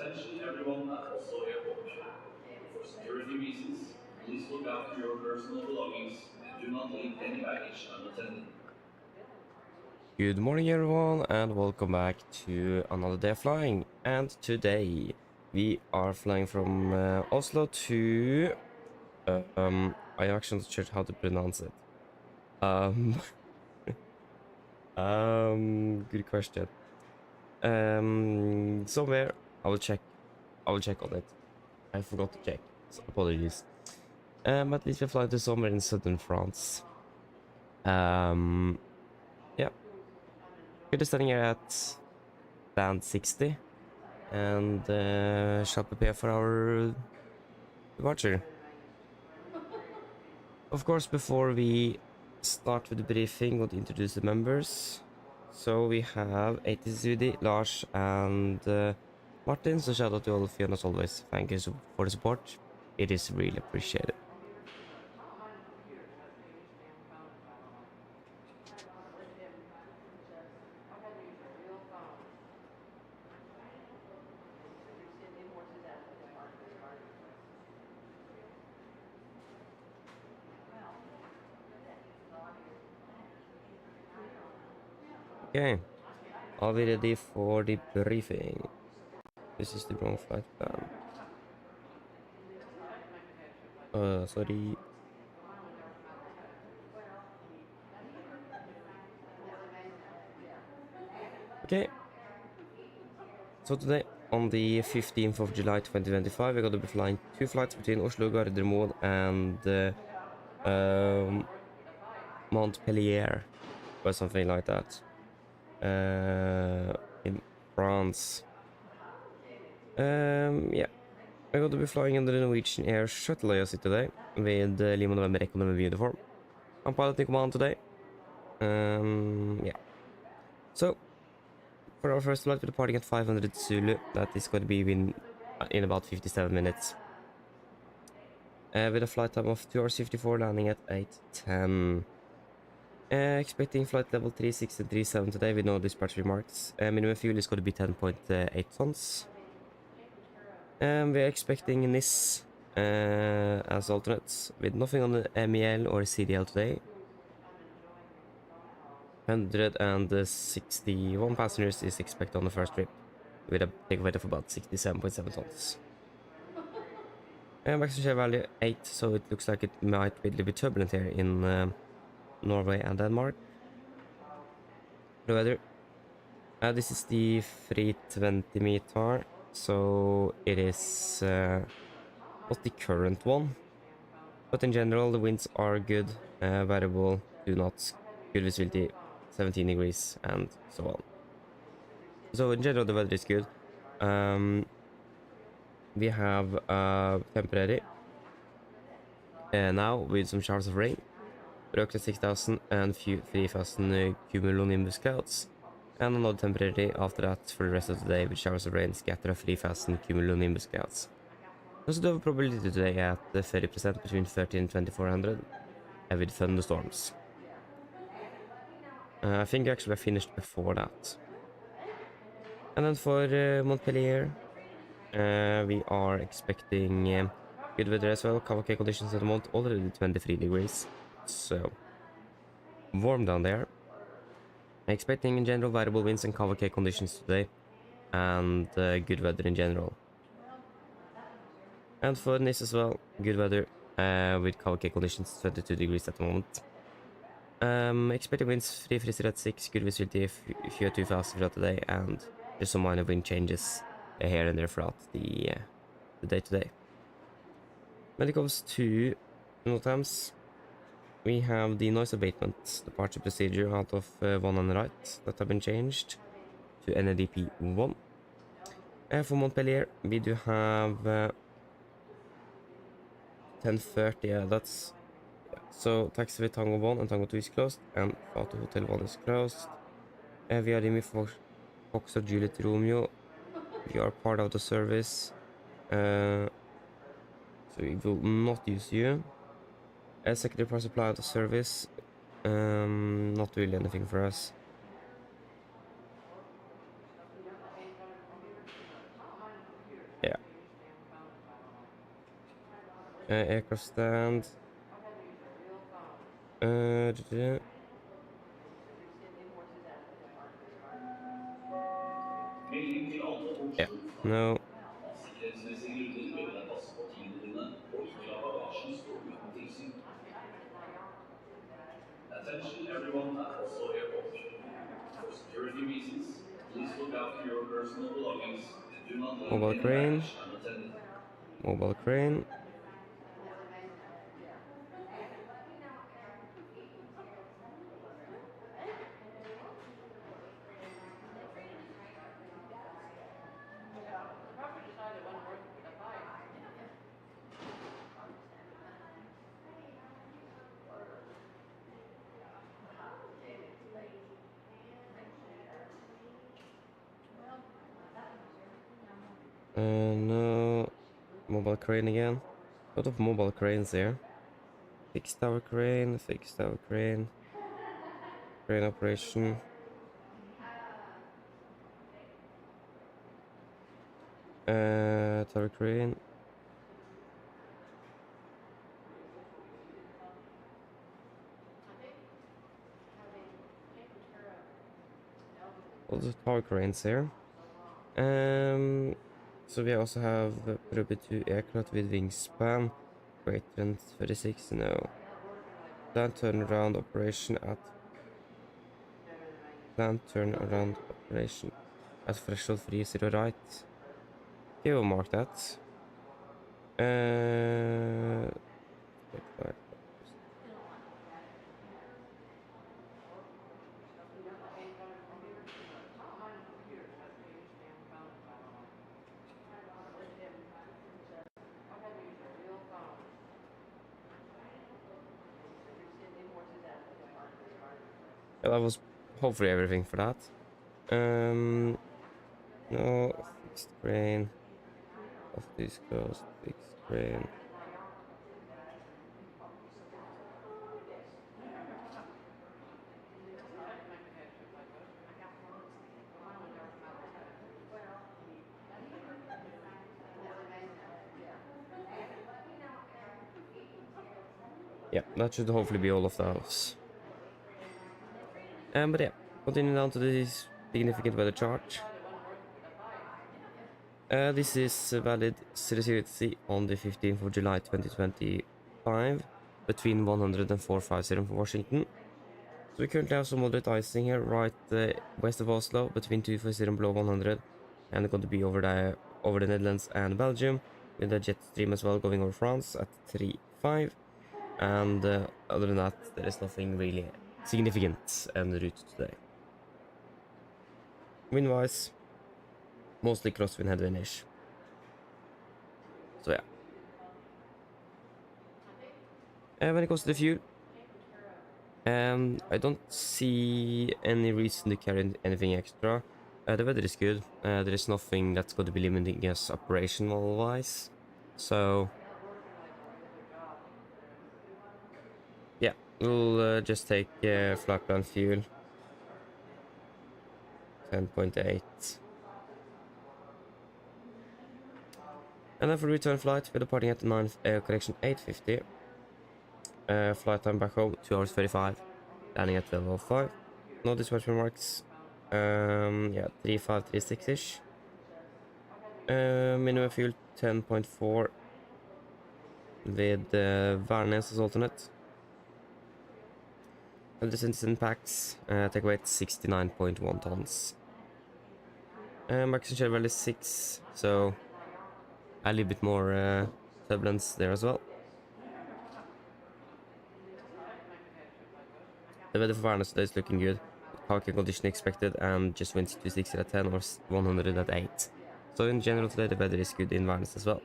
Attention everyone at Oslo Airport. For security reasons, please look after your personal belongings and do not leave any baggage unattended. Good morning everyone and welcome back to another day of flying. And today we are flying from Oslo to I actually not sure how to pronounce it. Um Good question. Somewhere I will check on it. I forgot to check. So apologies. At least we're flying to somewhere in southern France. Yeah. We're just standing here at stand 60 and shall prepare for our departure. Of course, before we start with the briefing, we'll introduce the members. So we have Sudi, Lars, and Martin. So shout out to all of you, and as always, thank you for the support. It is really appreciated. Okay, are we ready for the briefing? This is the wrong flight plan. Sorry. Okay. So today, on the 15th of July 2025, we're going to be flying 2 flights between Oslo Gardermoen and Montpellier, or something like that, in France. Yeah, we're going to be flying under the Norwegian Air Shuttle AOC today with Lima November Echo November uniform. I'm piloting command today. Yeah. So for our first flight, we're departing at 500 Zulu. That is going to be in about 57 minutes. With a flight time of 2 hours 54, landing at 8:10. Expecting flight level 36 and 37 today with no dispatch remarks. Minimum fuel is going to be 10.8 tons. We're expecting NIS as alternates with nothing on the MEL or CDL today. 161 passengers is expected on the first trip with a take weight of about 67.7 tons. Maximum share value 8, so it looks like it might be a little bit turbulent here in Norway and Denmark. The weather. This is the 320 meter, so it is not the current one, but in general the winds are good, variable, do not, good visibility, 17 degrees, and so on. So in general the weather is good. We have temporary now with some showers of rain, roughly 6,000 and 3,000 cumulonimbus clouds. And another temporary after that for the rest of the day with showers of rain, scatter of 3,000 cumulonimbus clouds. Also do have a probability today at 30% between 30 and 2400 with thunderstorms. I think actually I finished before that. And then for Montpellier, we are expecting good weather as well. Kavake conditions at the moment already 23 degrees, so warm down there. Expecting in general variable winds and Kavake conditions today, and good weather in general. And for NIS as well, good weather with Kavake conditions 22 degrees at the moment. Expecting winds 3 at 6, good visibility a few 2,000 throughout the day, and there's some minor wind changes here and there throughout the day today. When it comes to NOTAMs, we have the noise abatement departure procedure out of 1 and right that have been changed to NADP 1. For Montpellier, we do have 10:30, yeah, that's... Yeah. So taxiway Tango 1 and Tango 2 is closed, and Fato Hotel 1 is closed. We are Rimi Foxtrot Juliet Romeo. We are part of the service, so we will not use you. Secondary power supply out of service, not really anything for us. Aircraft stand. Melding til alle Yeah, Oslo-lufthavn. no. Av sikkerhetsmessige grunner bør du deg passe på tingene dine, og ikke la bagasjen stå uten tilsyn. Attention everyone at Oslo Airport. For security reasons, please look after your personal belongings and do not leave Mobile any crane. baggage unattended. Mobile crane. No. Mobile crane again. A lot of mobile cranes here. Fixed tower crane, fixed tower crane. Crane operation. Tower crane. All the tower cranes here. So we also have probably 2 aircraft with wingspan greater than 36. No. Planned turnaround operation at threshold 30 right. Okay, we'll mark that. Yeah, that was hopefully everything for that. No, fixed crane. Off this coast, fixed crane. Yeah, that should hopefully be all of those. But yeah, continuing down to this significant weather chart. This is valid seriously on the 15th of July 2025 between 100 and 450 from Washington. So we currently have some moderate icing here right west of Oslo between 240 and below 100, and going to be over the Netherlands and Belgium with a jet stream as well going over France at 3.5. And other than that, there is nothing really significant en route today. Wind-wise, mostly crosswind headwind-ish. So yeah. When it comes to the fuel, I don't see any reason to carry anything extra. The weather is good. There is nothing that's going to be limiting us operational-wise. So yeah, we'll just take flight plan fuel. 10.8. And then for return flight, we're departing at 8:50. Flight time back home 2 hours 35. Landing at 12:05. No dispatch remarks. Yeah, 3536-ish. Minimum fuel 10.4 with Værnes as alternate. And this instant packs take weight 69.1 tons. Max and share value 6, so a little bit more turbulence there as well. The weather for Værnes today is looking good. Parking condition expected and just winds 260 at 10 or 100 at 8. So in general today the weather is good in Værnes as well.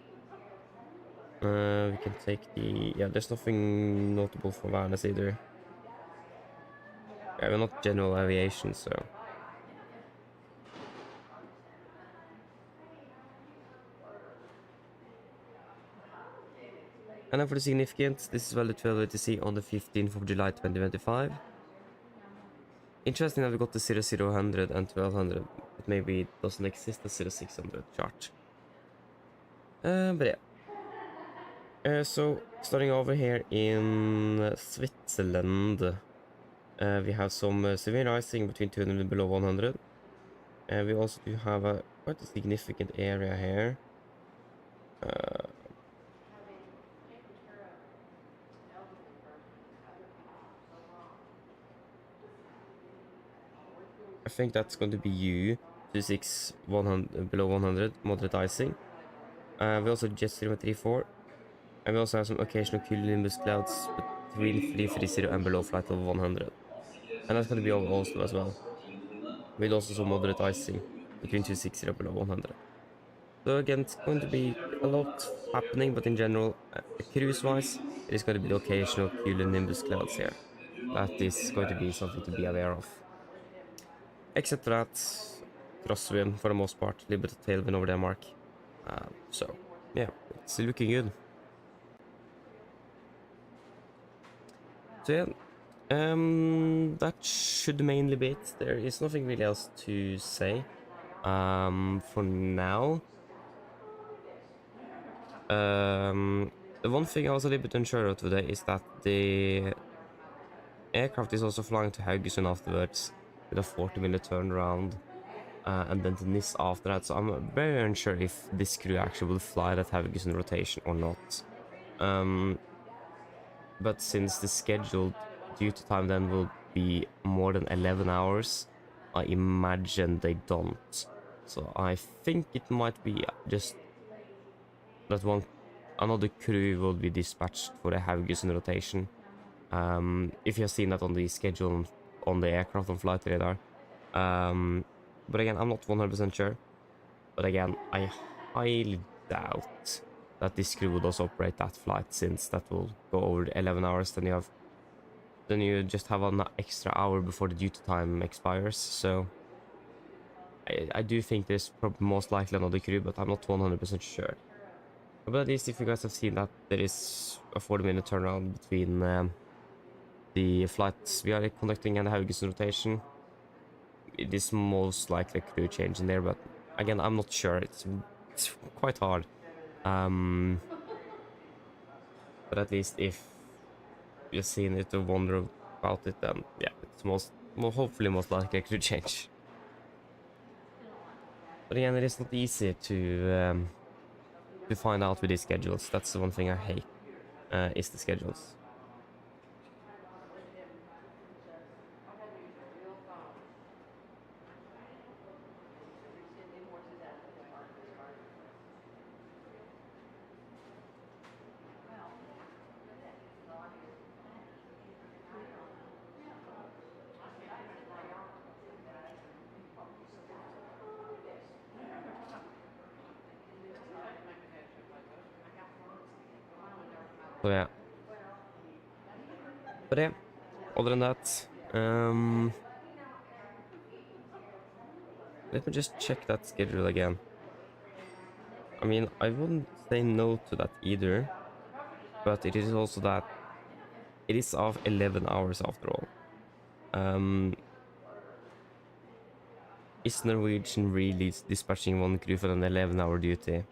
We can take the... yeah, there's nothing notable for Værnes either. Yeah, we're not general aviation, so... And then for the significant, this is valid 12 ATC on the 15th of July 2025. Interesting that we got the 0000 and 1200, but maybe it doesn't exist the 0600 chart. But yeah. So starting over here in Switzerland, we have some severe icing between 200 and below 100. And we also do have a quite a significant area here. I think that's going to be you, 26 100 below 100 moderate icing. We also jet stream at 34, and we also have some occasional cumulonimbus clouds between 330 and below flight level 100. And that's going to be over Oslo as well, with also some moderate icing between 260 and below 100. So again, it's going to be a lot happening, but in general, cruise-wise, it is going to be the occasional cumulonimbus clouds here. That is going to be something to be aware of. Except for that, crosswind for the most part, a little bit of tailwind over Denmark. So, yeah, it's looking good. So yeah, that should mainly be it. There is nothing really else to say for now. The one thing I was a little bit unsure of today is that the aircraft is also flying to Haugesund afterwards with a 40-minute turnaround, and then to NIS after that. So I'm very unsure if this crew actually will fly that Haugesund rotation or not. But since the scheduled duty time then will be more than 11 hours, I imagine they don't. So I think it might be just that another crew will be dispatched for the Haugesund rotation. If you have seen that on the schedule on the aircraft on flight radar. But again, I'm not 100% sure. But again, I highly doubt that this crew would also operate that flight, since that will go over 11 hours. Then you just have an extra hour before the duty time expires. So I do think there's probably most likely another crew, but I'm not 100% sure. But at least if you guys have seen that there is a 40-minute turnaround between the flights we are conducting and the Haugesund rotation, it is most likely a crew change in there. But again, I'm not sure. It's quite hard. But at least if you've seen it or wonder about it, then yeah, it's hopefully most likely a crew change. But again, it is not easy to find out with these schedules. That's the one thing I hate, is the schedules. So yeah. But yeah, other than that, let me just check that schedule again. I mean, I wouldn't say no to that either, but it is also that it is of 11 hours after all. Is Norwegian really dispatching one crew for an 11-hour duty?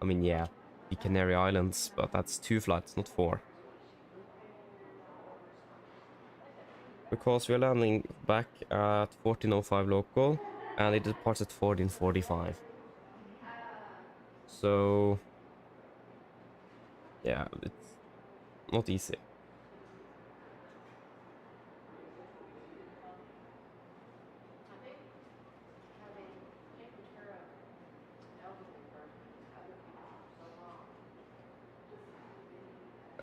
I mean, yeah, the Canary Islands, but that's 2 flights, not 4. Because we are landing back at 14:05 local, and it departs at 14:45. So, yeah, it's not easy.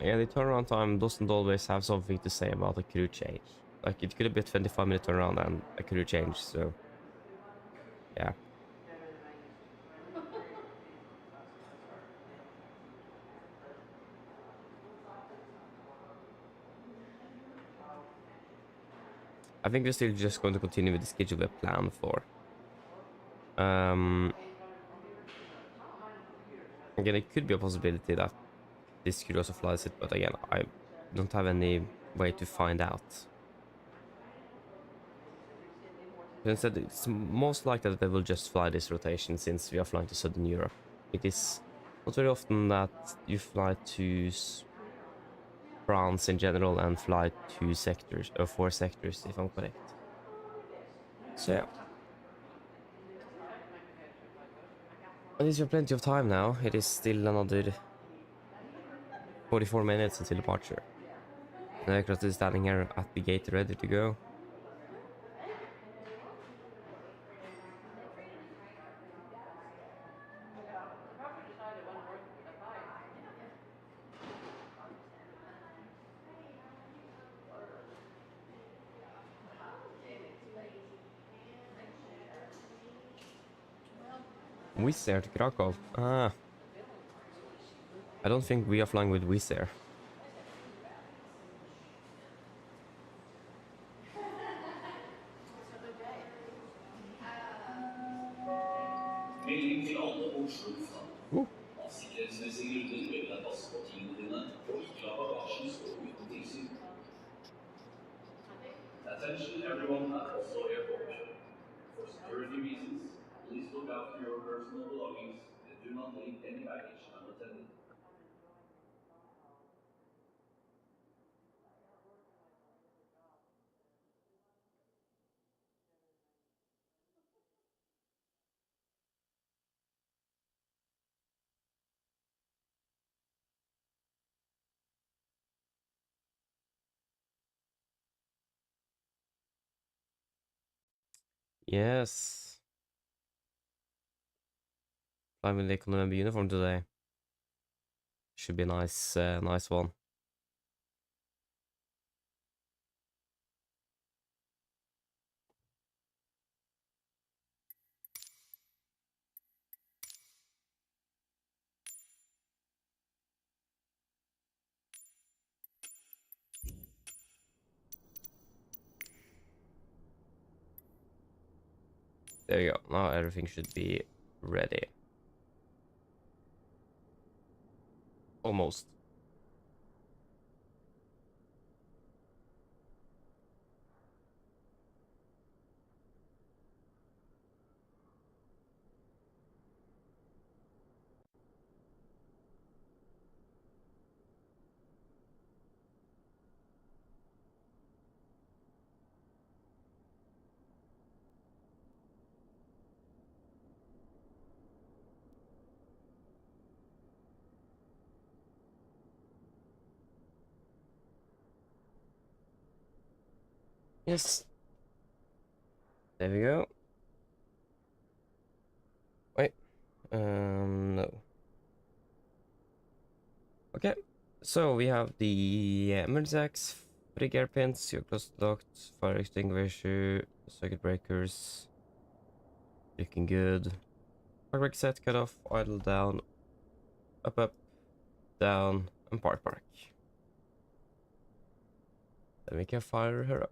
Yeah, the turnaround time doesn't always have something to say about a crew change. Like, it could be a 25-minute turnaround and a crew change, so yeah. I think we're still just going to continue with the schedule we planned for. Again, it could be a possibility that this crew also flies it, but again, I don't have any way to find out. But instead, it's most likely that they will just fly this rotation, since we are flying to Southern Europe. It is not very often that you fly to France in general and fly 2 sectors, or 4 sectors if I'm correct. So yeah. At least we have plenty of time now. It is still another 44 minutes until departure. The aircraft is standing here at the gate ready to go. Wizz Air to Krakow. Ah. I don't think we are flying with Wizz Air. Melding til alle Oslo lufthavn. Ooh. Av sikkerhetsmessige grunner velg deg passe på tingene dine, og ikke la bagasjen stå uten tilsyn. Attention everyone at Oslo Airport. For security reasons, please look after your personal belongings and do not leave any baggage unattended. Yes. I'm in the economy uniform today. Should be a nice, nice one. There you go. Now everything should be ready. Almost. Yes. There we go. Wait. No. Okay. So we have the emergency axe, three gear pins, your close locked, fire extinguisher, circuit breakers. Looking good. Park brake set, cut off, idle down, up, down, and park. Then we can fire her up.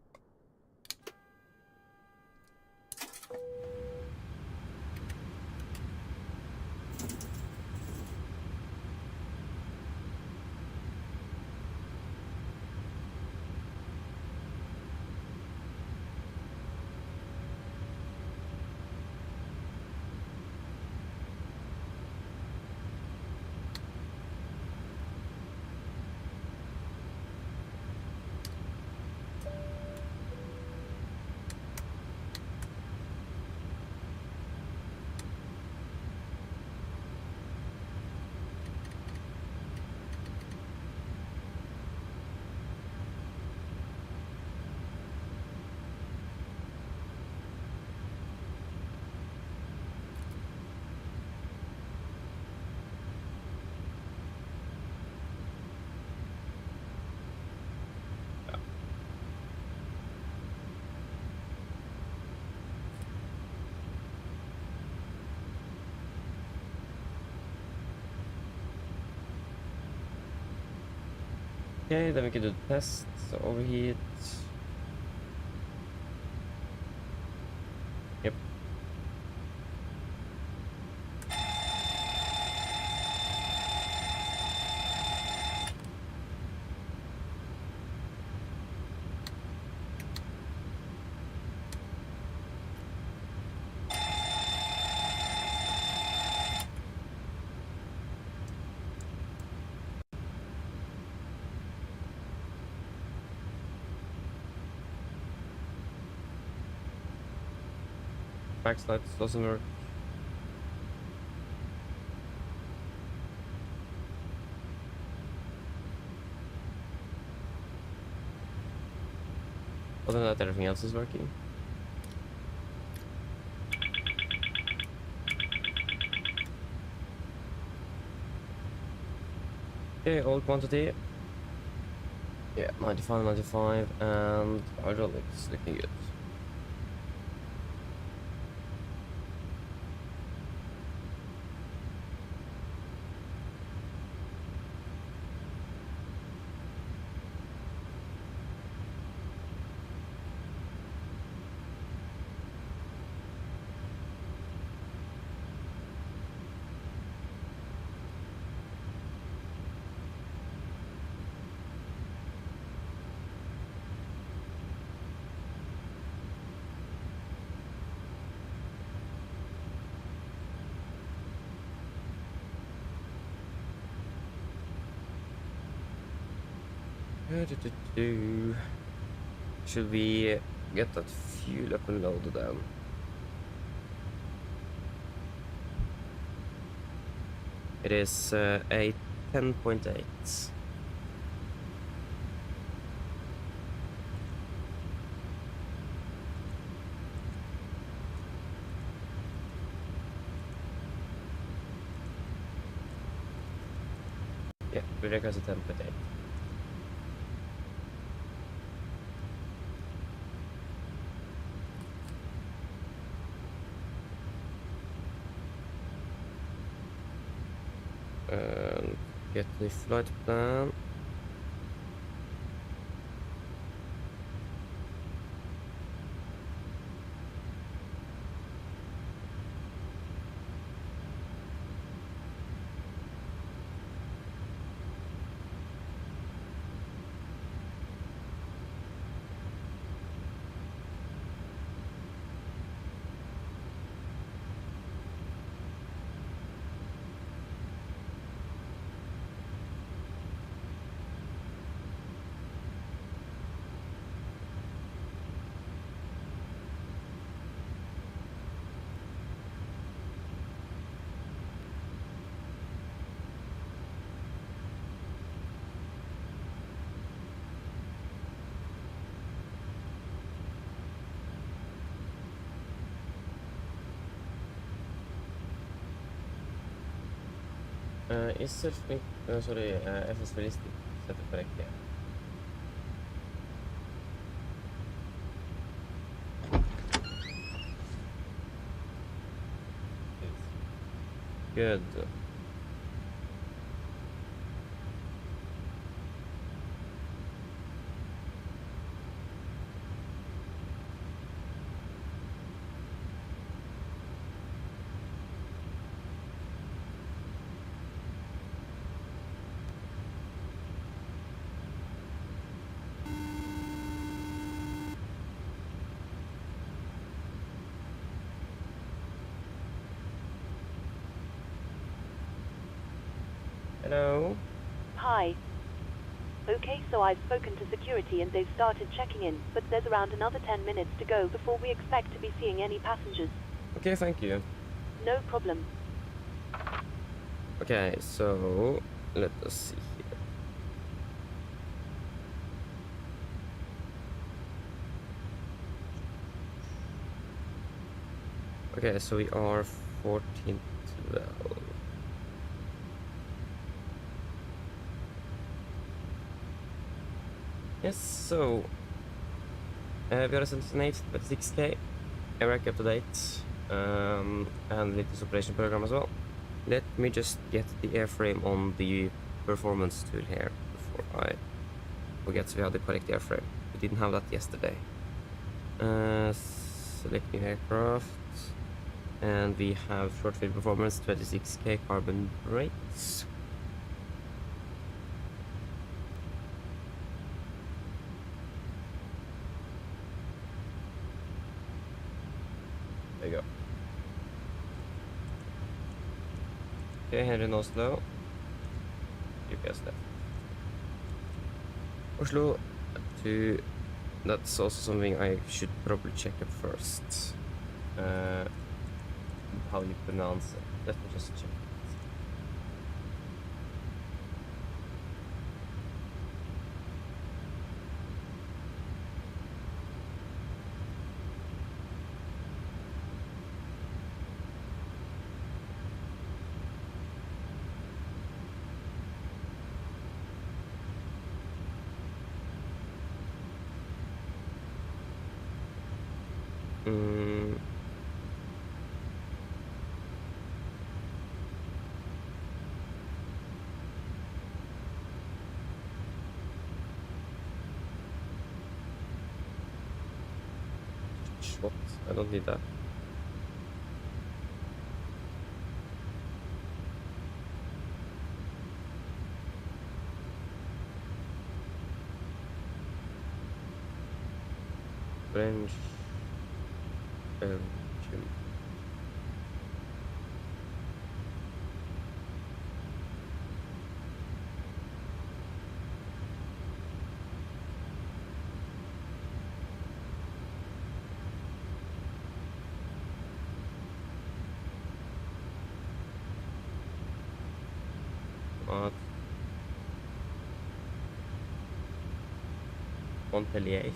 Okay, then we can do the test, overheat. Yep. backslides doesn't work. Other than that, everything else is working. Okay, old quantity. Yeah, 95, 95, and hydraulics looking good. Should we get that fuel up and loaded then? It is a 10.8. Yeah, we reckon it's a 10.8. And get the flight plan. Is surfing, sorry, FS realistic set up correct? Yeah. Good. Hello. Hi. Okay, so I've spoken to security and they've started checking in, but there's around another 10 minutes to go before we expect to be seeing any passengers. Okay, thank you. No problem. Okay, so let us see here. Okay, so we are 1412. Yes, so we are at 26k, ARC up to date, and latest operation program as well. Let me just get the airframe on the performance tool here before I forget, so we have the correct airframe. We didn't have that yesterday. Select new aircraft, and we have short field performance, 26k carbon rates. There you go. Okay, here in Oslo. GPS left. Oslo to... That's also something I should probably check up first. how you pronounce it. Let me just check. What? I don't need that. French, Belgium. What? Montpellier.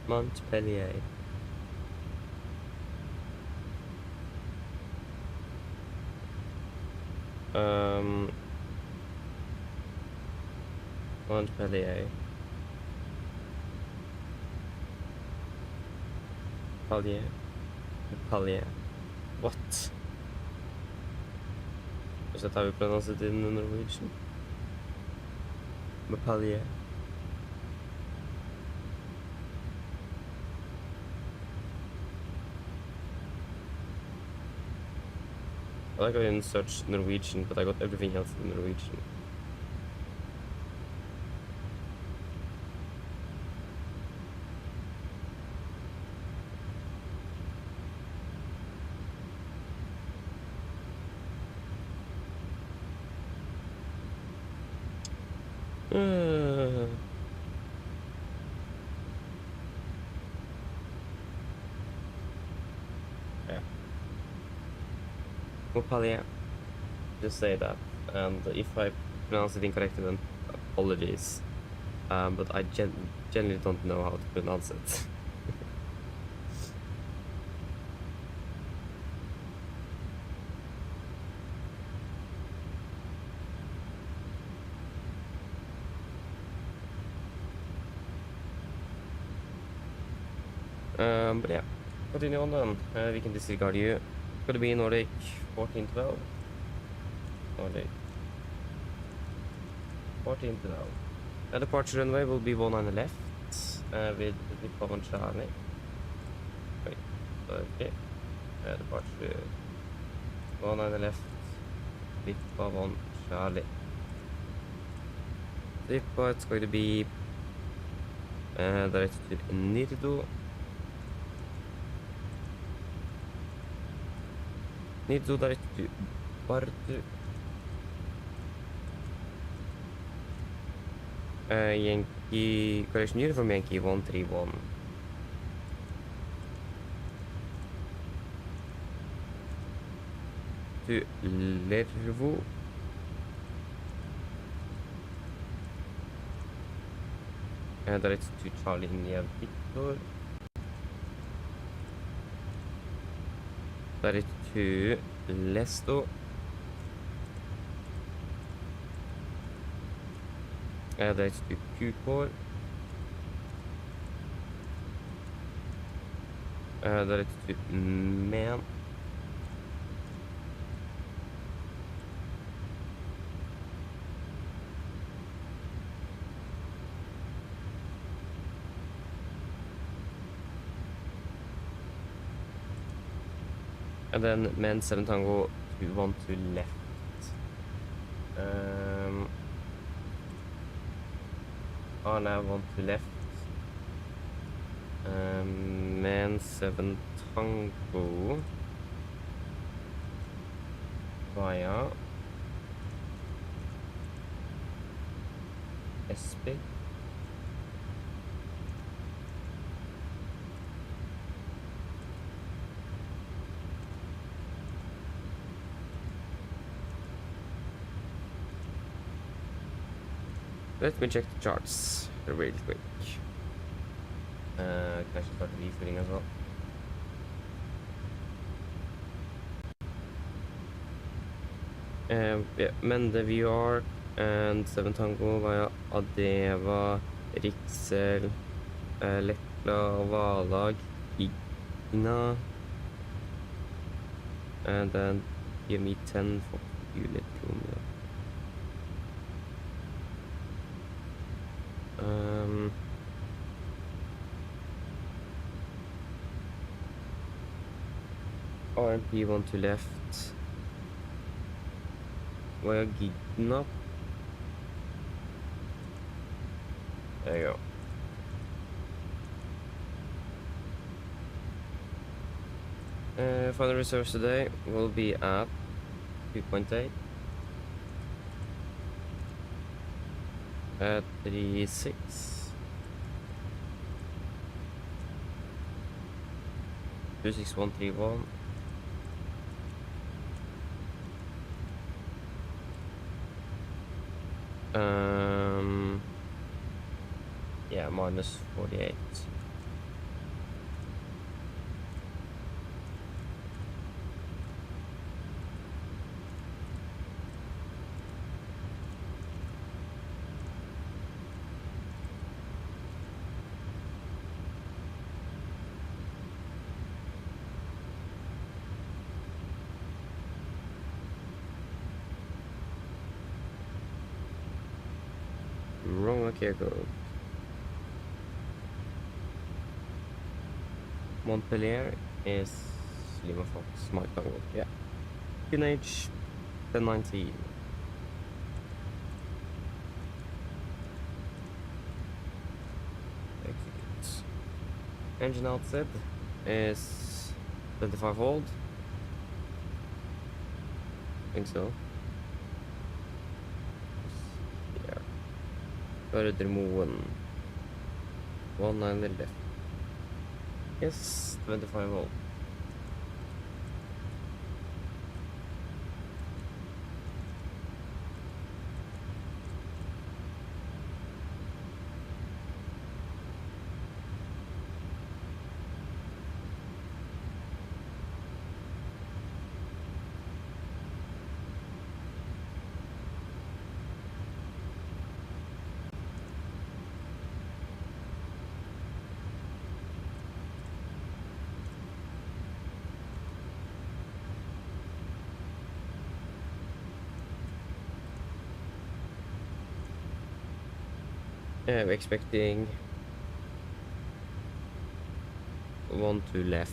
Montpellier. Montpellier. Montpellier. What? Is that how you pronounce it in Norwegian? Montpellier. I like I didn't search Norwegian, but I got everything else in Norwegian. Yeah. Montpellier. Just say that, and if I pronounce it incorrectly, then apologies. But I generally don't know how to pronounce it. But yeah, continue on then. We can disregard you. Gonna be Nordic 1412. Nordic 1412. Departure runway will be 19 left with the Pavon Charlie. Wait, okay. Departure 19 left with Pavon Charlie. Depot, it's going to be directed to Nirdo. Nirdo directed to Bardu. Yankee, correction, uniform Yankee 131. To Lervo. Directed to Charlie India Victor. Directed to Lesto. Directed to Q-Core. Directed to Man. And then Men 7 Tango to 1 to left. Arna 1 to left. Men 7 Tango via SP. Let me check the charts real quick. Can I actually start refilling as well? Yeah, Mende VR and 7 Tango via Adeva, Rixel, Lekla, Valag, Igna, and then give me 10 for Juliet Romeo. RMP 1 to left. Via Gigna. There you go. Final reserves today will be at 2.8. At 36. 26131. Yeah, minus 48. Wrong, okay, go. Montpellier is Lima Fox, Mike Tango, yeah. Teenage 1019. Execute. Engine outset is 25 volt. I think so. Yeah. Fördermoen. 19 left. Yes, 25 volt. We're expecting 1 to left.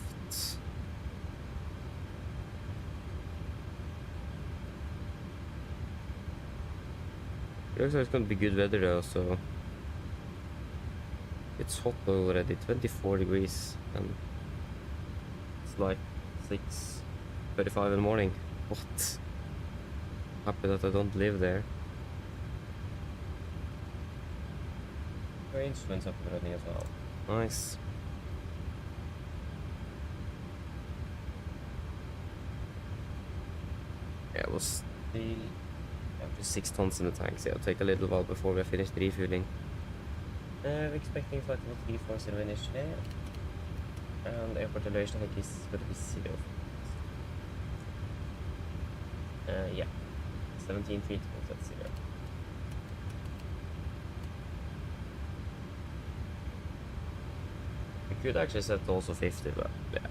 Looks like it's gonna be good weather though, so it's hot already, 24 degrees, and it's like 6:35 in the morning. What? Happy that I don't live there. Instruments up and running as well. Nice. Yeah, we'll still have just 6 tons in the tank, so it'll take a little while before we're finished refueling. We're expecting flight level 340 initially, and airport elevation I think is going to be 0. Yeah, 17 feet, that's 0. We could actually set also 50, but yeah.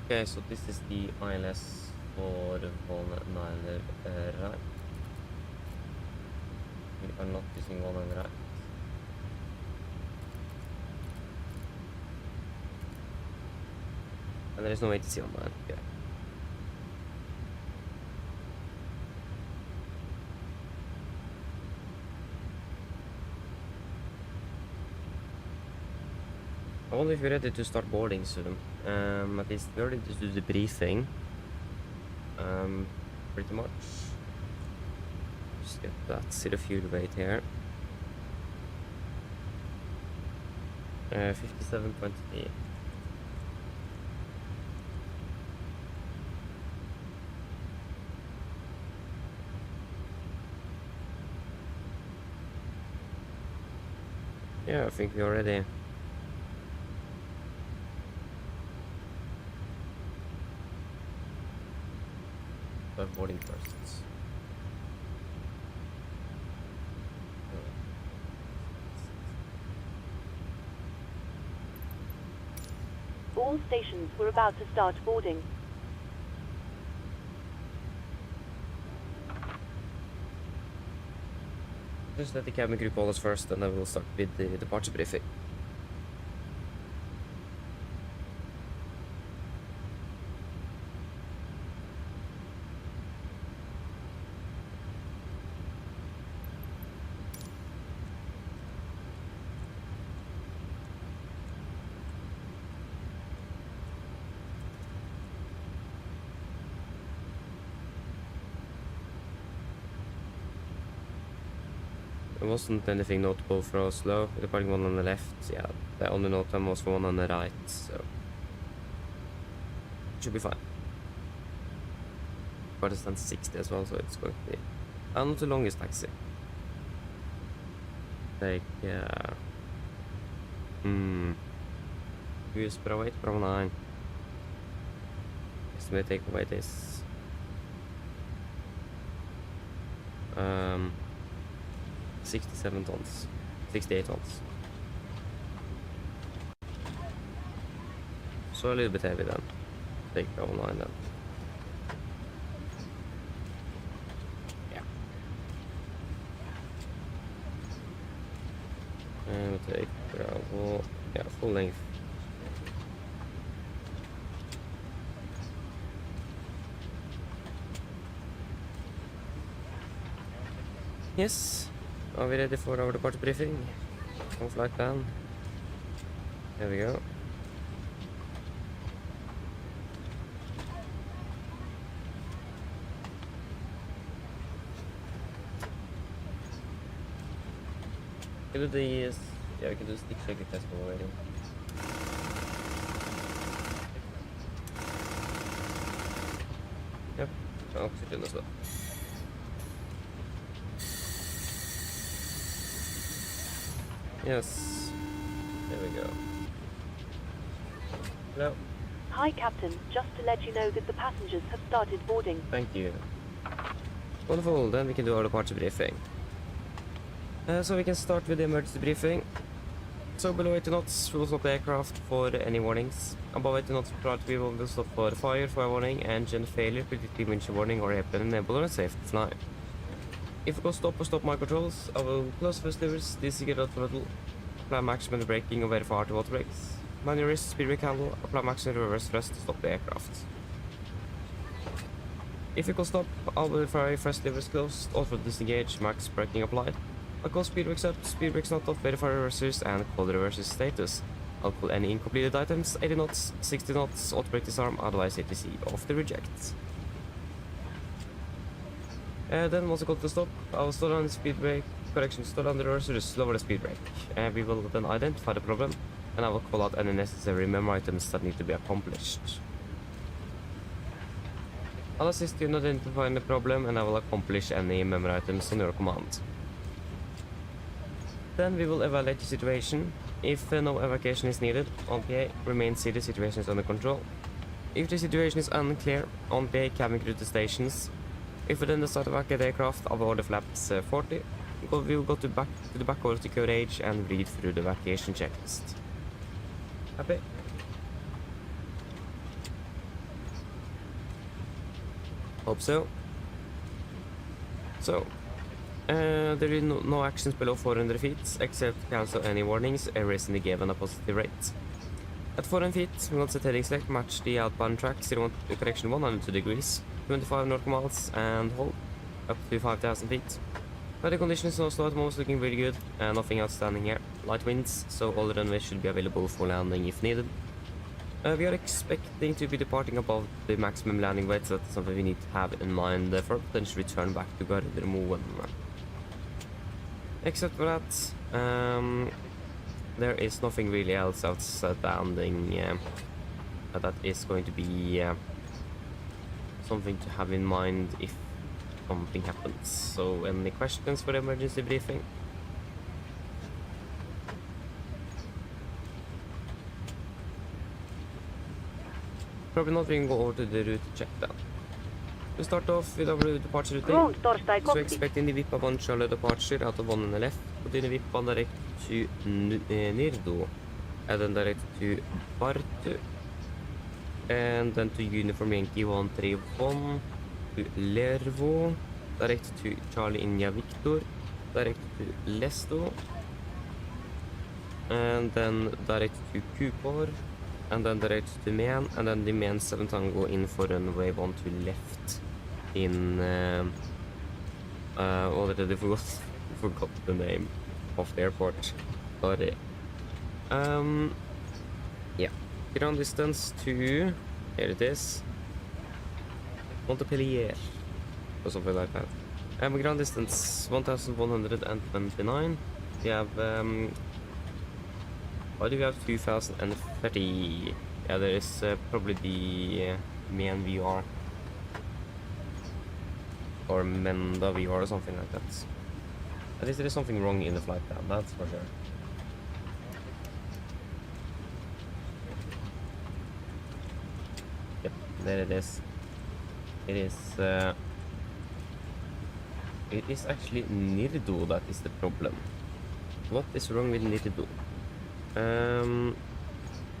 Okay, so this is the ILS for the Von right. We are not using Von right. And there is no ATC on mine, yeah. I wonder if you're ready to start boarding soon. At least we're ready to do the briefing. Pretty much. Just get that, see the fuel rate here. 57.20. Yeah, I think we're ready. Start boarding first. All stations were about to start boarding. Just let the cabin crew call us first, and then we'll start with the departure briefing. There wasn't anything notable for Oslo. The departing one on the left, yeah, the only note time was for one on the right, so should be fine. But it's done 60 as well, so it's going to be not the longest taxi. Like, US per 8 per 9. Estimate take away this. 67 tons, 68 tons. So a little bit heavy then. Take the online then. Yeah. And we take Bravo. Yeah, full length. Yes. Are we ready for our departure briefing? On flight plan. There we go. We can do the yeah, we can do stick shaker test already. Yep, oxygen as well. Yes, there we go. Hello. Hi, Captain. Just to let you know that the passengers have started boarding. Thank you. Wonderful, then we can do our departure briefing. So we can start with the emergency briefing. So below 80 knots, we will stop the aircraft for any warnings. Above 80 knots, we will stop for fire warning, engine failure, predictive windshield warning, or airplane enabler and safe to fly. If we go stop or stop my controls, I will close first levers, disengage the throttle, apply maximum braking or verify RT water brakes. Man your wrist, speed brake handle, apply maximum reverse thrust to stop the aircraft. If we go stop, I'll verify first levers closed, auto disengage, max braking applied. I'll call speed brakes up, speed brakes not off, verify reversers, and call the reversers status. I'll call any incompleted items, 80 knots, 60 knots, auto brake disarm, otherwise ATC off the reject. Then once I go to stop, I will slow down the speed brake, slow down the reverser, just lower the speed brake. We will then identify the problem, and I will call out any necessary memo items that need to be accomplished. I'll assist you in identifying the problem, and I will accomplish any memo items on your command. Then we will evaluate the situation. If no evacuation is needed, on PA, remain seated, the situation is under control. If the situation is unclear, on PA, cabin crew to stations. If we then decide to evacuate the aircraft, I will order flaps 40. We will go to the back over to courage and read through the evacuation checklist. Happy? Hope so. So, there is no actions below 400 feet, except to cancel any warnings, erasing the given a positive rate. At 400 feet, we will set heading select, match the outbound track, correction 102 degrees, 25 nautical miles, and hold up to 5,000 feet. Weather conditions in Oslo at the moment looking very good, nothing outstanding here. Light winds, so all the runways should be available for landing if needed. We are expecting to be departing above the maximum landing weight, so that's something we need to have in mind for a potential return back to Gardermoen. Except for that, there is nothing really else outstanding that is going to be something to have in mind if something happens. So, any questions for the emergency briefing? Probably not. We can go over to the route check down. We start off with our departure routing. So expecting the VIP of one Charlie departure out of 1 and left. Continue VIP on direct to Nirdo, and then direct to Bartu, and then to Uniform Yankee 131 to Lervo, direct to Charlie India Victor, direct to Lesto, and then direct to Kupor, and then direct to Man, and then the Man 7 Tango in for runway 12 left in already forgot the name of the airport. Sorry. Yeah, ground distance to, here it is, Montpellier or something like that. Ground distance 1129. We have why do we have 2030? Yeah, there is probably the main VR or Menda VR or something like that. At least there is something wrong in the flight plan, that's for sure. Yep, there it is. It is actually Nirdo that is the problem. What is wrong with Nirdo?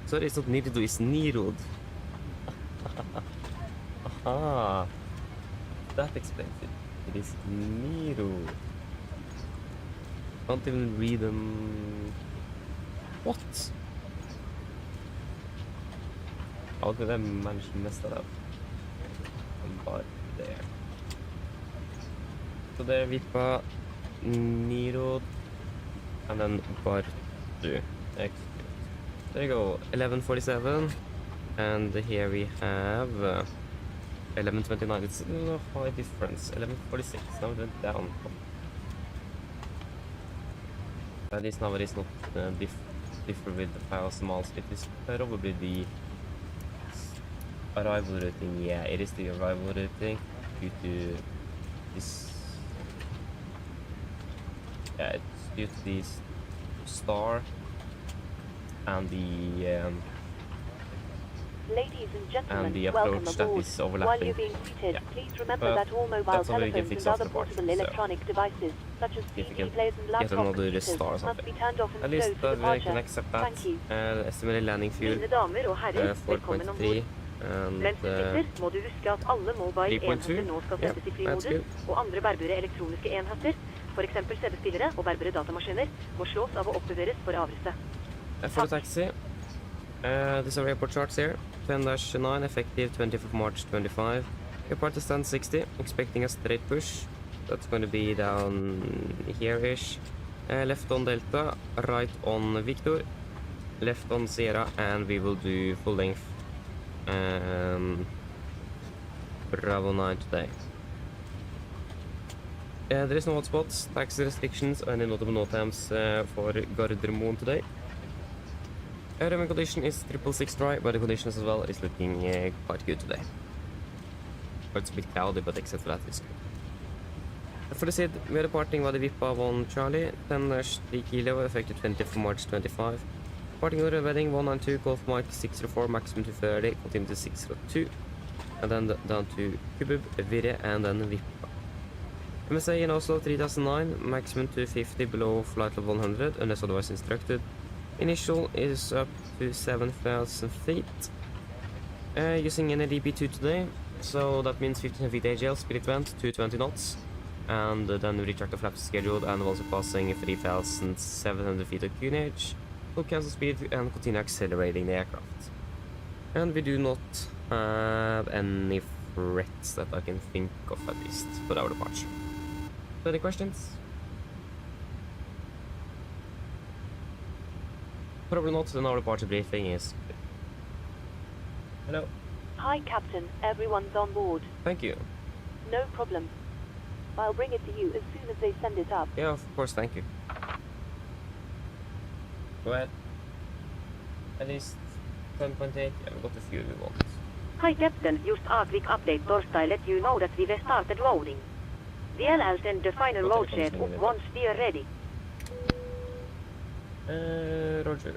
Sorry, it's not Nirdo, it's Nirod. Aha! That explains it. It is Nirod. Can't even read them. What? How did I manage to mess that up? About there. So there Vippa, Nirod, and then Bartu. Excellent. There you go, 11:47, and here we have 11:29. It's a high difference. 11:46. Now it went down. At least now it is not differ with the 1,000 miles. It is probably the arrival routing. Yeah, it is the arrival routing due to this. Yeah, it's due to this star and the Ladies and gentlemen, and the welcome approach that aboard. is overlapping. While you're being seated, please remember that all mobile that's something we can telephones fix and after other the party, portable so electronic devices, such as if we CD can players and get laptop another computers, star or must something. be turned off and At least stowed for we can departure. accept that. Thank you. Estimated landing fuel Mine damer og herrer, velkommen om 4.3 bord. and Mens du sitter, må du huske at alle mobile 3.2. enheter nå skal settes i Yeah, flymodus, that's good. og andre bærbare elektroniske enheter, for eksempel CD-spillere og bærbare datamaskiner, må slås av og oppbevares for avreste. For the taxi, these are airport charts here. 10-9, effective 20th of March 25. Airport is stand 60, expecting a straight push. That's going to be down here-ish. Left on Delta, right on Victor, left on Sierra, and we will do full length Bravo 9 today. There is no hotspots, taxi restrictions, or any notable no times for Gardermoen today. Runway condition is 666 dry, weather conditions as well is looking quite good today. It's a bit cloudy, but except for that it's good. For the SID, we are departing with the Vippa 1 Charlie, 10-3 kilo, effective 20th March 25. Departing over the wedding 192, Golf Mike 604, maximum to 30, continue to 602, and then down to Kubub, Virre, and then Vippa. MSA in Oslo 3009, maximum to 50, below flight level 100, unless otherwise instructed. Initial is up to 7,000 feet. Using NADP2 today, so that means 15 feet AGL, speed it went to 20 knots, and then retractor flaps scheduled, and also passing 3,700 feet of QNH. We'll cancel speed and continue accelerating the aircraft. And we do not have any threats that I can think of, at least, for our departure. So any questions? Probably not, then our departure briefing is... Hello. Hi, Captain. Everyone's on board. Thank you. No problem. I'll bring it to you as soon as they send it up. Yeah, of course, thank you. Go ahead. At least 10.8, yeah, we've got a few we want. Hi Captain, just a quick update. Torstai let you know that we have started loading. I'll send the final load set up once we are ready. Roger.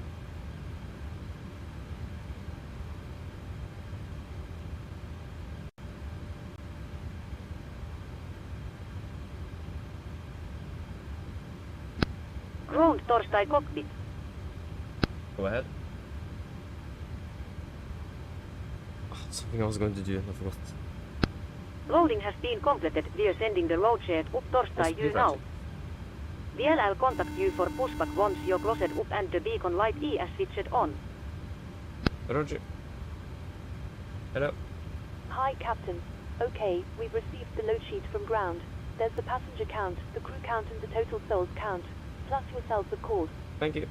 Ground Torstai cockpit. Go ahead. Oh, something I was going to do and I forgot. Loading has been completed. We are sending the load set up Torstai you now. I'll contact you for pushback once you're closed up and the beacon light is switched on. Roger. Hello. Hi, Captain. Okay, we've received the load sheet from ground. There's the passenger count, the crew count and the total souls count. Plus yourselves, of course. Thank you.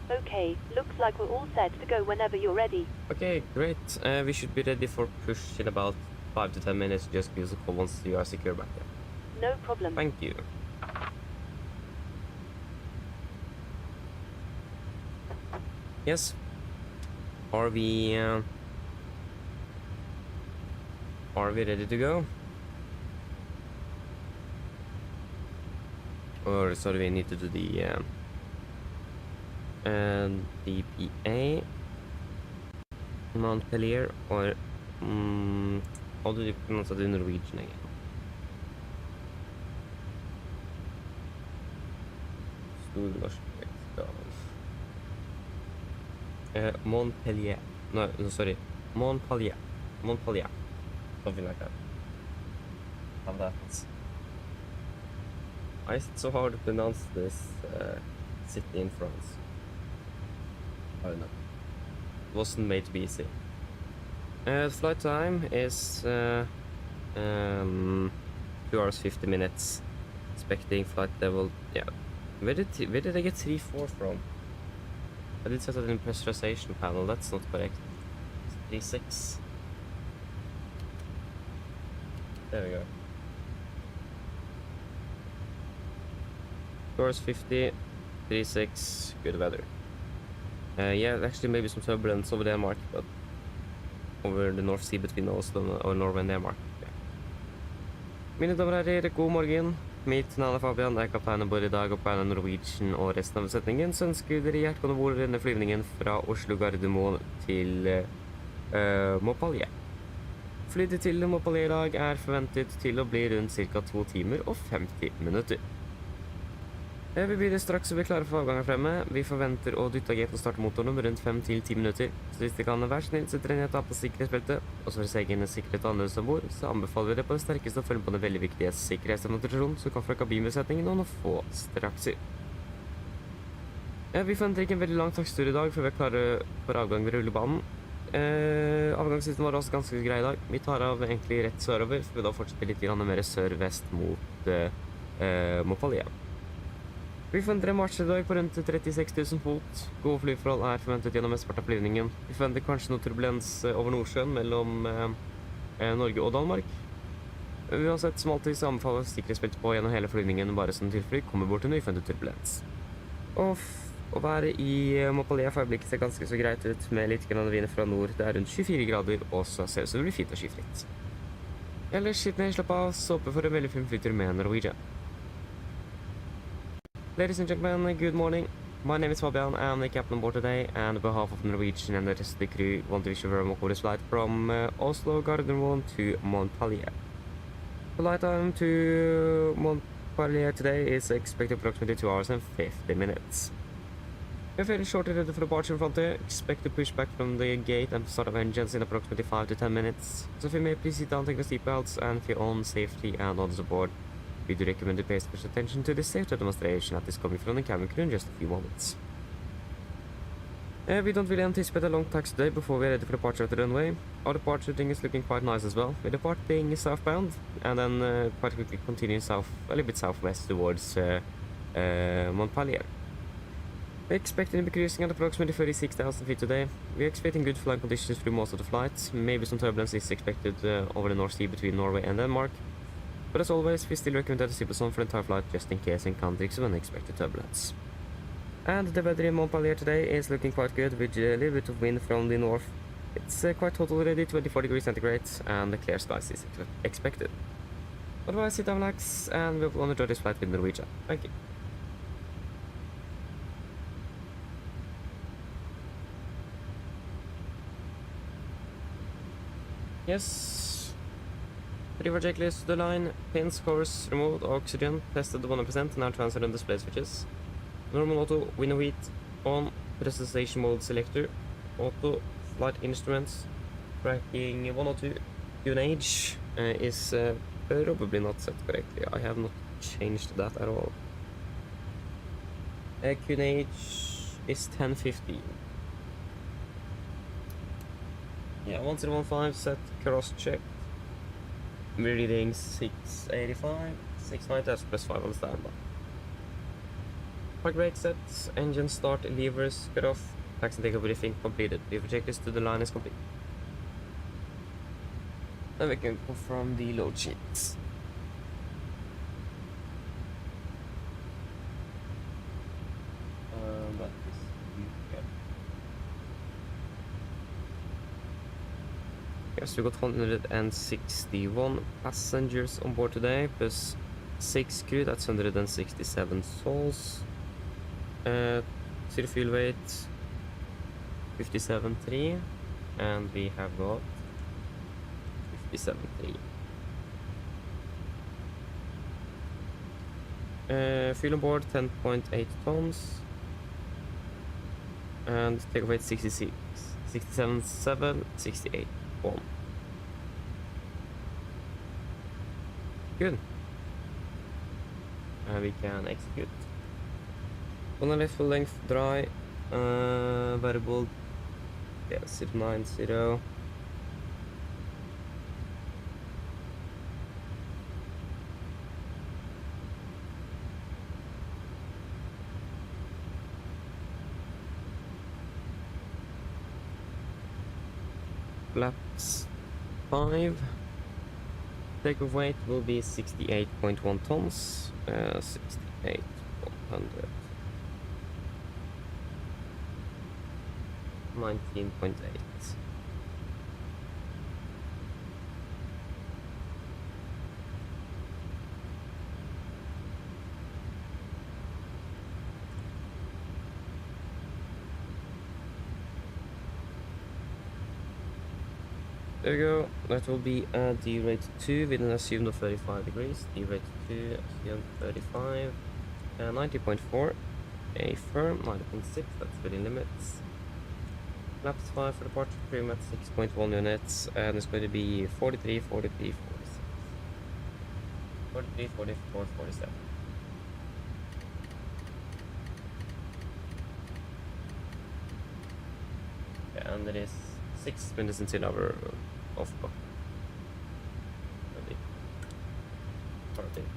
Okay, looks like we're all set to go whenever you're ready. Okay, great. We should be ready for push in about 5 to 10 minutes. Just give us a call once you are secure back there. No problem. Thank you. Yes. Are we ready to go? Or sorry, we need to do the DPA Montpellier, or how do you pronounce it in Norwegian again? Montpellier. No, sorry. Montpellier. Montpellier. Something like that. How that. It's so hard to pronounce this city in France. I don't know. It wasn't made to be easy. Flight time is 2 hours 50 minutes. Expecting flight level. Yeah. Where did I get 3-4 from? I did set it in pressurization panel. That's not correct. It's 3-6. There we go. 2 hours 50, 3-6, good weather. Yeah, actually maybe some turbulence over Denmark, but over the North Sea between Oslo og Norway and Denmark. Yeah. Mine damer og herrer, god morgen. Mitt navn er Fabian, jeg er kaptein om bord i dag, og på AMD Norwegian og resten av besetningen, så ønsker dere hjertelig bord denne flyvningen fra Oslo Gardermoen til Montpellier. Flyet til Montpellier i dag er forventet til å bli rundt ca. 2 timer og 50 minutter. Vi blir straks klare for avgang her fremme. Vi forventer å dytte agenten og starte motoren om rundt 5-10 minutter. Så hvis det kan være snill, så trenger jeg å ta på sikkerhetsbeltet. Og så for segendes sikkerhet og annerledes ombord, så anbefaler vi det på det sterkeste å følge på den veldig viktige sikkerhetsdemonstrasjonen som kan fra kabinbesetningen og noen få strakser. Vi forventer ikke en veldig lang takstur i dag før vi er klare for avgang ved rullebanen. Avgangssiden var også ganske grei i dag. Vi tar av egentlig rett sørover, for vi da fortsetter litt mer sør-vest mot Montpellier. Vi forventer en marsj i dag på rundt 36 000 fot. Gode flyforhold er forventet gjennom mesteparten av flyvningen. Vi forventer kanskje noe turbulens over Nordsjøen mellom Norge og Danmark. Uansett, som alltid så anbefaler sikkerhetsbelte på gjennom hele flyvningen, bare som tilfly kommer bort til uforventet turbulens. Og å være i Montpellier for øyeblikket ser ganske så greit ut, med litt grann vind fra nord. Det er rundt 24 grader, og så ser det ut som det blir fint og skyfritt. Ellers, sitt ned, slapp av, så håper for en veldig fin flytur med Norwegian. Ladies and gentlemen, good morning. My name is Fabian. I am the captain on board today, and on behalf of Norwegian and the rest of the crew, want to wish you a very welcome this flight from Oslo Gardermoen to Montpellier. The flight time to Montpellier today is expected approximately 2 hours and 50 minutes. We're fairly shortly ready for departure in front here. Expect to push back from the gate and start of engines in approximately 5 to 10 minutes. So if you may please sit down, take the seatbelts, and for your own safety and others aboard, we do recommend you pay special attention to the safety demonstration that is coming from the cabin crew in just a few moments. We don't really anticipate a long taxi today before we're ready for departure at the runway. Our departure thing is looking quite nice as well. We're departing southbound and then quite quickly continuing south, a little bit southwest towards Montpellier. We're expecting to be cruising at approximately 36,000 feet today. We're expecting good flying conditions through most of the flight. Maybe some turbulence is expected over the North Sea between Norway and Denmark. But as always, we still recommend that a simple zone for the entire flight just in case we encounter some unexpected turbulence. And the weather in Montpellier today is looking quite good with a little bit of wind from the north. It's quite hot already, 24 degrees centigrade, and the clear skies is expected. Otherwise, sit down, relax, and we'll enjoy this flight with Norwegian. Thank you. Yes. River checklist to the line. Pins, course, removed, oxygen, tested 100%, now transferred on display switches. Normal auto, window heat, on, pressurization mode selector, auto, flight instruments, tracking 102, QNH is probably not set correctly. I have not changed that at all. QNH is 1050. Yeah, 1015 set, cross check. We're reading 685, 690, that's +5 on standby. Park brake set, engine start, levers cut off, taxi and takeoff briefing completed. Lever checklist to the line is complete. Then we can confirm the load sheets. That is yeah. Yes, we got 161 passengers on board today, plus 6 crew, that's 167 souls. Zero fuel weight 57.3, and we have got 57.3. Fuel on board 10.8 tons, and takeoff weight 66, 67.7, 68.1. Good. We can execute. On a left full length dry, variable, yeah, 090. Flaps 5. Takeoff weight will be 68.1 tons, 68.100. 19.8. There we go. That will be a D rate 2 with an assumed of 35 degrees. D rate 2 assumed 35. 90.4. A firm 90.6. That's within limits. Flaps 5 for departure, trim at 6.1 units, and it's going to be 43, 43, 46. 43, 44, 47. Yeah, and there is 6 minutes until our off clock. Ready. Perfect.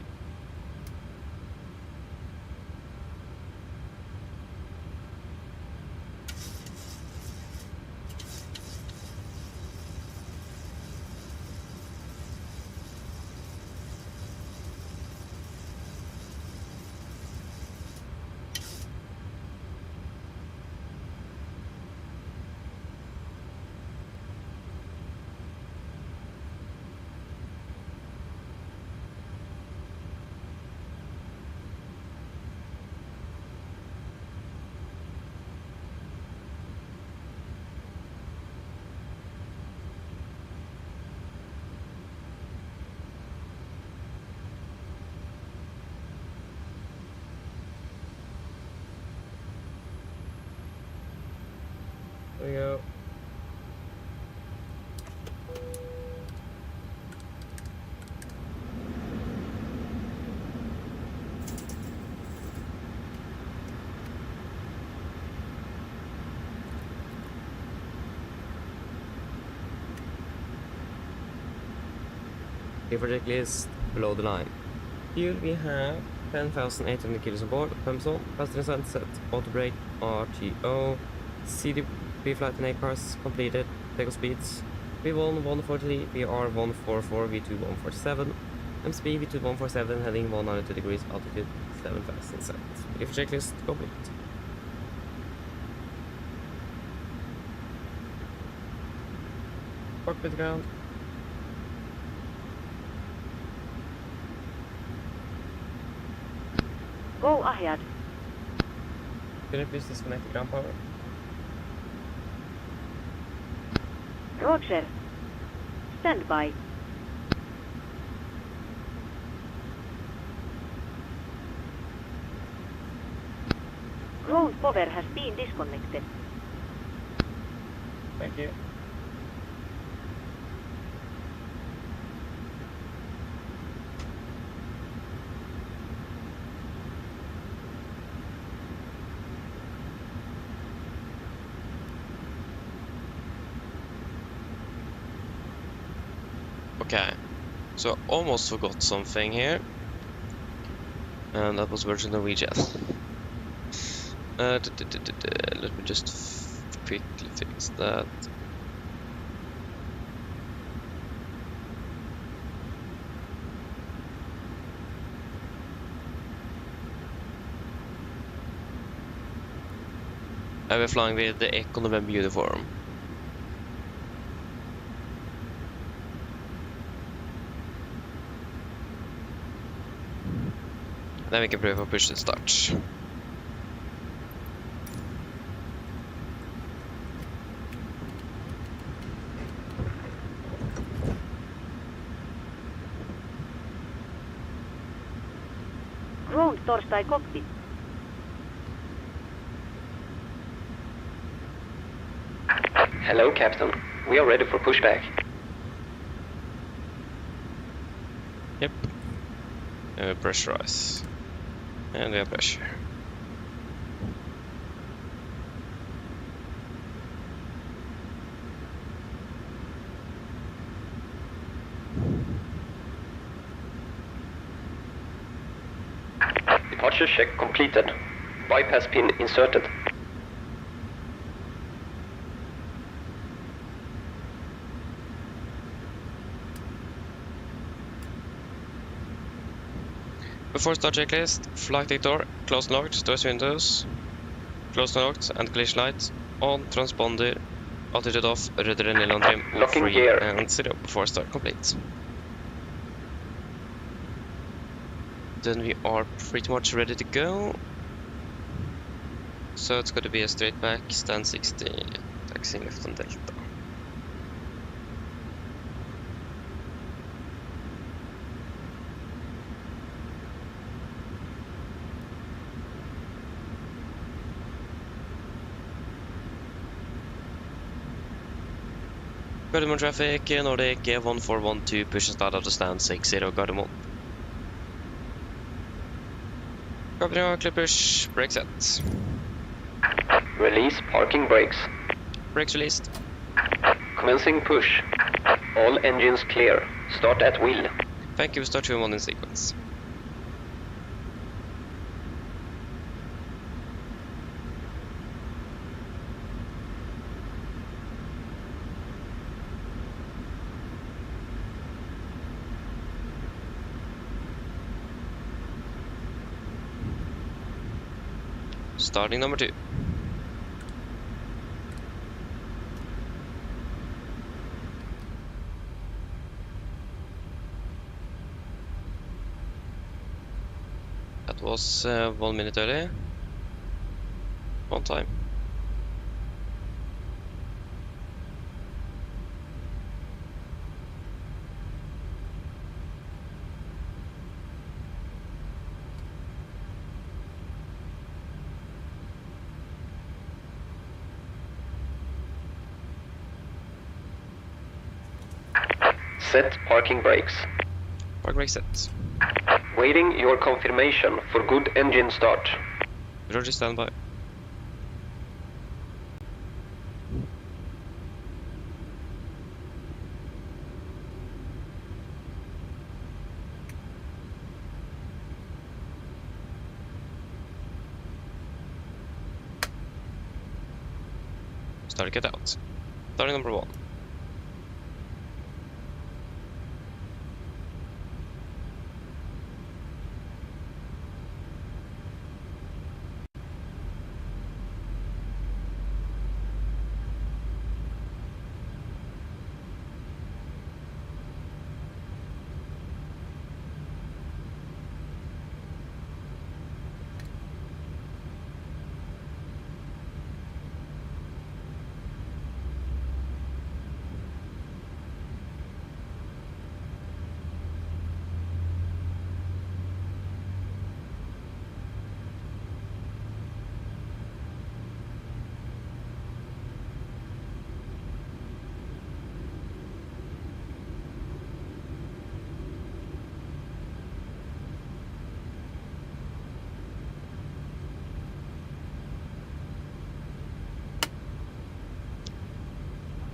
There we go. Okay, project list below the line. Here we have 10,800 kilos on board, pumps on, passenger sunset, auto brake, RTO, CD pre-flight and A-cars completed, takeoff speeds, V1 140, VR 144, V2 147, MSP V2 147, heading 192 degrees, altitude 7,000 set. If checklist complete. Cockpit ground. Go ahead. Can you please disconnect the ground power? Roger. Stand by. Ground power has been disconnected. Thank you. Okay, so I almost forgot something here, and that was Virgin Norwegian. Let me just quickly fix that. I will flying with the Echo November uniform. Then we can pröva push the start. Ground Torstai cockpit. Hello, Captain. We are ready for pushback. Yep. Pressurize. And we have pressure. Departure check completed. Bypass pin inserted. Before start checklist, flight deck door, closed and locked, doors windows, closed and locked, and glitch light, on, transponder, altitude off, rudder and nylon trim, Locking free, gear. and 0 before start complete. Then we are pretty much ready to go. So it's going to be a straight back, stand 60, taxiing left on Delta. Gardermoen traffic, Nordic 1412, push and start out of stand 60, Gardermoen. Copy, clear push, brake set. Release parking brakes. Brakes released. Commencing push. All engines clear. Start at wheel. Thank you, start 2 and 1 in sequence. Starting number 2. That was 1 minute early. On time. Set parking brakes. Park brake set. Waiting your confirmation for good engine start. Roger, standby. Start get out. Starting number 1.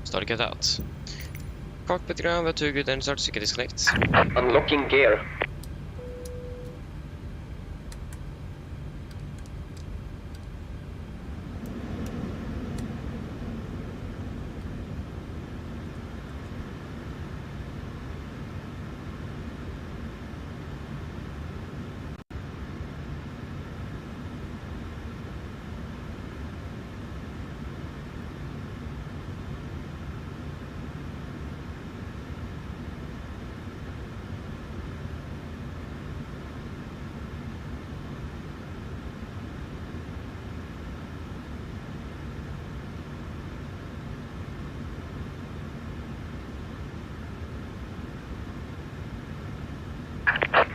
Start get out. Cockpit ground, we're too good and start to disconnect. Unlocking gear.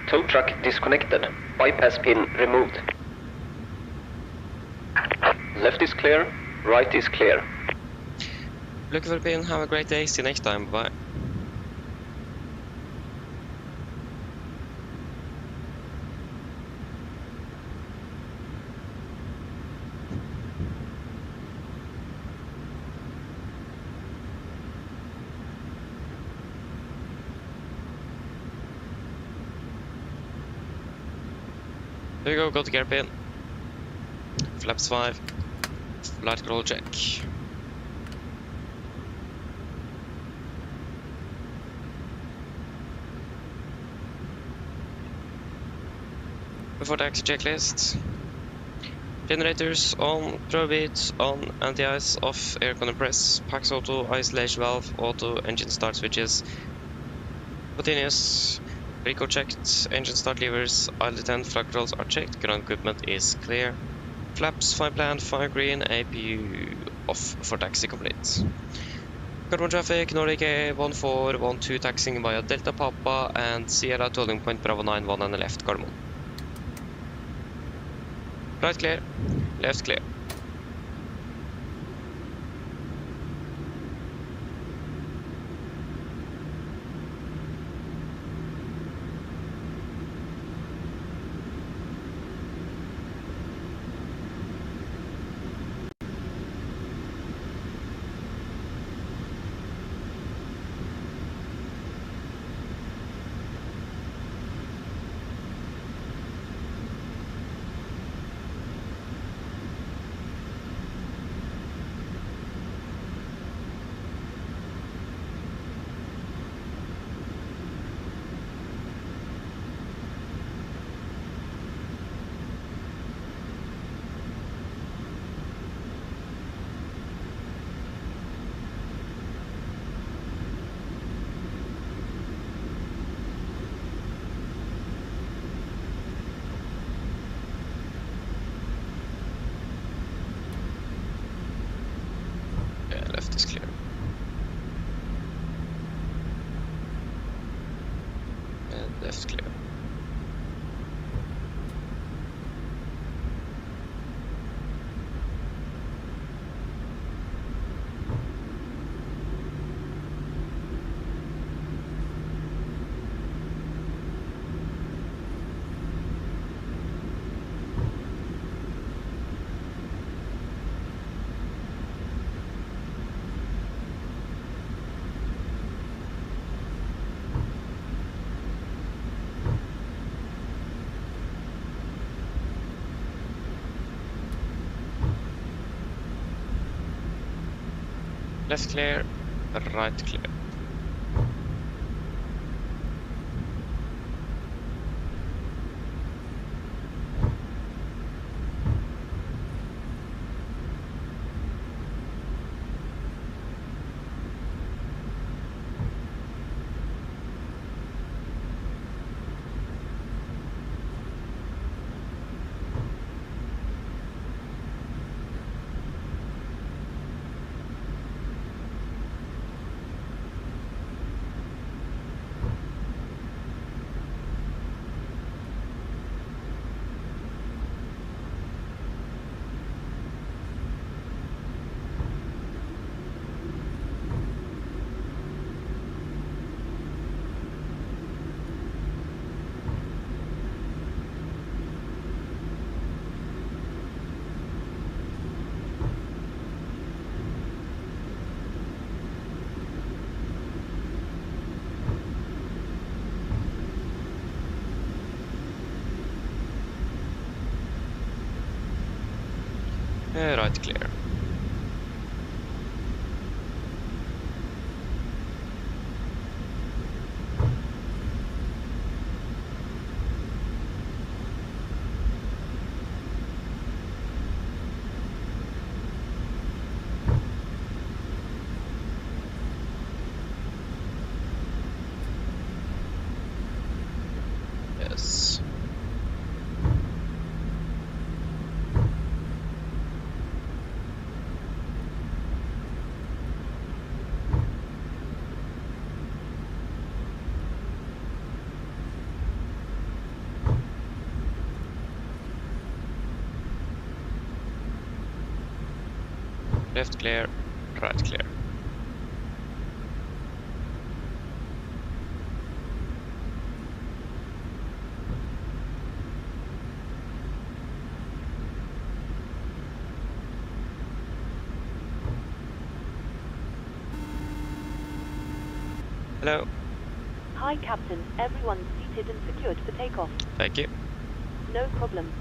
Tow truck disconnected. Bypass pin removed. Left is clear, right is clear. Look for the pin, have a great day, see you next time, bye. There you go, got the gear pin. Flaps 5. Flight control check. Before taxi checklist. Generators on, turbines on, anti-ice off, aircon press, PAX auto, isolation valve, auto, engine start switches. Continuous. Vehicle checked, engine start levers, idle 10, flight controls are checked, ground equipment is clear. Flaps, fine plan, fire green, APU off for taxi complete. Carbon traffic, Nordic A1412 taxiing via Delta Papa and Sierra tolling point Bravo 91 on the left, Carbon. Right clear, left clear. Left is clear. And left clear. Left clear, right clear. Right clear. Yes. Left clear, right clear. Hello. Hi, Captain. Everyone's seated and secured for takeoff. Thank you. No problem.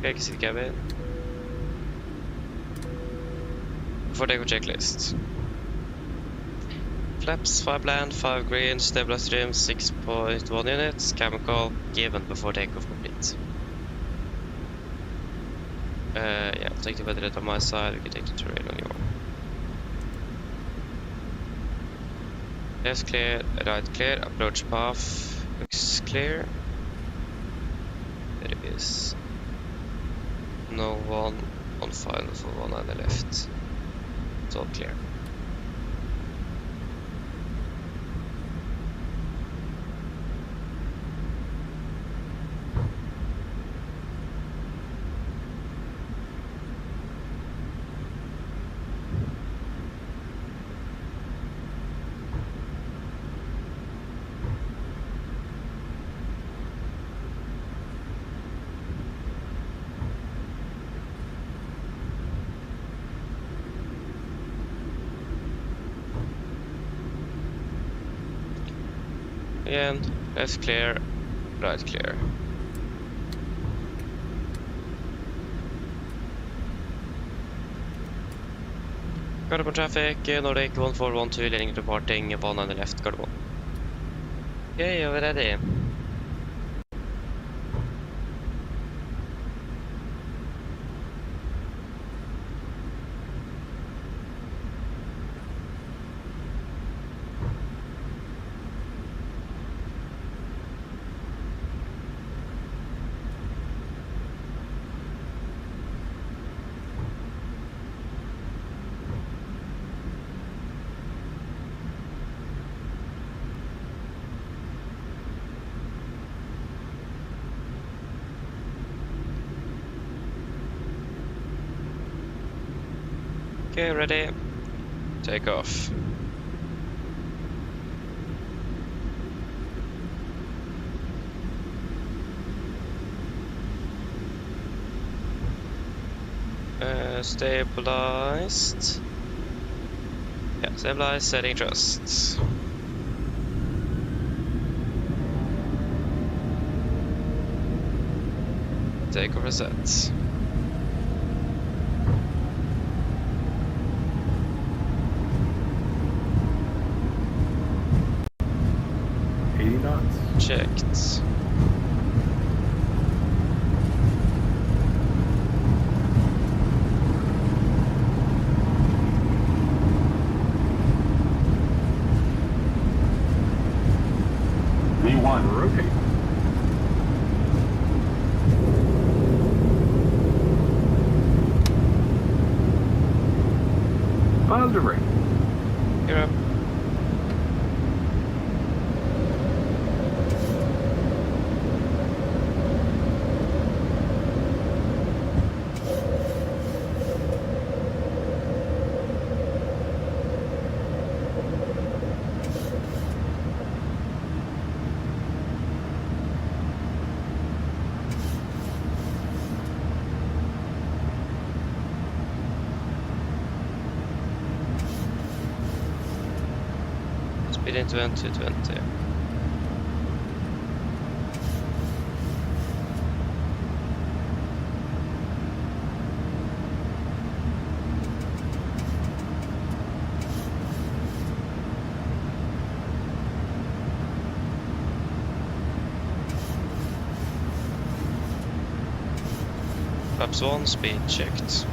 Exit cabin. Before takeoff checklist. Flaps 5 land, 5 green, stabilized trim 6.1 units, chemical given before takeoff complete. Yeah, I'll take the weather on my side, we can take the terrain on your. Left clear, right clear, approach path looks clear. There is no one on final for one on the left. It's all clear. Again, left clear, right clear. Cardamom traffic, Nordic 1412, leading departing 1 on the left, Cardamom. Okay, we're ready. Okay, ready. Take off. Stabilized. Yeah, stabilized, setting thrust. Takeover set. Checked. V1, rotate. Positive. You're up. Speed into 220. Flaps 1, speed checked.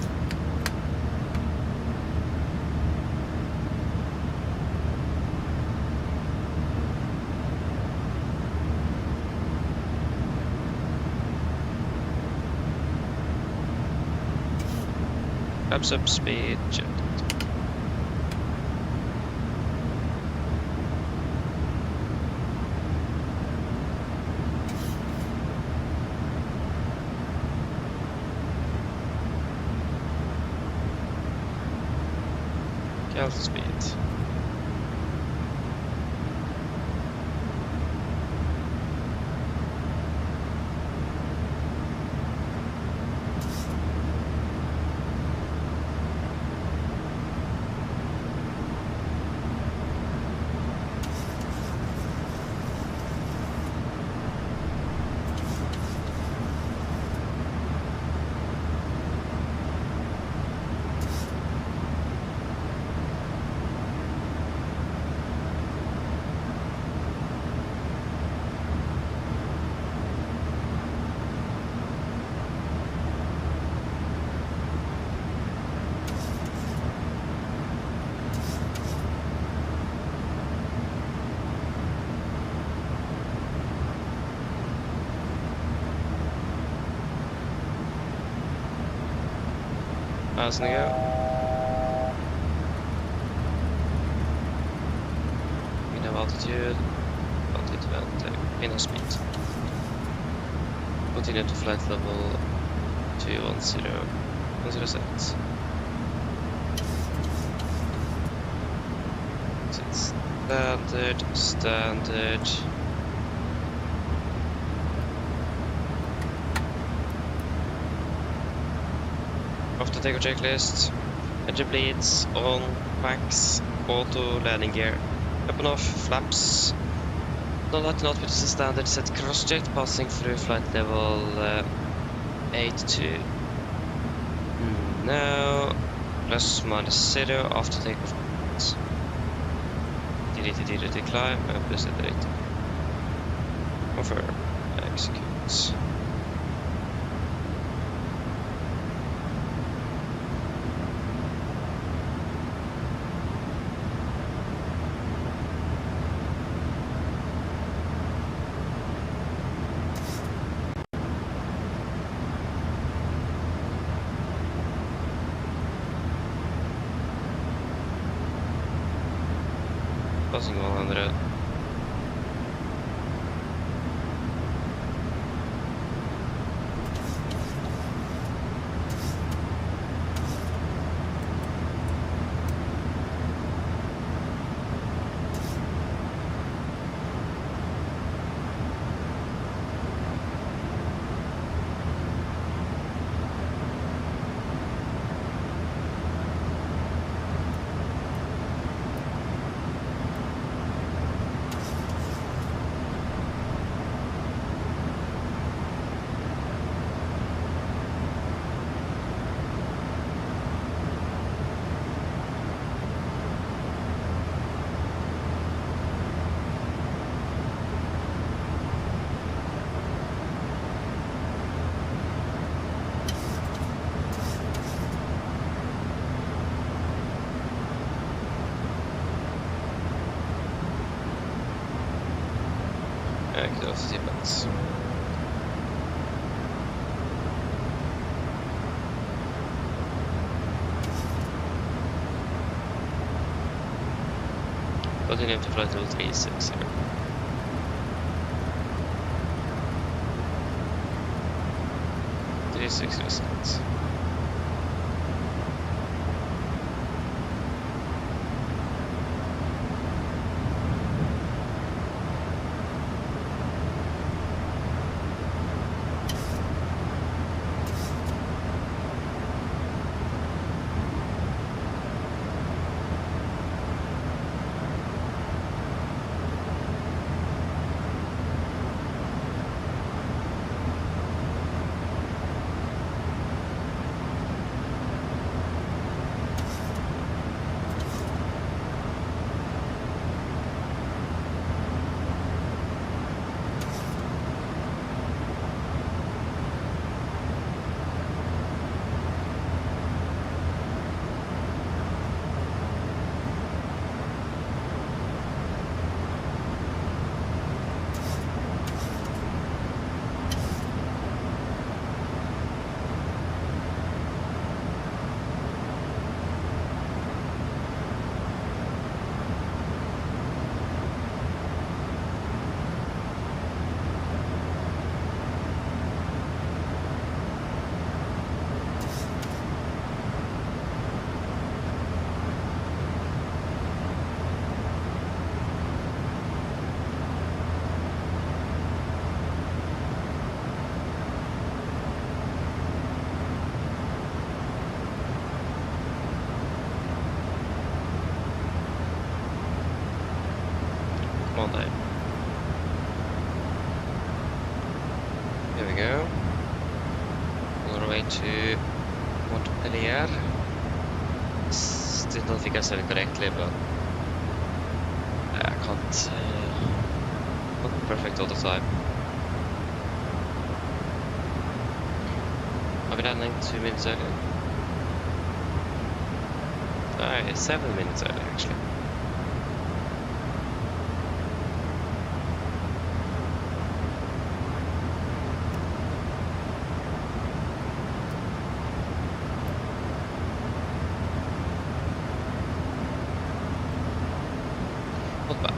Flaps up, speed checked. Cancel speed. Passing to go. We have altitude, 20, minus speed. Continue to flight level 210, 10 set. It's standard. Off the takeoff checklist. Engine bleeds, on, max, auto, landing gear. Up and off, flaps. Non-light not, which is a standard set cross-jet, passing through flight level 82. Now, plus minus 0 after takeoff. Decline, plus 8. Confirm, execute. Passing 100. could also see, but... Continue to flight level 360. Seconds. Monday. Here we go. On our way to Montpellier. Still don't think I said it correctly, but I can't. Not perfect all the time. I've been landing 2 minutes earlier. 7 minutes earlier actually. Not bad.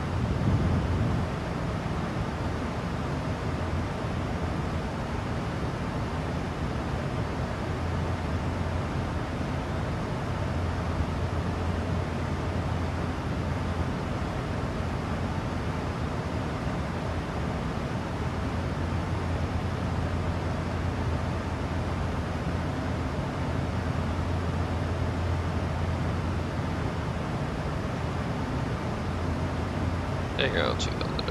There you go, 200.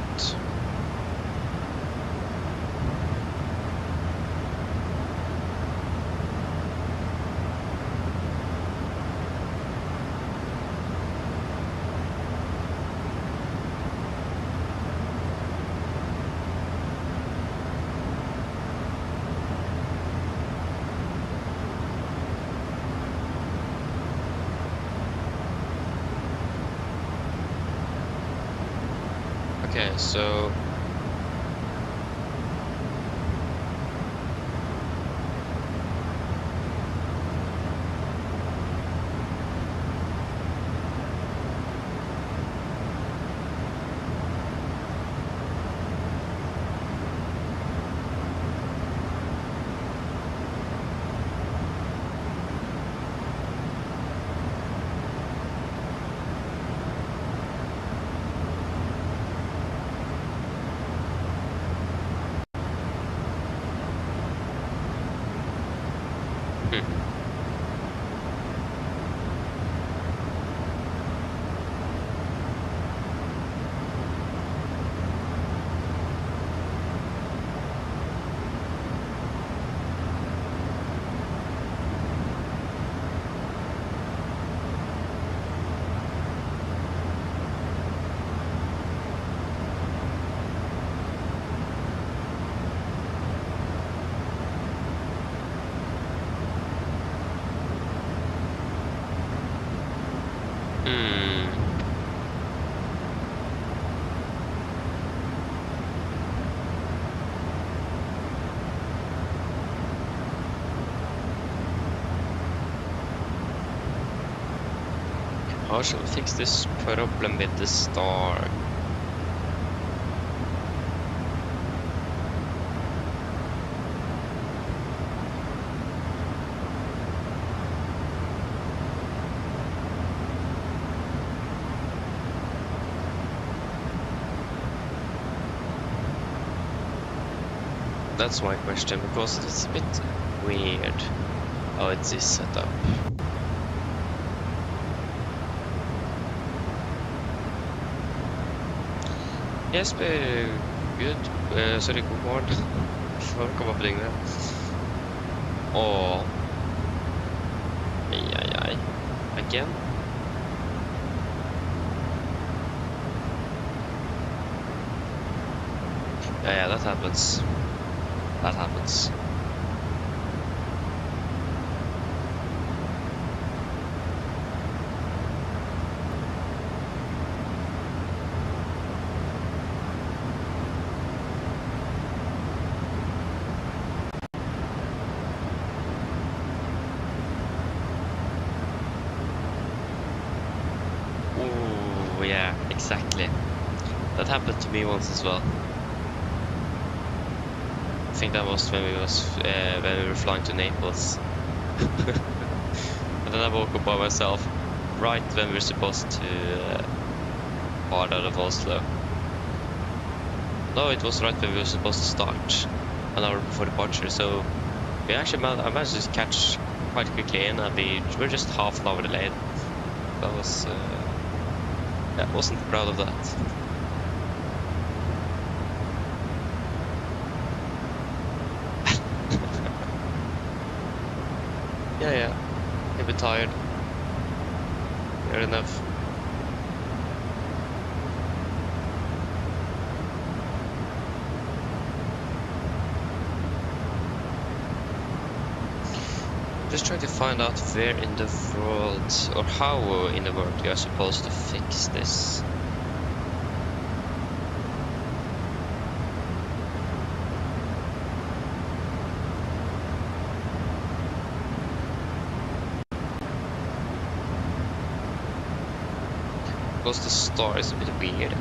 Okay, so How shall we fix this problem with the star? That's my question, because it's a bit weird how it is set up. Yes, good. Sorry, god morgen. Får komma på dygnet. Åh. Aj. Again. Yeah, that happens. That happens. Oh yeah, exactly. That happened to me once as well. I think that was when we were flying to Naples. And then I woke up by myself right when we were supposed to part out of Oslo. No, it was right when we were supposed to start, an hour before departure. So we actually I managed to catch quite quickly in, and we were just half an hour delayed. That was yeah, I wasn't proud of that. Yeah, a bit tired. Fair enough. Just trying to find out where in the world, or how in the world, you are supposed to fix this. Because the star is a bit weird.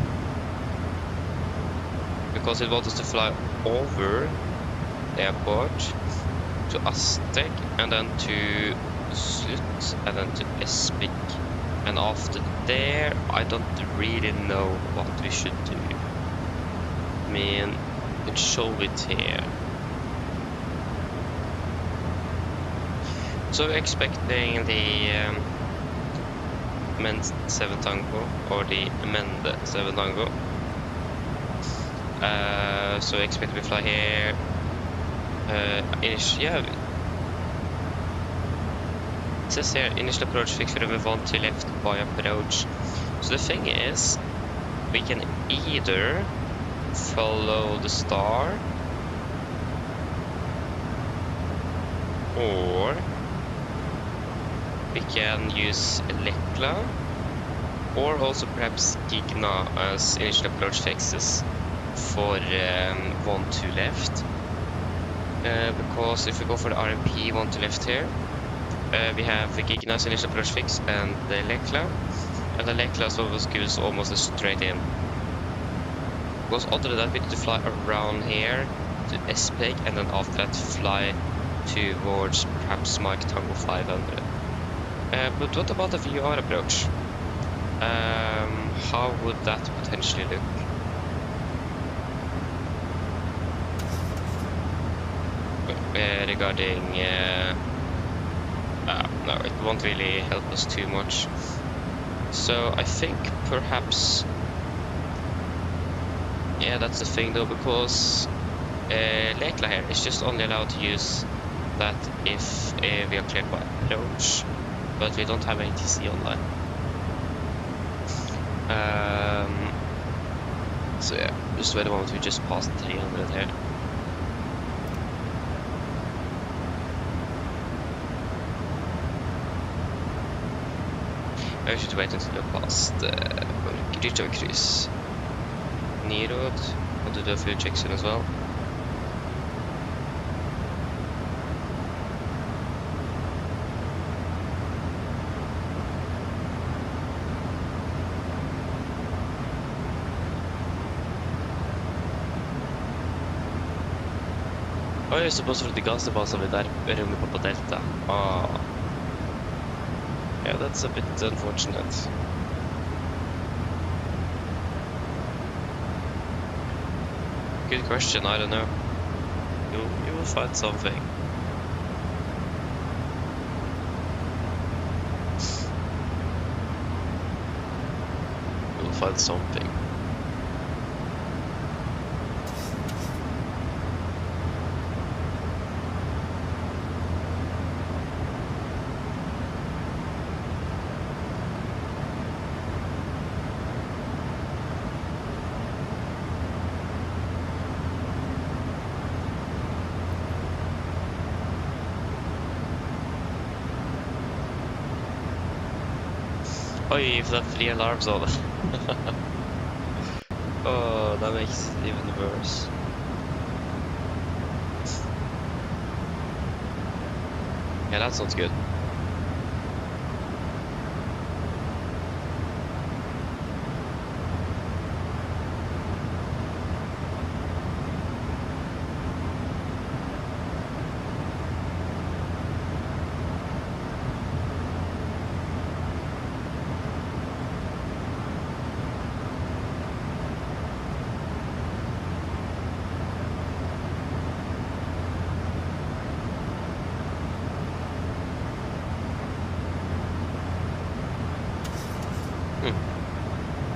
Because it wants us to fly over the airport to Aztec, and then to Slut, and then to Espik. And after there, I don't really know what we should do. I mean, we can show it here. So we're expecting the MEND 7 Tango, or the MEND 7 Tango. So we expect we fly here. Yeah, it says here initial approach fix for move on to left by approach. So the thing is, we can either follow the star, or we can use Lekla, or also perhaps Gigna as initial approach fixes for 1 to left. Because if we go for the RMP 1 to left here, we have the Gigna's initial approach fix and the Lekla, and the Lekla always gives almost a straight in. Because other than that, we need to fly around here to Espik, and then after that fly towards perhaps Mike Tango 500. But what about the VR approach? How would that potentially look? Regarding no, it won't really help us too much. So I think perhaps, yeah, that's the thing though, because Lekla here is just only allowed to use that if we are cleared by approach, but we don't have ATC online. So yeah, just wait a moment, we just passed 300 here. I should wait until we passed Kryss. Nirod, and do the fuel checks in as well. Oh, you're supposed to the gas deposit with that room på Delta. Oh. Yeah, that's a bit unfortunate. Good question, I don't know. You will find something. You will find something. Oh, you've left 3 alarms on. Oh, that makes it even worse. Yeah, that sounds good.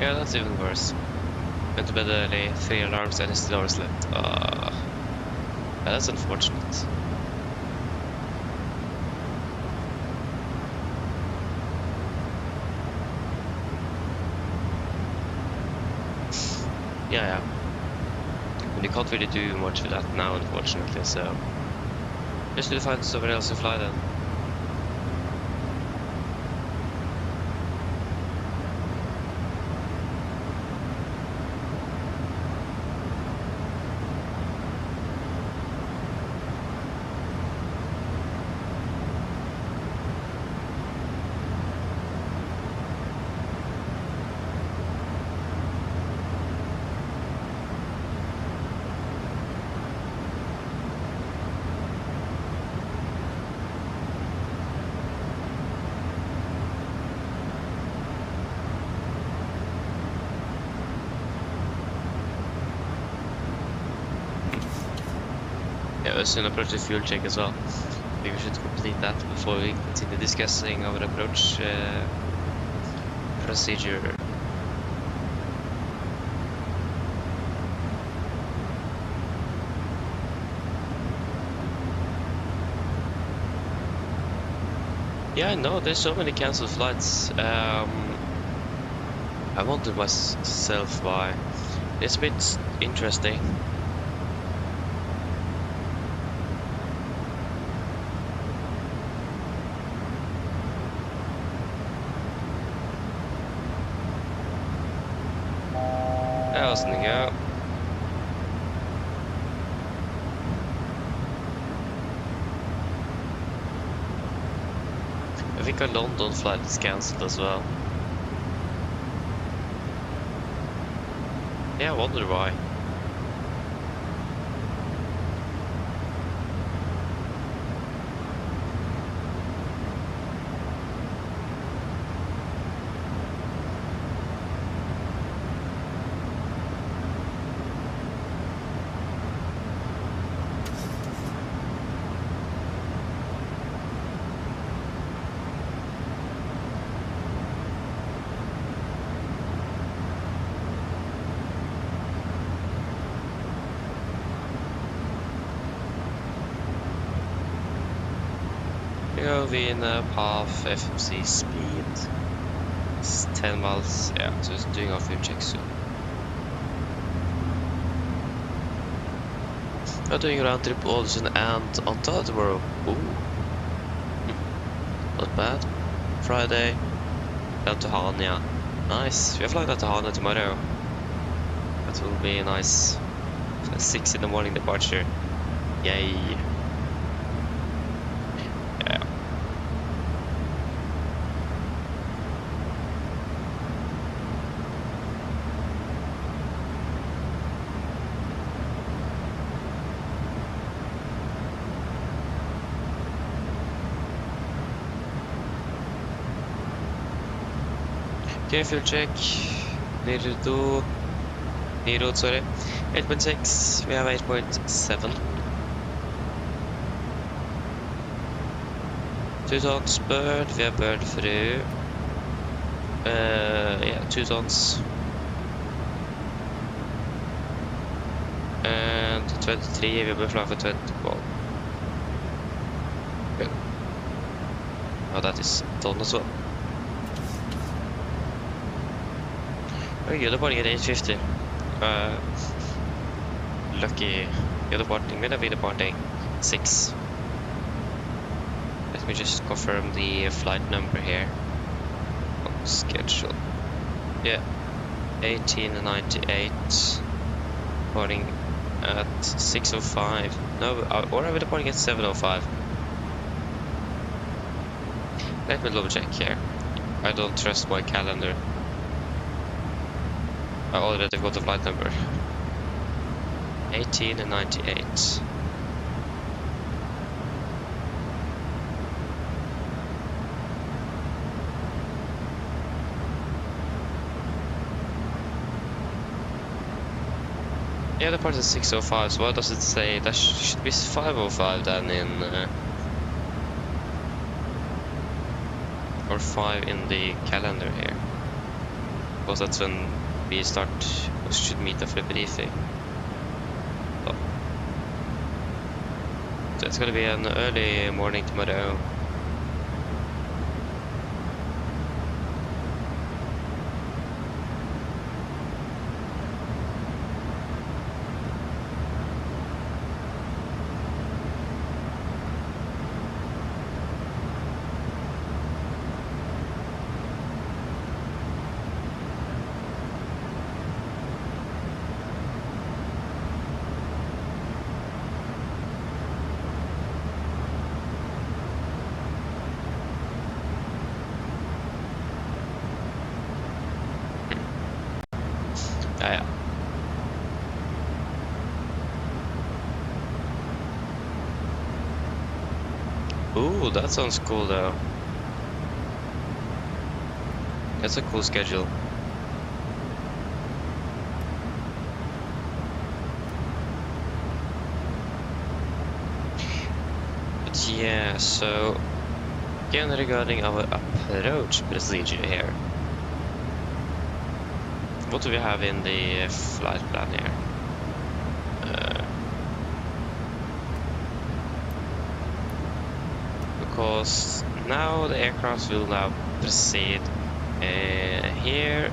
Yeah, that's even worse. Went to bed early, 3 alarms and still overslept. Yeah, that's unfortunate. Yeah. And you can't really do much with that now, unfortunately, so just need to find somewhere else to fly then. Yeah, we're soon approaching fuel check as well. I think we should complete that before we continue discussing our approach procedure. Yeah, I know, there's so many cancelled flights. I wondered myself why. It's a bit interesting. Där var snygga. I think our London flight is cancelled as well. Yeah, I wonder why. We in a path FMC speed. It's 10 miles, yeah, so it's doing our fuel check soon. We're doing a round trip Ålesund and Antalya tomorrow. Ooh. Not bad. Friday, down to Hania. Nice, we're flying down to Hania tomorrow. That will be a nice 6 in the morning departure. Yay. Okay, fuel check. Ny road, sorry. 8.6, we have 8.7. 2 tons bird, vi har birdfrø. Yeah, 2 tons. And 23, we will fly for 21. Good. Oh, that is done as well. Oh, you're departing at 8:50. Lucky. You're departing, we'll be departing 6. Let me just confirm the flight number here. On schedule. Yeah. 1898. Departing at 6:05. No, or are we departing at 7:05? Let me double check here. I don't trust my calendar. I already got the flight number. 1898. Yeah, the part is 6:05, so what does it say? That should be 5:05 then in... or 5 in the calendar here. Because that's when we should meet the briefing. So it's gonna be an early morning tomorrow. Yeah. Ooh, that sounds cool though. That's a cool schedule. But yeah, so again regarding our approach procedure here. What do we have in the flight plan here? Because now the aircraft will now proceed here,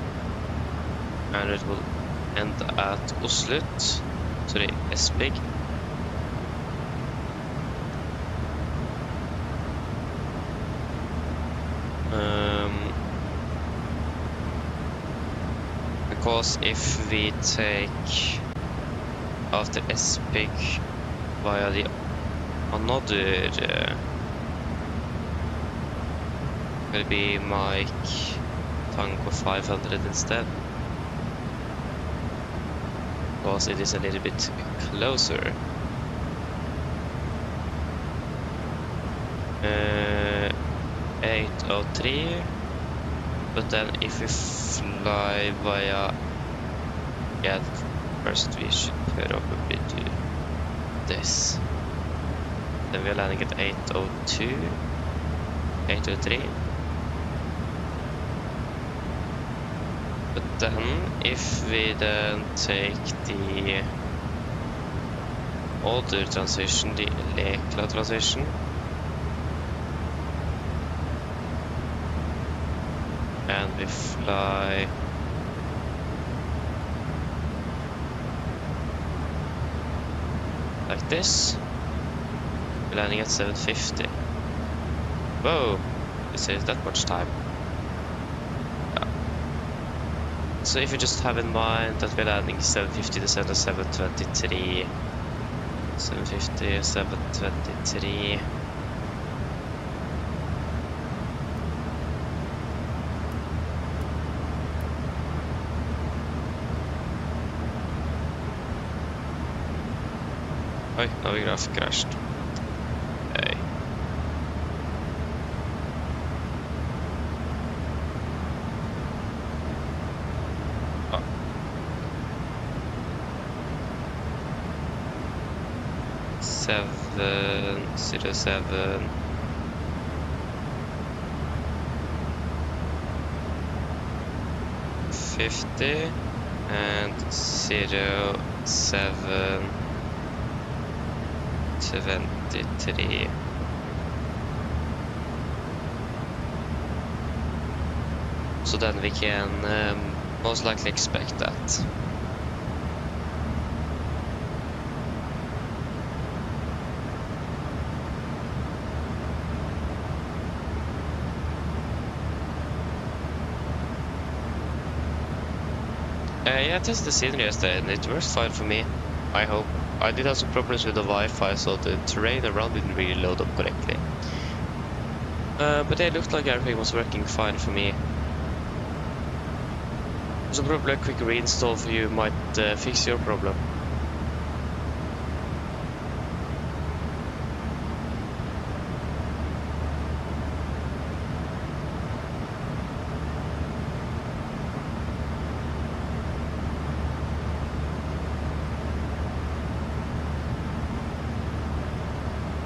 and it will end at Oslo, sorry, Espig. Because if we take after Espig via the another will be Mike Tango 500 instead, because it is a little bit closer. 803, but then if we fly via, yeah, first we should probably do this. Then we're landing at 802, 803. But then if we then take the other transition, the Lekla transition, and we fly like this, we're landing at 750. Whoa, it saves that much time. Yeah. So if you just have in mind that we're landing 750 to 723, 750, 723. Oj, navigraf crashed. Hey. 707 50 and 0723. So then we can most likely expect that. Yeah, I tested the scenery yesterday and it works fine for me, I hope. I did have some problems with the Wi-Fi, so the terrain around didn't really load up correctly. But it looked like everything was working fine for me. So probably a quick reinstall for you might fix your problem.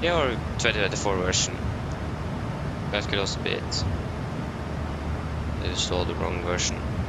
Yeah, or 2024 version. That could also be it. They installed the wrong version.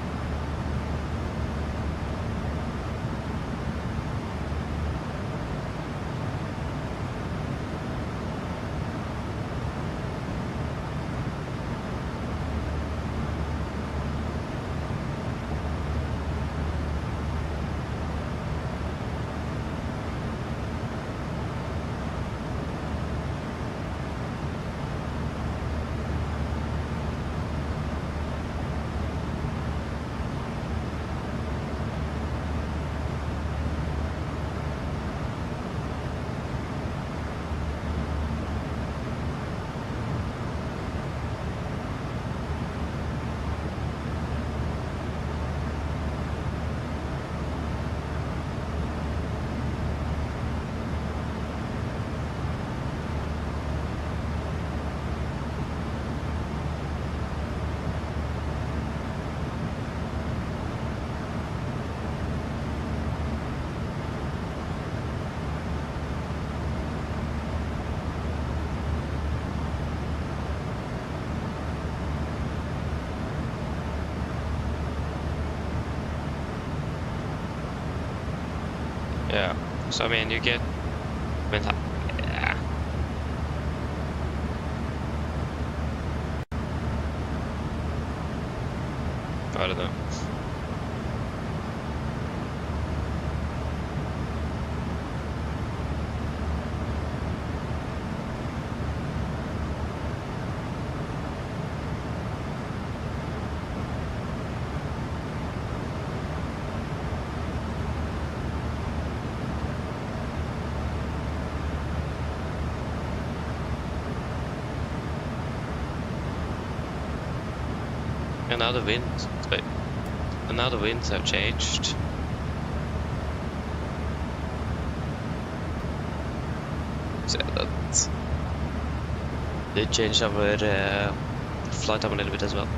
Yeah, so I mean, you get... yeah. I don't know. And now the winds, and now the winds have changed. So that they changed our flight time a little bit as well.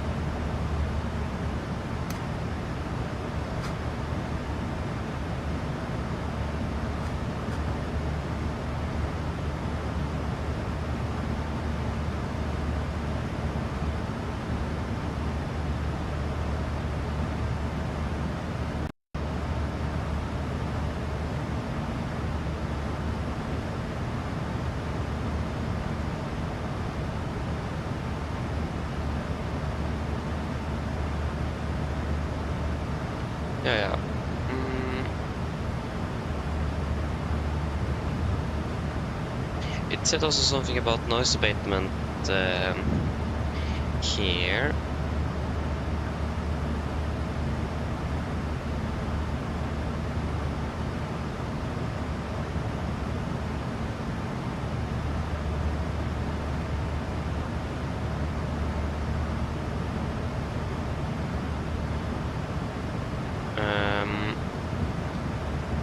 Yeah. It said also something about noise abatement here.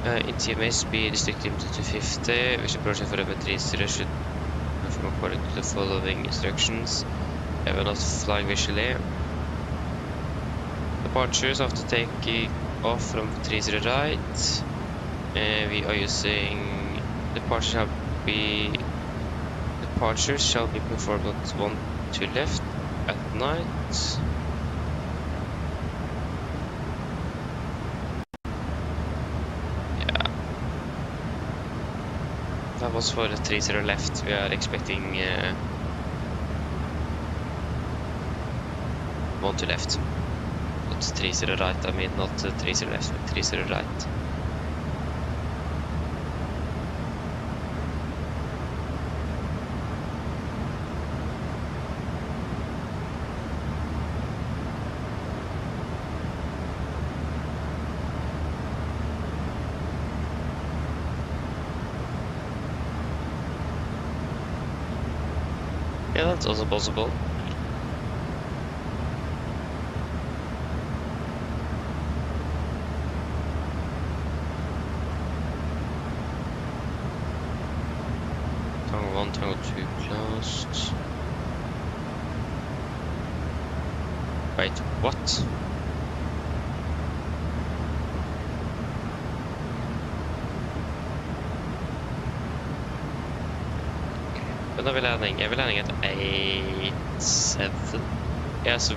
In TMA speed is limited to 50, which approaching for M30 should perform according to the following instructions. We are not flying visually. Departures after taking off from 30 right. We are using departure Departures shall be performed at 1 to left at night. Yeah. That was for the 30 left. We are expecting 1 to left. Not 30 right, I mean not 30 left, but 30 right. Yeah, that's also possible. Tango 1, Tango 2 closed. Wait, what? When are we landing? Are we landing at 8-7? Yeah, so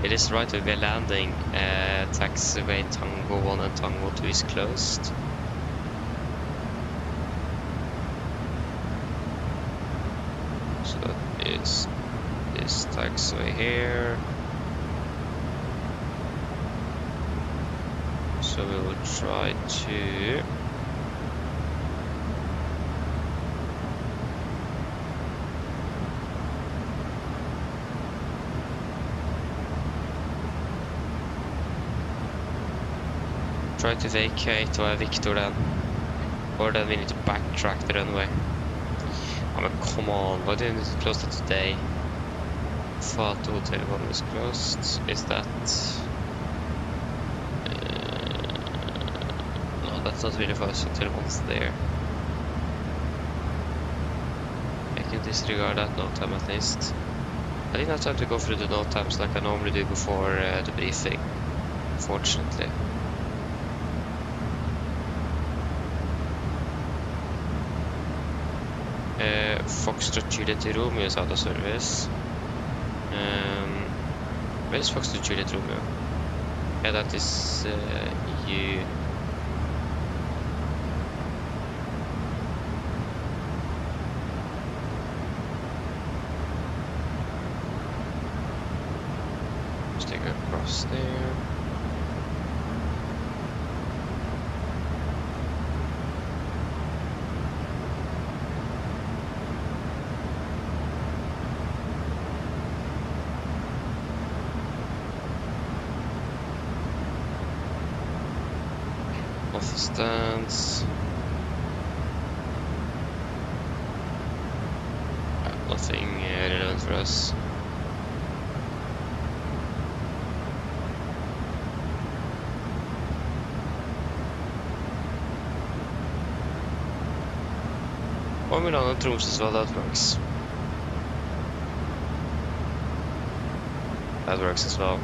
it is right that we're landing. Taxiway Tango 1 and Tango 2 is closed. So that is this taxiway here. So we will try to vacate og Victor then. Or then we need to backtrack the runway. I mean, come on, why didn't it close that today? Thought Hotel 1 was closed. Is that... no, that's not really fast. Hotel 1's there. I can disregard that note time at least. I didn't have time to go through the note times like I normally do before the briefing, fortunately. Foxtrot Juliet Romeo is out of service. Where is Foxtrot Juliet Romeo? Yeah, that is you. Just take it across there. Stands. Nothing relevant for us. Om vi lander Tromsø, så that works. That works as well.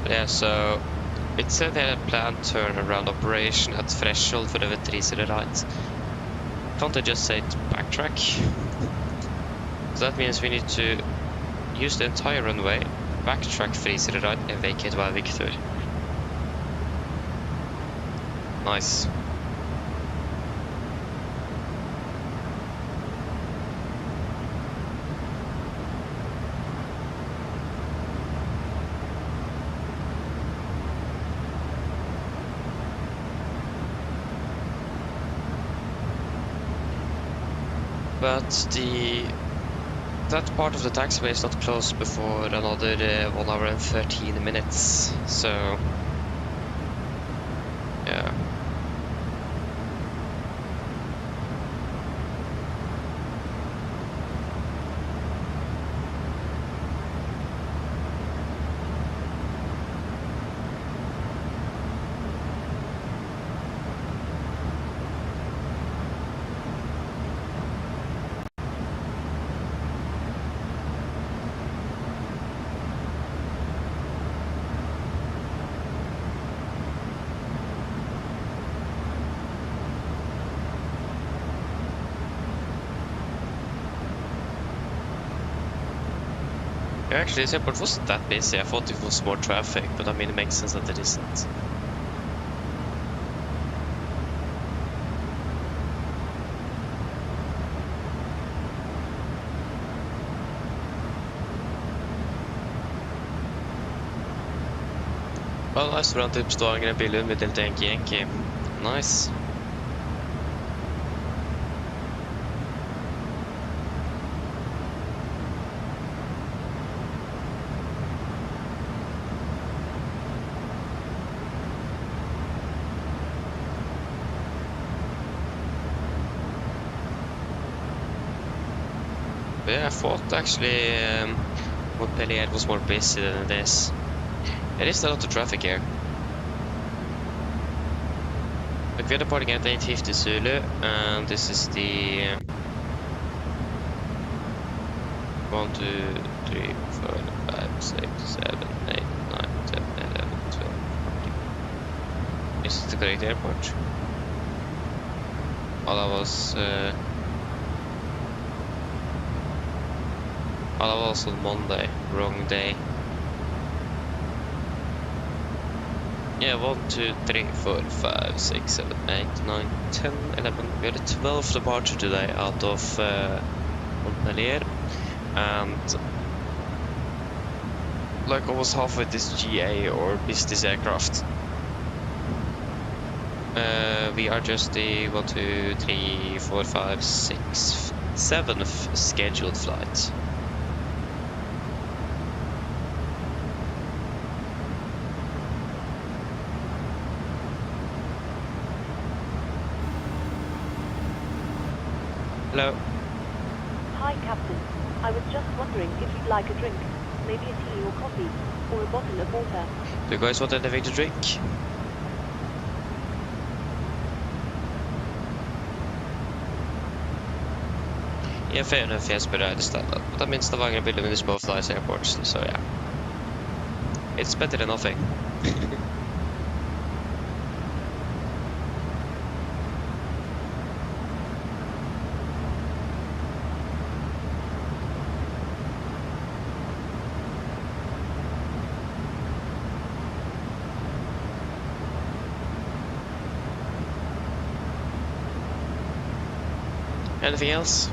Yeah, so it said they had a planned turnaround operation at threshold for the 30 right. Can't I just say to backtrack? So that means we need to use the entire runway, backtrack freezer right, and vacate while Victor. Nice. But that part of the taxiway is not closed before another 1 hour and 13 minutes, so yeah. Actually, this airport wasn't that busy. I thought it was more traffic, but I mean, it makes sense that it isn't. Well, restaurant typ Stavanger and Billund med delte Yankee. Nice. Yeah, I thought actually Montpellier was more busy than this. It is a lot of traffic here. But we're departing at 8:50 Zulu, and this is the 1, 2, 3, 4, 5, 6, 7, 8, 9, 10, 11, 12, 14. Is this the correct airport? Oh, that was on Monday, wrong day. Yeah, 1, 2, 3, 4, 5, 6, 7, 8, 9, 10, 11. We had a 12th departure today out of Montpellier, and like almost half of this GA or business aircraft. We are just the 1, 2, 3, 4, 5, 6, 7th scheduled flight. Hello. Hi, Captain. I was just wondering if you'd like a drink, maybe a tea or coffee, or a bottle of water. Do you guys want anything to drink? Yeah, fair enough, yes, but I understand that. But that means Stavanger and Billund is both nice airports, so yeah. It's better than nothing. Anything else?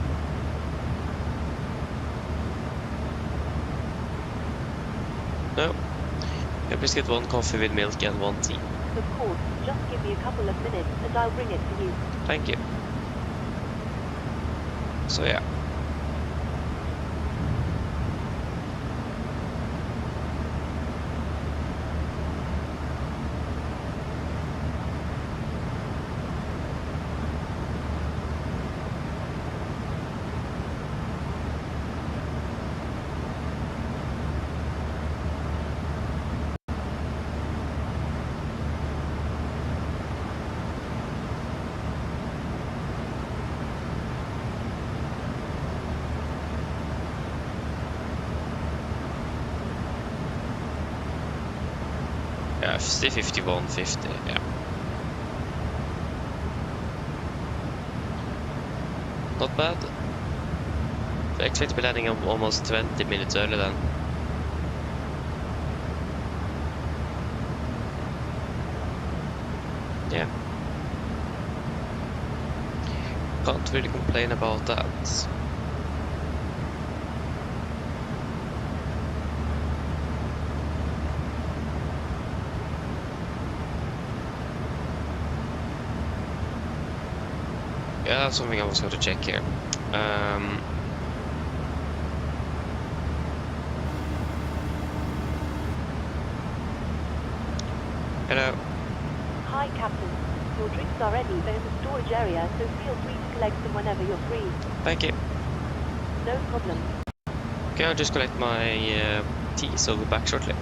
No. Yeah, please get 1 coffee with milk and 1 tea. Of course, just give me a couple of minutes and I'll bring it to you. Thank you. So yeah. Yeah, C5150, yeah. Not bad. I expect to be landing almost 20 minutes earlier then. Yeah. Can't really complain about that. Yeah, that's something I was going to check here. Hello. Hi, Captain. Your drinks are ready. They're in the storage area, so feel free to collect them whenever you're free. Thank you. No problem. Okay, I'll just collect my tea, so we'll be back shortly.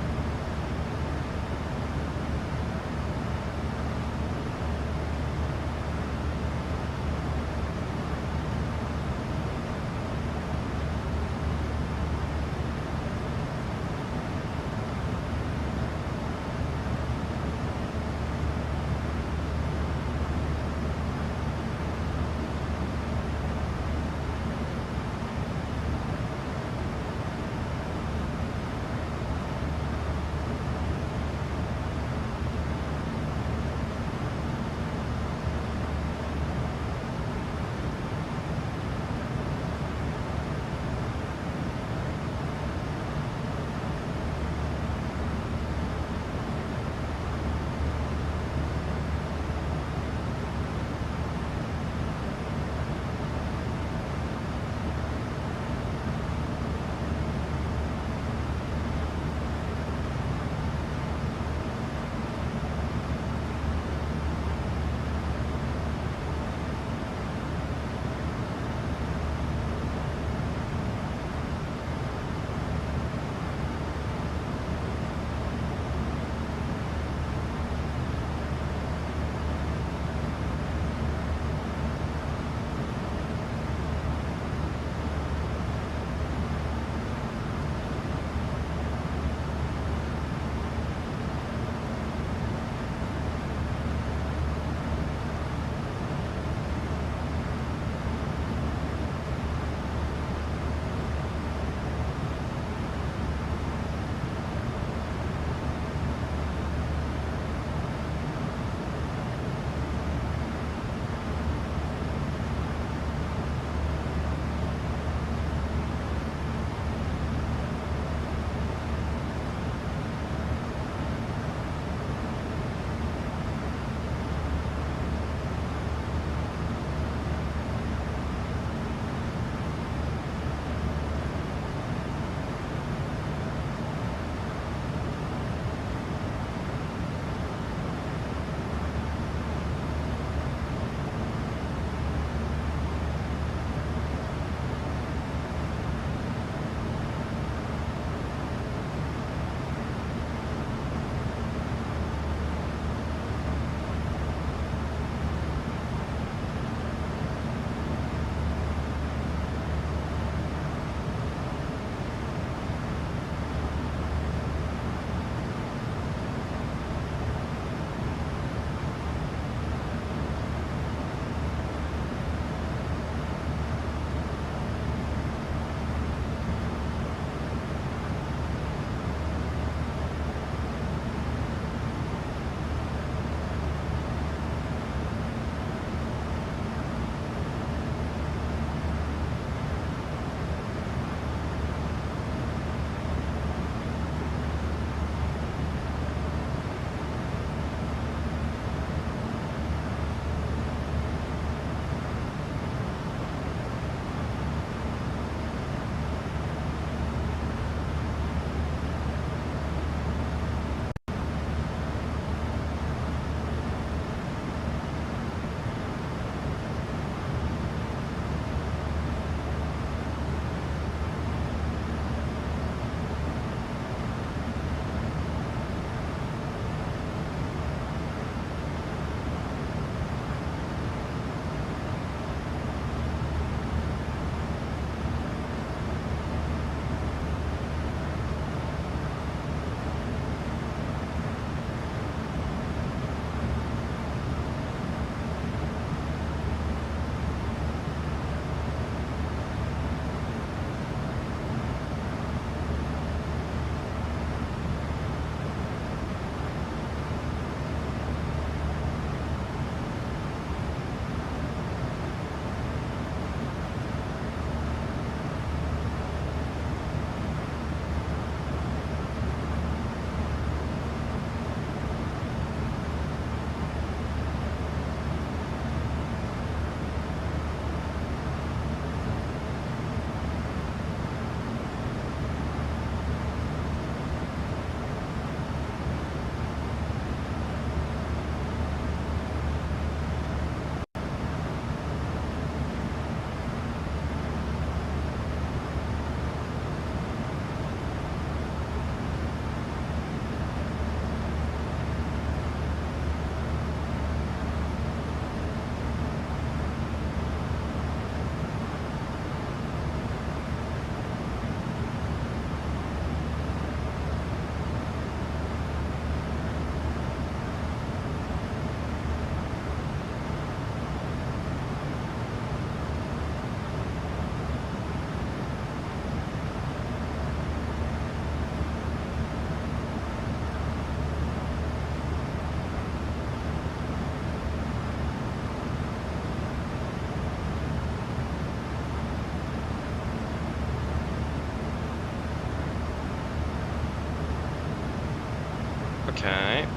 Okay.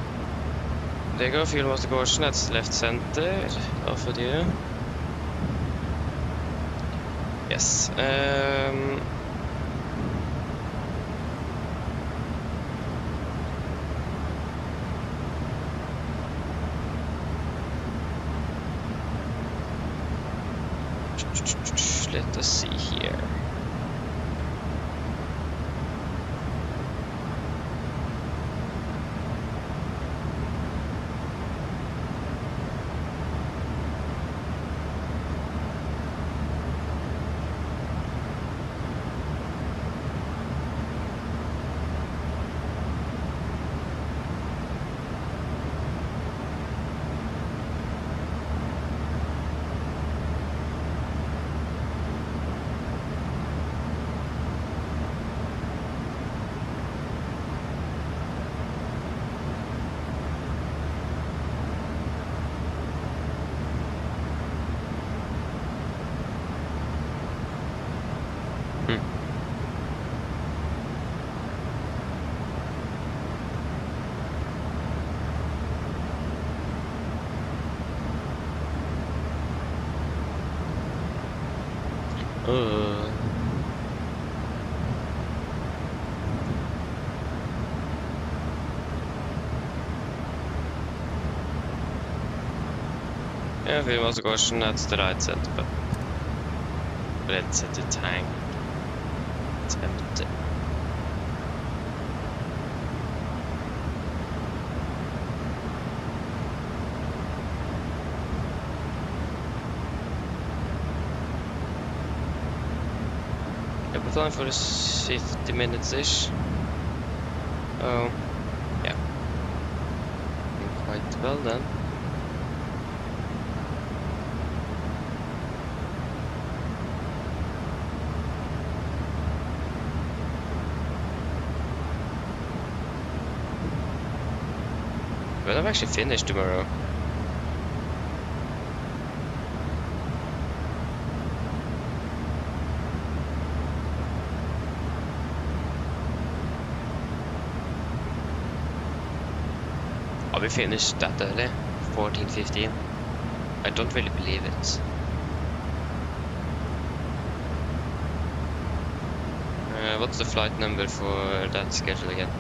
There you go, fuel master caution, that's left center. Off with you. Yes. Let us see here. Yeah, we was caution, that's the right set, but let's set the tank. It's empty. Yeah, but time for 50 minutes-ish. Oh, yeah. Quite well then. But I'm actually finished tomorrow. I'll be finished that early, 14:15. I don't really believe it. What's the flight number for that schedule again?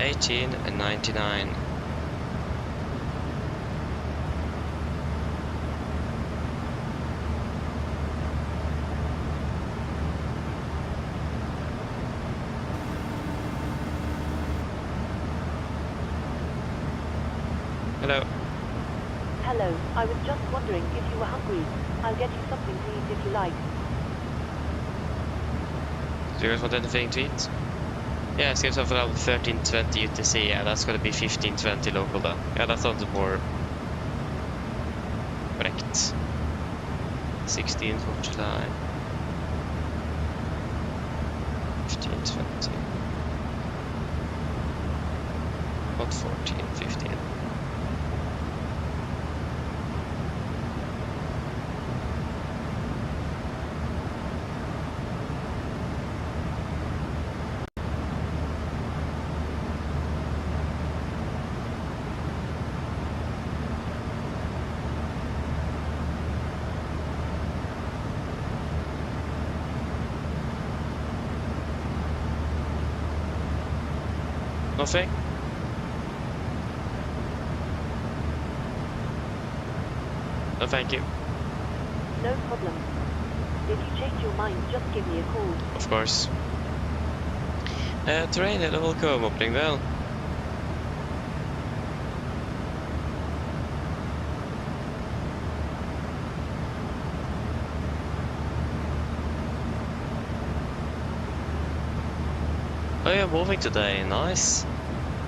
18 and 99. Hello. Hello, I was just wondering if you were hungry. I'll get you something to eat if you like. Do you guys want anything to eat? Yeah, it's something around 13:20 UTC. Yeah, that's gonna be 15:20 local then. Yeah, that sounds more correct. 16th of July. 15:20. Not 14, 15. Nothing? No, thank you. No problem. If you change your mind, just give me a call. Of course. Terrain eller welcome väl? Oh, you're moving today, nice.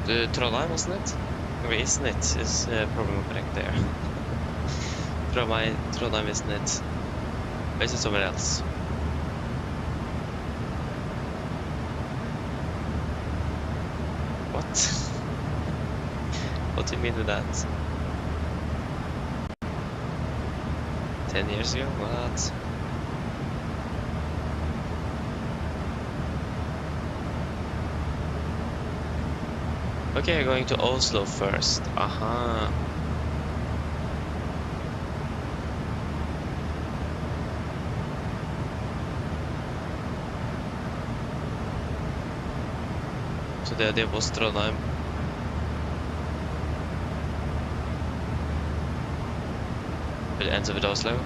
The Trondheim, wasn't it? Or isn't it? Is probably correct there. Trondheim, isn't it? Or is it somewhere else? What? What do you mean with that? 10 years ago? What? Okay, going to Oslo first. Aha. Så det var Trondheim. But it ends up at Oslo.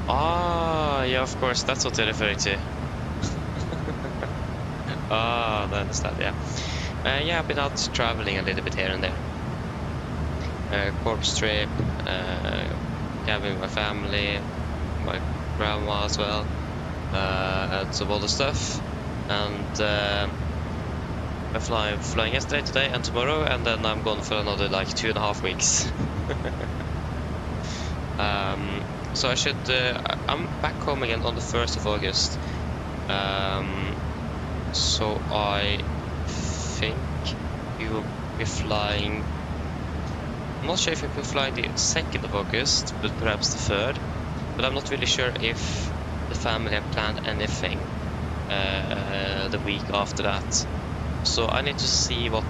Ah, yeah, of course, that's what they're referring to. Ah, I understand, yeah. Yeah, I've been out traveling a little bit here and there. Corpse trip, having my family, my grandma as well, and some other stuff. And I'm flying yesterday, today, and tomorrow, and then I'm gone for another like 2.5 weeks. So I should. I'm back home again on the 1st of August. So I think we will be flying. I'm not sure if we will fly the 2nd of August, but perhaps the 3rd. But I'm not really sure if the family have planned anything the week after that. So I need to see what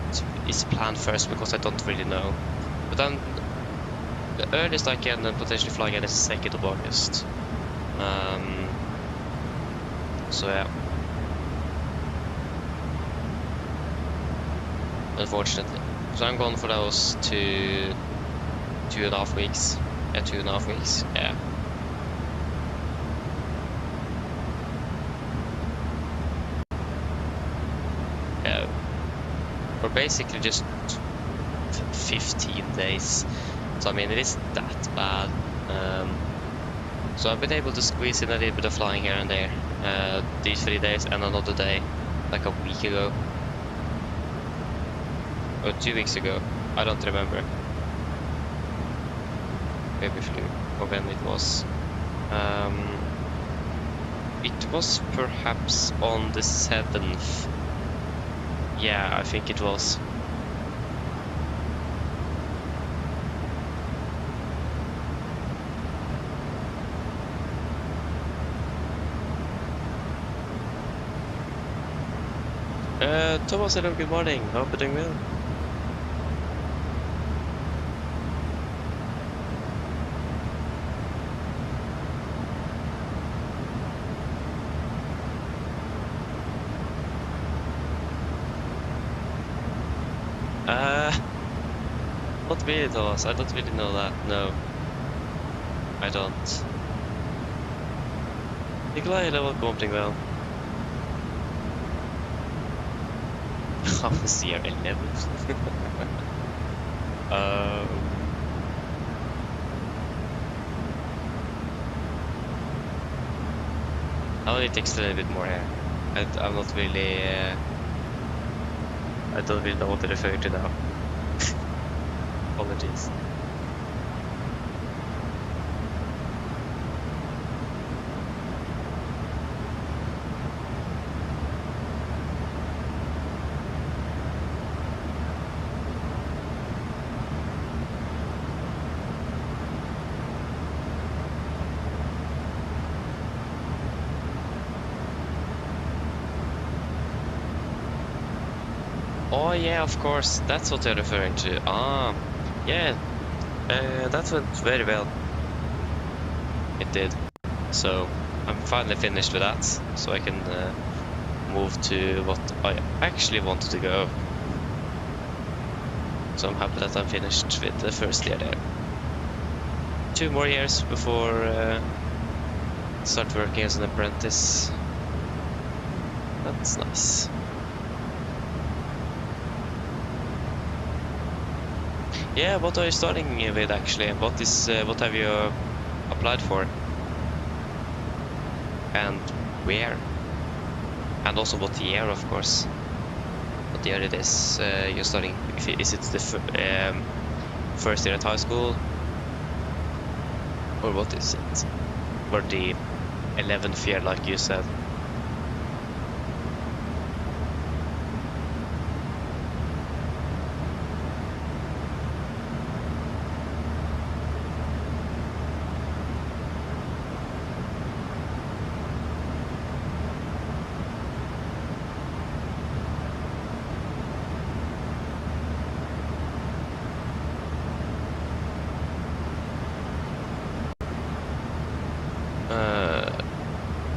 is planned first, because I don't really know. But then the earliest I can potentially fly again is the 2nd of August. So yeah. Unfortunately. So I'm gone for those 2.5 weeks. Yeah, 2.5 weeks. Yeah. Yeah. We're basically just 15 days. So I mean, it isn't that bad. So I've been able to squeeze in a little bit of flying here and there these 3 days, and another day like a week ago or 2 weeks ago. I don't remember. Maybe flew or when it was. It was perhaps on the 7th. Yeah, I think it was. Thomas, hello, good morning. Hope you're doing well. Not really, Thomas. I don't really know that. No, I don't. Nikolai, hello, welcome, doing well. Thomas year 11. I'll need to explain a bit more here. I'm not really. I don't really know what to refer to now. Apologies. Oh yeah, of course, that's what they're referring to. Ah, yeah, that went very well. It did. So I'm finally finished with that, so I can move to what I actually wanted to go. So I'm happy that I'm finished with the first year there. 2 more years before start working as an apprentice. That's nice. Yeah, what are you starting with actually? What have you applied for? And where? And also what year, of course. What year it is you're starting? Is it the first year at high school? Or what is it? for the 11th year, like you said.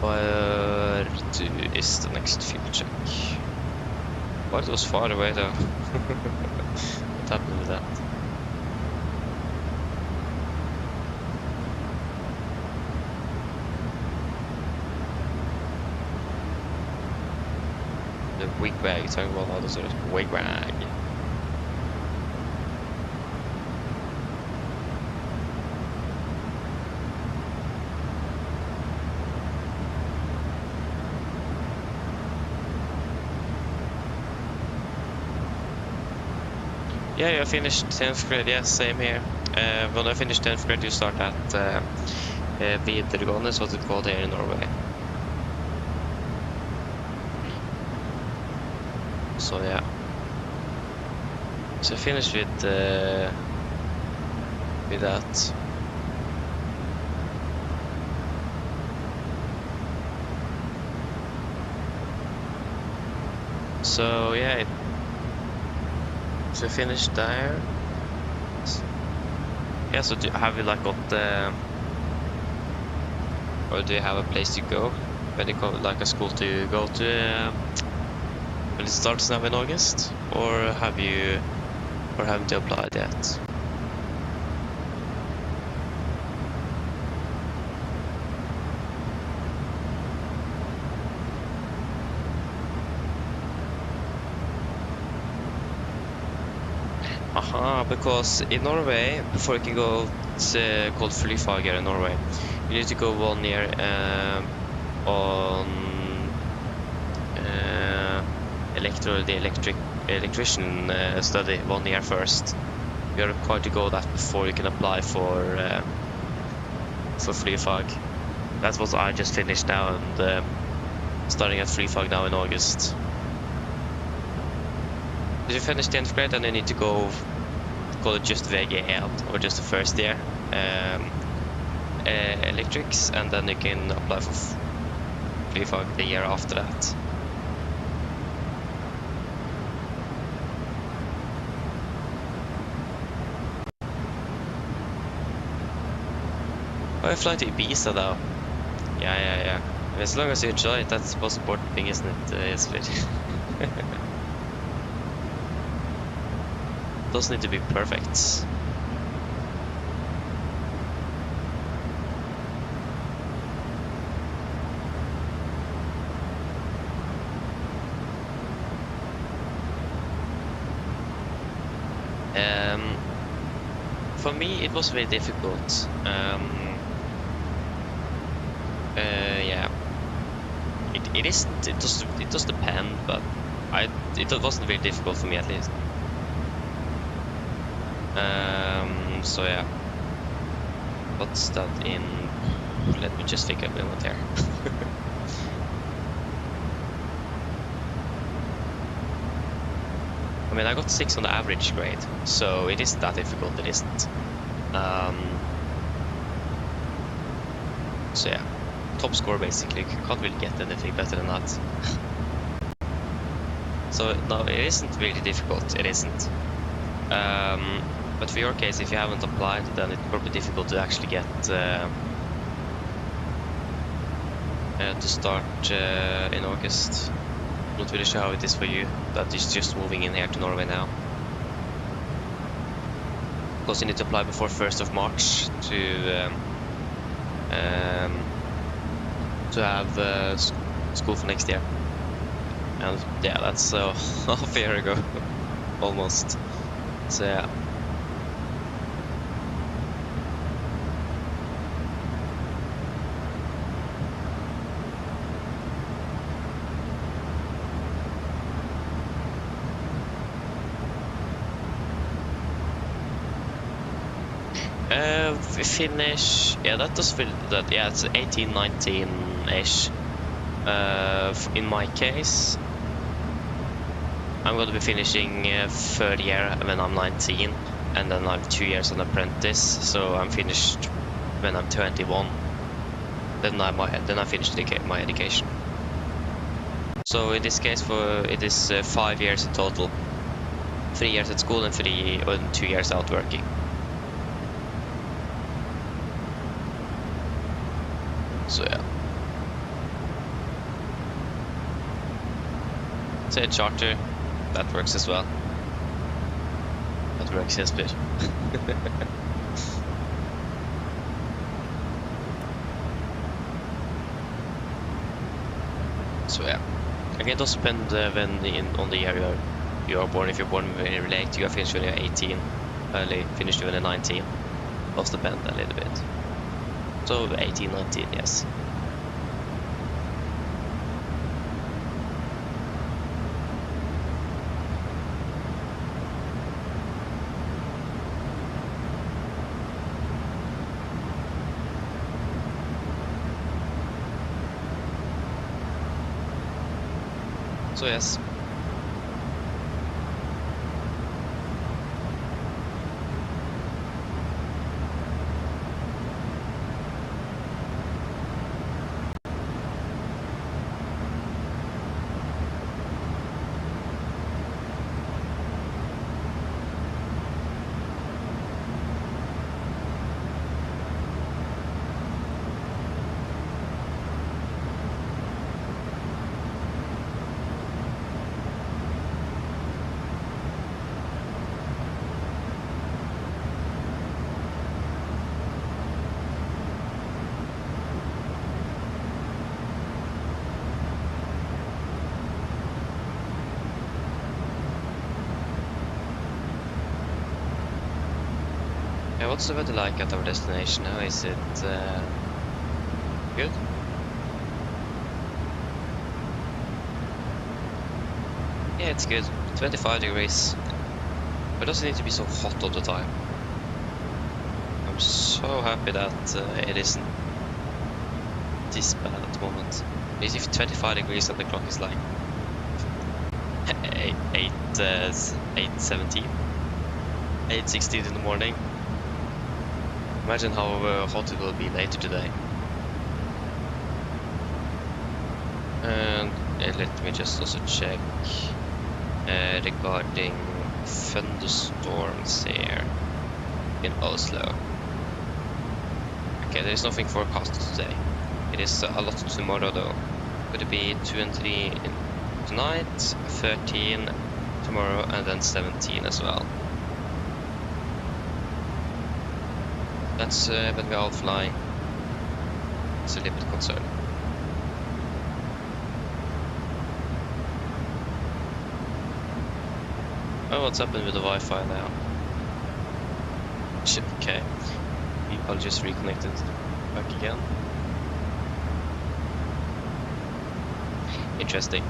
Where is the next fuel check? Well, it was far away though. What happened with that? The wig bag, talking about how does it wig bag? Yeah, I finished 10th grade, yes, same here. When I finished 10th grade, you start at videregående, is what it's called here in Norway. So yeah. So I finished with that. So yeah, so finished there. Yeah, so have you like got or do you have a place to go? When you go, like a school to go to when it starts now in August? Or have you, or haven't you applied yet? Because in Norway, before you can go, it's called Flyfager in Norway. You need to go 1 year on electrician study 1 year first. You're required to go that before you can apply for Flyfag. That's what I just finished now, and starting at Flyfag now in August. If you finish 10th grade, then you need to go call it just VG1 or just the first year electrics, and then you can apply for Flyfag the year after that. Oh, I fly to Ibiza though. Yeah. As long as you enjoy it, that's the most important thing, isn't it? Doesn't need to be perfect. For me, it was very difficult. Yeah, it isn't. It does depend, but it wasn't very difficult for me at least. So yeah, what's that in? Let me just think a minute here. I mean, I got 6 on the average grade, so it isn't that difficult. It isn't. So yeah, top score basically. You can't really get anything better than that. So no, it isn't really difficult. It isn't. But for your case, if you haven't applied, then it's probably difficult to actually get to start in August. Not really sure how it is for you, that is just moving in here to Norway now. Because you need to apply before 1st of March to have school for next year. And yeah, that's half a year ago, almost. So yeah. We finish, yeah, that does feel that, yeah, it's 18, 19-ish. In my case, I'm going to be finishing third year when I'm 19, and then I have 2 years on apprentice, so I'm finished when I'm 21. Then I finish my education. So in this case, it is 5 years in total. 3 years at school and 2 years out working. So yeah. Say charter, that works as well. That works as bit. So yeah. Again, it does depend on the year you are born. If you're born very late, you are finished when you're 18. Early, finished when you're 19. Does depend a little bit. So 18, 19, yes. So yes. What's the weather like at our destination now? Is it good? Yeah, it's good. 25 degrees. But it doesn't need to be so hot all the time. I'm so happy that it isn't this bad at the moment. Because if 25 degrees and the clock is like 8:17, 8:16 in the morning. Imagine how hot it will be later today. And let me just also check regarding thunderstorms here in Oslo. Okay, there is nothing forecasted today. It is a lot tomorrow though. Could it be 2 and 3 tonight, 13 tomorrow, and then 17 as well. That's when we all fly. It's a little bit concerning. Oh, what's happened with the Wi-Fi now? Shit, okay. People just reconnected back again. Interesting.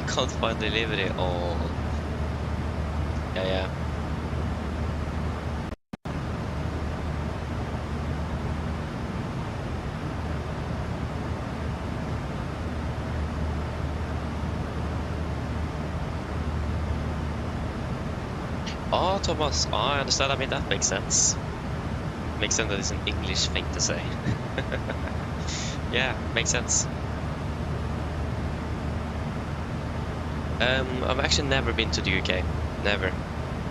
Can't find delivery. Oh, yeah. Oh, Thomas. Oh, I understand. I mean, that makes sense. Makes sense that it's an English thing to say. Yeah, makes sense. I've actually never been to the UK. Never.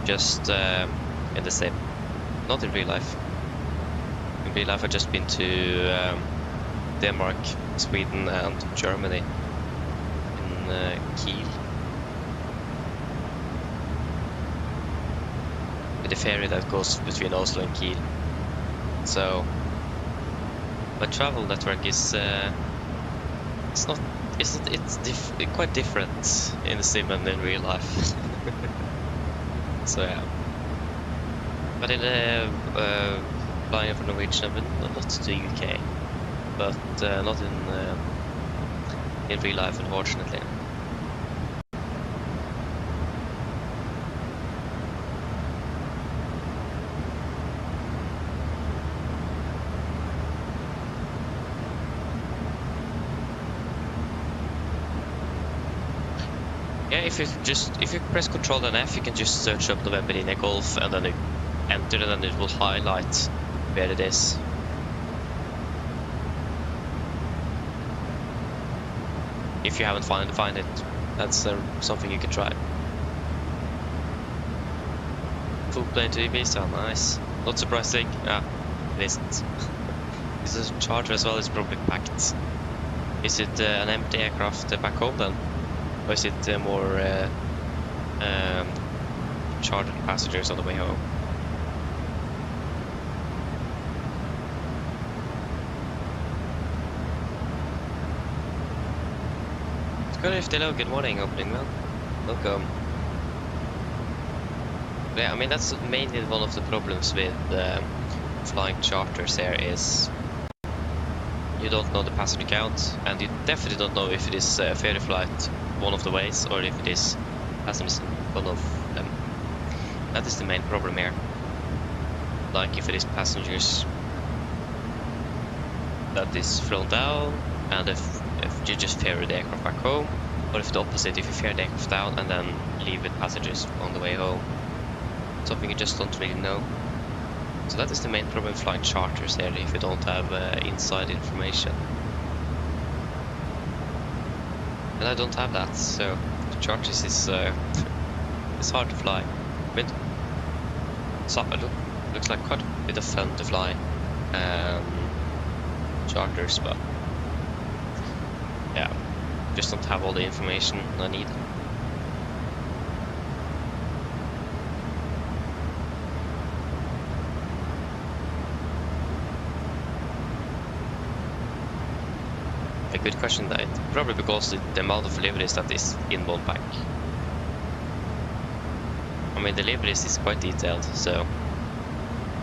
Just in the sim. Not in real life. In real life I've just been to Denmark, Sweden and Germany. In Kiel. With the ferry that goes between Oslo and Kiel. So my travel network is it's quite different in the sim and in real life. So yeah. But in flying for Norwegian, I've been a lot to the UK, but not in real life, unfortunately. Yeah, if you press Control and F, you can just search up November Golf and then you enter and then it will highlight where it is. If you haven't find it, that's something you can try. Full plane to Ibiza, nice. Not surprising. Ah, it isn't. This is a charter as well, it's probably packed. Is it an empty aircraft back home then? Or is it more chartered passengers on the way home? It's good if they know. Good morning, opening man. Welcome. Yeah, I mean that's mainly one of the problems with flying charters here is you don't know the passenger count, and you definitely don't know if it is a ferry flight one of the ways or if it is passengers one of them. That is the main problem here. Like if it is passengers that is flown down, and if you just ferry the aircraft back home, or if the opposite, if you ferry the aircraft down and then leave with passengers on the way home. Something you just don't really know. So that is the main problem with flying charters here, if you don't have inside information. And I don't have that, so charters is it's hard to fly. I mean, looks like quite a bit of fun to fly charters, but yeah, just don't have all the information I need. A good question, that probably because the amount of deliveries that is in one pack. I mean, the deliveries is quite detailed, so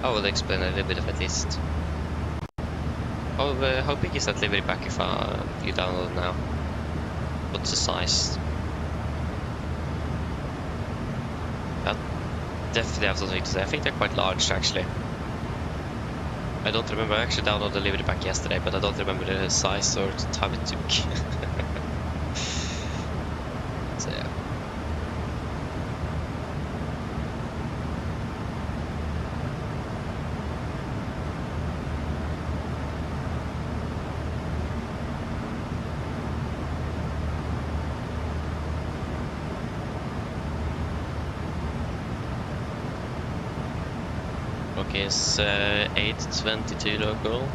I will explain a little bit of at least. How big is that delivery pack if you download it now? What's the size? That definitely have something to say. I think they're quite large actually. I don't remember, I actually downloaded the delivery pack yesterday, but I don't remember the size or the time it took. So yeah. Okay, it's 8:22 local.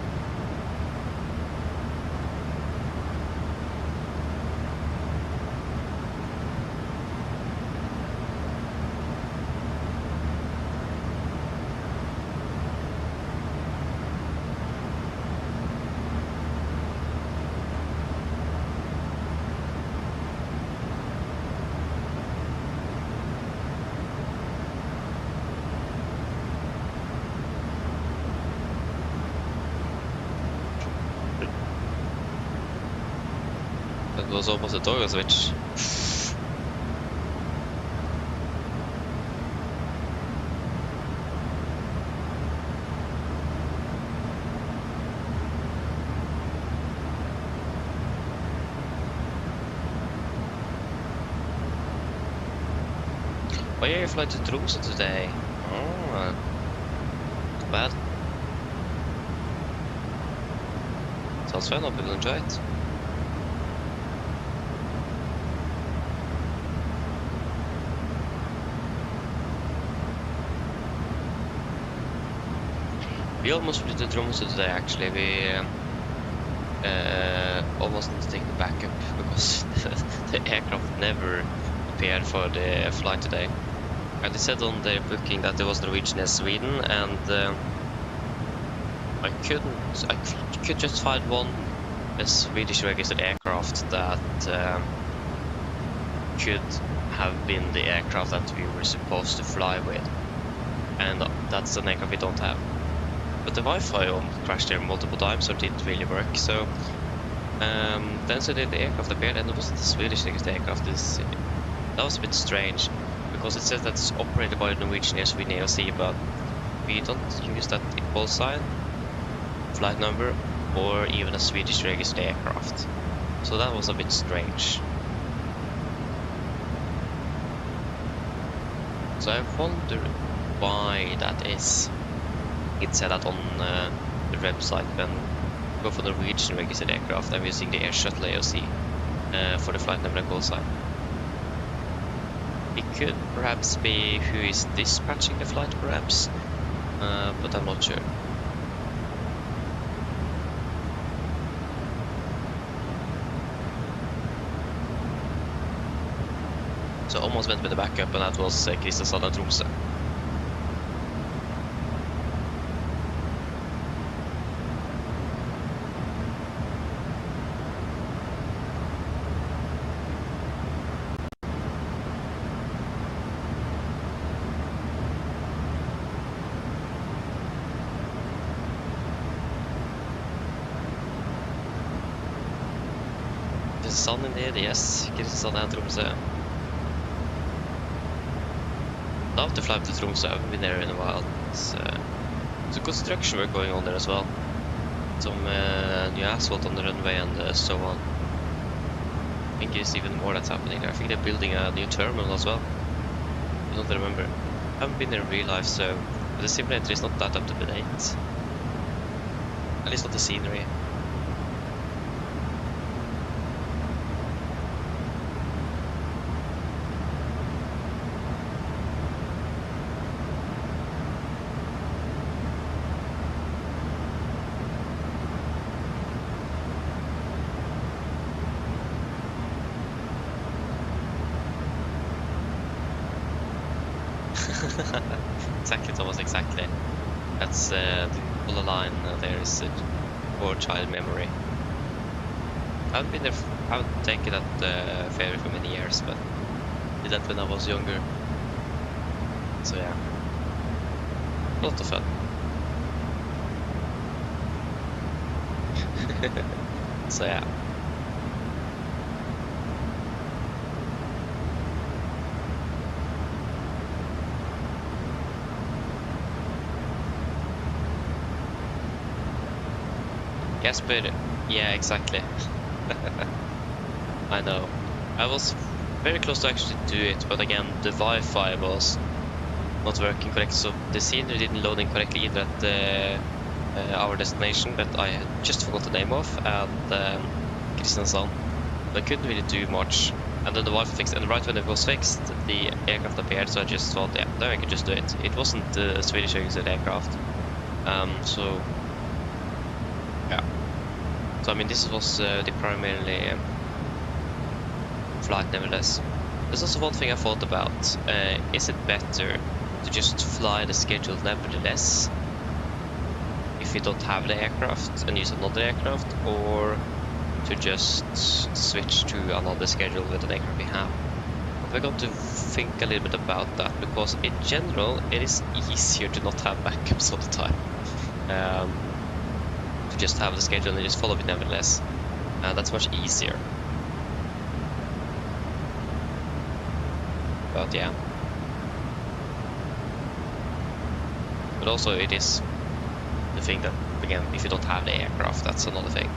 That was almost a toggle switch. Oh yeah, you fly to Tromsø today. Oh, not bad. Sounds fun, hope you'll enjoy it. We almost flew to Tromsø today actually. We almost need to take the backup because the aircraft never appeared for the flight today. And they said on their booking that there was Norwegian in Sweden, and I could just find one Swedish registered aircraft that could have been the aircraft that we were supposed to fly with, and that's an aircraft we don't have. But the Wi-Fi crashed there multiple times, so it didn't really work. So then suddenly the aircraft appeared, and it was the Swedish registered aircraft. That was a bit strange, because it says that it's operated by the Norwegian Air Sweden AOC, but we don't use that call sign, flight number, or even a Swedish registered aircraft. So that was a bit strange. So I wonder why that is. It said that on the website when we go for Norwegian registered aircraft, I'm using the Air Shuttle AOC for the flight number and call sign. It could perhaps be who is dispatching the flight, perhaps, but I'm not sure. So almost went with the backup, and that was Kristiansand and Tromsø. Kristiansand indeed, yes. Kristiansand and Tromsø. Love to fly to Tromsø, I haven't been there in a while. There's construction work going on there as well. Some new asphalt on the runway and so on. I think there's even more that's happening there. I think they're building a new terminal as well. I don't remember. I haven't been there in real life, so the simulator is not that up to date. At least not the scenery. Exactly, Thomas, exactly. That's the full line there is poor child memory. I haven't been there, I haven't taken that ferry for many years, but did that when I was younger. So yeah, a lot of fun. So yeah. Yes, but yeah, exactly. I know. I was very close to actually do it, but again, the Wi-Fi was not working correctly, so the scenery didn't load in correctly either at our destination that I had just forgot the name of, and Kristiansand. I couldn't really do much, and then the Wi-Fi fixed, and right when it was fixed, the aircraft appeared, so I just thought, yeah, now I could just do it. It wasn't the Swedish aircraft, so yeah. So I mean, this was the primarily flight nevertheless. There's also one thing I thought about. Is it better to just fly the schedule nevertheless if you don't have the aircraft and use another aircraft, or to just switch to another schedule with an aircraft we have? We're going to think a little bit about that, because in general it is easier to not have backups all the time. To just have the schedule and just follow it nevertheless. That's much easier. But yeah. But also it is the thing that, again, if you don't have the aircraft, that's another thing.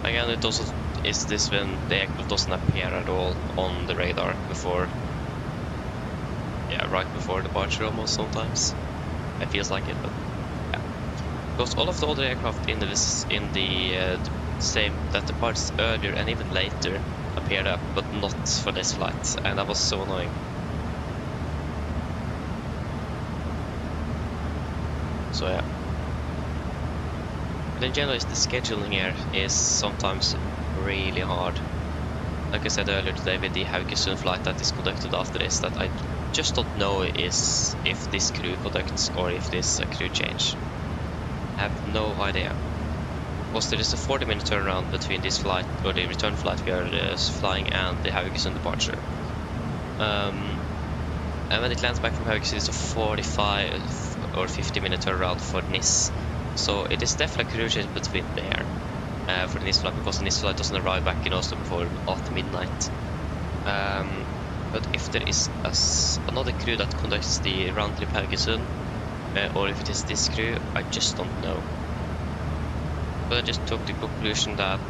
Again, it also is this when the aircraft doesn't appear at all on the radar before, yeah, right before departure almost sometimes. It feels like it, but yeah. Because all of the other aircraft in the same that departs earlier and even later appeared up, but not for this flight, and that was so annoying. So yeah. But in general, the scheduling here is sometimes really hard. Like I said earlier today with the Haugesund flight that is conducted after this, that I just don't know is if this crew conducts or if this is a crew change. I have no idea. Because there is a 40-minute turnaround between this flight, or the return flight we are flying, and the Haugesund departure. And when it lands back from Haugesund, it's a 45 or 50-minute turnaround for Nis. So it is definitely a crew change between there. For the Nis flight, because the Nis flight doesn't arrive back in Oslo before after midnight. But if there is another crew that conducts the round trip Haugesund, or if it is this crew, I just don't know. But I just took the conclusion that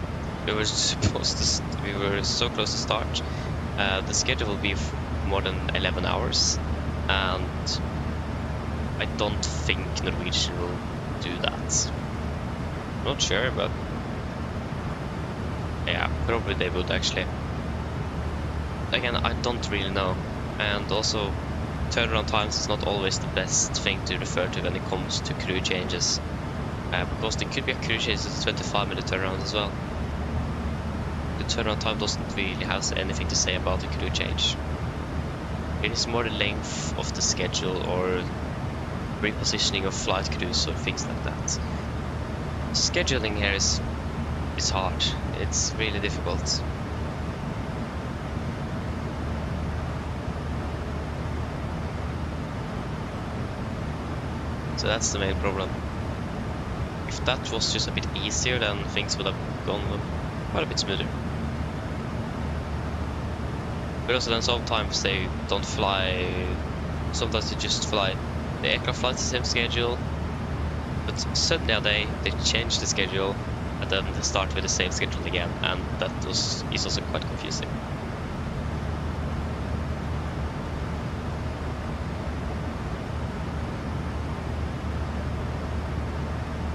we were supposed to, we were so close to start. The schedule will be more than 11 hours, and I don't think Norwegian will do that. Not sure, but yeah, probably they would actually. Again, I don't really know, and also turnaround times is not always the best thing to refer to when it comes to crew changes, because there could be a crew change that's 25-minute turnaround as well. The turnaround time doesn't really have anything to say about the crew change. It is more the length of the schedule or repositioning of flight crews or things like that. Scheduling here is hard. It's really difficult. So that's the main problem. If that was just a bit easier, then things would have gone quite a bit smoother. But also then sometimes they don't fly, sometimes they just fly, the aircraft flies the same schedule, but suddenly a day they change the schedule and then they start with the same schedule again, and that is also quite confusing.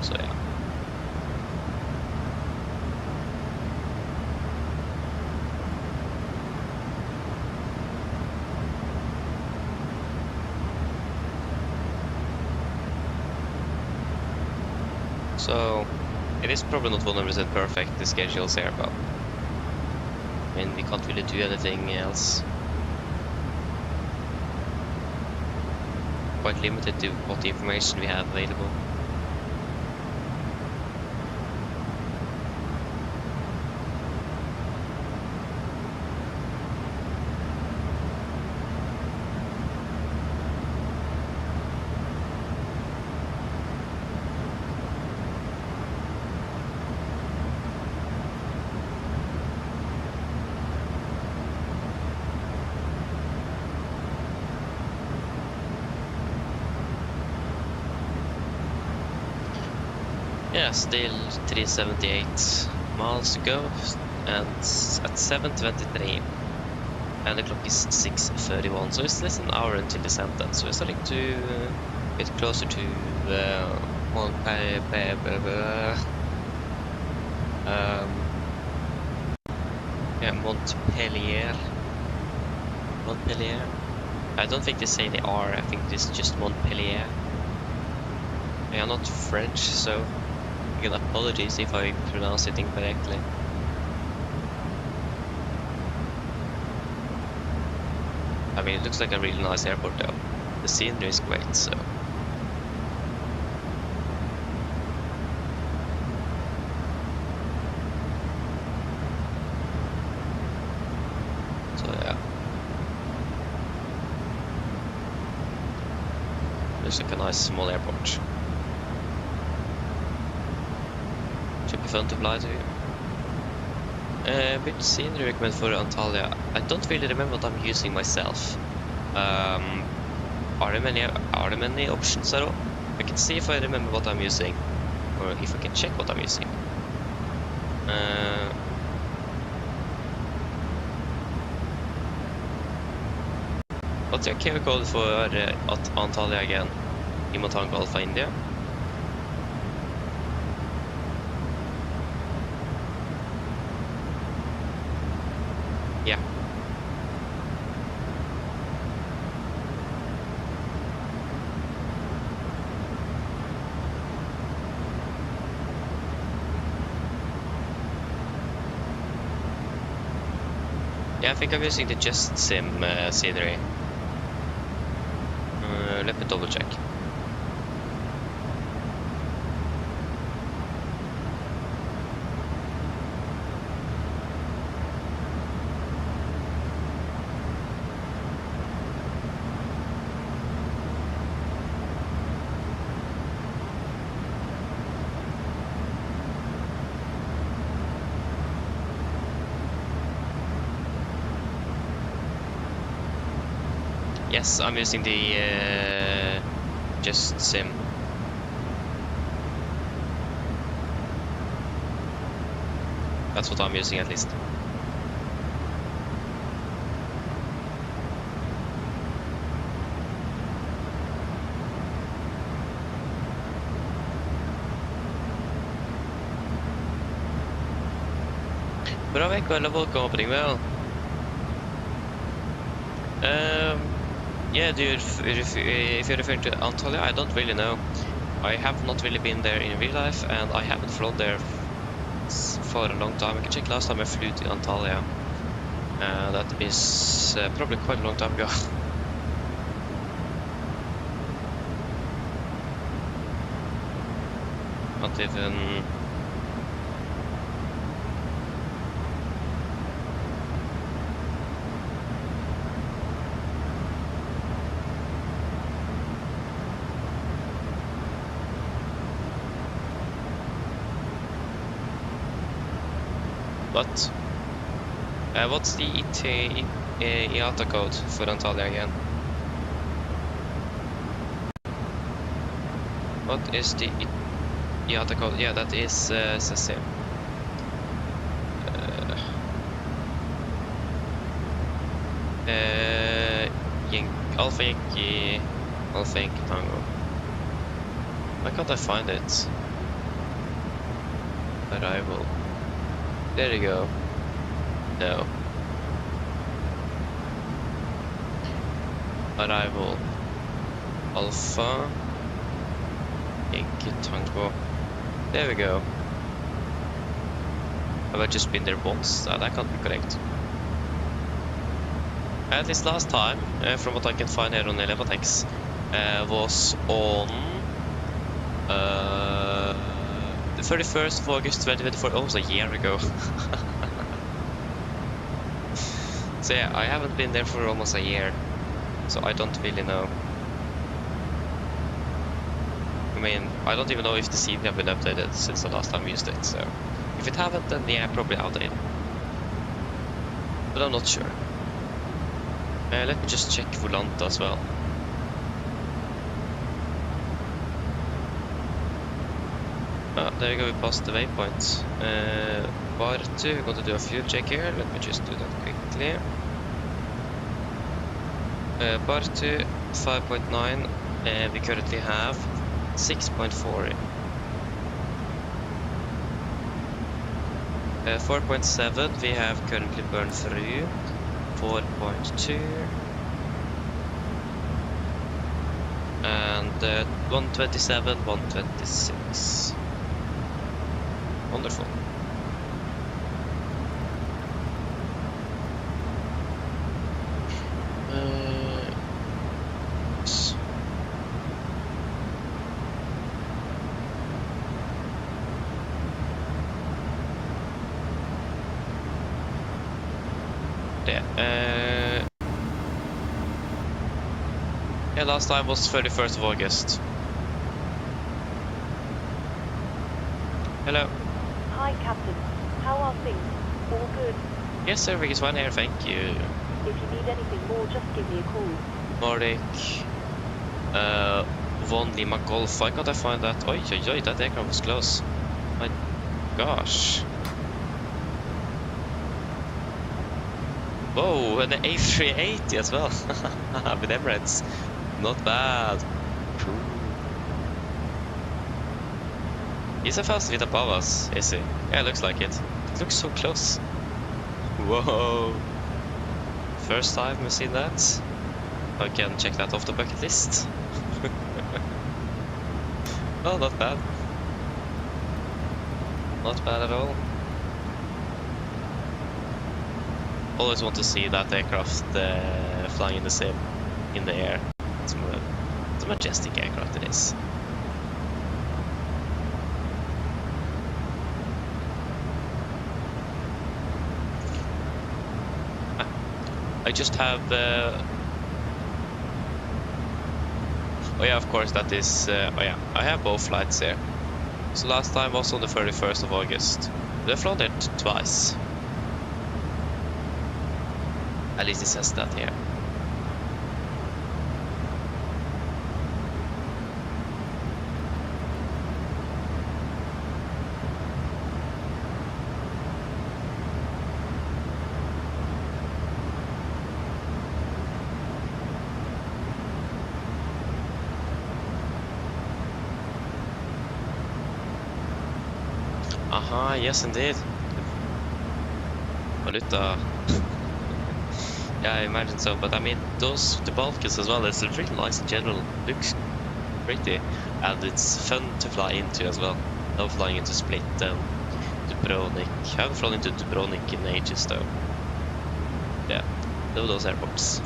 So yeah. So it is probably not 100% perfect, the schedules here, but I mean, we can't really do anything else. Quite limited to what information we have available. Yeah, still 378 miles to go, and at 7:23, and the clock is 6:31, so it's less than an hour until descent then, so we're starting to get closer to Montpellier. Yeah, Montpellier. I don't think they say they are, I think it's just Montpellier. Yeah, I'm not French, so again, apologies if I pronounce it incorrectly. I mean, it looks like a really nice airport though. The scenery is great, so. So yeah. Looks like a nice small airport. Should be fun to fly to. Which scene do you recommend for Antalya? I don't really remember what I'm using myself. Are there many options at all? I can see if I remember what I'm using, or if I can check what I'm using. What's your carrier code for Antalya again? Imotan Alpha India. Yeah. Yeah, I think I'm using the Just Sim scenery. Let me double check. Yes, I'm using the just sim. That's what I'm using at least. Bra vecka eller welcome opening well. Yeah, dude, if you're referring to Antalya, I don't really know. I have not really been there in real life, and I haven't flown there for a long time. I can check last time I flew to Antalya. That is probably quite a long time ago. Not even... What? What's the IATA code for Antalya again? What is the IATA code? Yeah, that is SSC. Alpha Yankee Tango. Why can't I find it? Arrival. There you go. No. Arrival. Alpha. Yankee Tango. There we go. Have I just been there once? That can't be correct. At least last time, from what I can find here on Elevatex, was on the 31st of August 2024, almost a year ago. So yeah, I haven't been there for almost a year, so I don't really know. I mean, I don't even know if the CV have been updated since the last time we used it, so if it haven't, then yeah, probably outdated. But I'm not sure. Let me just check Volanta as well. There we go, we passed the waypoint. Bartu, we're going to do a fuel check here. Let me just do that quickly. Bartu 5.9, we currently have 6.4. 4.7, we have currently burned through. 4.2. And 127, 126. Wonderful. Yeah, last time was 31st of August. Hello. Hi, Captain. How are things? All good? Yes, everything is fine here, thank you. If you need anything more, just give me a call. Nordic. 1 Lima Golf. Why can't I find that? Oi, that aircraft was close. My gosh. Whoa, and the A380 as well. With Emirates. Not bad. Cool. He's a fast bit above us, is he? Yeah, looks like it. It looks so close. Whoa. First time we've seen that. I can check that off the bucket list. Oh, not bad. Not bad at all. Always want to see that aircraft flying in the air. It's a majestic aircraft it is. I just have oh yeah, of course that is oh yeah, I have both flights here. So last time was on the 31st of August. I've flown there twice. At least it says that here. Aha, yes indeed. Valuta. Yeah, I imagine so, but I mean, the Balkans as well, it's really nice in general. Looks pretty, and it's fun to fly into as well. I love flying into Split and Dubrovnik. I haven't flown into Dubrovnik in ages though. Yeah, love those airports.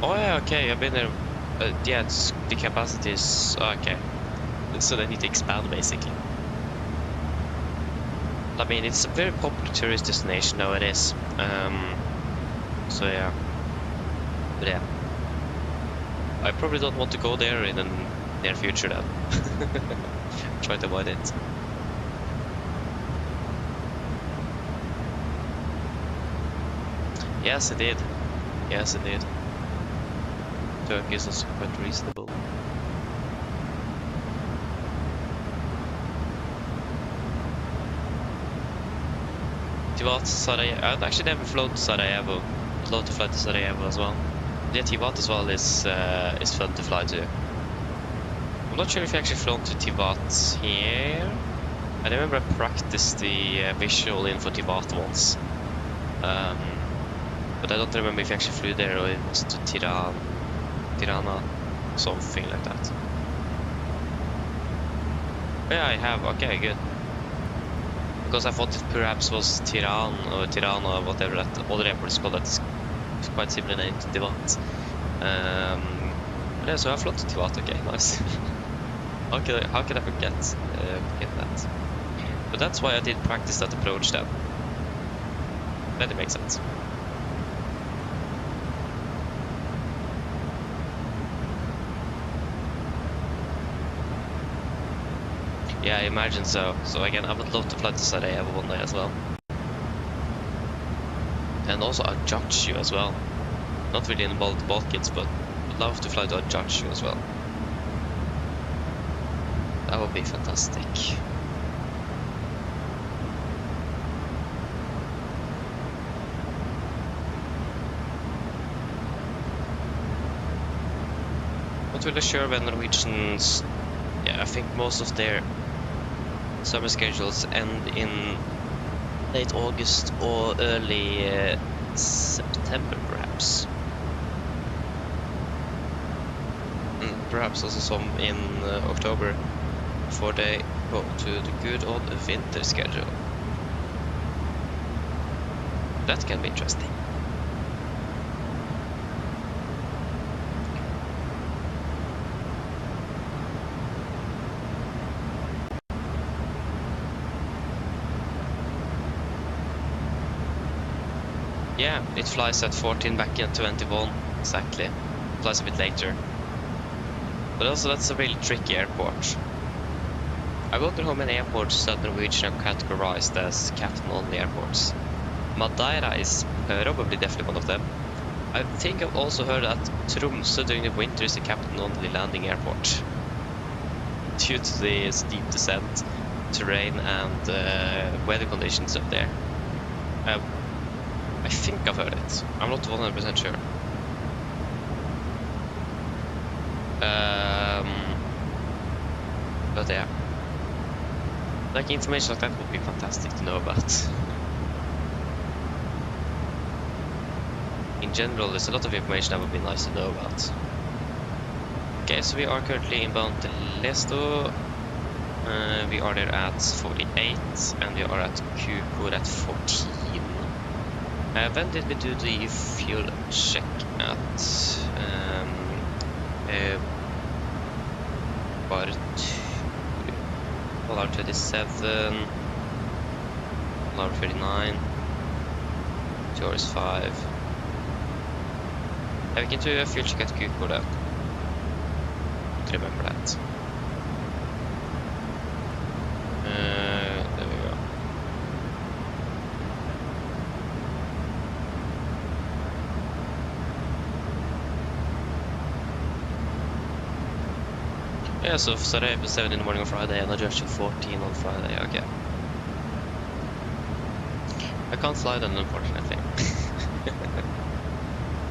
Oh yeah, okay, I've been there. Yeah, the capacity is okay. So they need to expand basically. I mean, it's a very popular tourist destination nowadays. So yeah. But yeah. I probably don't want to go there in the near future then. Try to avoid it. Yes, it did. Yes, it did. Turkey is also quite reasonable. Tivat, Sarajevo. I've actually never flown to Sarajevo. I'd love to fly to Sarajevo as well. Yeah, Tivat as well is fun to fly to. I'm not sure if I actually flown to Tivat here. I remember I practiced the visual in for Tivat once. But I don't remember if I actually flew there or it was to Tirana, something like that. Yeah, I have. Okay, good. Because I thought it perhaps was Tirana or whatever that other airport is called. That's quite similar name to Tivat. But yeah, so I flown to Tivat. Okay, nice. how can I forget that? But that's why I did practice that approach then. That makes sense. Yeah, I imagine so. So again, I would love to fly to Sarajevo one day as well. And also Ajaccio as well. Not really in the Balkans, but I'd love to fly to Ajaccio as well. That would be fantastic. Not really sure when Norwegians... Yeah, I think most of their summer schedules end in late August or early September, perhaps. And perhaps also some in October before they go to the good old winter schedule. That can be interesting. Yeah, it flies at 14 back in 21, exactly. It flies a bit later. But also that's a really tricky airport. I wonder how many airports that Norwegian are categorized as captain-only airports. Madeira is probably definitely one of them. I think I've also heard that Tromsø during the winter is a captain-only landing airport. Due to the steep descent, terrain and weather conditions up there. I think I've heard it. I'm not 100% sure. But yeah. Like information like that would be fantastic to know about. In general, there's a lot of information that would be nice to know about. Okay, so we are currently inbound to Lesto. We are there at 48 and we are at Q4 at 14. When did we do the fuel check at bar 2, $27, $39, 2 hours 5. Yeah, we can do a fuel check at Q4 then. Remember that. There we go. Yeah, so Sarajevo 7 in the morning on Friday and Ajaccio 14 on Friday, okay. I can't fly then, unfortunately.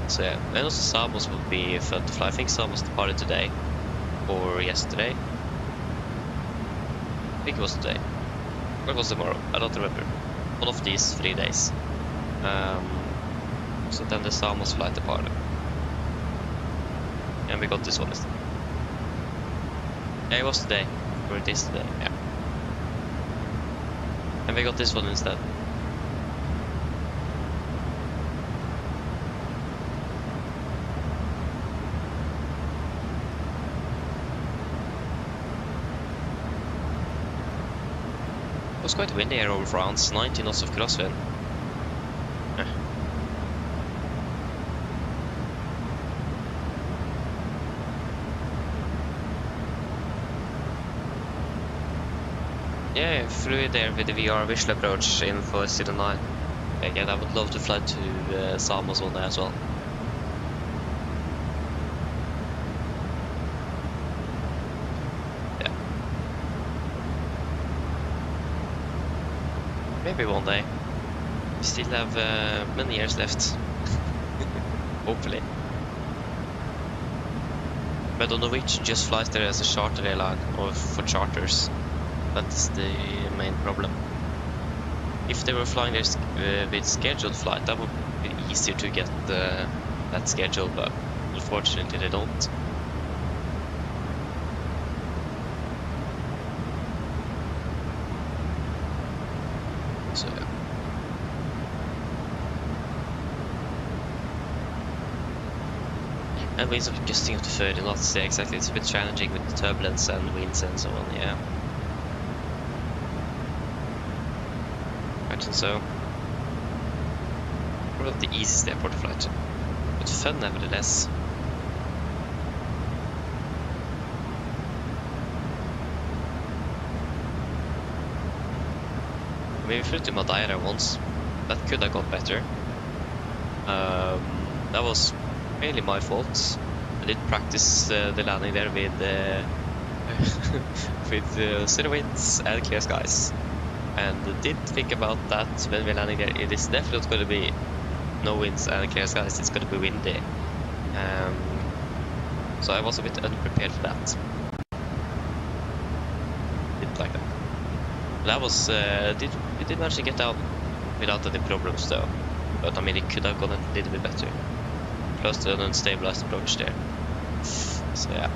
So yeah, and also Samos will be fun to fly. I think Samos departed today or yesterday. I think it was today. Or it was tomorrow. I don't remember. One of these 3 days. So then the Samos flight departed. And we got this one instead. Yeah, it was today. Or it is today, yeah. And we got this one instead. It was quite windy here over France, 90 knots of crosswind. Yeah, flew there with the VR visual approach in for Season 9. Again, I would love to fly to Samos one day as well. Yeah. Maybe one day. We still have many years left. Hopefully. But the Norwegian just flies there as a charter airline, or for charters. That's the main problem. If they were flying there with scheduled flight, that would be easier to get that schedule, but unfortunately they don't. So yeah. And winds are gusting up to 30 knots, yeah, exactly. It's a bit challenging with the turbulence and winds and so on, yeah. So, probably not the easiest airport to fly to, but fun nevertheless. I mean, we flew to Madeira once. That could have got better. That was mainly my fault. I did practice the landing there with with zero winds and clear skies. And did think about that when we're landing there. It is definitely not going to be no winds and clear skies, it's going to be windy. So I was a bit unprepared for that. Didn't like that. That was, we did manage to get down without any problems though. But I mean, it could have gone a little bit better. Plus to an unstabilized approach there. So yeah.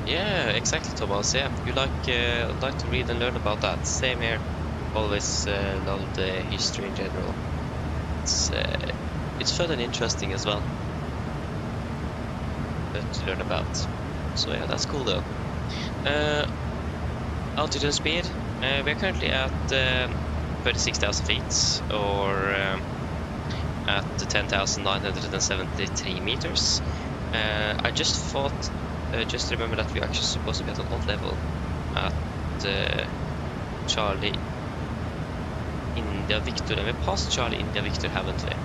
Yeah, exactly, Thomas. Yeah, you like to read and learn about that. Same here. Always loved history in general. It's fun and interesting as well to learn about. So yeah, that's cool though. Altitude and speed. We're currently at 36,000 feet, or at 10,973 meters. I just thought. Just remember that we're actually supposed to be at an odd level at Charlie India Victor, and we passed Charlie India Victor, haven't we?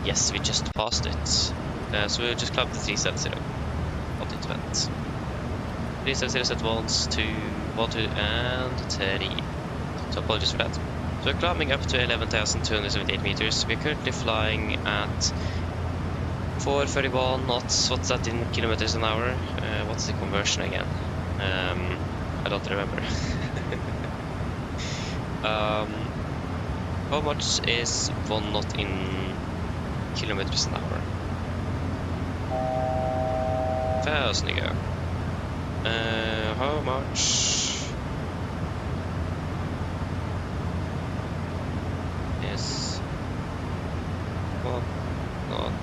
Yes, we just passed it. So we'll just climb to 370 on the event. 370 set 1, 2, 1, 2, and 3. So apologies for that. So we're climbing up to 11,278 meters. We're currently flying at 431 knots. What's that in kilometers an hour? What's the conversion again? I don't remember. How much is 1 knot in kilometers an hour? 1,000 ago. How much is 1 knot?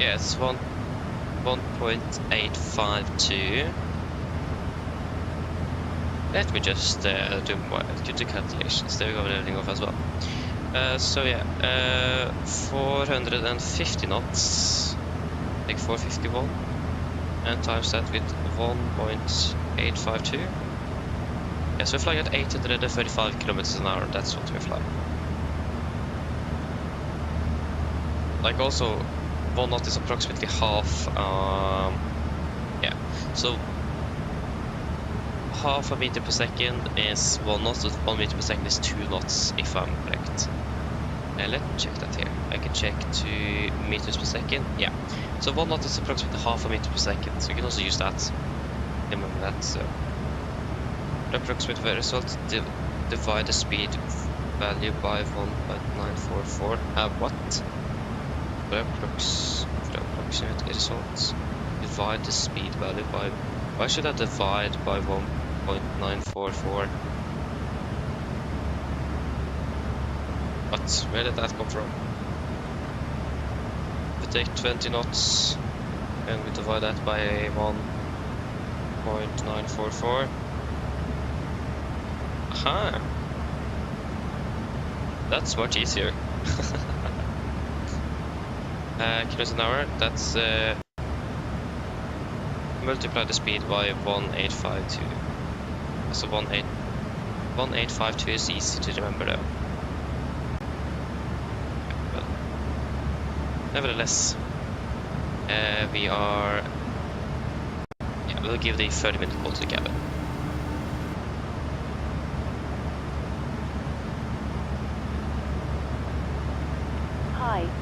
Yeah, it's 1 1.852. Let me just do the calculations. There we go with everything off as well. So yeah, 450 knots, like 451, and times that with 1.852. Yeah, so we're flying at 835 kilometers an hour. That's what we're flying. Like also, 1 knot is approximately half. Yeah, so half a meter per second is 1 knot, so 1 meter per second is 2 knots, if I'm correct. Let me check that here. I can check to meters per second. Yeah, so 1 knot is approximately half a meter per second, so you can also use that. Remember that. So the approximate result, divide the speed value by 1.944. What? The approximate results, divide the speed value by. Why should I divide by 1.944? But where did that come from? We take 20 knots and we divide that by 1.944. Aha! That's much easier. Kilometers an hour, that's multiply the speed by 1852. So 1852 is easy to remember though. But nevertheless, we are. Yeah, we'll give the 30-minute call to the cabin. Hi.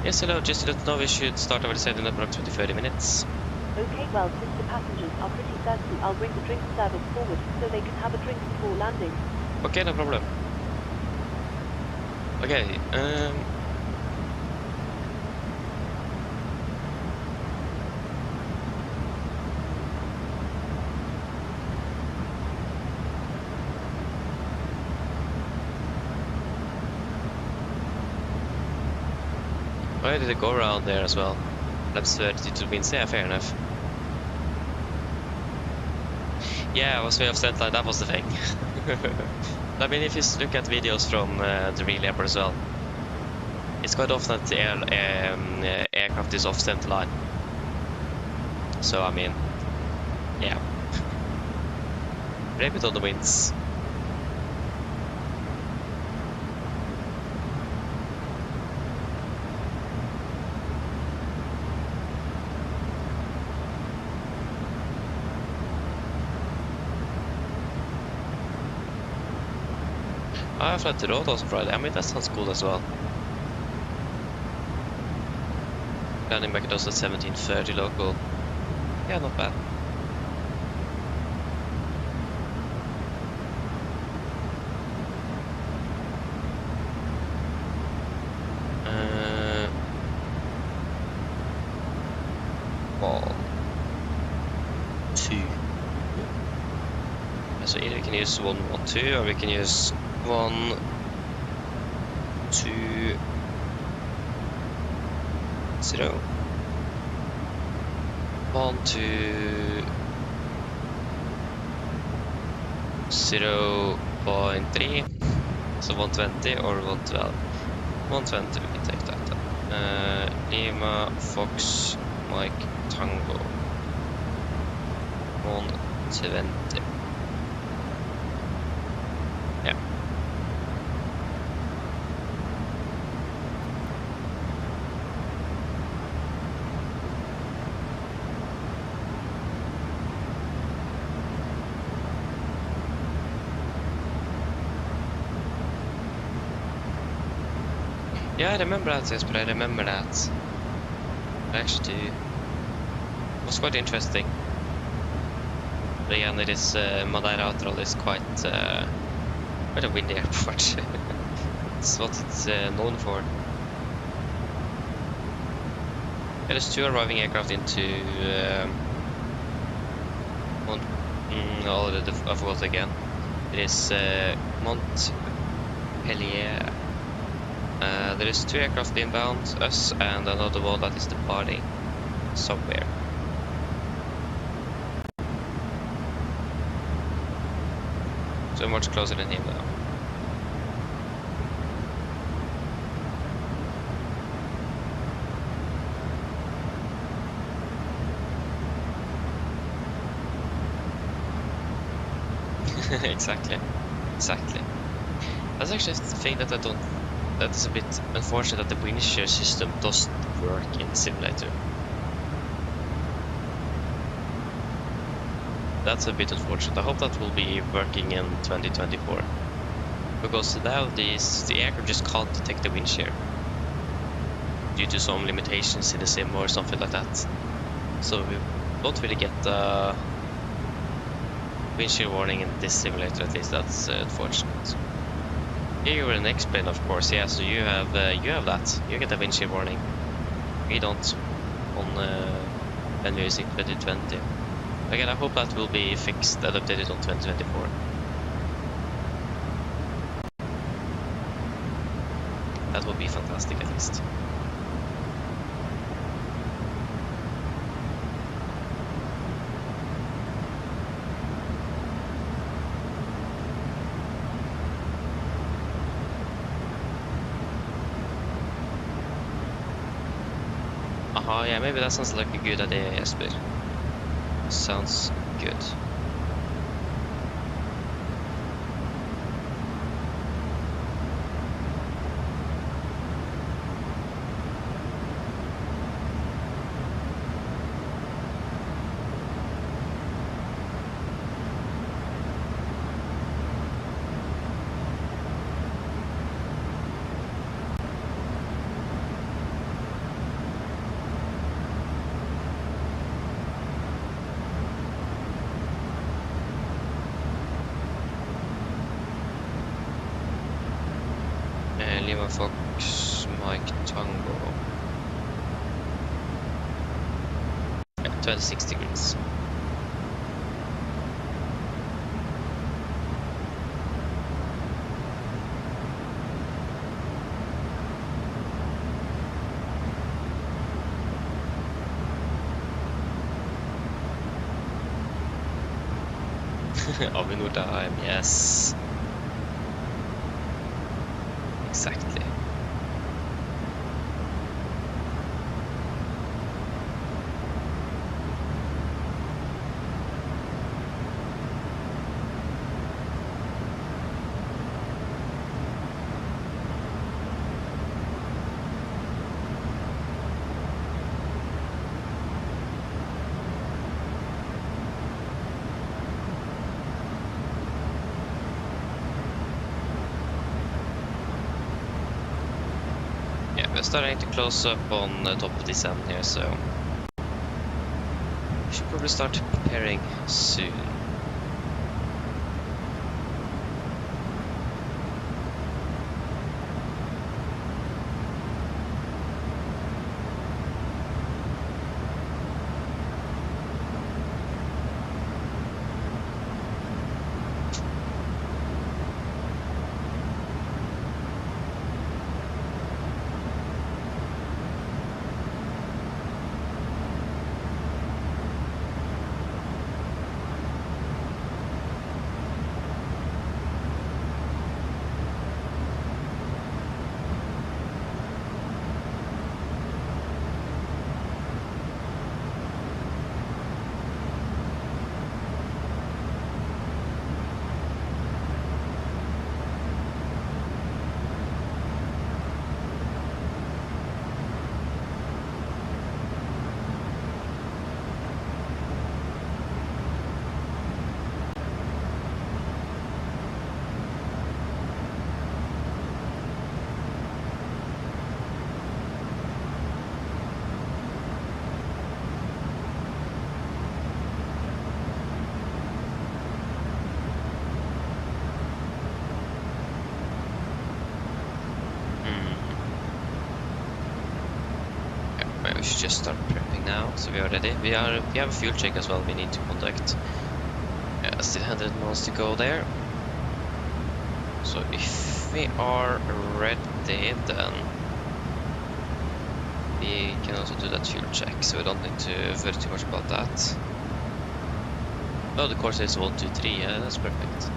Yes, hello. Just to let you know, we should start our descent in approximately 30 minutes. Okay, well, since the passengers are pretty thirsty, I'll bring the drink service forward so they can have a drink before landing. Okay, no problem. Okay, why did it go around there as well? That's 32 means, yeah, fair enough. Yeah, I was way off center line, that was the thing. I mean, if you look at videos from the real airport as well, it's quite often that the aircraft is off center line. So, I mean, yeah. Blame it on the winds. I flew to Rodos on Friday. I mean, that sounds cool as well. Landing back at Oslo at 17:30 local. Yeah, not bad. Ball 2. So either we can use 112 or we can use 1, 2, 0. 1, 2, 0.3. So 120 or 112. 120, we can take that. Lima, Fox, Mike, Tango. 120. Yeah. Yeah, I remember that, yes, but I remember that. I actually do. It was quite interesting. But again, it is Madeira Outral is quite a windy airport. It's what it's known for. Yeah, there's 2 arriving aircraft into I forgot again. It is Montpellier. There is 2 aircraft inbound, us and another one that is departing somewhere. So much closer than him now. Exactly. That's actually the thing that that is a bit unfortunate, that the windshield system doesn't work in the simulator. That's a bit unfortunate. I hope that will be working in 2024. Because now the aircraft just can't detect the wind shear due to some limitations in the sim or something like that. So we don't really get the wind shear warning in this simulator, at least. That's unfortunate. Here you're in X-Plane, of course, yeah, so you have that. You get a wind shear warning. We don't on when we're using 2020. Again, I hope that will be fixed and updated on 2024. That would be fantastic, at least. Yeah, maybe that sounds like a good idea, Jesper. Sounds good. Lima Fox, Mike Tango. Yeah, 26 degrees. Avinor time, yes. Exactly. We're starting to close up on the top of this end here, so we should probably start preparing soon. We should just start prepping now, so we are ready. We have a fuel check as well we need to conduct. Yeah, still 100 miles to go there. So if we are ready, then we can also do that fuel check, so we don't need to worry too much about that. Oh, the course is 1, 2, 3, yeah, that's perfect.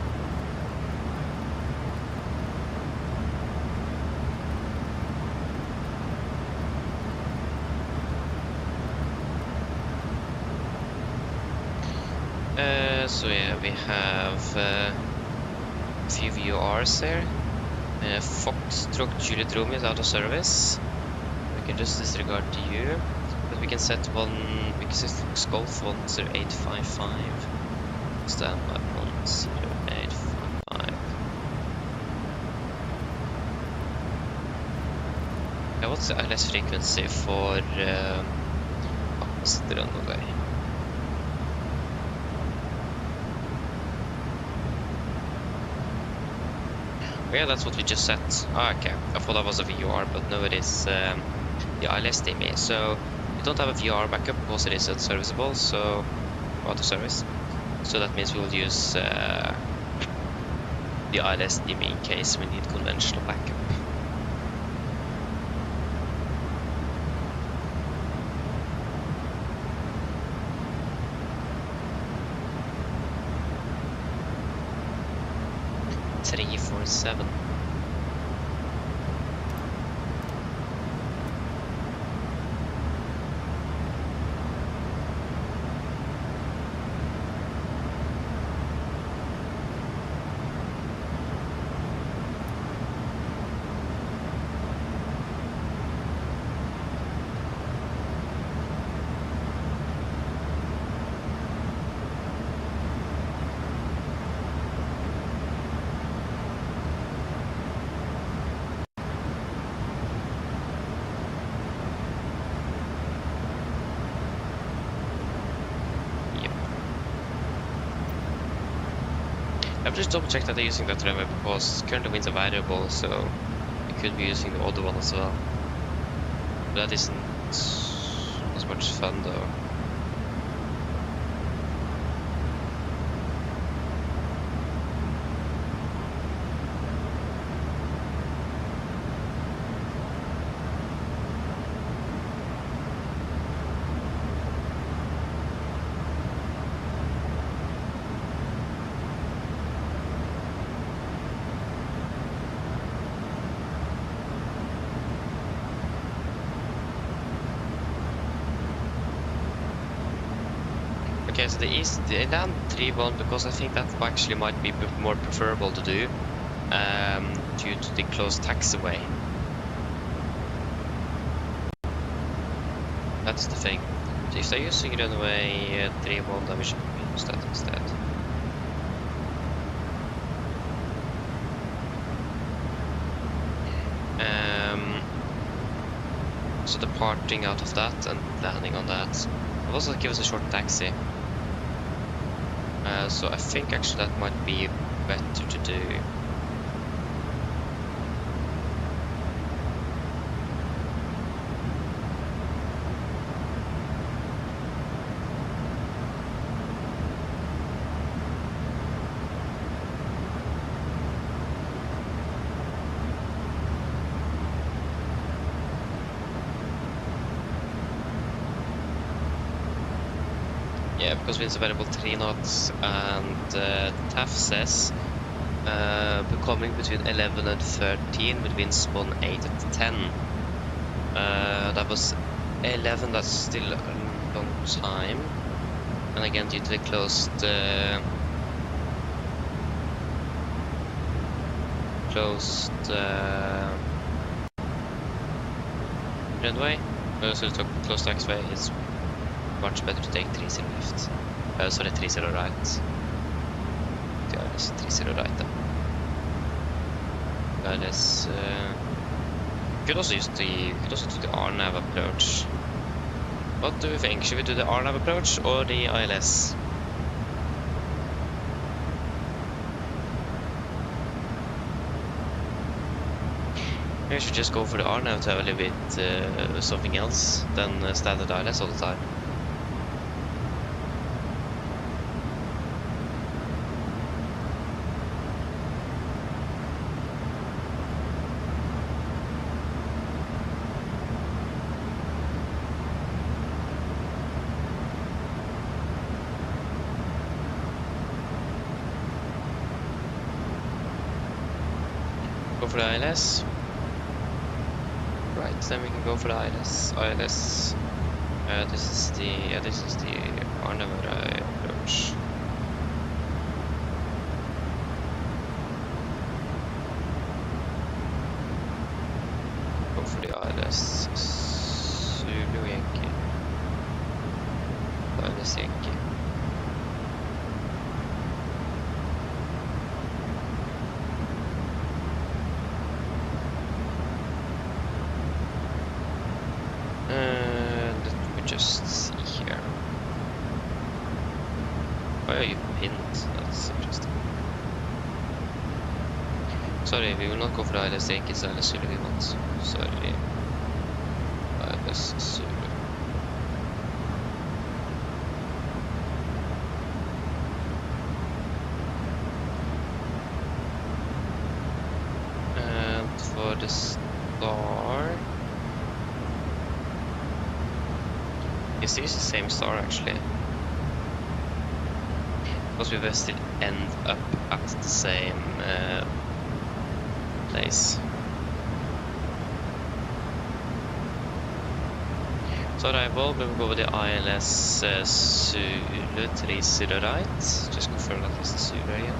So yeah, we have a few VORs there. Foxtrot Juliet Romeo is out of service. We can just disregard to you, but we can set Fox Golf 10855. Standby 10855. Yeah, what's the ILS frequency for Strandberg? Yeah, that's what we just set. Ah, okay. I thought that was a VOR, but no, it is the ILS DME. So we don't have a VOR backup because it is unserviceable, so out of service. So that means we will use the ILS DME in case we need conventional backup. Seven. I've just double checked that they're using that runway because currently winds are variable, so we could be using the other one as well. But that isn't as much fun though. Okay, so the land 3-1 because I think that actually might be more preferable to do due to the closed taxiway. That's the thing. So if they're using runway 3-1, then we should use that instead. So departing out of that and landing on that will also give us a short taxi. So I think actually that might be better to do. Yeah, because winds available 3 knots and TAF says becoming between 11 and 13 with winds spawn 8 at 10. That was 11, that's still a long time. And again, due to the closed runway, so the closed taxiway is much better to take 30 left. Sorry, 30 right. Yeah, it's 30 right then. Let's could also do the RNAV approach. What do we think? Should we do the RNAV approach or the ILS? Maybe we should just go for the RNAV to have a little bit something else than standard ILS all the time. Go for the ILS. Right, then we can go for the ILS. This is the RNAV approach. for the ILS Zulu Yankee. ILS Yankee. And let me just see here. Why are you pinned? That's interesting. Sorry, we will not go for the ILS Yankee, it's ILS Zulu we want. Sorry. ILS Zulu. And for the star... Is this the same star actually? Because we will still end up at the same place. So arrival, we will go with the ILS Zulu 30 right. Just confirm that it's the Zulu again.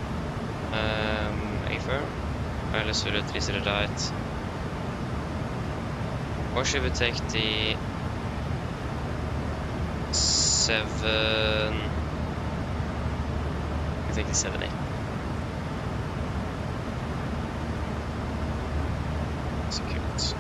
Affirm. ILS Zulu 30 right. Or should we take the 7... I think the 7A. Execute.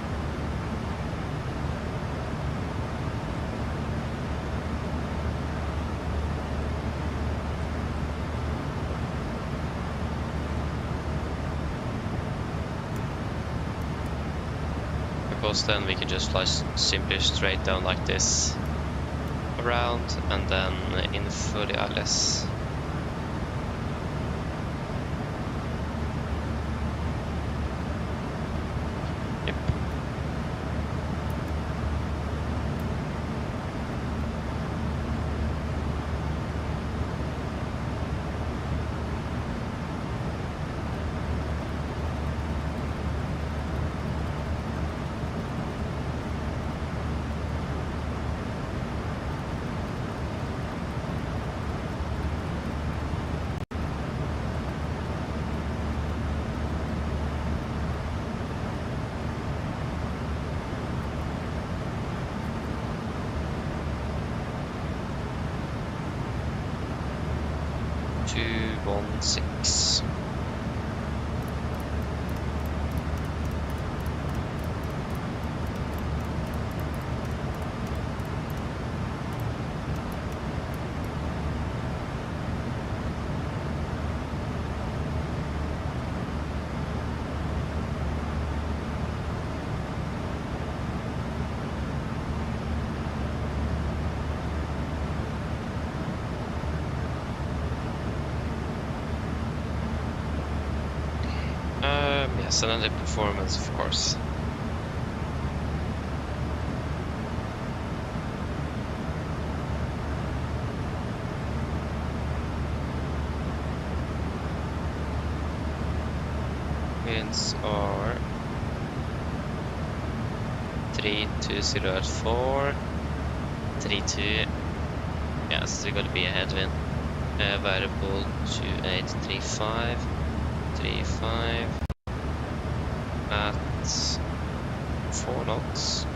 Because then we can just fly simply straight down like this around and then in for the ILS. Yep. Six. Yes, and then the performance, of course. Winds are 320 at 4, 32. Yes, there's gonna be a headwind. Variable 2835, 35. At 4 knots.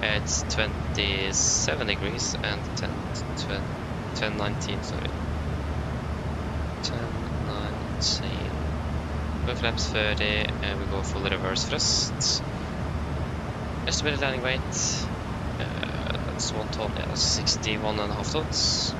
It's 27 degrees and 1019, sorry. 1019. With flaps 30 and we go full reverse thrust. Estimated landing weight. That's 1 ton, yeah, that's 61.5 tons.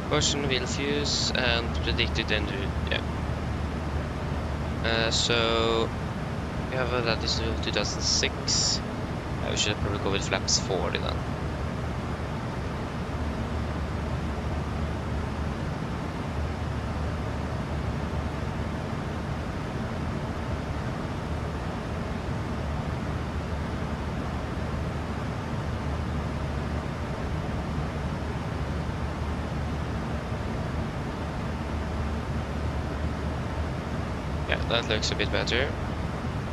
Caution will fuse and predicted end route, yeah. So we have that is 2006. We should probably go with flaps 40 then. Yeah, that looks a bit better.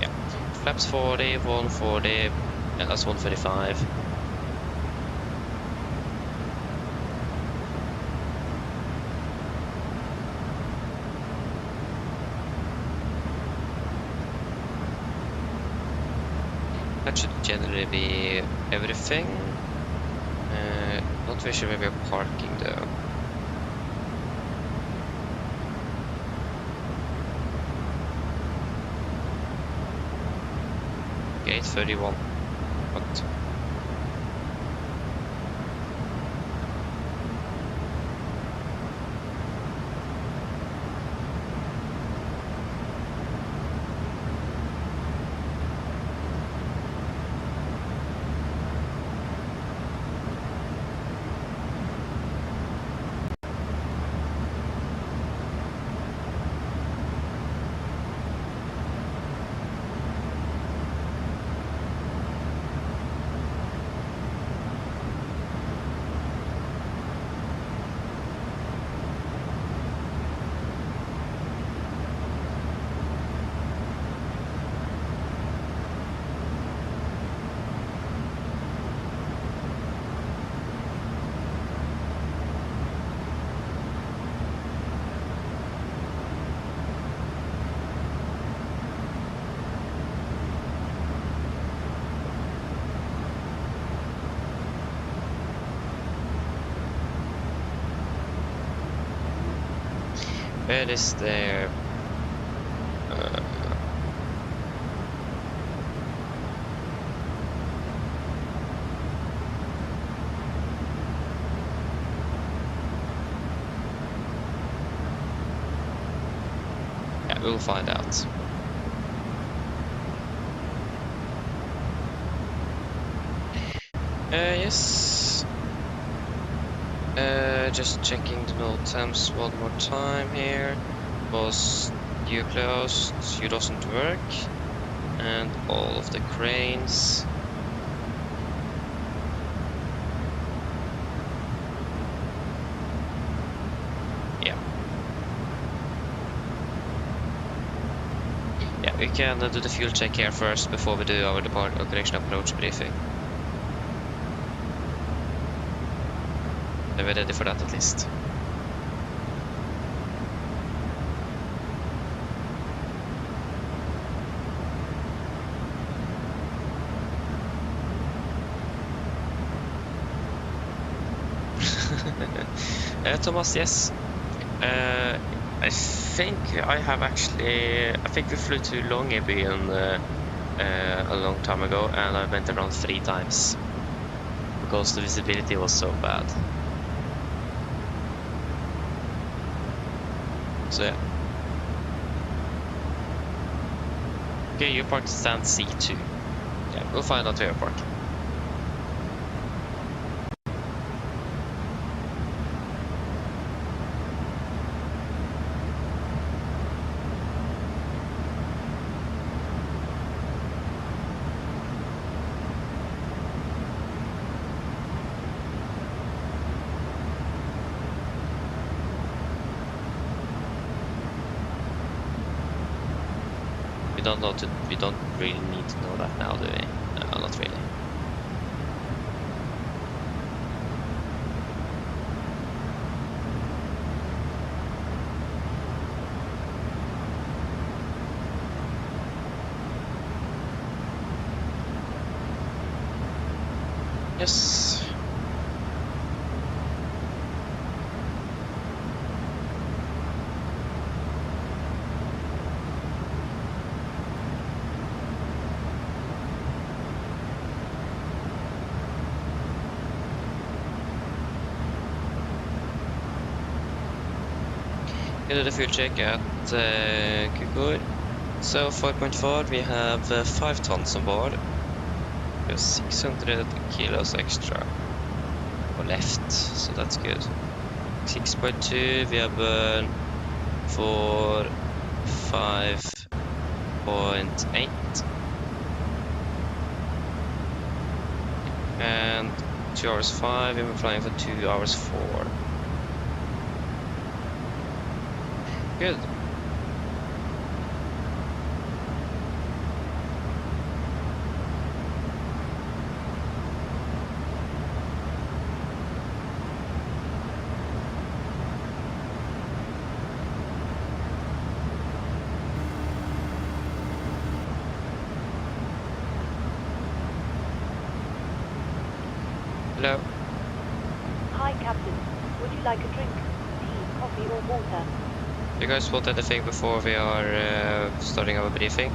Yeah, flaps 40, 140, yeah, that's 135. That should generally be everything. Not very sure where we're parking though. Gate 31. What? Where is there? Yeah, we'll find out. Yes. Just checking the note temps one more time here. Was you closed? You doesn't work, and all of the cranes. Yeah. Yeah, we can do the fuel check here first before we do our departure connection approach briefing. We're ready for that at least. Thomas, yes. I think I have actually. I think we flew to Longyearbyen a long time ago, and I went around 3 times because the visibility was so bad. So yeah. Okay, you parked stand C2. Yeah, we'll find out where you're parking. We don't really need to know that now, do we? No, not really. Yes. Do the fuel check at Kukur. So 5.4, we have 5 tons on board. We have 600 kilos extra left, so that's good. 6.2, we have burn for 5.8. And 2 hours 5, we were flying for 2 hours 4. Good. you like a drink? Tea, coffee or water? You guys want anything before we are starting our briefing?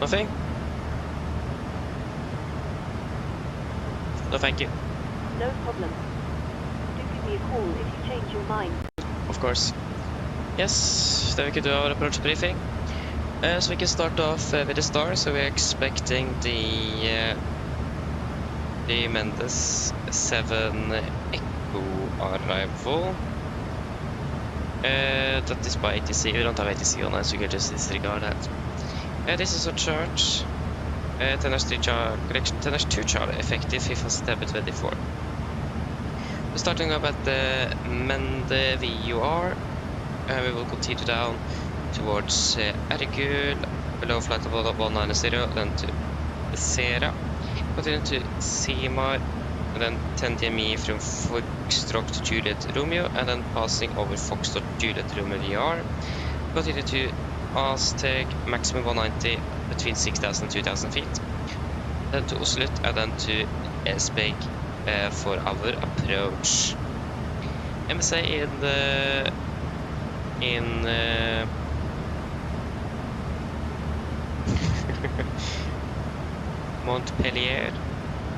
Nothing? No, thank you. No problem. Do give me a call if you change your mind. Of course. Yes, then we can do our approach briefing. So we can start off with the star. So we're expecting the Mendes 7 Echo arrival. That is by ATC. We don't have ATC on, so you can just disregard that. This is our charge. 10-2 charge effective 5th of September 24. We're starting up at the Mende VUR. We will continue down towards Ergul, below flight level of 190, then to Sera, continue to Simar, and then 10 DME from Foxtrot to Juliet Romeo, and then passing over Foxtrot Juliet Romeo VR. Continue to Aztec, maximum 190 between 6,000 and 2,000 feet. Then to Oslo, and then to Esbeg for our approach. MSA in Montpellier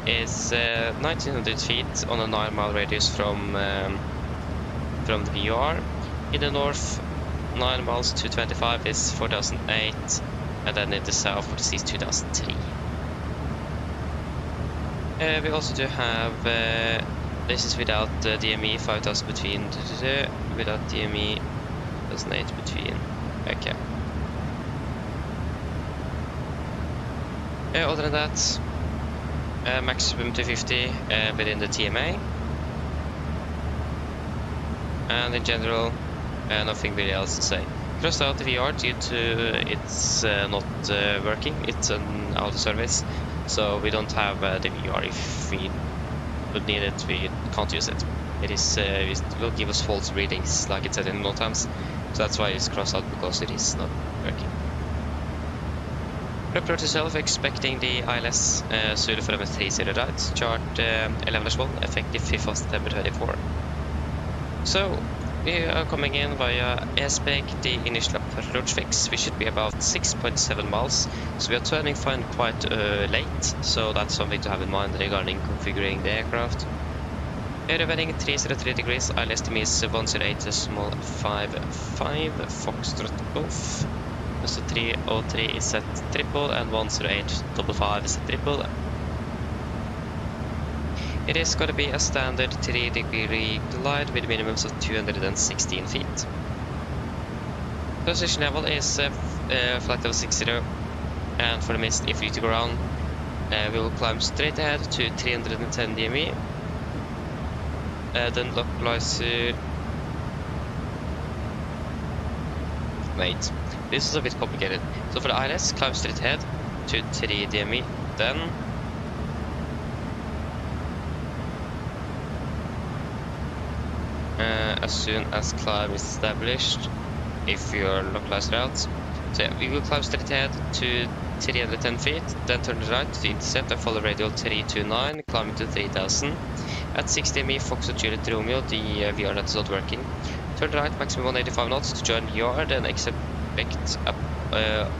is 1,900 feet on a 9-mile radius from the VR. In the north, 9 miles to 25 is 4,008, and then in the south for the sea is 2003. We also do have, this is without DME 5,000 between, without DME 2008 between, okay. Other than that, maximum 250 within the TMA. And in general, nothing really else to say. Crossed out the VR due to it's not working, it's an auto service, so we don't have the VR. If we would need it, we can't use it. It is it will give us false readings, like it said in no times, so that's why it's crossed out, because it is not working. Approach itself, expecting the ILS Zulu for MS30 right, chart 11-1, effective 5th of September 24. So, we are coming in via Esbeg, the initial approach fix. We should be about 6.7 miles, so we are turning fine quite late, so that's something to have in mind regarding configuring the aircraft. We are running 303 degrees, ILS to me is 108.55, Foxtrot off. So 303 is set triple and 108.55 is set triple. It is going to be a standard 3-degree glide with minimums of 216 feet. Position level is flight level 60, and for the mist, if you to go around, we will climb straight ahead to 310 DME. Then localizer. Wait, this is a bit complicated. So for the ILS, climb straight ahead to 3 DME, then as soon as climb is established, if you're localized out, so yeah, we will climb straight ahead to 310 feet, then turn right to intercept and follow radial 329, climbing to 3000. At 60 ME, Foxtrot Juliet Romeo, the VR that is not working. Turn right, maximum 185 knots to join VR, then expect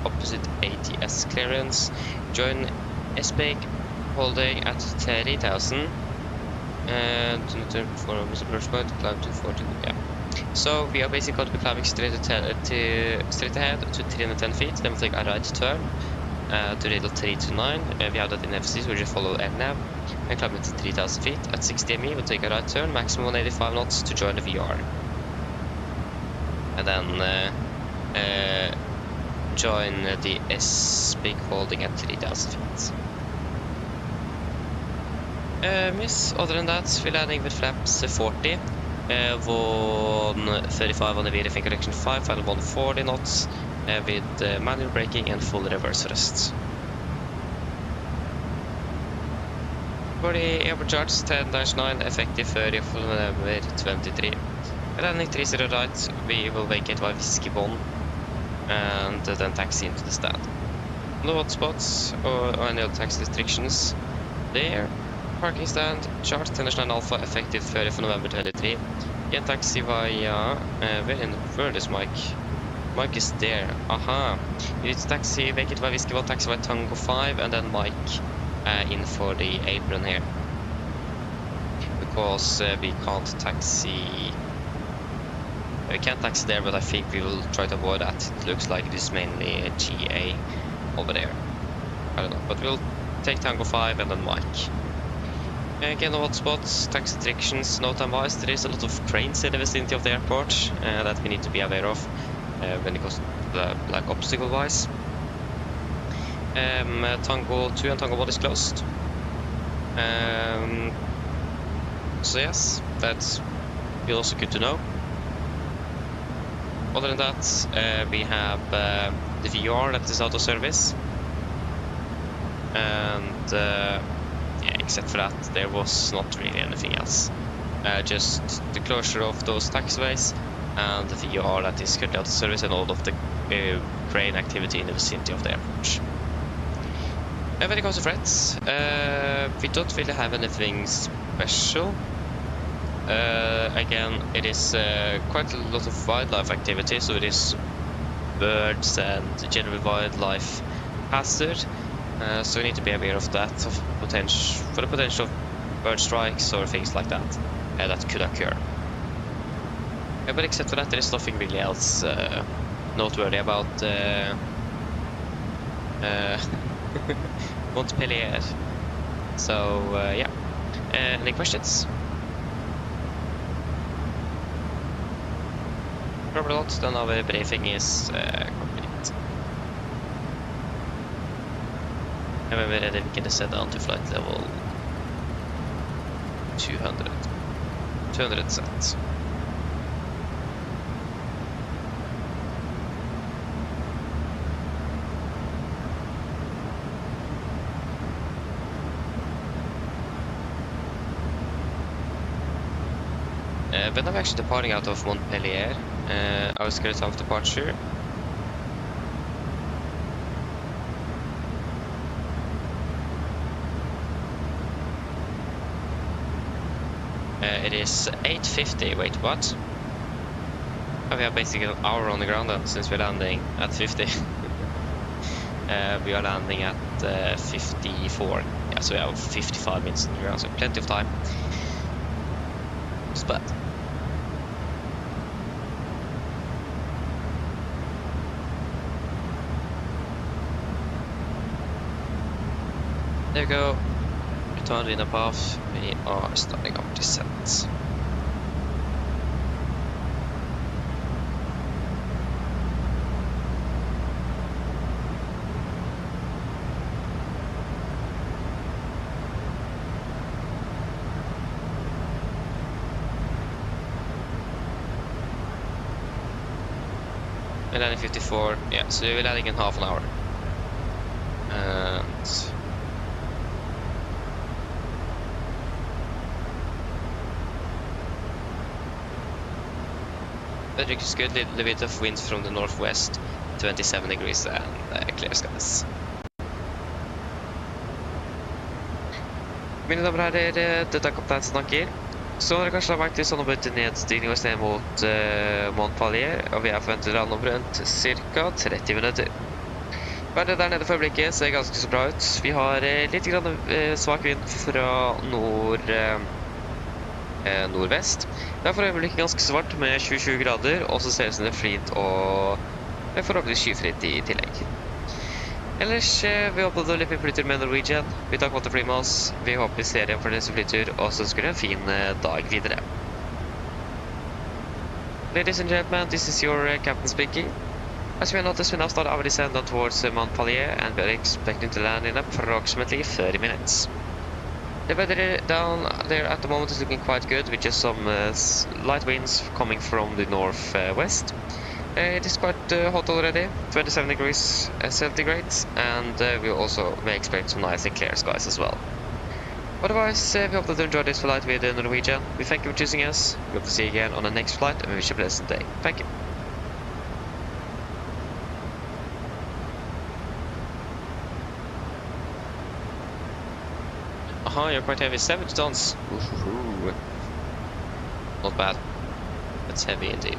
opposite ATS clearance. Join Esbeg, holding at 30,000. And turn for approach point, climb to 40. Yeah. So we are basically going to be climbing straight ahead to 310 feet. Then we'll take a right turn to radial 329. We have that in FC, so we just follow AirNav and climb it to 3,000 feet. At 60 ME, we'll take a right turn, maximum 185 knots to join the VR. And then join the Esbeg holding at 3,000 feet. Miss, other than that, we're landing with flaps 40, 135 on the VRF in correction 5, final 140 knots, with manual braking and full reverse thrust. For the airport charge 10-9 effective 30th of November 23. Landing 30 right, we will vacate by Whiskey Bond and then taxi into the stand. No hotspots or any other tax restrictions there. Parking stand, charge 10-9 Alpha effective 30th of November 23. Again taxi via, where in the world is Mike? Mike is there, aha. You need to taxi, vacate by Whiskey Bond, taxi by Tango 5 and then Mike in for the apron here. Because we can't taxi. We can't taxi there, but I think we will try to avoid that. It looks like it is mainly a GA over there. I don't know, but we'll take Tango 5 and then Mike. Again, no hotspots, tax restrictions, no time wise. There is a lot of cranes in the vicinity of the airport that we need to be aware of when it goes to the like obstacle wise. Tango 2 and Tango 1 is closed. So yes, that's also good to know. Other than that, we have the VR that is out of service. And yeah, except for that, there was not really anything else. Just the closure of those taxiways and the VR that is currently out of service and all of the crane activity in the vicinity of the airport. And when it comes to threats, we don't really have anything special. Again, it is quite a lot of wildlife activity, so it is birds and general wildlife hazard. So we need to be aware of that, of the potential of bird strikes or things like that that could occur. But except for that, there is nothing really else noteworthy about Montpellier. So yeah, any questions? Probably not, then our briefing is complete. And when we're ready, we can set down to flight level 200 set. When I'm actually departing out of Montpellier, I was going to have departure. It is 8:50. Wait, what? Oh, we have basically an hour on the ground then, since we're landing at 50. We are landing at 54. Yeah, so we have 55 minutes on the ground, so plenty of time. It's bad. There we go. Returned in a path. We are starting up descent. And landing 54. Yeah, so we're landing in half an hour. And weather is good, little bit of wind from the northwest, 27 degrees and clear skies. Mine damer og herrer, dette er kaptein snakker. Så dere kanskje har merket til sånn en nedstigning og ned mot Montpellier, og vi er forventet å lande om rundt ca. 30 minutter. Været der nede for øyeblikket ser ganske så bra ut. Vi har litt grann svak vind fra nordvest. Det er for øyeblikket ganske svart med 27 grader, og så ser det ut som det er fint og forhåpentligvis skyfritt i tillegg. Ellers, vi håper du litt flytur med Norwegian. Vi takker for at du flyr med oss. Vi håper vi ser igjen for neste flytur, og så ønsker du en fin dag videre. Ladies and gentlemen, this is your captain speaking. As we are noticed, we now start our descent down towards Montpellier, and we are expecting to land in approximately 30 minutes. The weather down there at the moment is looking quite good, with just some light winds coming from the northwest. It is quite hot already, 27 degrees centigrade, and we also may expect some nice and clear skies as well. Otherwise, we hope that you enjoyed this flight with Norwegian. We thank you for choosing us. We hope to see you again on the next flight, and we wish you a pleasant day. Thank you. You're quite heavy. 70 tons. Ooh. Not bad. That's heavy indeed.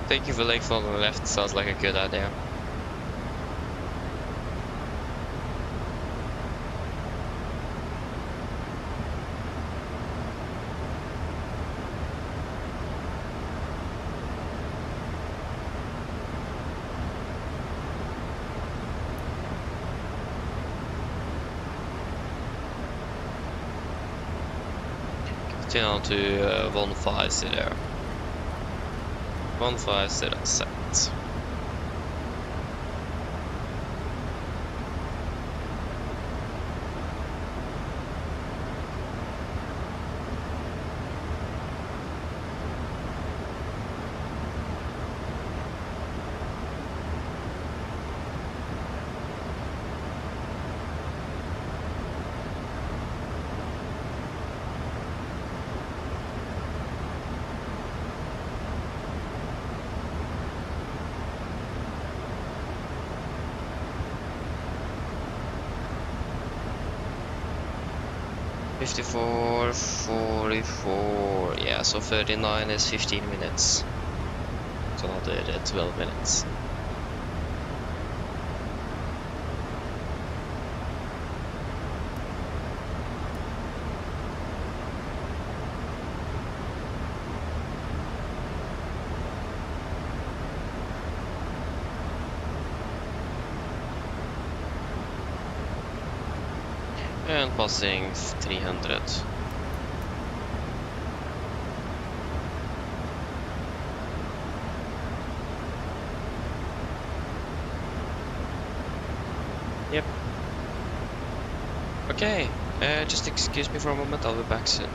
Thank you for lake on the left, sounds like a good idea. Continue on to 150. 150 set. $54, 44, yeah, so 39 is 15 minutes. So another 12 minutes. And passing 300. Yep. Okay, just excuse me for a moment, I'll be back soon.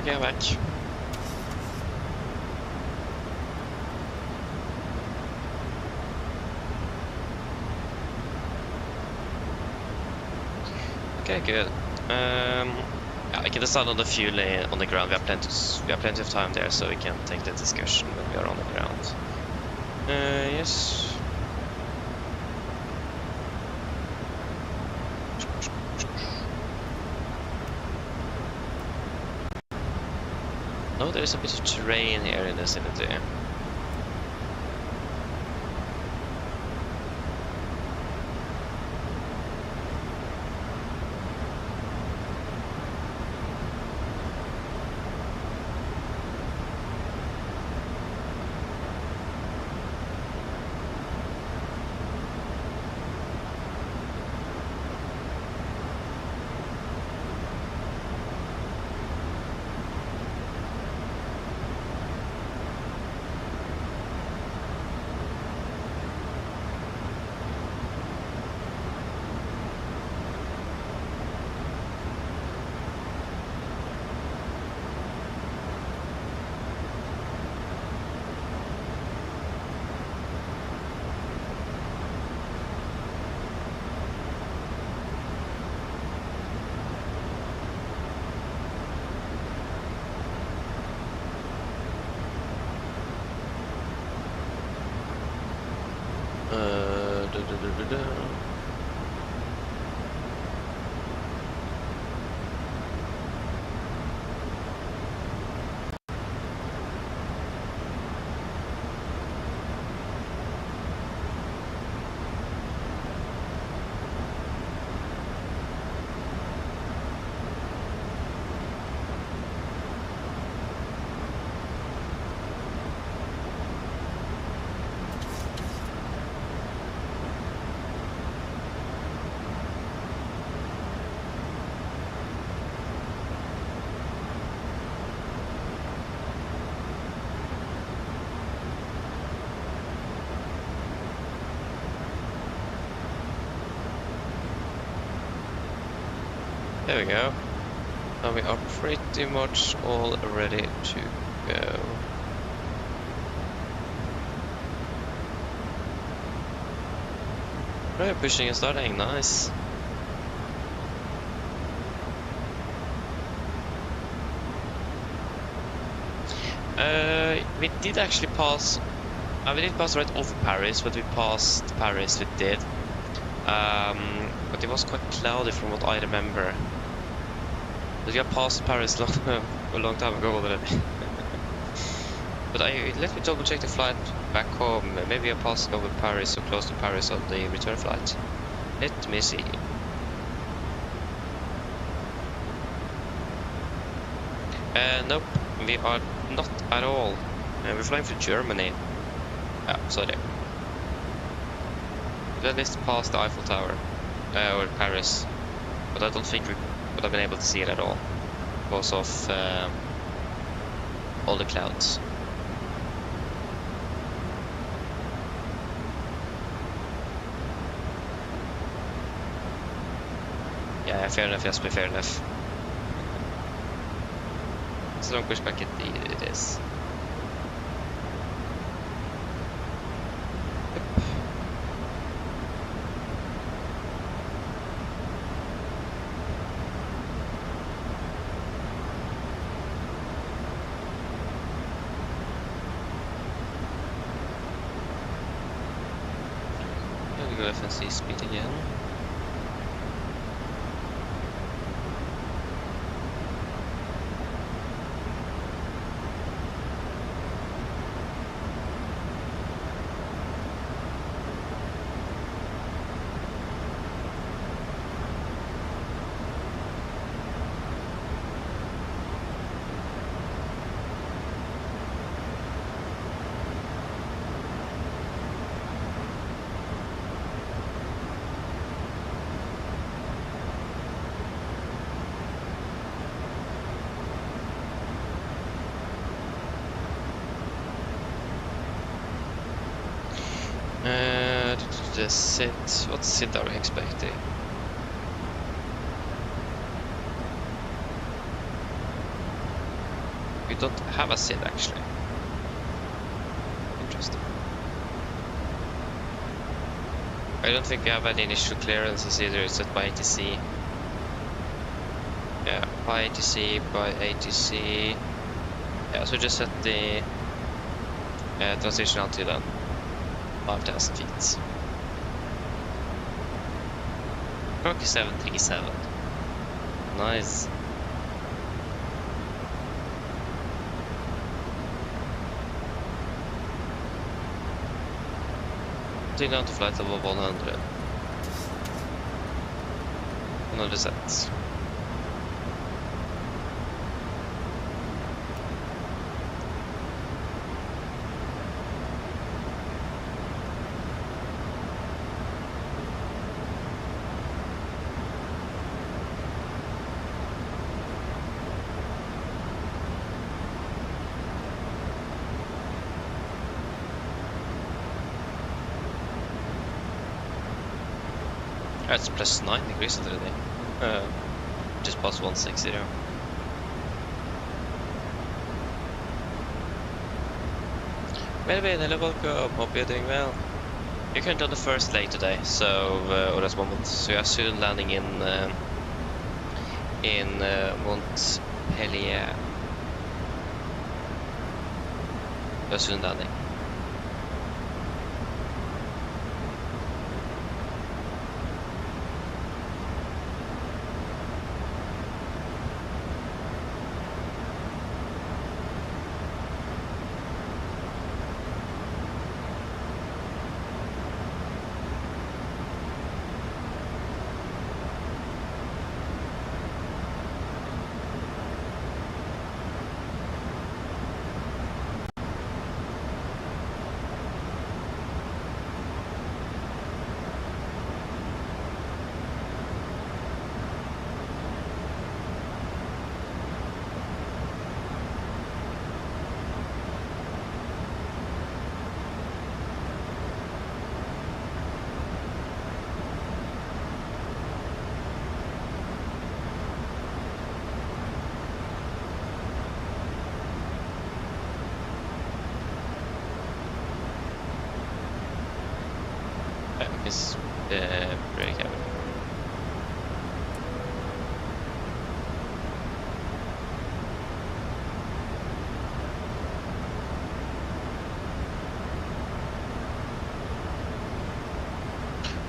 Okay, I'm back. Okay, good. Yeah, I can decide on the fuel on the ground. We have plenty of time there, so we can take the discussion when we are on the ground. Yes. Oh, there's a bit of terrain here in the vicinity. There we go. Now we are pretty much all ready to go. Right, pushing and starting, nice. We did actually pass. We didn't pass right over Paris, but we passed Paris. We did. But it was quite cloudy from what I remember. But we have passed Paris a long time ago already. But let me double check the flight back home. Maybe I passed over Paris or close to Paris on the return flight. Let me see. Nope, we are not at all. We're flying through Germany. Yeah, sorry. We at least passed the Eiffel Tower, or Paris, but I don't think we would have been able to see it at all because of all the clouds. Yeah, fair enough, Jasper, fair enough. So long pushback indeed it is. Go FNC speed again. The sit. What sit are we expecting? We don't have a SID actually. Interesting. I don't think we have any initial clearances either. It's set by ATC. Yeah, by ATC, by ATC. Yeah, so just set the transition altitude then. 5,000 feet. Rocky 737. Nice. Take down to flight level 100. Another set. It's plus 9 degrees already. Just past 160. Maybe welcome. Hope you're doing well. You're currently on the first leg today, so or that's moment. So you're soon landing in Montpellier. You're soon landing. Is break out.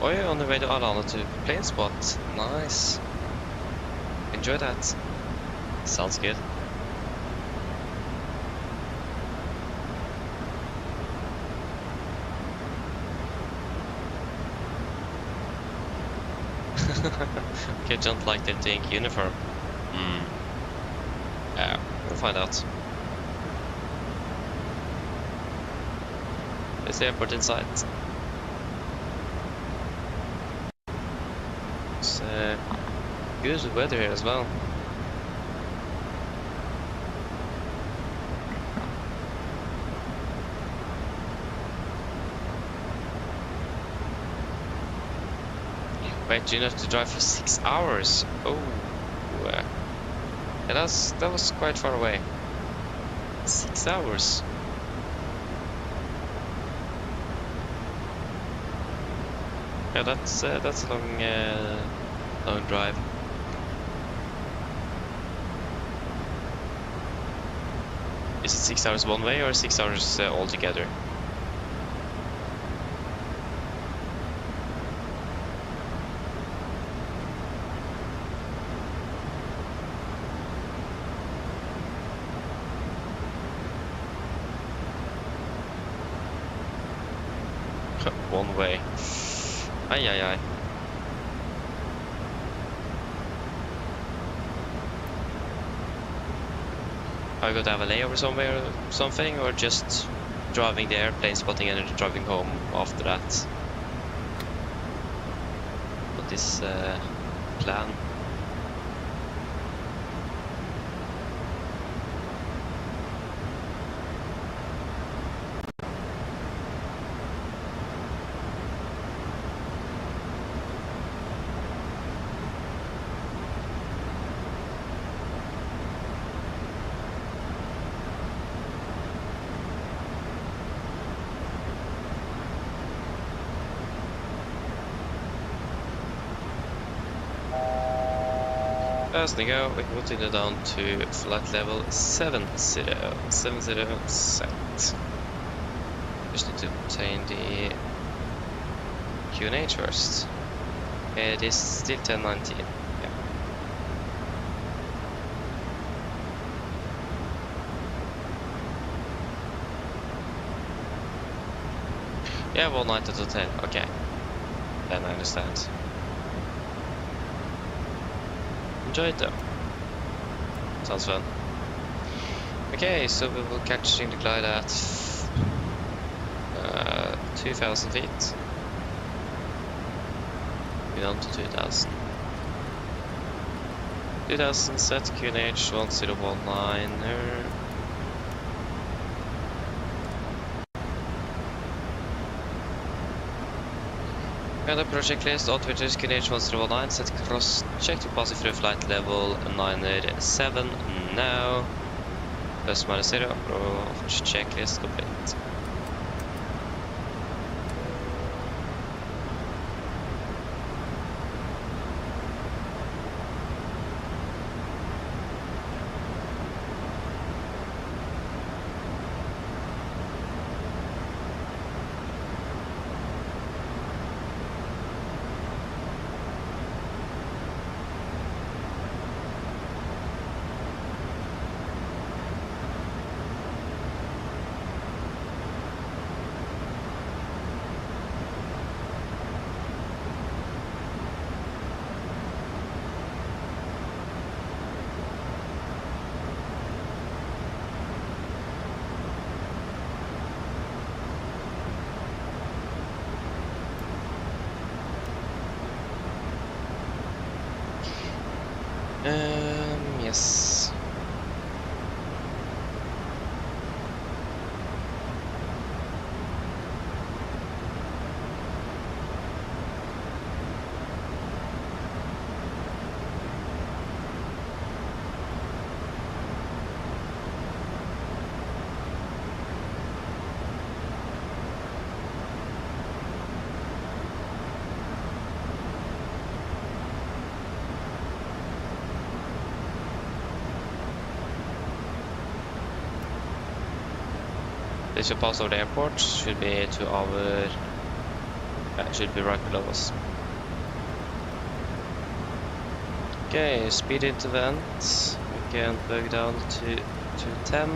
Oh, you're on the way to Arlanda to plane spot. Nice. Enjoy that. Sounds good. Okay, don't like the Dink uniform. Yeah, we'll find out. There's the airport inside. It's good weather here as well. Wait, you have to drive for 6 hours? Oh, yeah, that was quite far away. 6 hours. Yeah, that's a long drive. Is it 6 hours one way or 6 hours altogether? One way. Ay ay ay. Are you going to have a layover somewhere or something, or just driving the airplane, spotting and driving home after that? What is plan? As we go, we continue down to flight level 70 set. Just need to obtain the QNH first. It is still 1019. Yeah, 1 night at the hotel. Okay. Then I understand. Enjoy it though. Sounds fun. Okay, so we will catch the glide at 2,000 feet. We're down to 2,000. 2,000 set QNH 1019er. And the project list, Automated QNH 1019, set cross check to pass through flight level 907 now. Plus minus 0, approach checklist complete. Yes. This should pass over the airport, should be to our, should be right below us. Okay, speed into vent, we can bug down to 210.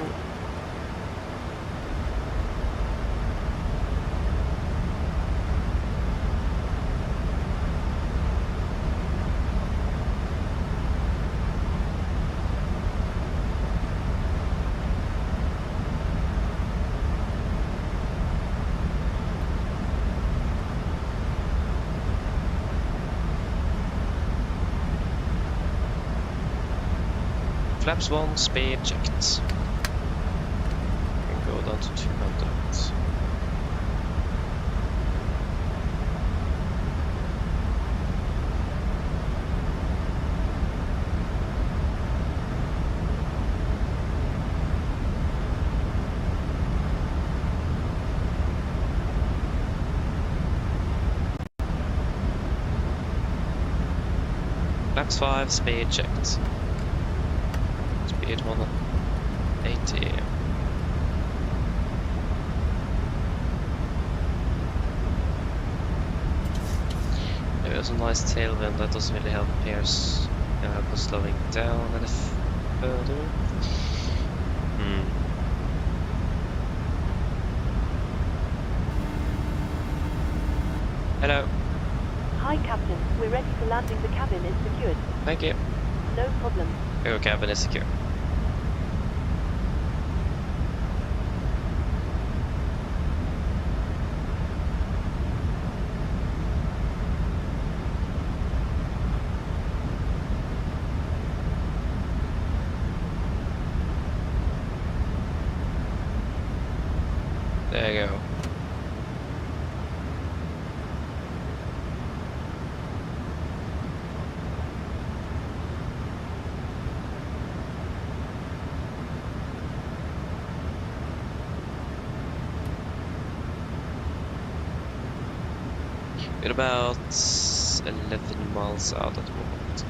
Flaps 1, speed checked. And go down to 200. Flaps 5, speed checked. Speed 180. There was a nice tailwind that doesn't really help Pierce. Can help us slowing down any further. Hello. Hi, Captain. We're ready for landing. The cabin is secured. Thank you. No problem. Your cabin is secure. There you go. We're about 11 miles out at the moment.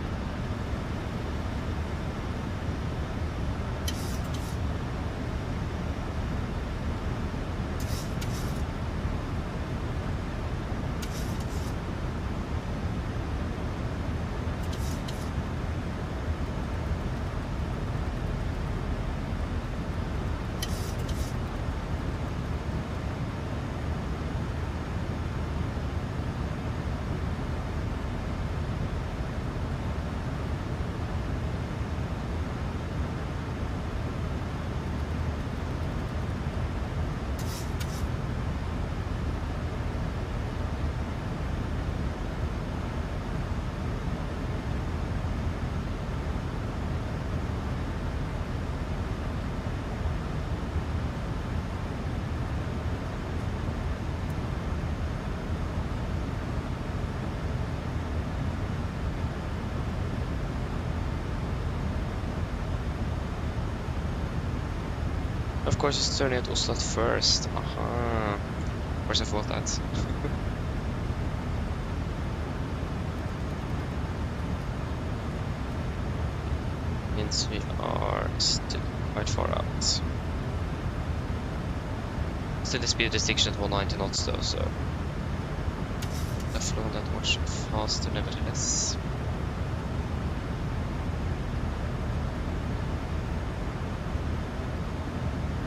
Of course, it's turning at Oslo at first. Aha. Of course, I thought that. Means we are still quite far out. Still the speed restriction at 190 knots though, so I flew that much faster nevertheless.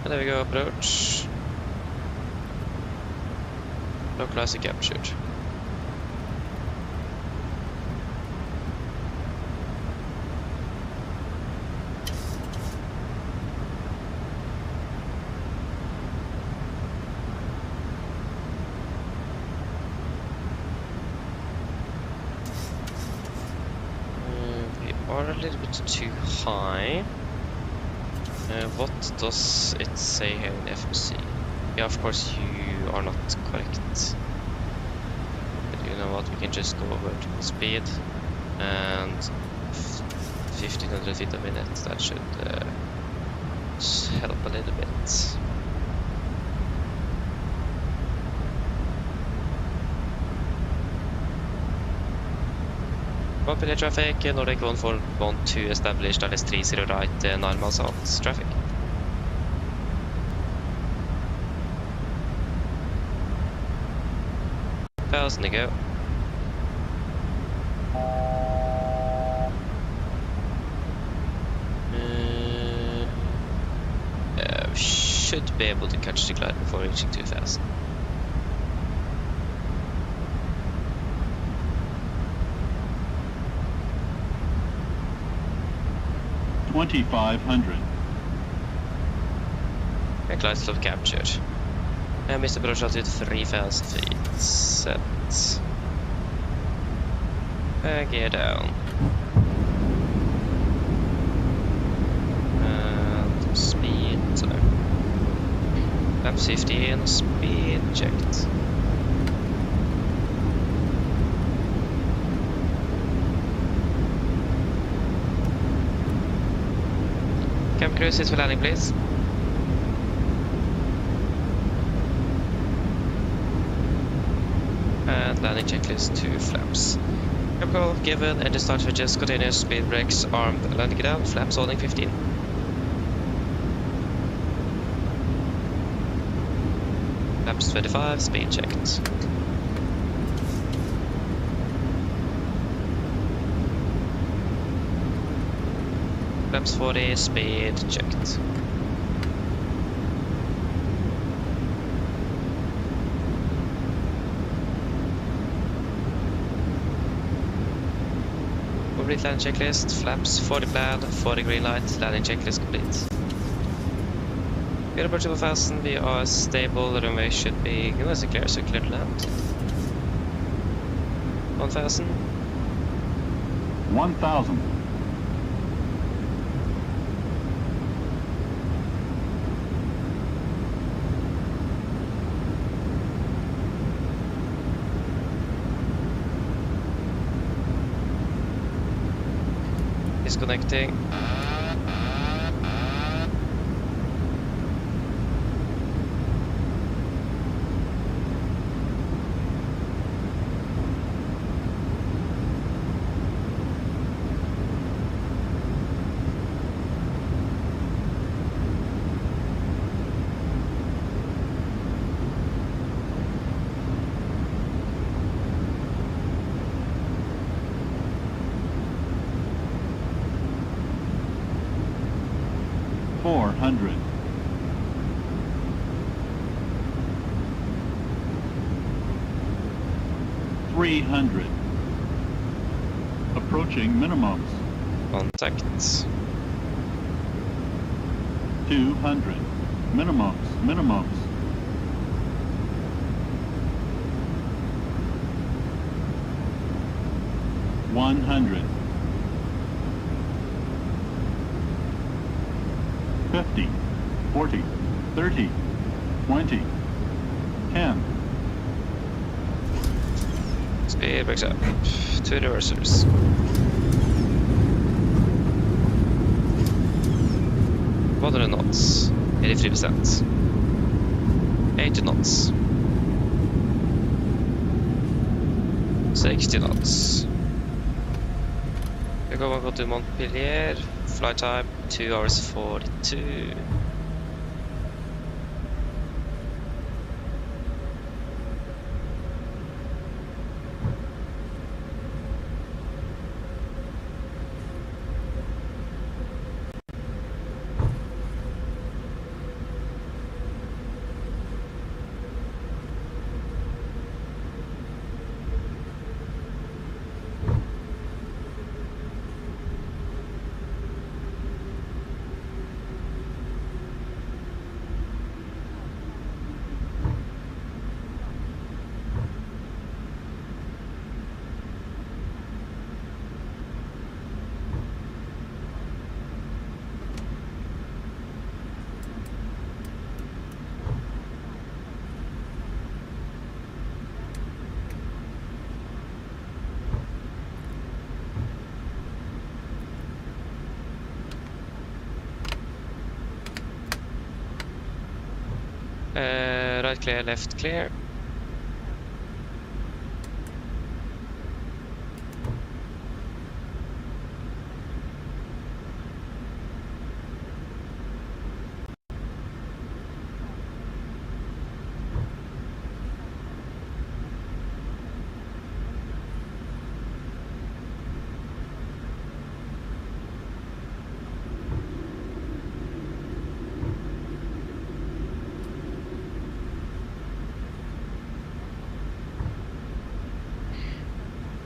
And there we go, approach. Localizer captured. We are a little bit too high. What does it say here in FMC? Yeah, of course you are not correct. But you know what, we can just go over to speed and 1500 feet a minute. That should help a little bit. Montpellier traffic, Nordic 1412 established, LS30 right, 9 miles out traffic. Thousand to go. Should be able to catch the glide before reaching 2000. And glide slope captured. And Mr. Approach altitude 3000 feet. Set. Gear down. And speed. Lap 15, speed checked. Cam crew, sit for landing, please. And landing checklist 2 flaps. Cam call given, engine start switches, continuous, speed brakes, armed, landing down, flaps holding 15. Flaps 25, speed checked. Flaps 40, speed checked. Complete landing checklist, flaps 40 plan, 40 green light, landing checklist complete. We are approaching 1000, we are stable, the runway should be nice and clear, so clear to land. 1000. 1000. Disconnecting. Approaching minimums. Contacts. 200. Minimums. 100. 50. 40. 30. 20. 10. Speed breaks up. 2 reversers. What are the knots? 83%. 80 knots. 60 knots. We're going to go to Montpellier. Flight time 2 hours 42. Right clear, left clear.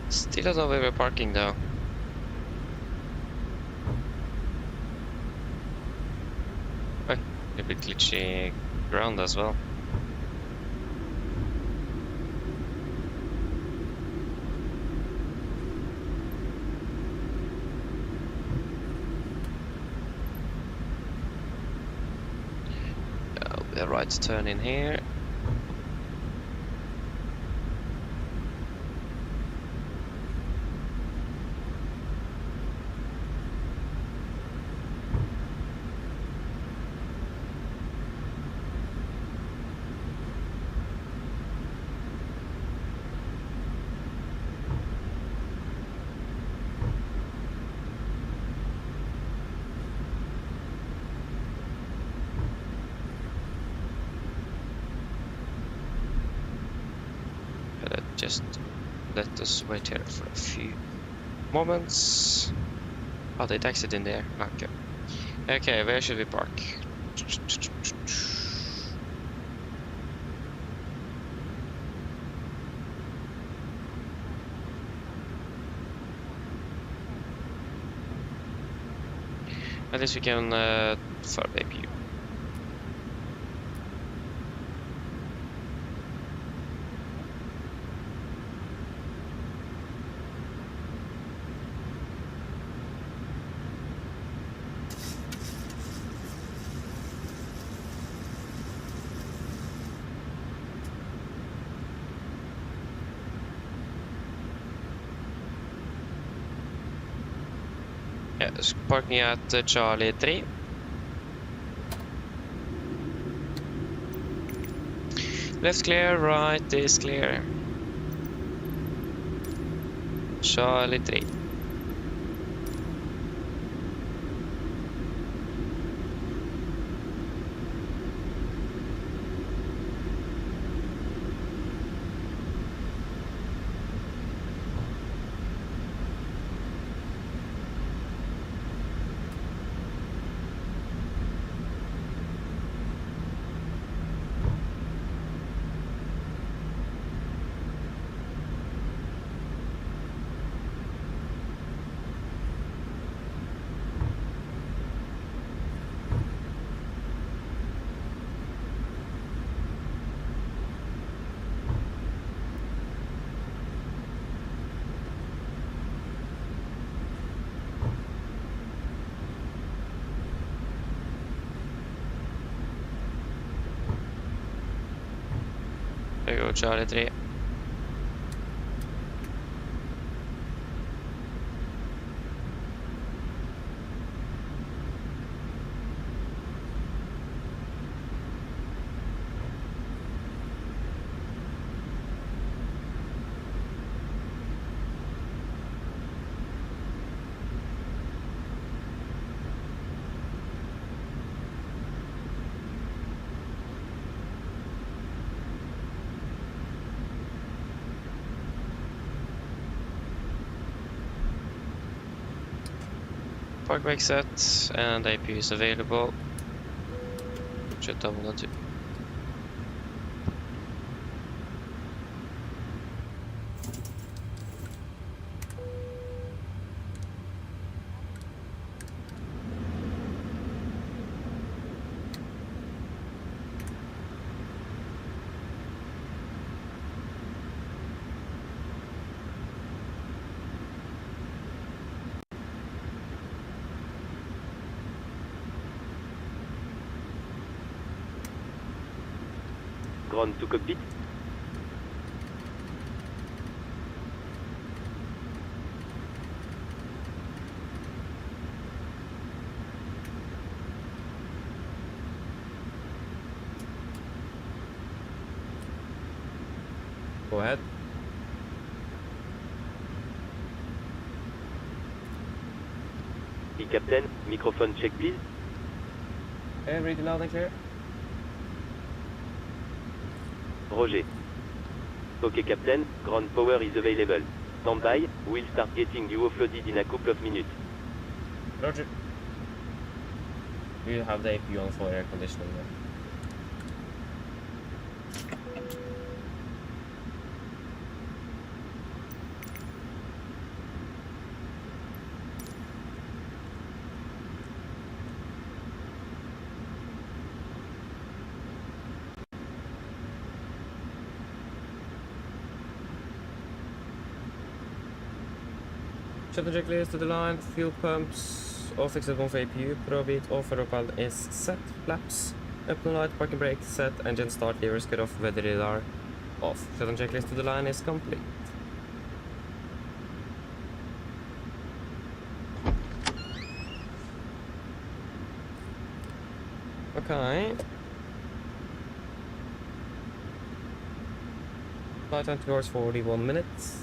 Still don't know where we're parking though. Oh, a bit glitchy ground as well. A right turn in here. Just let us wait here for a few moments. Oh, they taxied in there. Okay. Okay, where should we park? At least we can survey view. Yes, parking at Charlie 3. Left clear, right is clear. Charlie 3. There you go, Charlie 3. Park brake set and APU is available. Should double that too. Ground to cockpit. Go ahead. Captain, microphone check please. Read it loud and clear. Roger. Okay, Captain. Ground power is available. Stand by. We'll start getting you offloaded in a couple of minutes. Roger. You have the APU on for air conditioning there. Shutdown checklist to the line, fuel pumps, off except one for APU, probit, off for local is set, flaps, up and light, parking brake set, engine start, levers cut off, weather radar off. Shutdown checklist to the line is complete. Okay. Flight time 2 hours 41 minutes.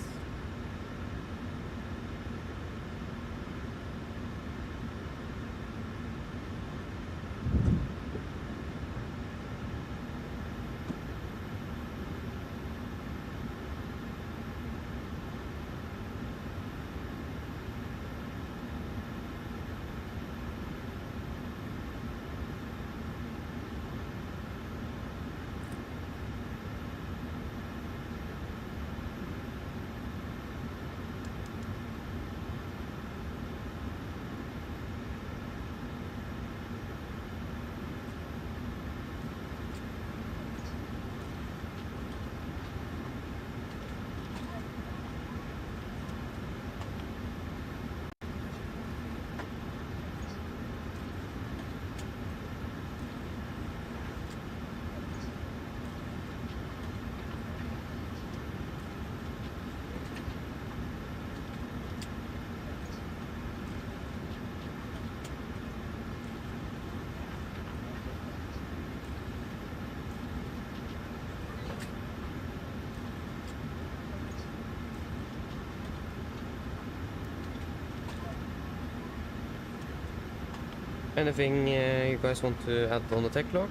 Anything you guys want to add on the tech log?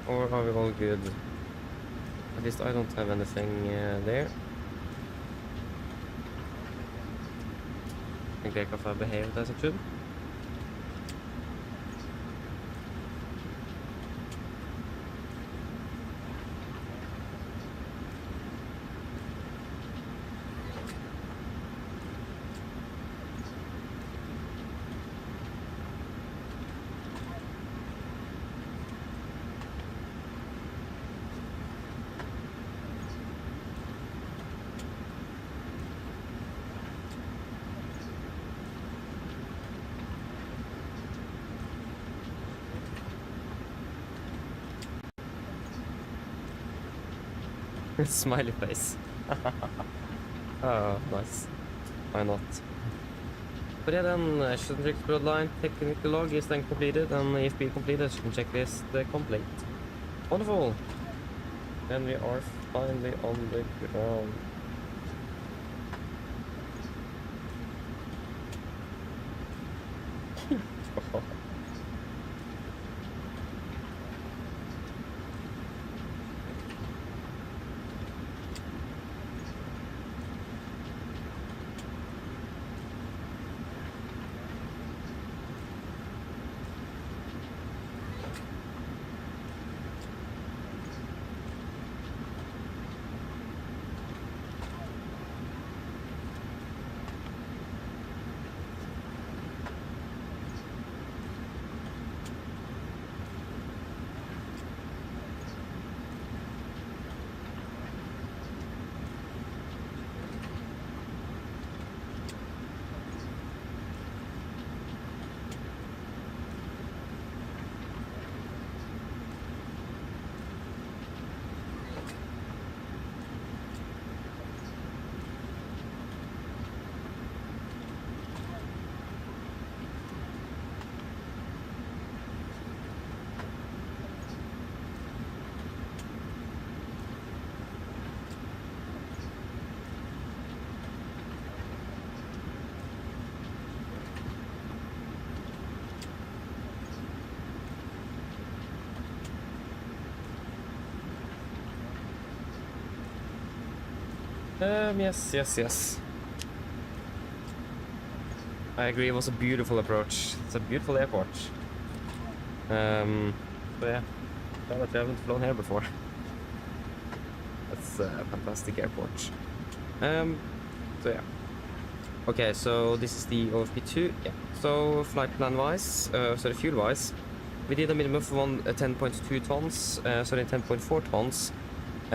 Or are we all good? At least I don't have anything there. I think aircraft have behaved as it should. Smiley face. Oh, nice. Why not? But yeah, then shouldn't explode line technical log is then completed, and if we completed, shouldn't checklist complete. Wonderful. Then we are finally on the ground. Yes. I agree, it was a beautiful approach. It's a beautiful airport. But yeah, glad that we haven't flown here before. That's a fantastic airport. So yeah. Okay, so this is the OFP2. Yeah. So flight plan wise, fuel wise, we did a minimum of 10.2 tons, 10.4 tons.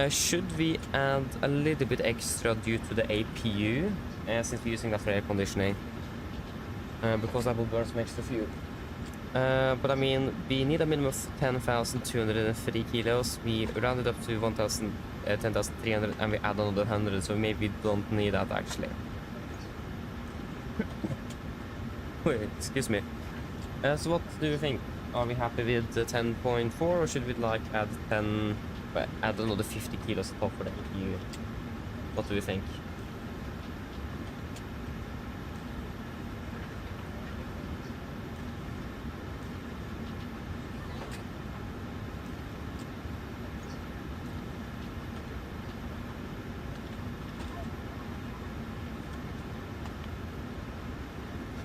Should we add a little bit extra due to the APU, since we're using that for air conditioning? Because I will burn some extra fuel. But I mean, we need a minimum of 10,203 kilos. We rounded up to 10,300 and we add another 100, so maybe we don't need that actually. Wait, excuse me. So what do you think? Are we happy with the 10.4 or should we like add another 50 kilos on top for the APU? What do you think?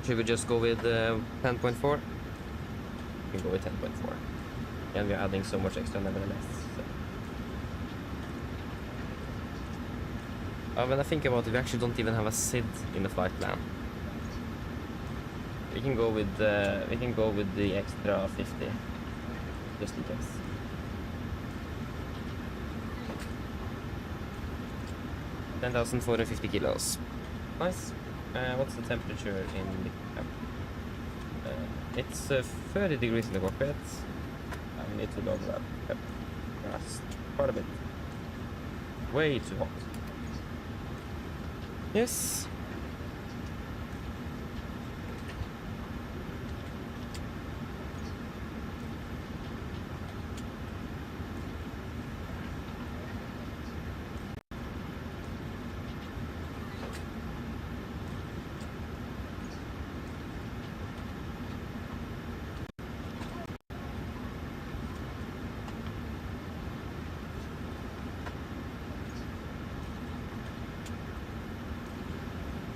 Should we just go with 10.4? We can go with 10.4. And we're adding so much extra nevertheless. So. When I think about it, we actually don't even have a SID in the flight plan. We can go with the extra 50, just in case. $10,450 kilos. Nice. What's the temperature in the camp? It's 30 degrees in the cockpit. I need to lower that. Yep. That's quite a bit. Way too hot. Yes.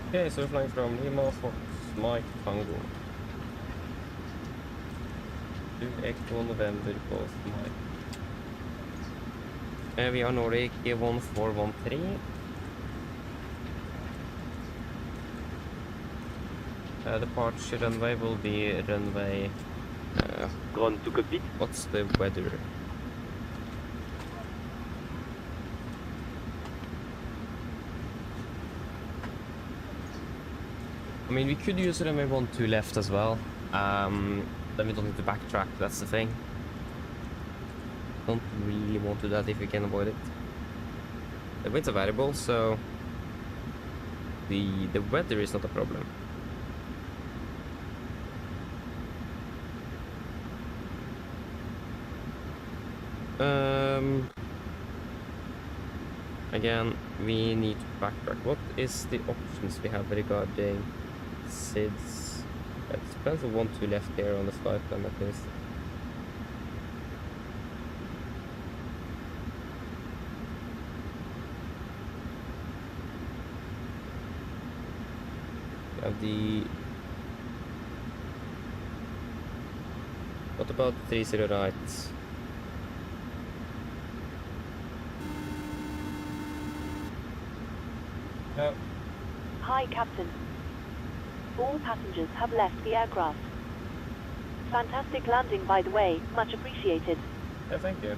Okay, so we're flying from Lima, Fox, Mike, Tango. 2X1 November, Golf, Mike. We are Nordic 1413. Departure runway will be runway... Ground to cockpit. What's the weather? I mean, we could use runway 12 left as well. Then we don't need to backtrack, that's the thing. Don't really want to do that if we can avoid it. The wind's a variable, so the weather is not a problem. Again, we need to backtrack. What is the options we have regarding SIDS? It depends on 12 left here on the flight plan at least. We have the... What about 30 right? Oh. Hi, Captain. All passengers have left the aircraft. Fantastic landing, by the way. Much appreciated. Yeah, thank you.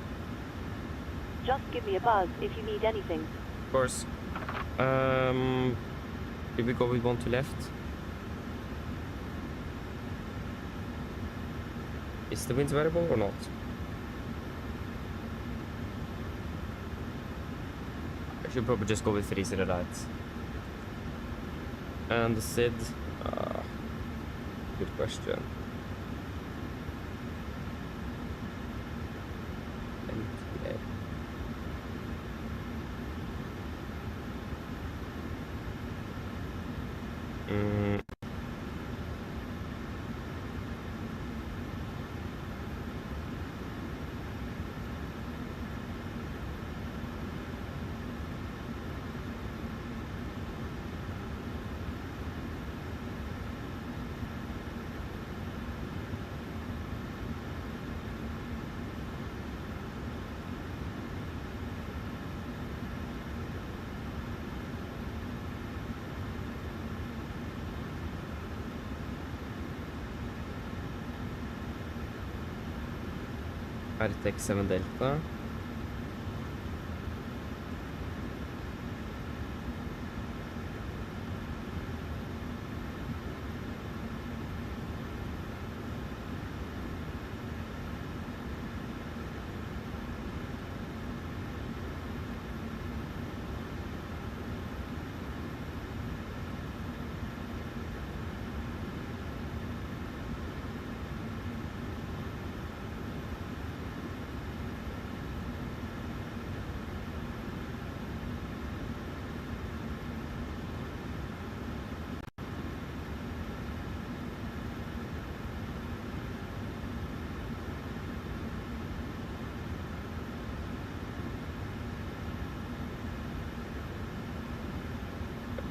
Just give me a buzz if you need anything. Of course. Did we go with 12 left? Is the wind variable or not? I should probably just go with 30 right. And the SID, good question. RTX 7 Delta.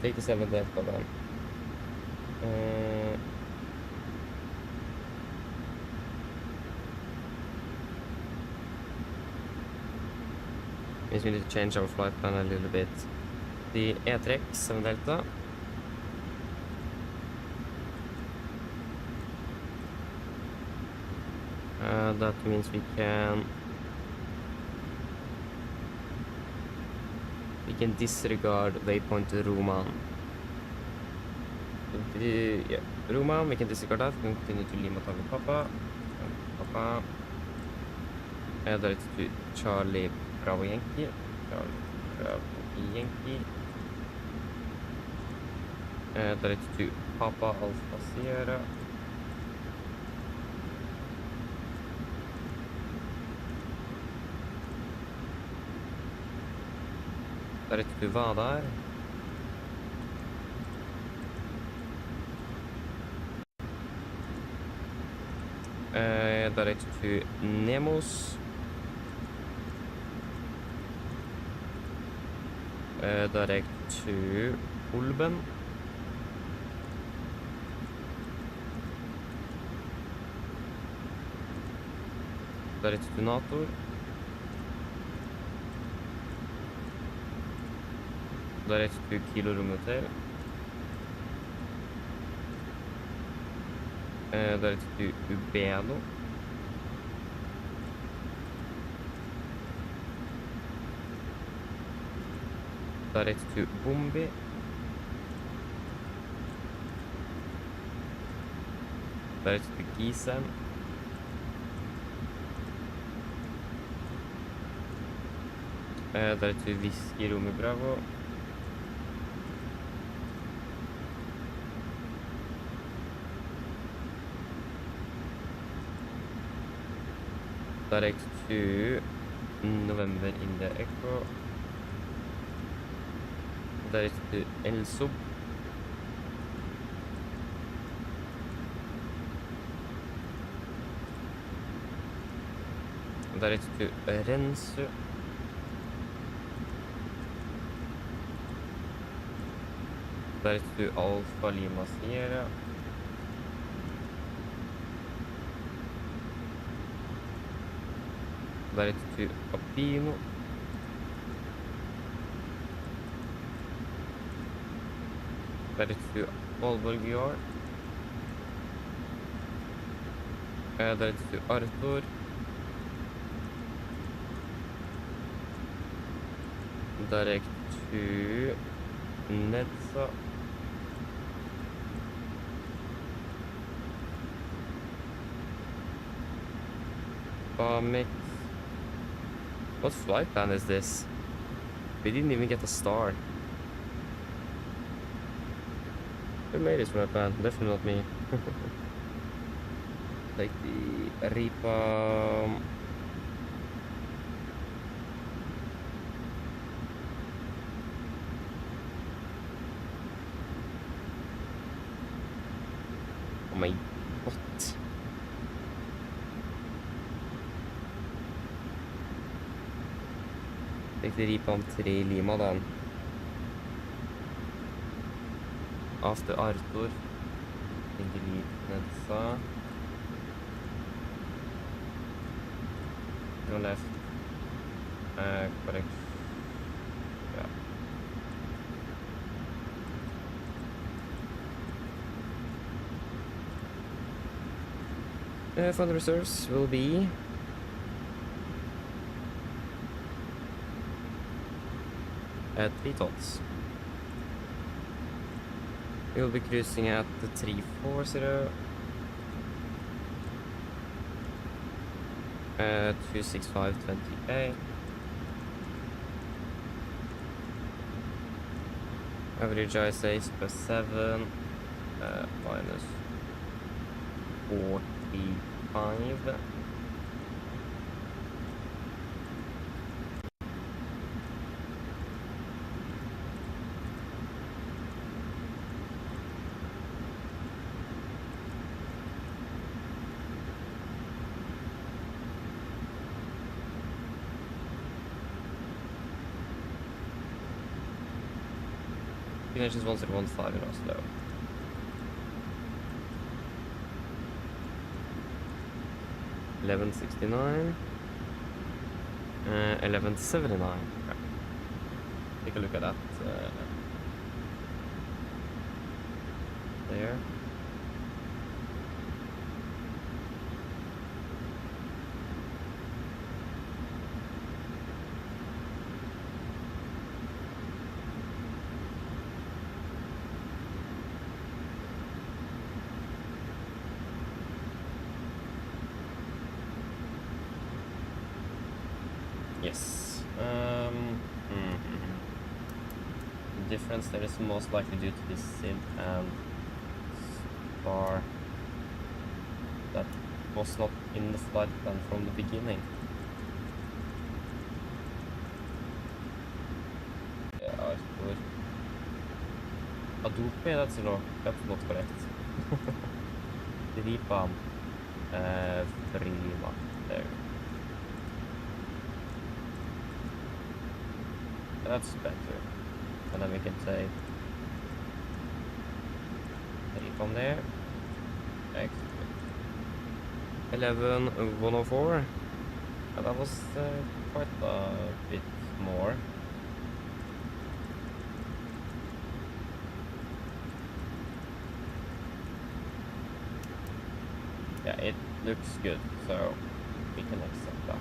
Take the 7 Delta then. Means we need to change our flight plan a little bit. The ATX 7 Delta. That means we can disregard waypoint Roman. Yeah, Roman, we can disregard that. We can continue to Lima Tango Papa. Papa. That is to Charlie Bravo Yankee. Charlie Bravo Yankee. That is to Papa Alpha Sierra. Där du var där. Där du Nemos. Där du Ulben. Där du Nator. Där du Kilo Rum Hotel. Där du Ubeno. Där du Bombi. Där du Gisen. Där du Whisky Rum Bravo. Direct to November in the Echo. Direct to El Sub. Direct to Rensu. Direct to Alfa Lima Sierra. Direct to Apino. Direct to Aalborg VR. Direct to Arthur. Direct to Nedsa. Bamix. What flight plan is this? We didn't even get a star. Who made this flight plan? Definitely not me. Like the Ripa. Oh my god. Take the Ripa 3 Lima then. After Arthur. Delete Nedsa. Turn left. Correct. Yeah. Fund reserves will be at 3 knots. We will be cruising at the 340. 265.20k. Average ISA is +7, minus 45. Finishes 1015 in Oslo. $1169. 1179. Okay. Take a look at that. There. Yes. The difference there is most likely due to this SID and bar that was not in the flight plan from the beginning. Yeah, it's good. Adobe, that's not correct. Dripan. Prima. There. That's better. And then we can say 3 from there. Excellent. 11,104. And that was quite a bit more. Yeah, it looks good, so we can accept that.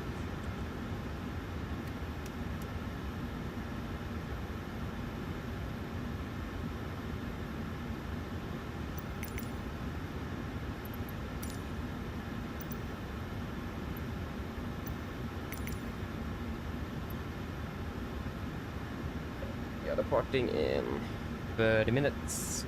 Yeah, departing in 30 minutes.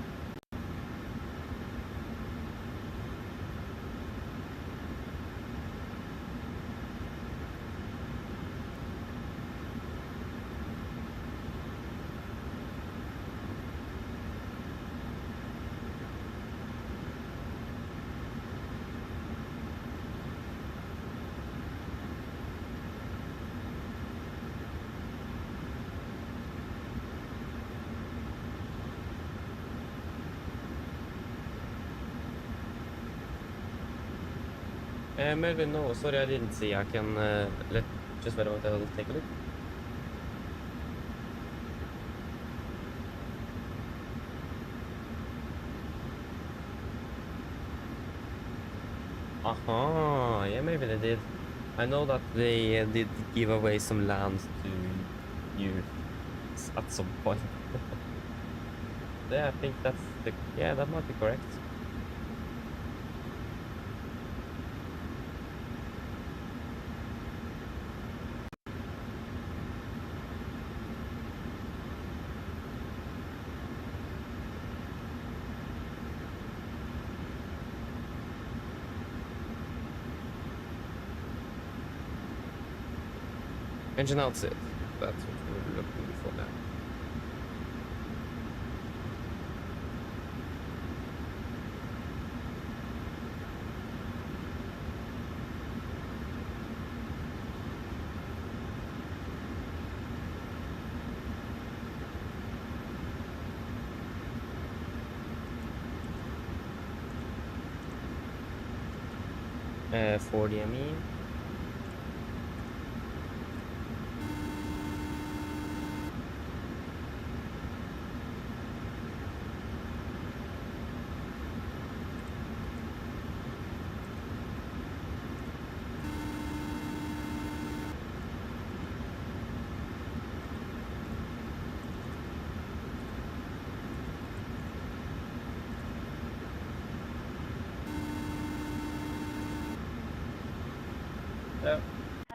Melvin, no, sorry I didn't see. I can just wait a minute, I'll take a look. Aha, yeah, maybe they did. I know that they did give away some land to you at some point. Yeah, I think that's the... yeah, that might be correct. Engine outset. That's what we're looking for now. For the ME.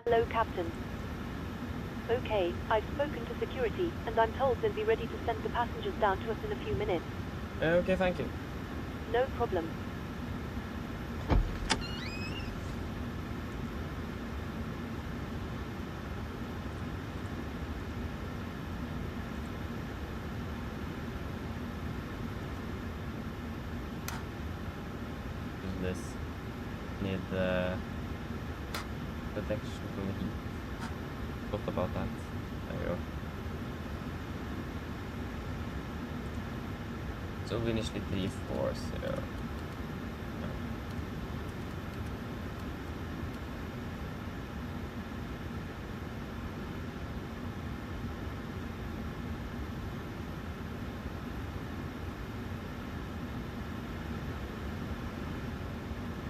Hello, Captain. Okay, I've spoken to security, and I'm told they'll be ready to send the passengers down to us in a few minutes. Okay, thank you. No problem. This need protection from the heat. Thought about that. There you go. So we initially 340.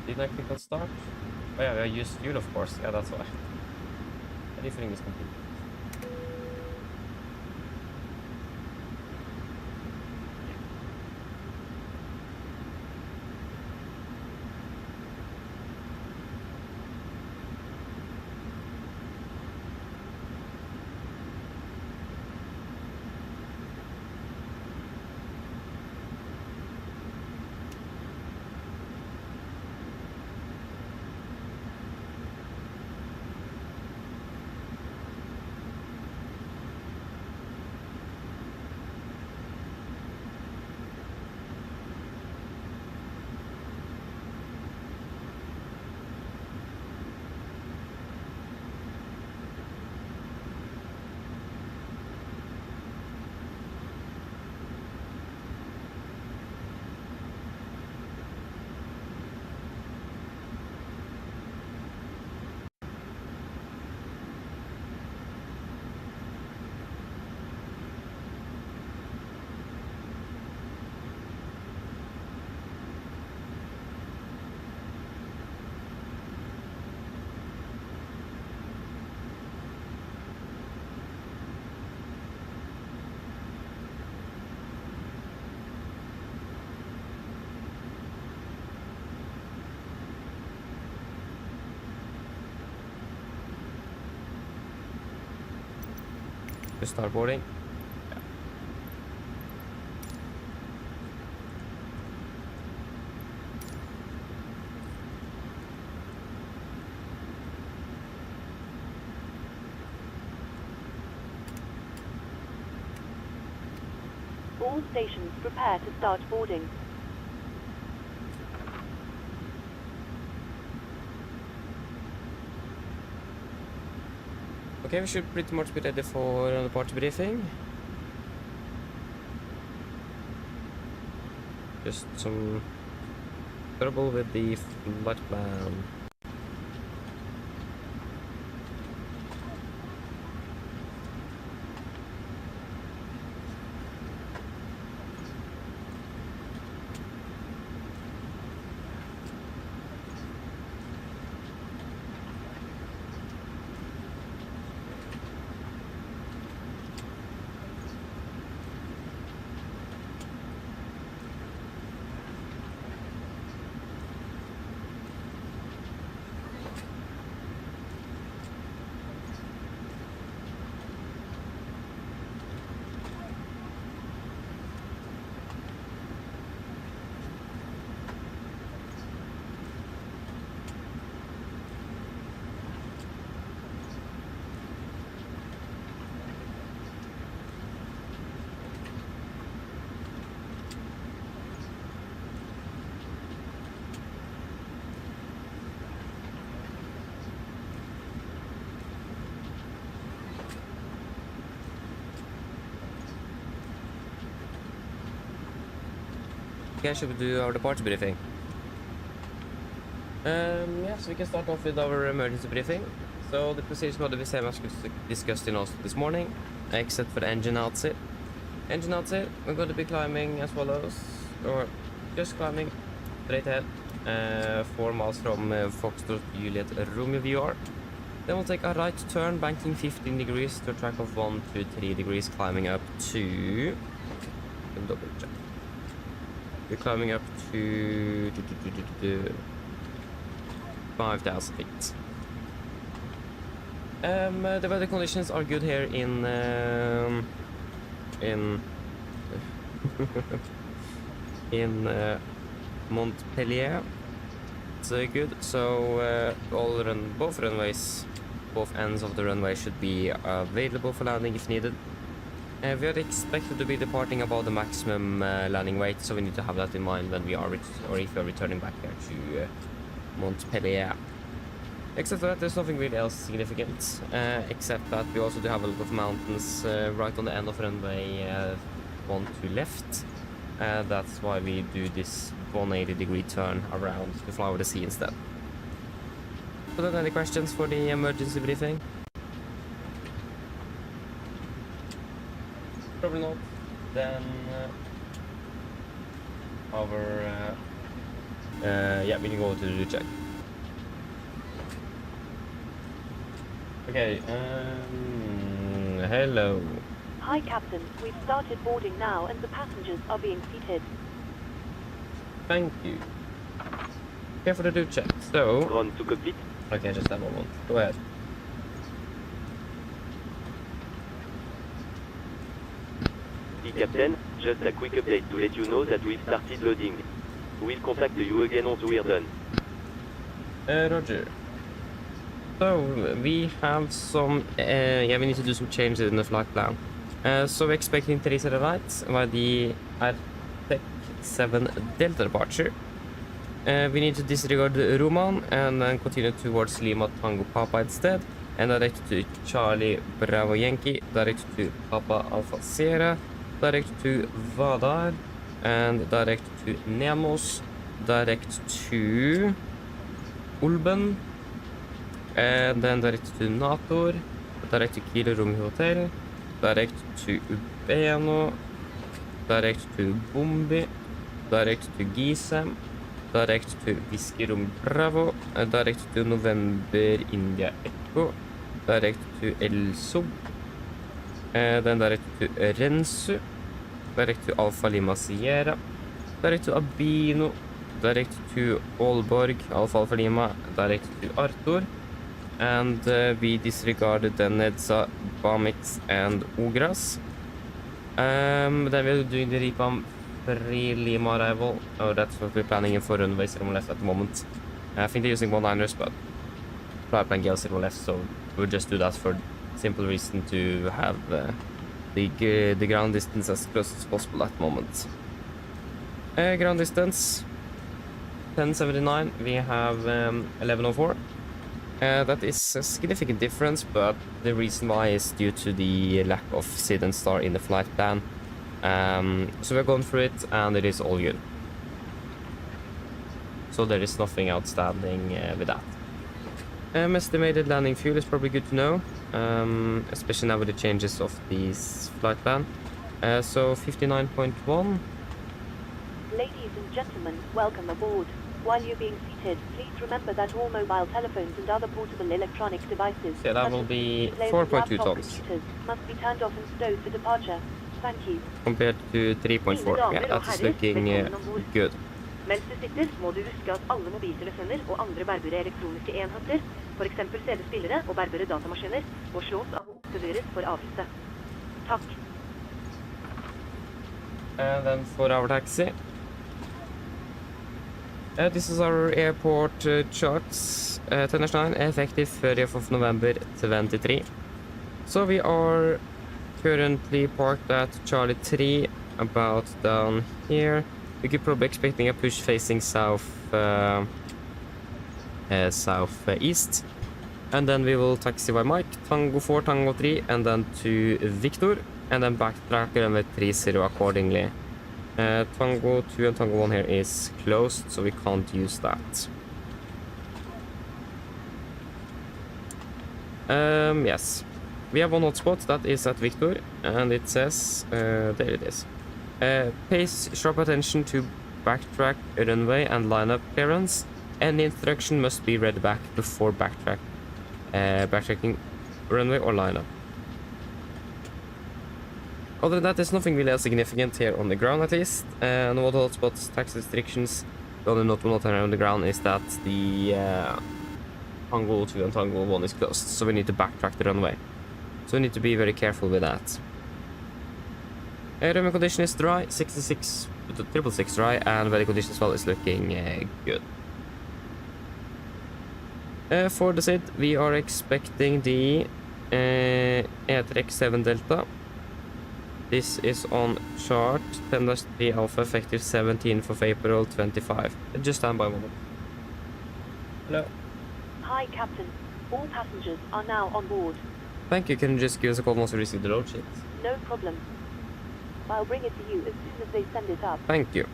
Did I click on start? Oh yeah, I used fuel of course. Yeah, that's why. Everything is complete. To start boarding. All stations prepare to start boarding. Okay, we should pretty much be ready for the party briefing. Just some trouble with the flight plan. Okay, should we do our departure briefing? Yeah, so we can start off with our emergency briefing. So the procedure will be the same as discussed in Oslo this morning, except for the engine outside. Engine outside, we're going to be climbing as follows, or just climbing straight ahead, 4 miles from Foxtrot Juliet Romeo VR. Then we'll take a right turn, banking 15 degrees to a track of 1 to 3 degrees, climbing up to... double check. We're climbing up to 5,000 feet. The weather conditions are good here in in Montpellier. It's good. So both runways, both ends of the runway should be available for landing if needed. We are expected to be departing about the maximum landing weight, so we need to have that in mind when we are or if we are returning back here to Montpellier. Except for that, there's nothing really else significant, except that we also do have a lot of mountains right on the end of runway 12 left. That's why we do this 180-degree turn around to fly over the sea instead. So then, any questions for the emergency briefing? Probably not. Then yeah, we can go to the check. Okay, hello. Hi, Captain. We've started boarding now, and the passengers are being seated. Thank you. Here for the do check. So, Ground to cockpit. okay, just that moment. Go ahead. The Captain, just a quick update to let you know that we've started loading. We'll contact you again once we're done. Roger. So, we have some, yeah, we need to do some changes in the flight plan. So we're expecting Teresa right by the Arctic 7 Delta departure. We need to disregard Roman and then continue towards Lima Tango Papa instead, and direct to Charlie Bravo Yankee, direct to Papa Alpha Sierra, direct to Vadar, and direct to Nemos, direct to Ulben, and then direct to Nator, direct to Kilo Romeo Hotel, direct to Ubeno, direct to Bombi, direct to Gisem, direct to Whiskey Rom Bravo, direct to November India Echo, direct to El Sub, then direct to Rensu, direct to Alfa Lima Sierra, direct to Abino, direct to Aalborg, Alfa Alfa Lima, direct to Arthur, and we disregarded the Nedza, Bamix, and Ogras. Then we're doing the Ripam 3 Lima arrival. Oh, that's what we're planning in for runway 0 left at the moment. I think they're using 1-liners, but flight plan GL 0 left, so we'll just do that for simple reason to have the ground distance as close as possible at the moment. Ground distance 1079, we have 1104. That is a significant difference, but the reason why is due to the lack of SID and STAR in the flight plan. So we're going through it, and it is all good. So there is nothing outstanding with that. Estimated landing fuel is probably good to know, especially now with the changes of this flight plan. So 59.1. Ladies and gentlemen, welcome aboard. While you're being seated, please remember that all mobile telephones and other portable electronic devices, Yeah, that will be 4.2 tons. must be turned off and stowed for departure. Thank you. Compared to 3.4. Yeah, that's looking good. Mens du sitter, må du huske at alle mobiltelefoner og andre bærbare elektroniske enheter, for eksempel CD-spillere og bærbare datamaskiner, må slås av og aktiveres for avfeste. Takk. And then for our taxi. This is our airport charts, 10-9, effective 30th of November 23. So we are currently parked at Charlie 3, about down here. We could probably expecting a push facing southeast. And then we will taxi by Mike, Tango 4, Tango 3, and then to Victor, and then backtrack runway 30 accordingly. Tango 2 and Tango 1 here is closed, so we can't use that. Yes. We have one hotspot, that is at Victor, and it says, there it is. Pay sharp attention to backtrack runway and lineup clearance. Any instruction must be read back before backtracking runway or lineup. Other than that, there's nothing really significant here on the ground, at least. No other hotspots, tax restrictions. The only note we'll not have on the ground is that the Tango 2 and Tango 1 is closed, so we need to backtrack the runway. So we need to be very careful with that. Runway condition is dry, 66, 666 dry, and weather condition as well is looking good. For the SID, we are expecting the AMD 7 Delta. This is on chart 10-3 Alpha, effective 17th of April 25. Just stand by a moment. Hello. Hi, Captain. All passengers are now on board. Thank you. Can you just give us a call once you receive the load sheet? No problem. I'll bring it to you as soon as they send it up. Thank you.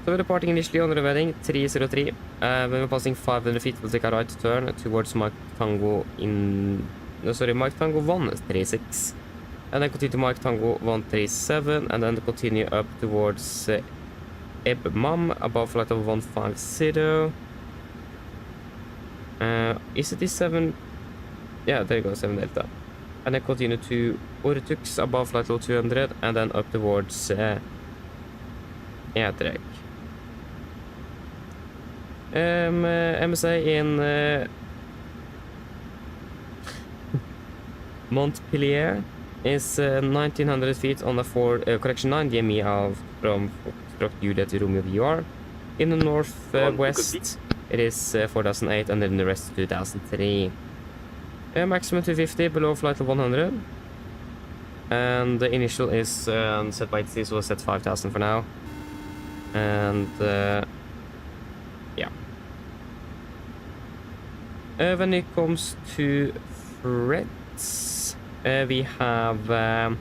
So we're departing initially on the heading 303. When we're passing 500 feet, we'll take a right turn towards Mike Tango 136. And then continue to Mike Tango 137, and then continue up towards Ebmam, above flight of 150. Is it this 7? Yeah, there you go, 7 Delta. And then continue to Ortux, above flight level 200, and then up towards Edrek. MSA in Montpellier is 1900 feet on a 9 DME from Juliet to Romeo VR. In the northwest, it is 4008, and then the rest 2003. Maximum 250 below flight level 100. And the initial is set by TC, so set 5000 for now. And yeah. When it comes to threats, we have a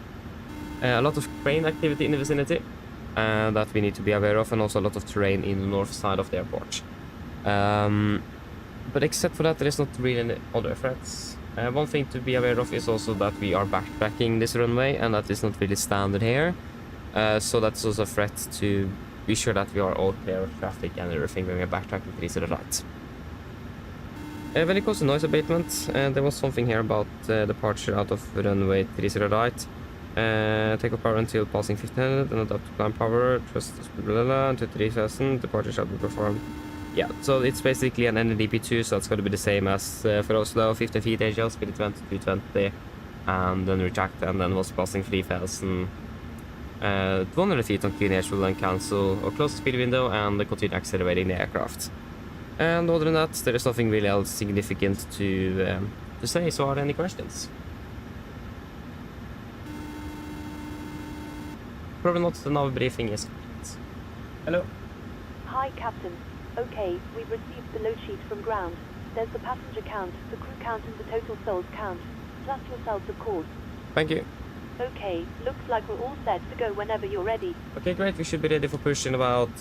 lot of crane activity in the vicinity that we need to be aware of, and also a lot of terrain in the north side of the airport. But except for that, there is not really any other threats. One thing to be aware of is also that we are backtracking this runway, and that is not really standard here. So that's also a threat to be sure that we are all clear of traffic and everything when we are backtracking 3 to the right. When it comes to noise abatement, there was something here about departure out of runway 3 to the right. Take off power until passing 1500 and adapt to climb power, trust blah, blah, to 3000, departure shall be performed. Yeah, so it's basically an NDP2, so it's going to be the same as for Oslo, 15 feet AGL, speed 20 to 220, and then retract, and then once passing 3000, 200 feet on clean air will then cancel or close the speed window and continue accelerating the aircraft. And other than that, there is nothing really else significant to say, so are there any questions? Probably not, the nav briefing is complete. Hello? Hi, Captain. Okay, we've received the load sheet from ground. There's the passenger count, the crew count, and the total souls count. Plus yourselves, of course. Thank you. Okay, looks like we're all set to go whenever you're ready. Okay, great. We should be ready for push in about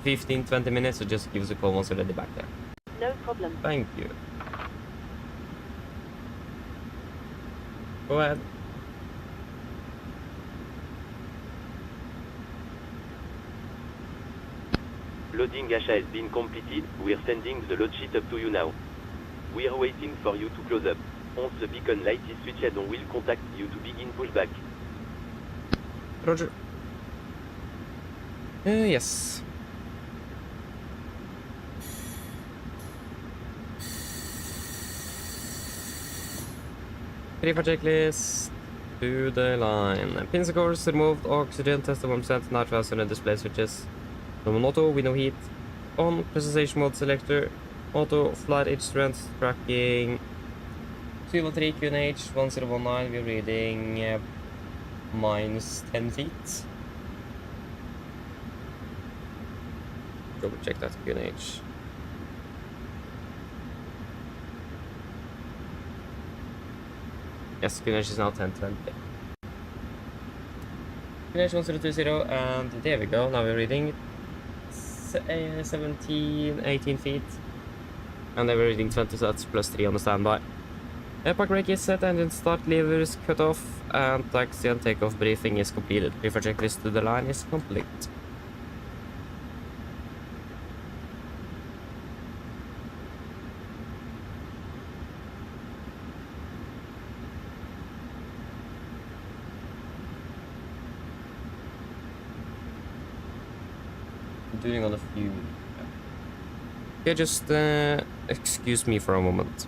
15-20 minutes, so just give us a call once we're ready back there. No problem. Thank you. Go ahead. Loading Asha has been completed. We are sending the load sheet up to you now. We are waiting for you to close up. Once the beacon light is switched on, we'll contact you to begin pushback. Roger. Yes. Ready for checklist. To the line. Pins and cores removed. Oxygen test 1%. Now transfer display switches. Normal auto, window heat on, presentation mode selector, auto, flight instruments, tracking 213 QNH 1019, we're reading minus 10 feet. Double check that QNH. Yes, QNH is now 1020. QNH 1020, and there we go, now we're reading 17, 18 feet, and they were reading 20, so that's plus 3 on the standby. Park brake is set, engine start levers cut off, and taxi and takeoff briefing is completed. Prefer checklist to the line is complete. Doing on a few. Okay, just excuse me for a moment.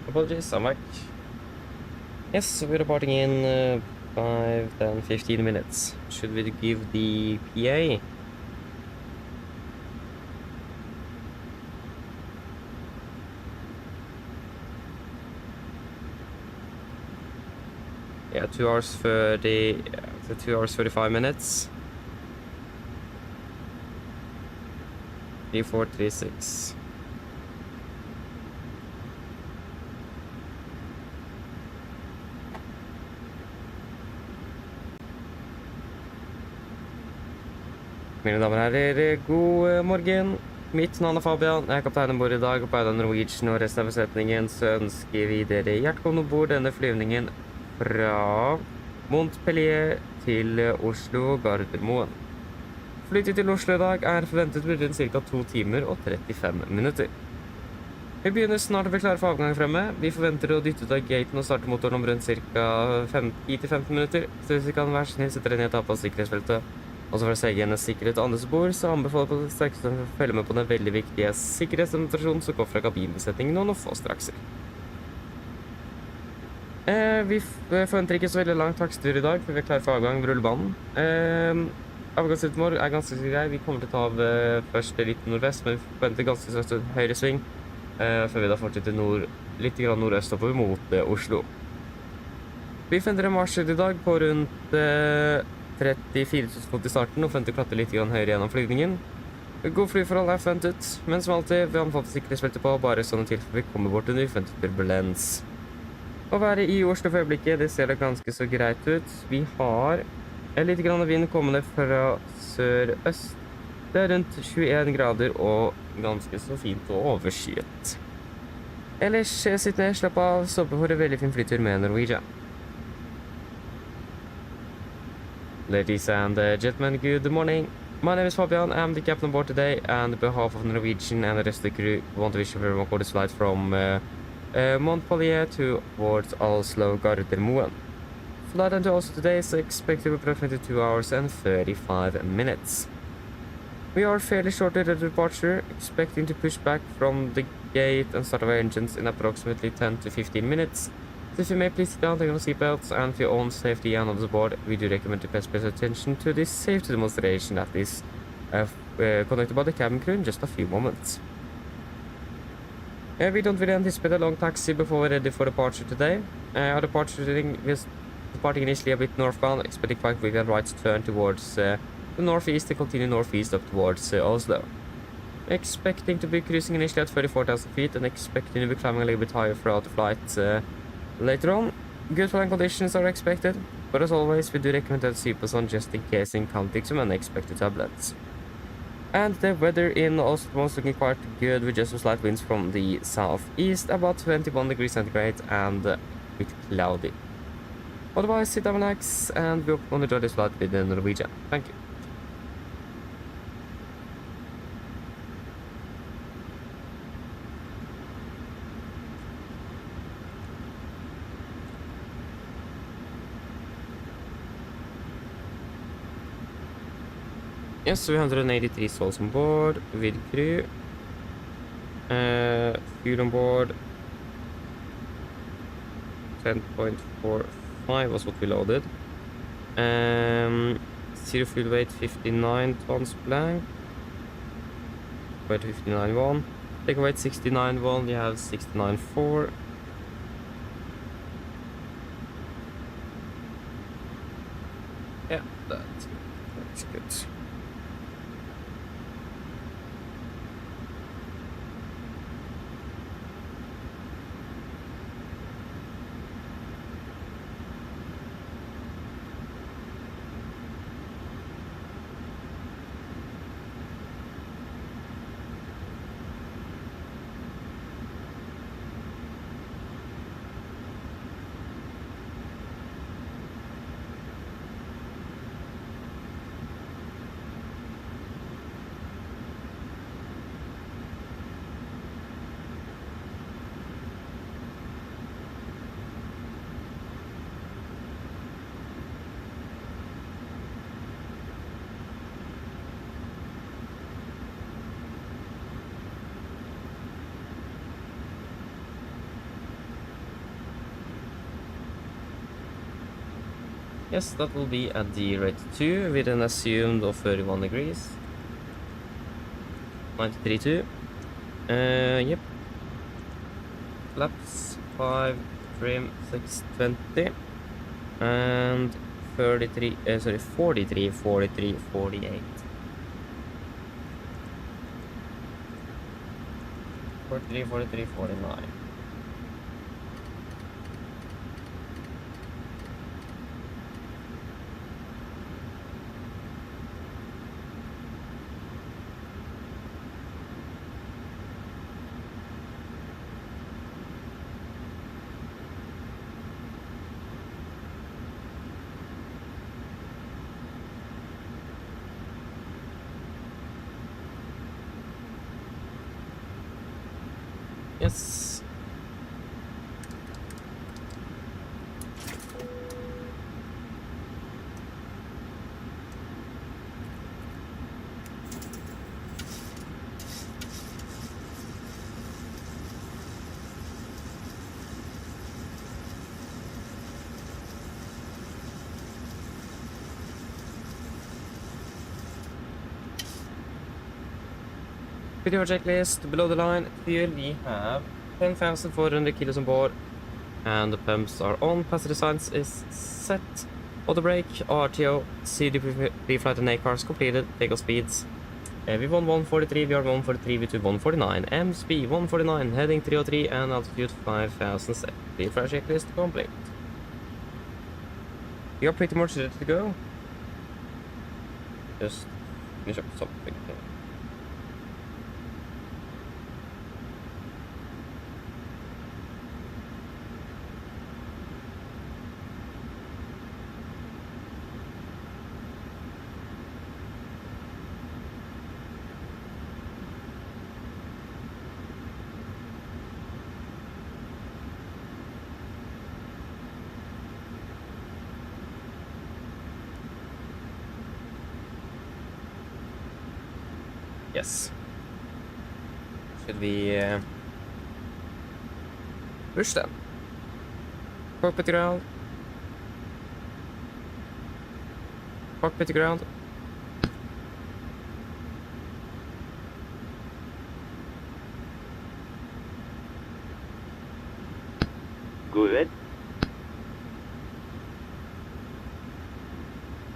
Apologies, I'm back. Yes, so we're departing in 5, 10, 15 minutes. Should we give the PA? Yeah, 2 hours 30, so 2 hours 35 minutes. 3436. Mine damer og herrer, god morgen. Mitt navn er Fabian, jeg er kaptein ombord i dag, og på Oslo Norwegian og resten av besetningen så ønsker vi dere hjertekommen ombord denne flyvningen fra Montpellier til Oslo Gardermoen. Flytid til Oslo i dag er forventet til rundt ca. 2 timer og 35 minutter. Vi begynner snart å bli klare for avgang fremme. Vi forventer å dytte ut av gaten og starte motoren om rundt ca. 10-15 minutter, så hvis vi kan være snill sette dere ned og ta på sikkerhetsfeltet. Og så for å sege hennes sikkerhet og andres bord, så anbefaler jeg på det sterkeste å følge med på den veldig viktige sikkerhetsdemonstrasjonen som går fra kabinbesetningen og noen få strakser. Vi forventer ikke så veldig lang takstur i dag, for vi er klare for avgang ved rullebanen. Avgangsruten vår er ganske grei. Vi kommer til å ta av først litt nordvest, men vi forventer ganske straks en høyre sving, før vi da fortsetter litt grann nordøst oppover mot Oslo. Vi forventer en marsj i dag på rundt 34 000 fot i starten, og forventer å klatre litt høyere gjennom flygningen. God flyforhold er forventet, men som alltid, vi anbefaler sikkerhetsfeltet på, bare sånne tilfeller vi kommer bort under uforventet turbulens. Å være i Oslo for øyeblikket, det ser da ganske så greit ut. Vi har litt grann vind kommende fra sør-øst. Det er rundt 21 grader og ganske så fint og overskyet. Ellers, sitt ned, slapp av, stoppe for en veldig fin flytur med Norwegian. Ladies and gentlemen, good morning. My name is Fabian. I'm the captain on board today, and on behalf of Norwegian and the rest of the crew, we want to wish you a very welcome this flight from Montpellier towards Oslo Gardermoen. Flight into Oslo today is expected to be approximately 2 hours and 35 minutes. We are fairly short at the departure, expecting to push back from the gate and start our engines in approximately 10 to 15 minutes. So if you may please sit down, take on seatbelts, and for your own safety and others aboard, we do recommend to pay special attention to this safety demonstration that is conducted by the cabin crew in just a few moments. We don't really anticipate a long taxi before we're ready for departure today. Our departing initially a bit northbound, expecting quite quickly a right turn towards the northeast and continue northeast up towards Oslo. Expecting to be cruising initially at 34,000 feet and expecting to be climbing a little bit higher throughout the flight later on. Good flying conditions are expected, but as always, we do recommend that seatbelts on just in case encountering some unexpected turbulence. And the weather in Oslo is looking quite good, with just some slight winds from the southeast, about 21 degrees centigrade and a bit cloudy. Otherwise, sit down, relax, and we hope you enjoy this flight with the Norwegian. Thank you. Yes, so 183 souls on board with crew. Fuel on board 10.45 was what we loaded. Zero fuel weight 59 tons blank. Weight 59.1. Take weight 69.1. You have 69.4. Yeah, that's good. That's good. Yes, that will be at the rate 2 with an assumed of 31 degrees. 93.2. Yep. Flaps 5, trim 620. And 43, 48. 43, 49. Yes. Video checklist. Below the line fuel, we have 10,400 kilos on board, and the pumps are on. Passenger signs is set. Auto brake, RTO, CD pre-flight and A-cars completed. Takeoff speeds. V1 143, VR 143, V2 149, M speed 149, heading 303, and altitude 5,000 set. Pre-flight checklist complete. We are pretty much ready to go. Just finish up something here. Yes. Should we push them? Cockpit to ground. Cockpit to ground. Go ahead.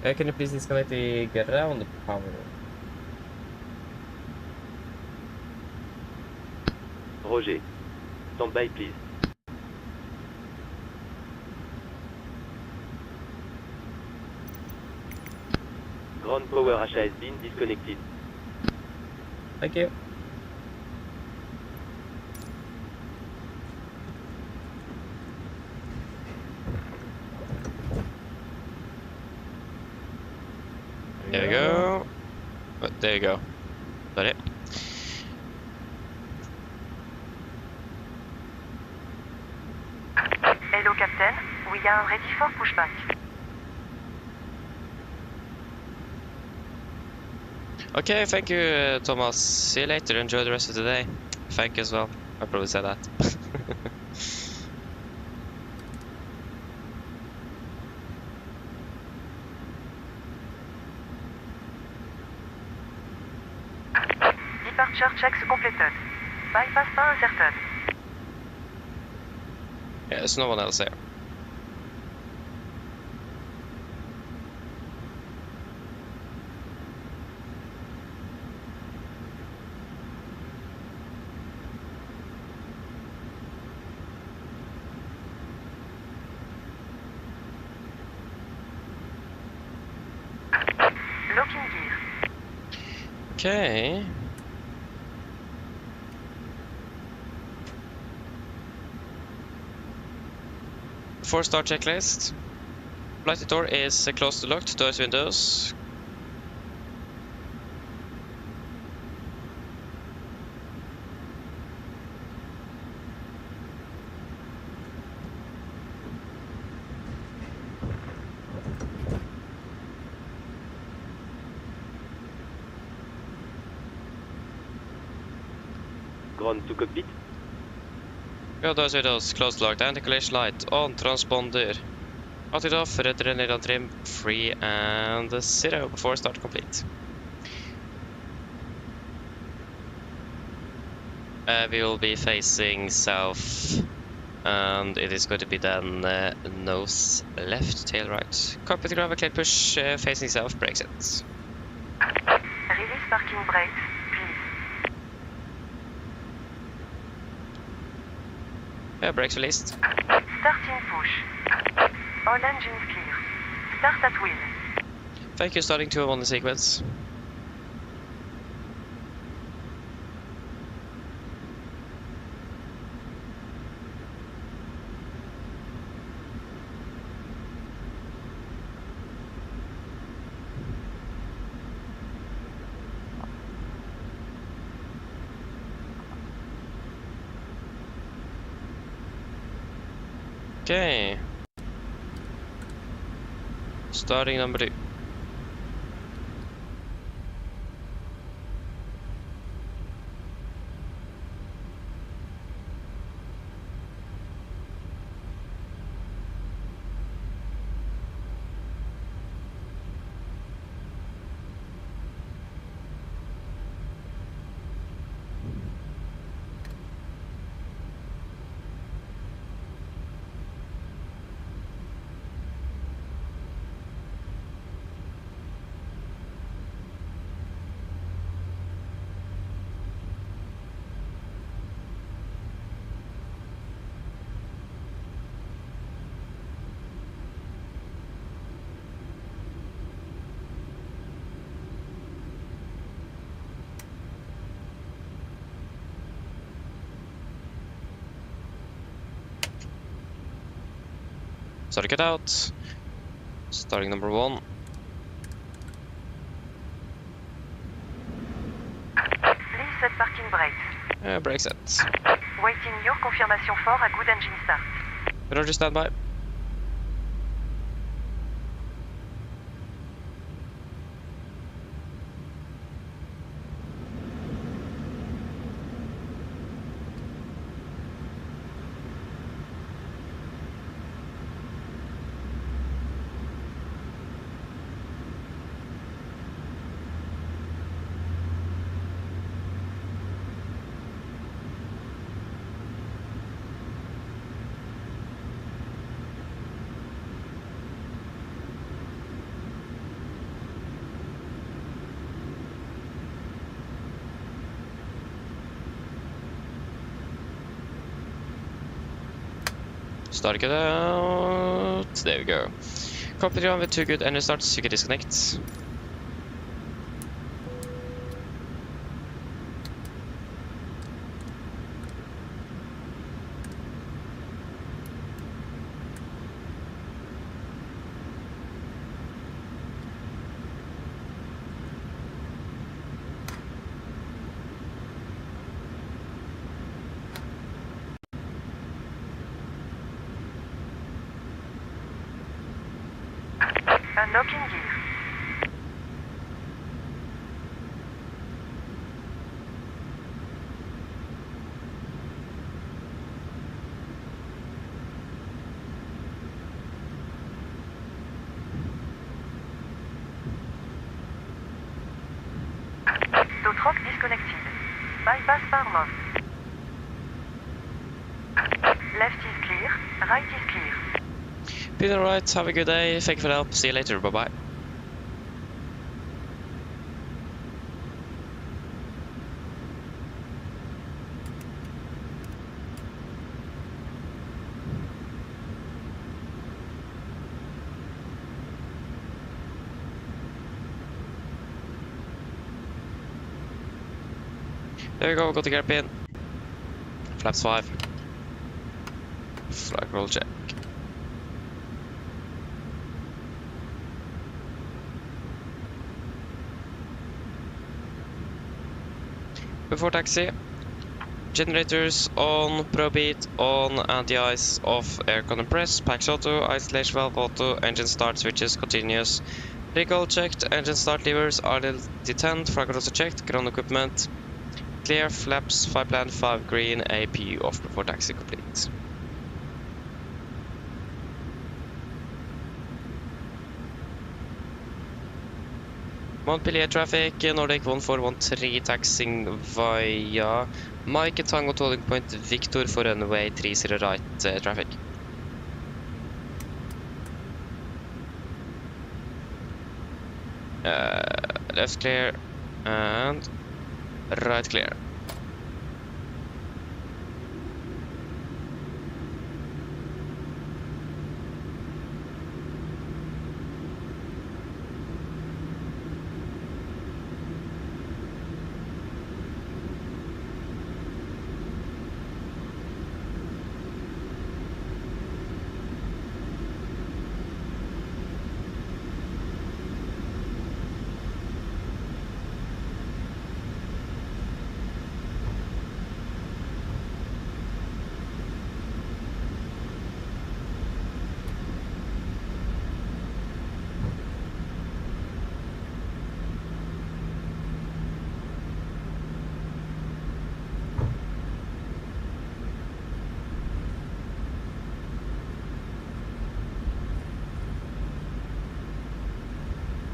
Can you please disconnect the ground power? Roger. Stand by, please. Ground power HA has been disconnected. Thank you. There you go. Oh, there you go. Got it. Hello, Captain. We are ready for pushback. Okay, thank you, Thomas. See you later. Enjoy the rest of the day. Thank you as well. I probably said that. Departure checks completed. Bypass pas inserted. Yeah, there's no one else there. Locking gear. Okay. Before start checklist. Flight door is closed to locked, doors windows. Ground to cockpit. Ja, doors windows closed locked, anti-collision light on, transponder. Outlet off, rudder and on trim, 3 and 0 before start complete. We will be facing south, and it is going to be then nose left, tail right. Cockpit ground clear push, facing south, brakes it. Release parking brakes, please. Yeah, brakes released. Starting push. All engines clear. Start at wheel. Thank you, starting 201 in sequence. Okay. Starting number 2. Start to get out. Starting number 1. Please set parking brakes. Brake set. Waiting your confirmation for a good engine start. Roger, standby. Start get out. There we go. Cockpit ground with 2 good engine starts. You can disconnect. Unlocking gear. bypass Barmouth. Left is clear, right is clear. Been alright, have a good day, thank you for the help, see you later, bye bye. There we go, got the gap in. Flaps 5. Flag roll check. Before taxi. Generators on, probeat on, anti-ice off, aircon and press, packs auto, isolation valve auto, engine start switches continuous. Recall checked, engine start levers, RLT10, flag also checked, ground equipment. Clear, flaps, 5 plan, 5 green, APU off before taxi complete. Montpellier traffic, Nordic 1413 taxing via Mike Tango tolling point Victor for runway 30 right traffic. Left clear and right clear.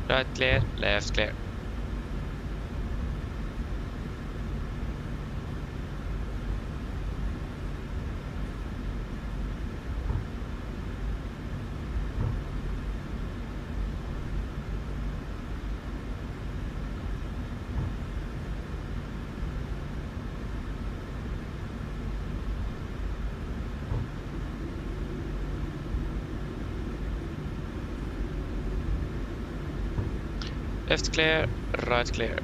Right clear, left clear. Left clear, right clear.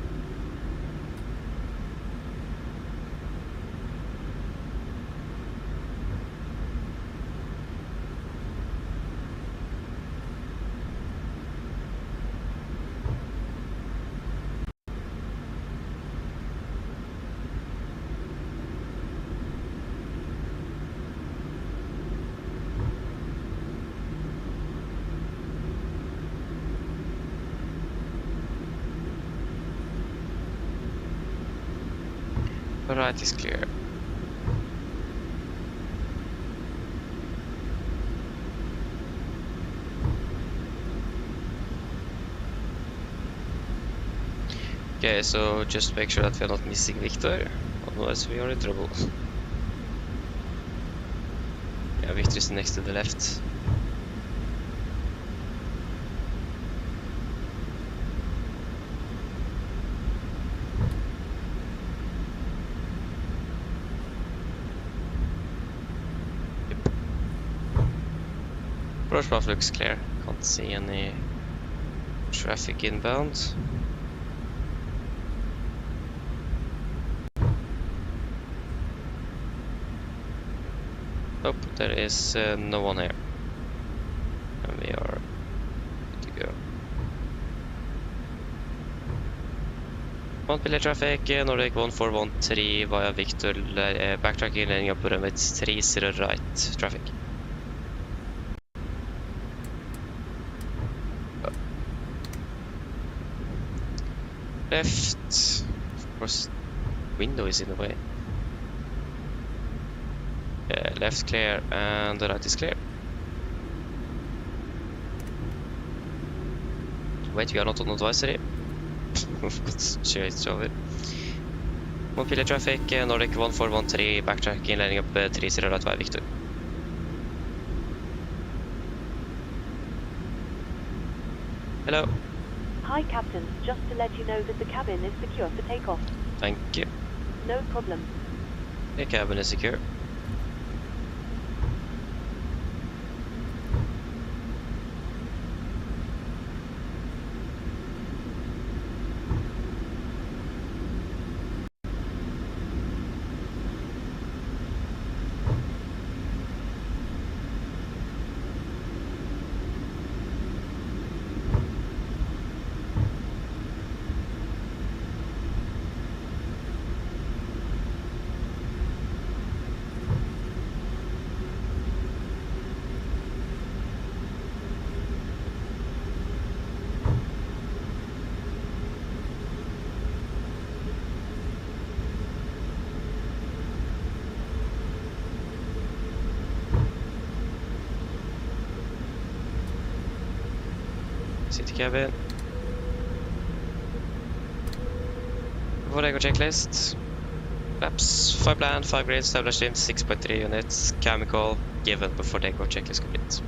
Right is clear. Okay, so just make sure that we are not missing Victor, otherwise we are in trouble. Yeah, Victor is next to the left. Approach path looks clear. Can't see any traffic inbound. Nope, there is no one here. And we are good to go. Montpellier traffic, Nordic 1413 via Victor, backtracking landing up runway 30 right traffic. Left, of course, window is in the way. Left clear and the right is clear. Wait, we are not on advisory. We've got straight over. Montpellier traffic, Nordic 1413, backtracking, lining up 30 right by Victor. Hello. Hi, Captain. Just to let you know that the cabin is secure for takeoff. Thank you. No problem. The cabin is secure. City cabin. Vorego checklist. Flaps, 5 plan, 5 grade, established stream, 6.3 units, chemical, given before takeoff checklist complete.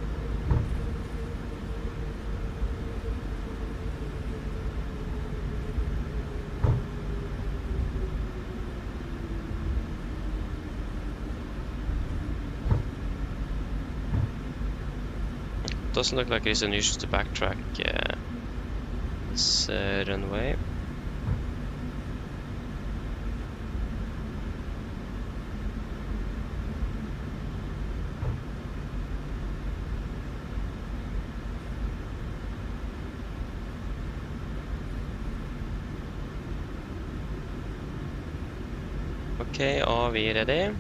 Doesn't look like it's unusual to backtrack this runway. Okay, are we ready?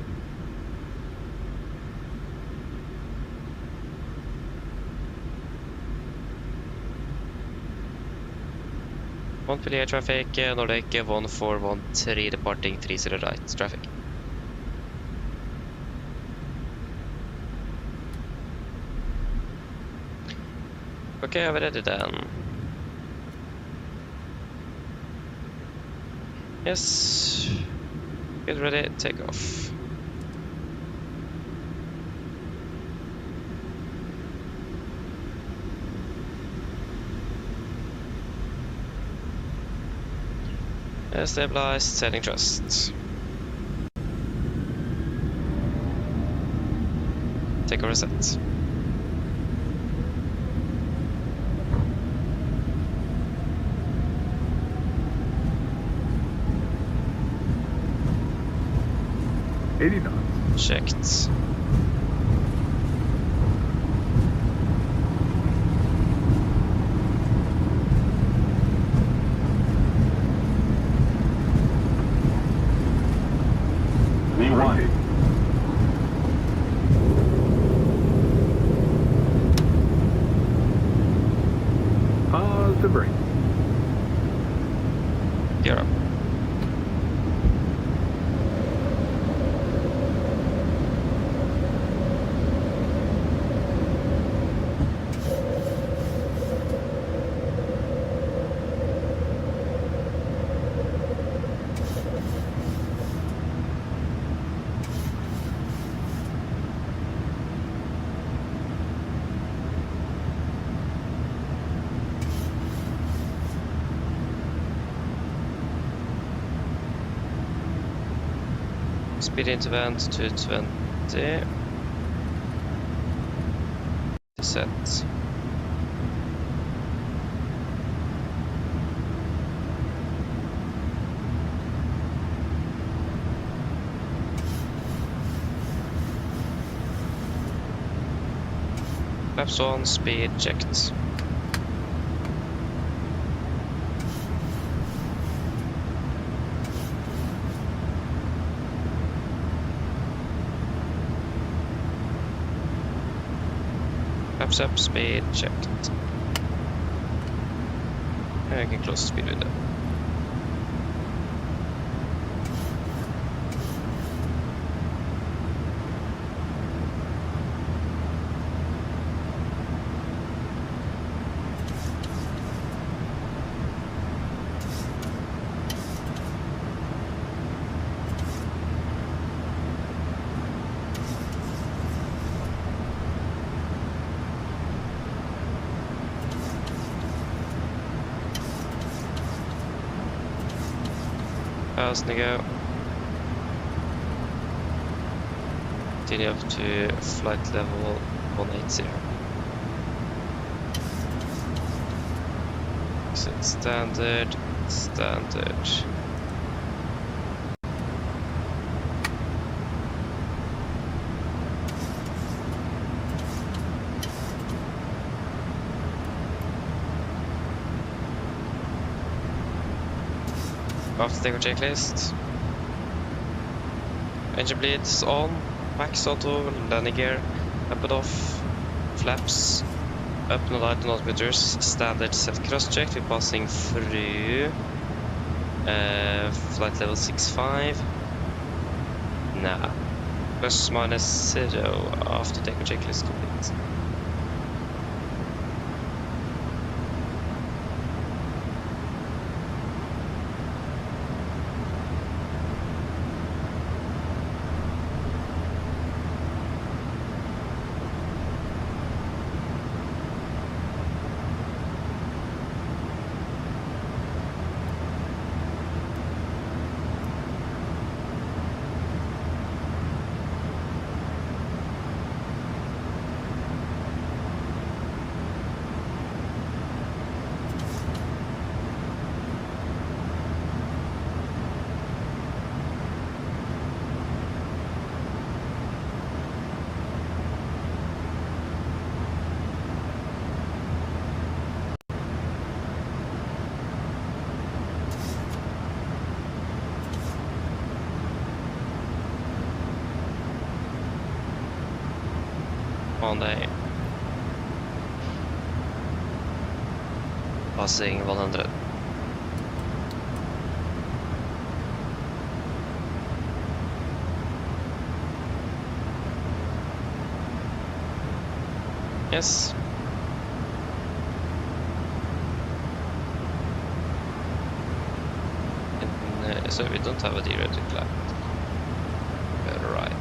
Montpellier traffic, Nordic 1413 departing 30 right traffic. Okay, are we ready then? Yes. Get ready, take off. Stabilized, setting thrust. Take a reset. Checked. V1. Pause to brake. Gear up. Speed interval to 20. Descent. Flaps on, speed checked. Flaps up, speed checked. I can close the speed window. How's it go? Continue up to flight level 180. Exit standard, standard. After the checklist. Engine bleeds on, max auto, landing gear, up and off, flaps, up and light on altimeters, standard set cross check, we're passing through flight level 65. Nah, plus minus 0 after the checklist complete. On day. Passing 100. Yes. And, so we don't have a direct cloud. Right.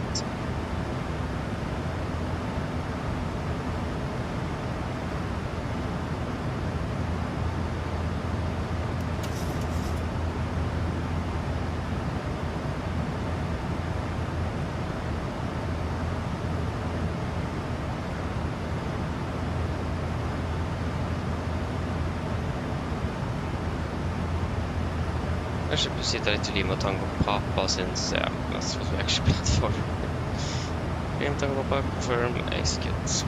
Kanskje sitter litt i Lima Tango Papa since, yeah, that's what we actually planned for. Lima Tango Papa, confirm, execute.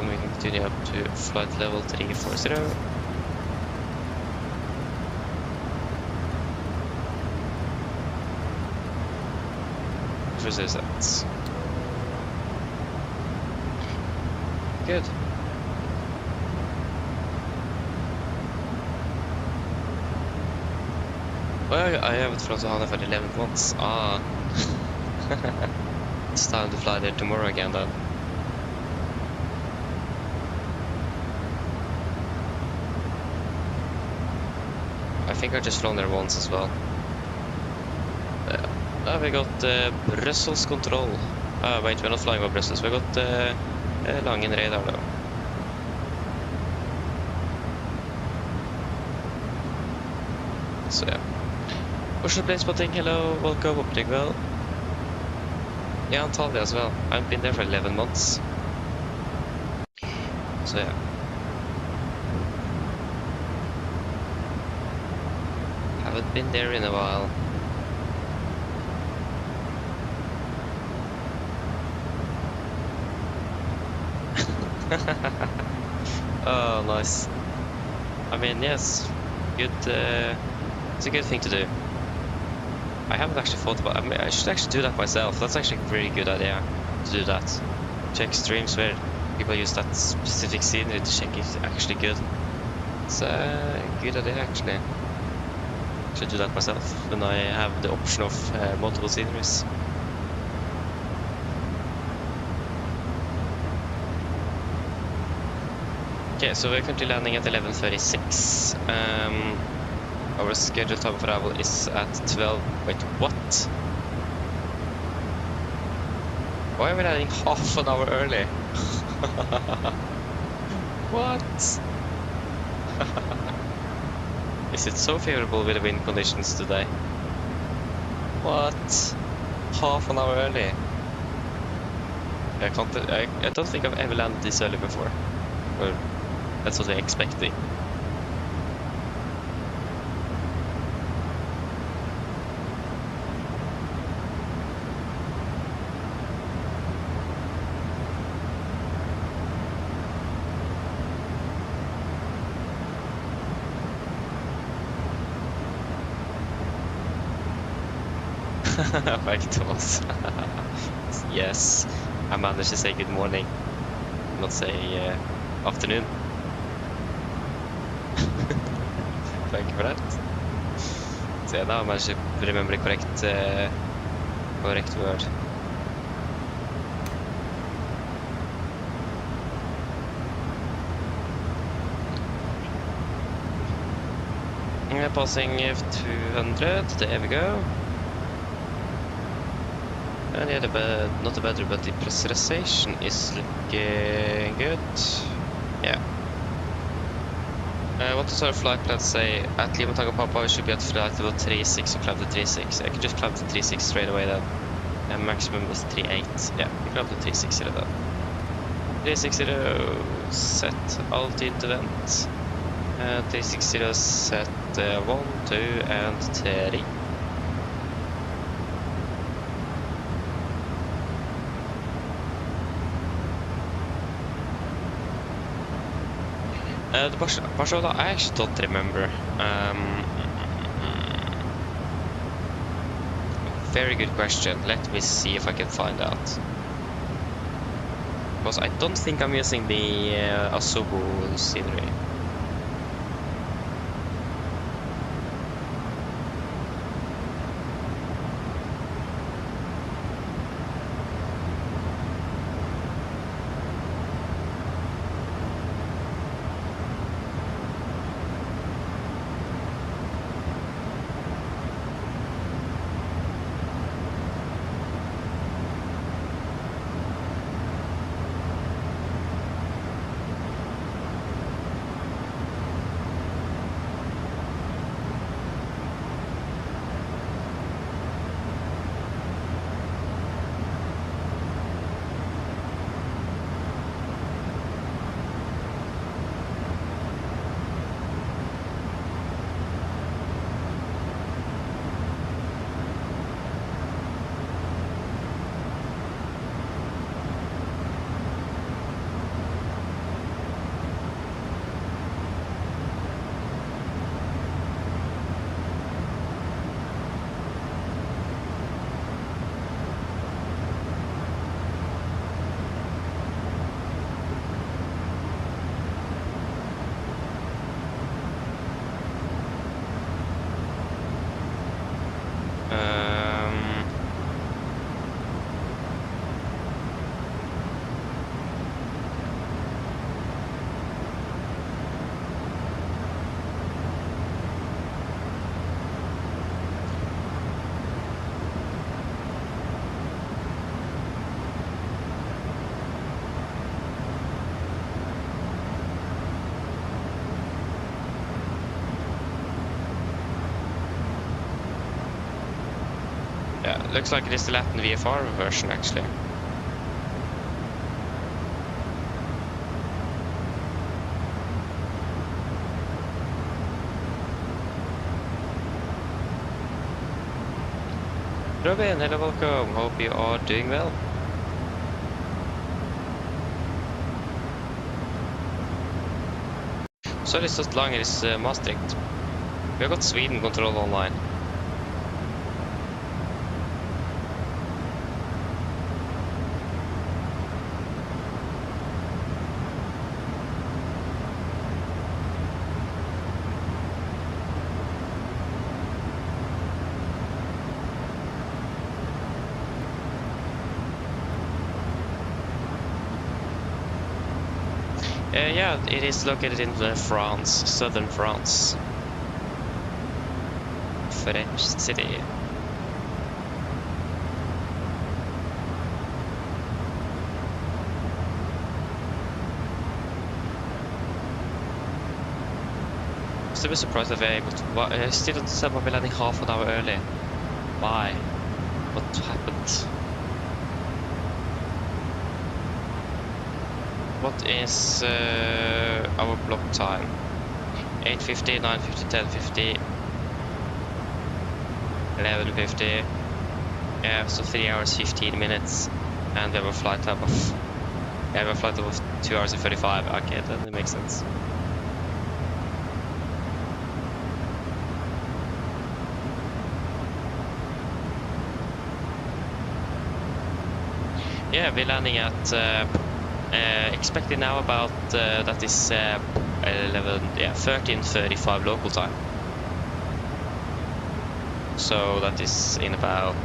We can continue up to flight level 340. Which is that? Good. Well, I haven't flown to Hana for 11 months. Ah. It's time to fly there tomorrow again then. I think I just flown there once as well. We got Brussels control. Wait, we're not flying over Brussels. We got Langen radar though. So yeah. Oslo plane spotting, hello, welcome, hope you're doing well. Yeah, Antalya as well. I've been there for 11 months. So yeah. Haven't been there in a while. Oh, nice. I mean, yes, good. It's a good thing to do. I haven't actually thought about. I mean, I should actually do that myself. That's actually a really good idea to do that. Check streams where people use that specific scenery to check if it's actually good. It's a good idea, actually. actually do that myself when I have the option of multiple sceneries. Okay, so we're currently landing at 11:36. Our scheduled time of arrival is at 12. Wait, what? Why are we landing half an hour early? What? Is it so favorable with the wind conditions today? What? Half an hour early? I don't think I've ever landed this early before. Or that's what we're expecting. Right, Thomas. Yes, I managed to say good morning, not say afternoon. Thank you for that. So yeah, now I managed to remember the correct word. We're passing F200, there we go. And yeah, not the battery, but the pressurization is looking good. Yeah. What does our flight plan say? At Lima Tango Papa, we should be at flight level 36 or climb to 36. I can just climb to 36 straight away then. And maximum is 38. Yeah, we climb to 360 then. 360, set altitude to vent. 360 set 1, 2, and 3. The Barcelona, I actually don't remember. Very good question. Let me see if I can find out. Because I don't think I'm using the Asobo scenery. Yeah, looks like it is the Latin VFR version actually. Robin, hello, welcome. Hope you are doing well. Så lyst att Langer is Maastricht. Vi har got Sweden control online. Yeah, it is located in France, southern France. French city. Still surprised that we're able to. Still someone be landing half an hour early. Why? What happened? What is our block time? 8:50, 9:50, 10:50, 11:50. Yeah, so 3 hours 15 minutes, and we have a flight time of. Yeah, we have a flight time of 2 hours and 35. Okay, then it makes sense. Yeah, we're landing at expected now about that is 13:35 local time. So that is in about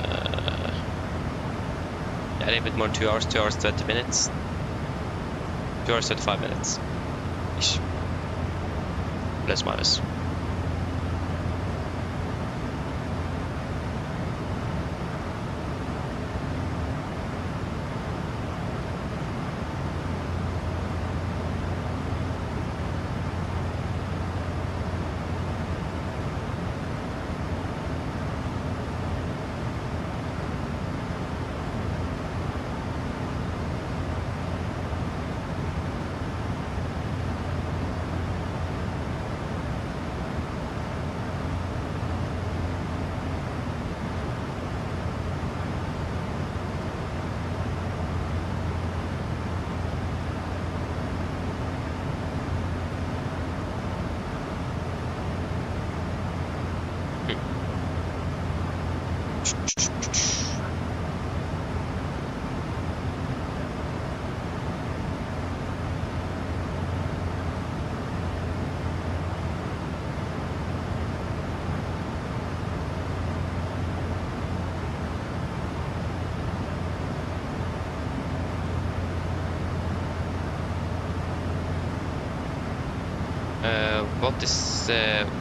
a little bit more than 2 hours, 2 hours 20 minutes, 2 hours 35 minutes ish, plus minus.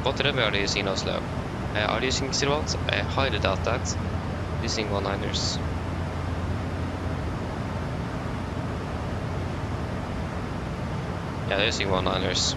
What runway are you using in Oslo? Are you using 01? I highly doubt that. Using 19ers. Yeah, they're using 19ers.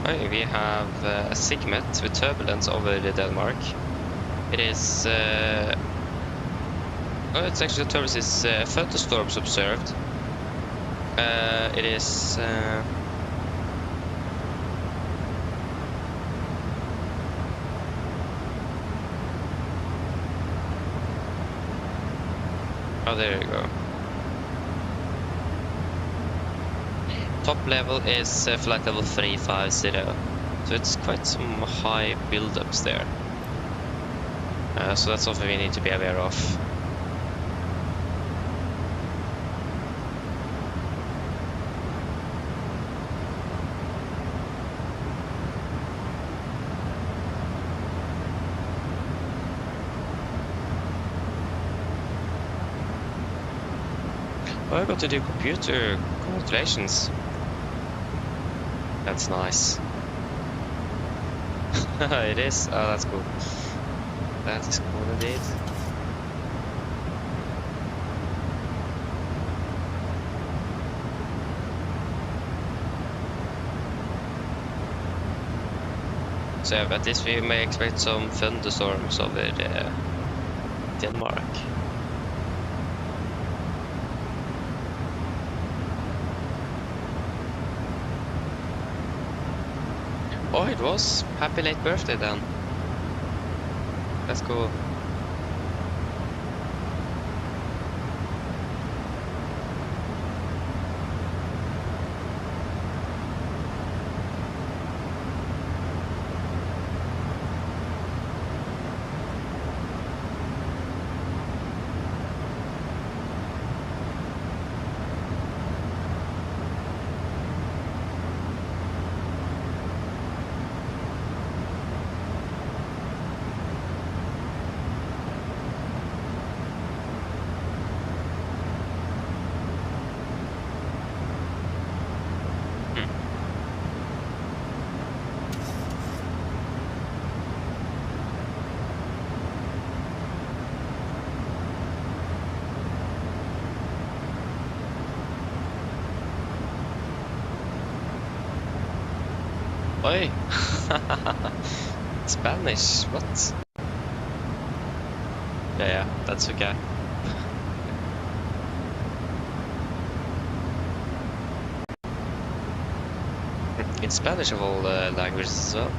We have a Sigmet with turbulence over Denmark. It is. Oh, it's actually the turbulence is thunderstorms observed. It is. Oh, there you go. Top level is flight level 350, so it's quite some high build-ups there. So that's something we need to be aware of. Oh, I got to do computer. Congratulations. That's nice. It is? Oh, that's cool. That is cool indeed. So yeah, at this we may expect some thunderstorms over Denmark. Oh, it was. Happy late birthday then. That's cool. Oi! Spanish? What? Yeah, that's okay. In Spanish of all languages as well.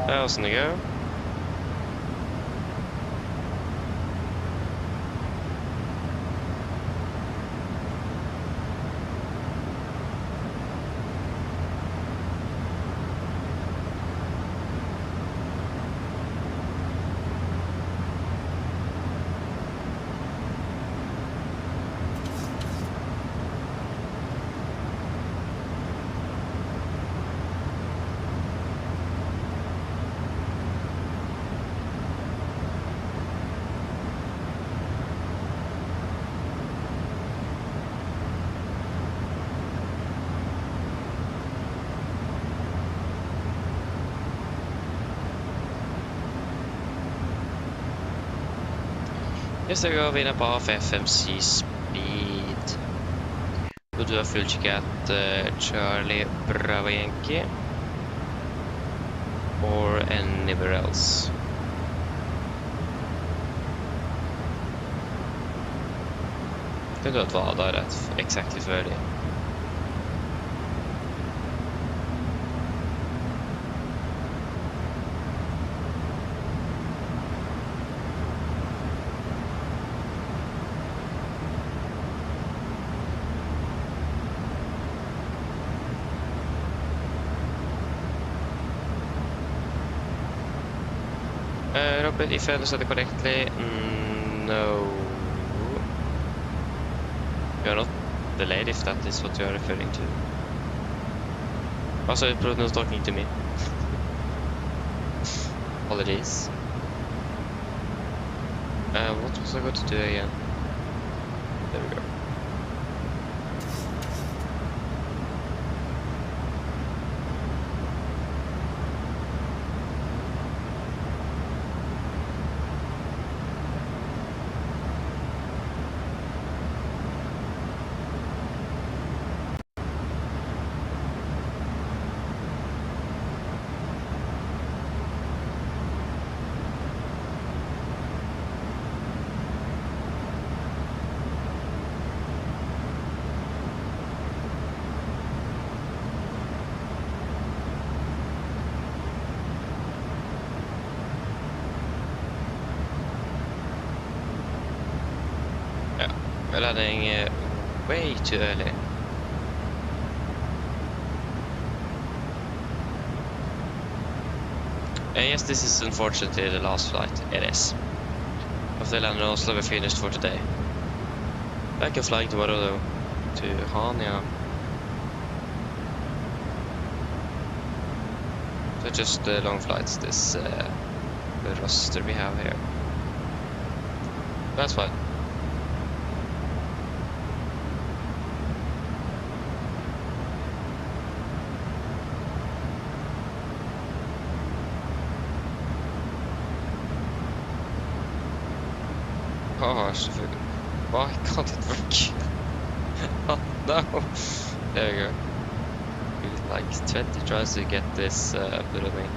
How's it go? Just så går vi inne på FMC Speed. Og du har fullkikket Charlie Bravo Yankee or anywhere else. Kan du ha ett vad där exakt för det? Robert, if I understood it correctly, no. You're not delayed if that is what you are referring to. Also, you're not talking to me. Apologies. What was I going to do again? There we go. We're landing way too early. Yes, this is unfortunately the last flight. It is. After landing in Oslo, we're finished for today. Back and flying tomorrow though to Hania. So just long flights. This the roster we have here. That's fine. gosh, why can't it work? Oh no! There you go. Like 20 tries to get this put on me.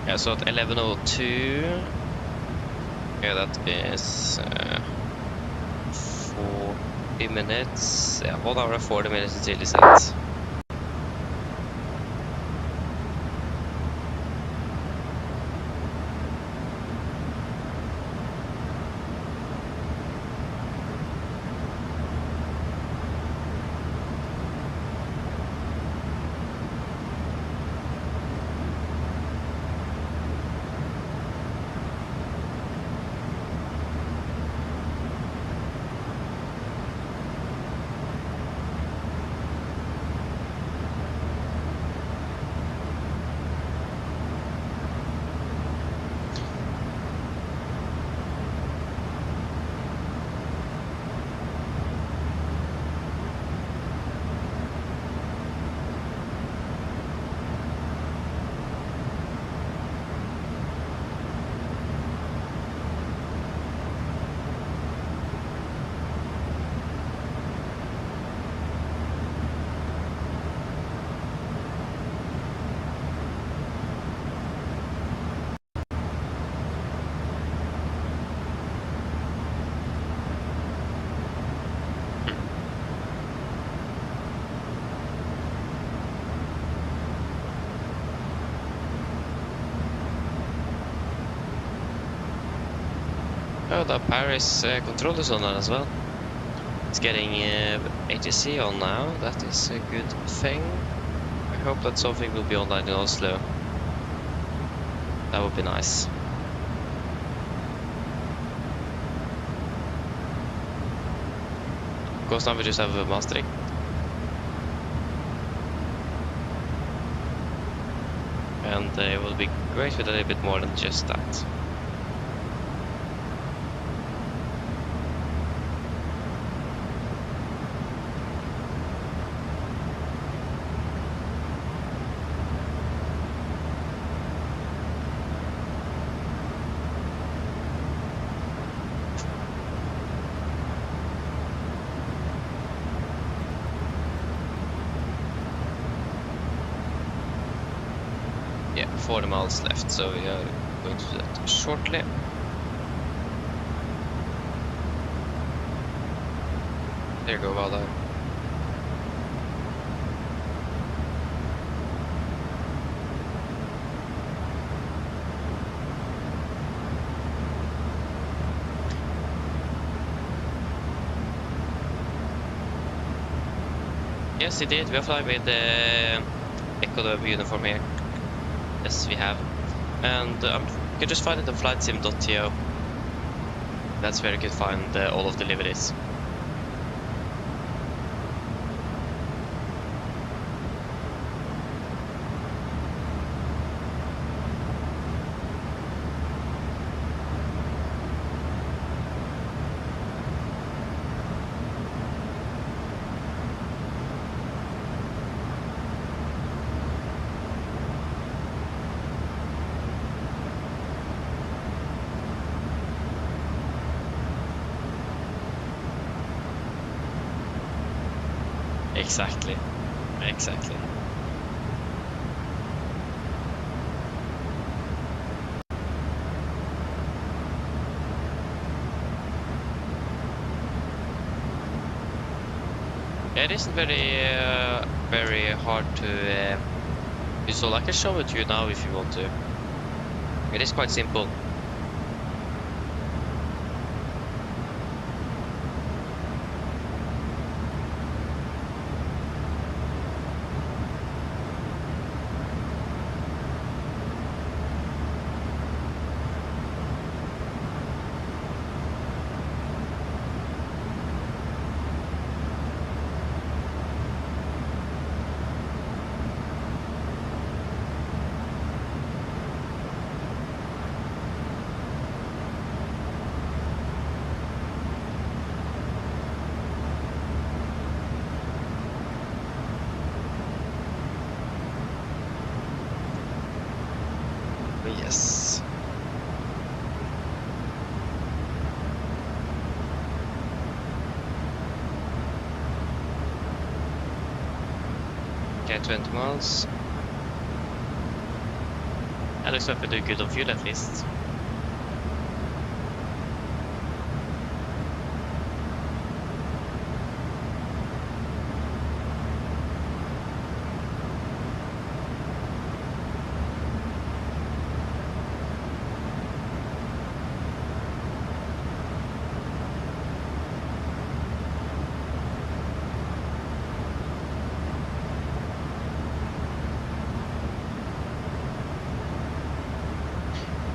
Yeah, so at 11:02. Yeah, that is 40 minutes. Yeah, 1 hour and 40 minutes until it ends. Oh, the Paris controller is on as well. It's getting ATC on now. That is a good thing. I hope that something will be online in Oslo. That would be nice. Of course, now we just have a mastering. And it will be great with a little bit more than just that. Yeah, 40 miles left, so we are going to do that shortly. There you go, well done. Yes, it did. We are flying with the Echo uniform here. Yes, we have. And you can just find it on flightsim.to. That's where you can find all of the deliveries. Exactly. Exactly. It isn't very hard to install. I can show it to you now if you want to. It is quite simple. Yes. Okay, 20 miles. That looks like we do good on fuel at least.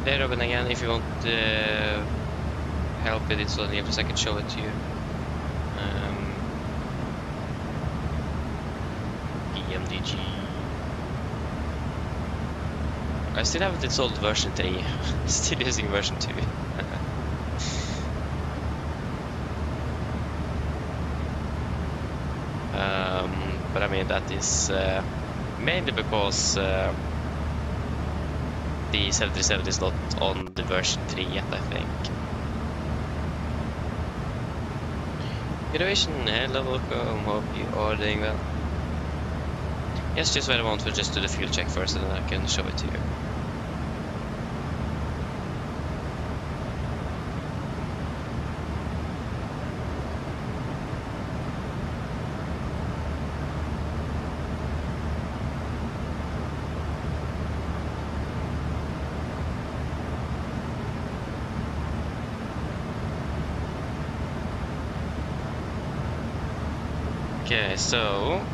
There, Robin, again, if you want help with installing the I can show it to you. PMDG. I still haven't installed version 3. Still using version 2. But I mean, that is mainly because the 737 is not on the version 3 yet, I think. Innovation, hello, welcome, hope you are doing well. Yes, just what I want to just do the fuel check first and then I can show it to you. Okay, so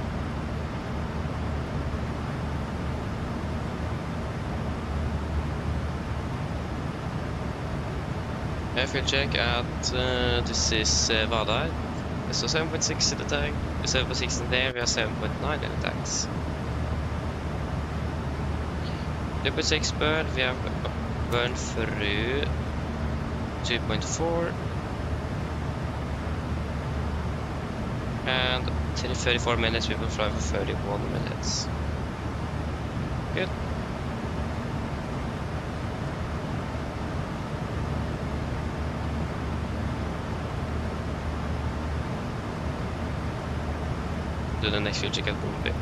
fuel check at this is Vadar. So 7.6 in the tank, 7.6 in there, we have 7.9 in the tanks. 2.6 burn, we have burn through 2.4 and 34 minutes, we will fly for 31 minutes. Good. Do the next fuel check at Montpellier.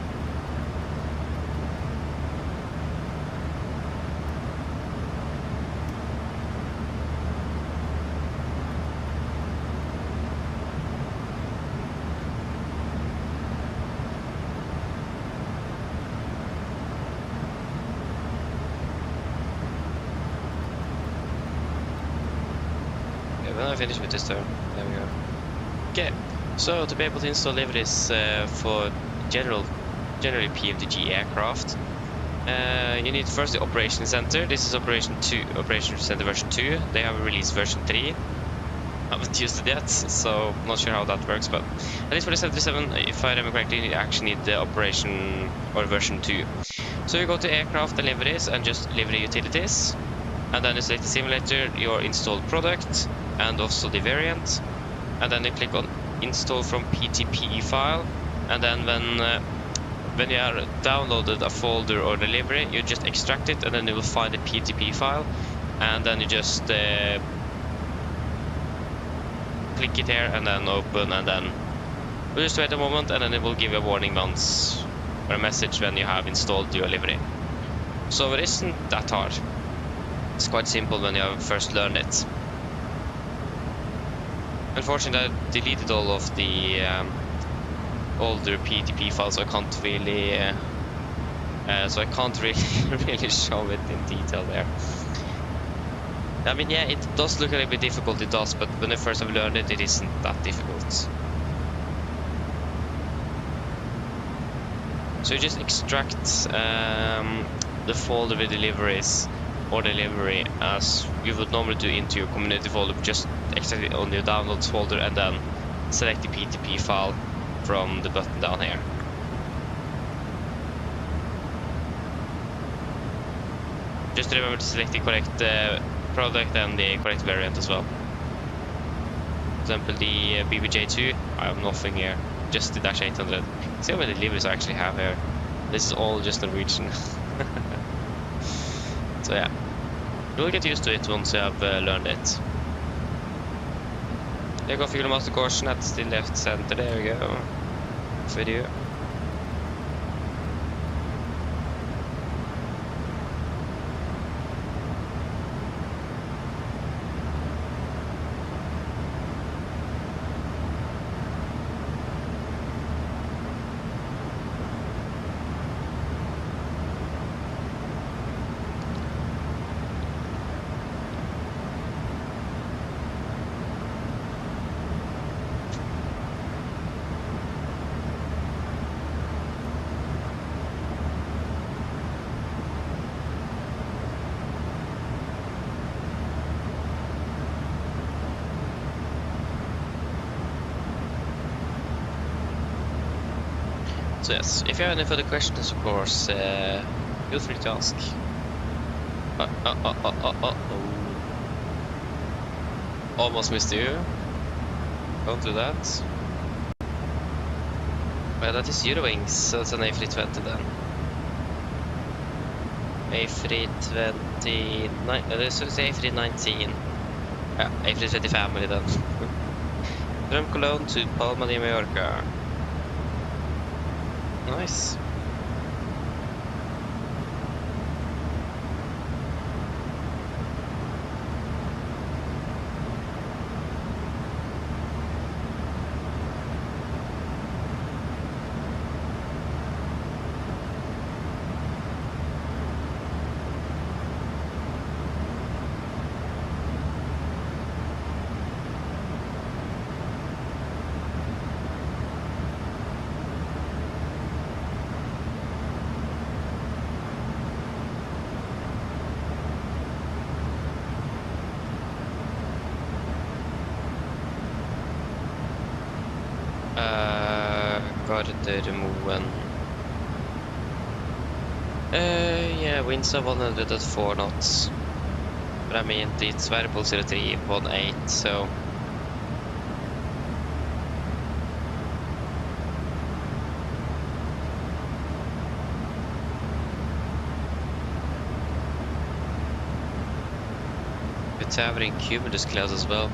When I finish with this turn, there we go. Okay, so to be able to install liveries for generally PMDG aircraft, you need first the operation center. This is operation center version 2. They have released version 3. I haven't used it yet, so I'm not sure how that works, but at least for the 737, if I remember correctly, you actually need the operation or version 2. So you go to aircraft and liveries and just livery utilities, and then you select the simulator, your installed product, and also the variant, and then you click on install from PTP file, and then when you are downloaded a folder or the library, you just extract it, and then you will find the PTP file, and then you just click it here and then open, and then we'll just wait a moment, and then it will give you a warning once or a message when you have installed your library. So it isn't that hard. It's quite simple when you have first learned it. Unfortunately, I deleted all of the older PTP files, so I can't really really show it in detail there. I mean, yeah, it does look a little bit difficult, it does, but when I first have learned it, it isn't that difficult. So you just extract the folder with deliveries or delivery as you would normally do into your community folder, just extract it on your downloads folder and then select the PTP file from the button down here. Just remember to select the correct product and the correct variant as well. For example, the BBJ2, I have nothing here, just the Dash 800. See how many deliveries I actually have here. This is all just Norwegian. So yeah, you'll get used to it once you have learned it. There you go, Fuel Master caution at the left center, there we go. Video. So yes, if you have any further questions, of course, feel free to ask. Almost missed you. Don't do that. Well, that is Eurowings, so it's an A320 then. A320... This is A319. Yeah, A320 family then. From Cologne to Palma de Mallorca. Nice. Gardermoen. Yeah, winds of 100 at 4 knots. But I mean, it's variable 0318, so... It's having cumulus clouds as well.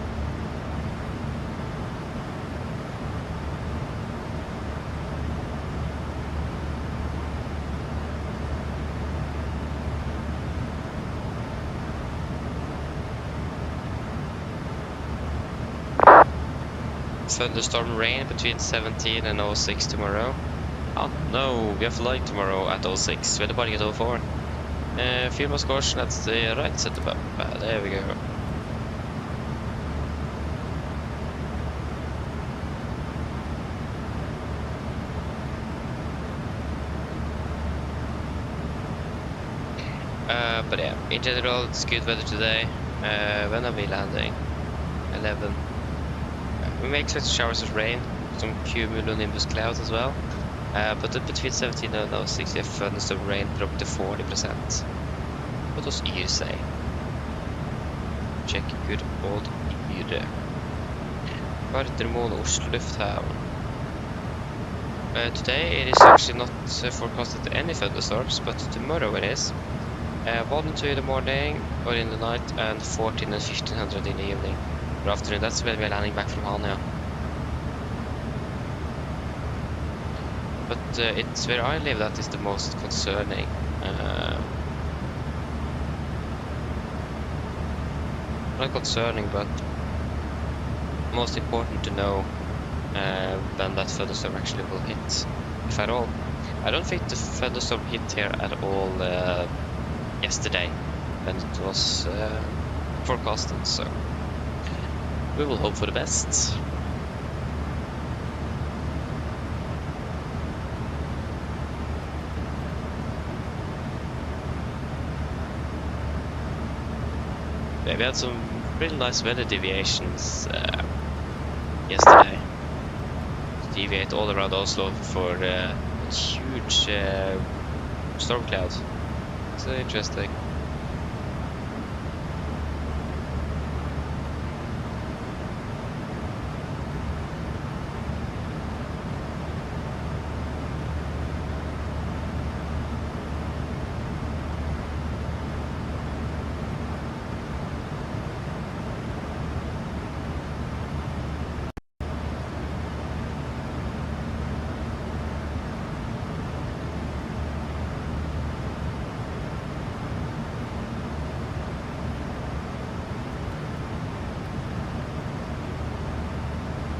Thunderstorm rain between 17 and 06 tomorrow. Oh no, we have light tomorrow at 06. We're departing at 04. Fuel mass caution at the right setup. There we go. But yeah, in general it's good weather today. When are we landing? 11. We may expect showers of rain, some cumulonimbus clouds as well. But between 17 and 06 we have thunderstorm rain dropped to 40%. What does Yr say? Check good old Yr. Gardermoen, Oslo lufthavn. Today it is actually not forecasted any thunderstorms, but tomorrow it is. 1 and 2 in the morning or in the night, and 14 and 1500 in the evening. Afternoon, that's when we're landing back from Hania. But it's where I live that is the most concerning. Not concerning, but most important to know when that thunderstorm actually will hit, if at all. I don't think the thunderstorm hit here at all yesterday when it was forecasted, so we will hope for the best. Yeah, we had some really nice weather deviations yesterday. Deviate all around Oslo for a huge storm cloud. It's interesting.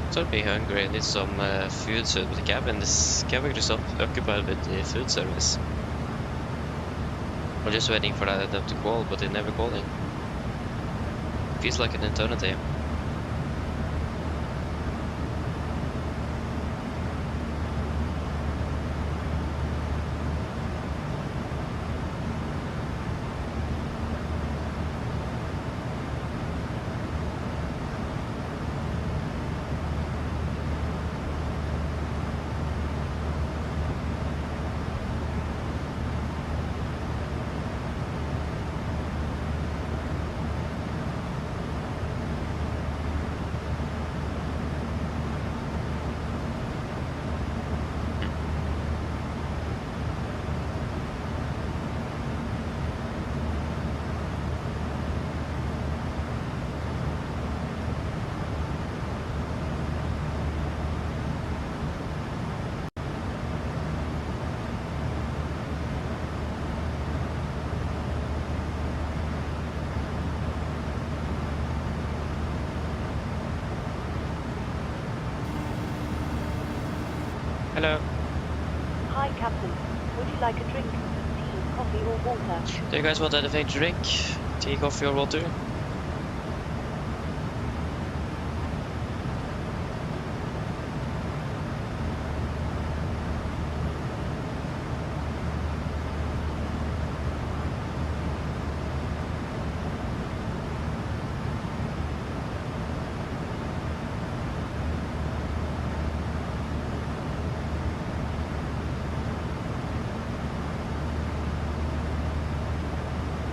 Start being hungry and need some food soon, but the cabin is just occupied with the food service. We're just waiting for them to call, but they're never calling. Feels like an eternity. Hello. Hi, Captain. Would you like a drink? Tea, coffee, or water? Do you guys want anything to drink? Tea, coffee, or water?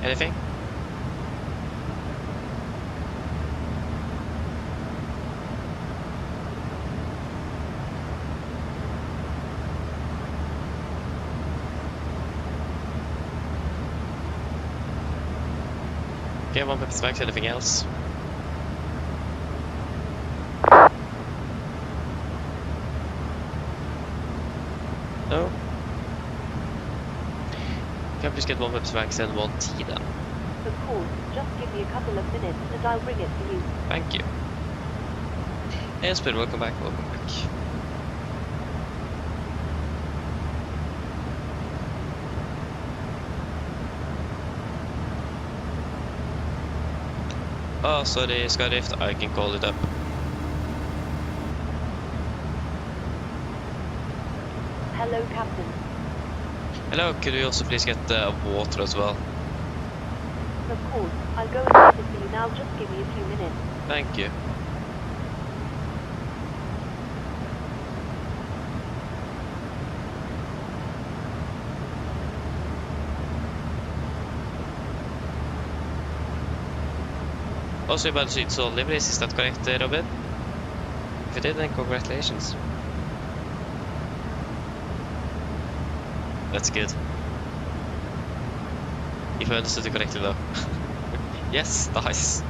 Anything? Okay, one Pepsi Max, anything else? No? Can I please get one Pepsi Max and one tea then? Of course. Just give me a couple of minutes and I'll bring it for you. Thank you. Yes, but welcome back, welcome back. Oh, sorry, Skyrift, I can call it up. Hello, Captain. Hello, could you also please get water as well? Of course. I'll go and get it for you now. Just give me a few minutes. Thank you. Also about to install libraries, is that correct, Robin? If you did, then congratulations. That's good. If I understood it correctly though. Yes, nice.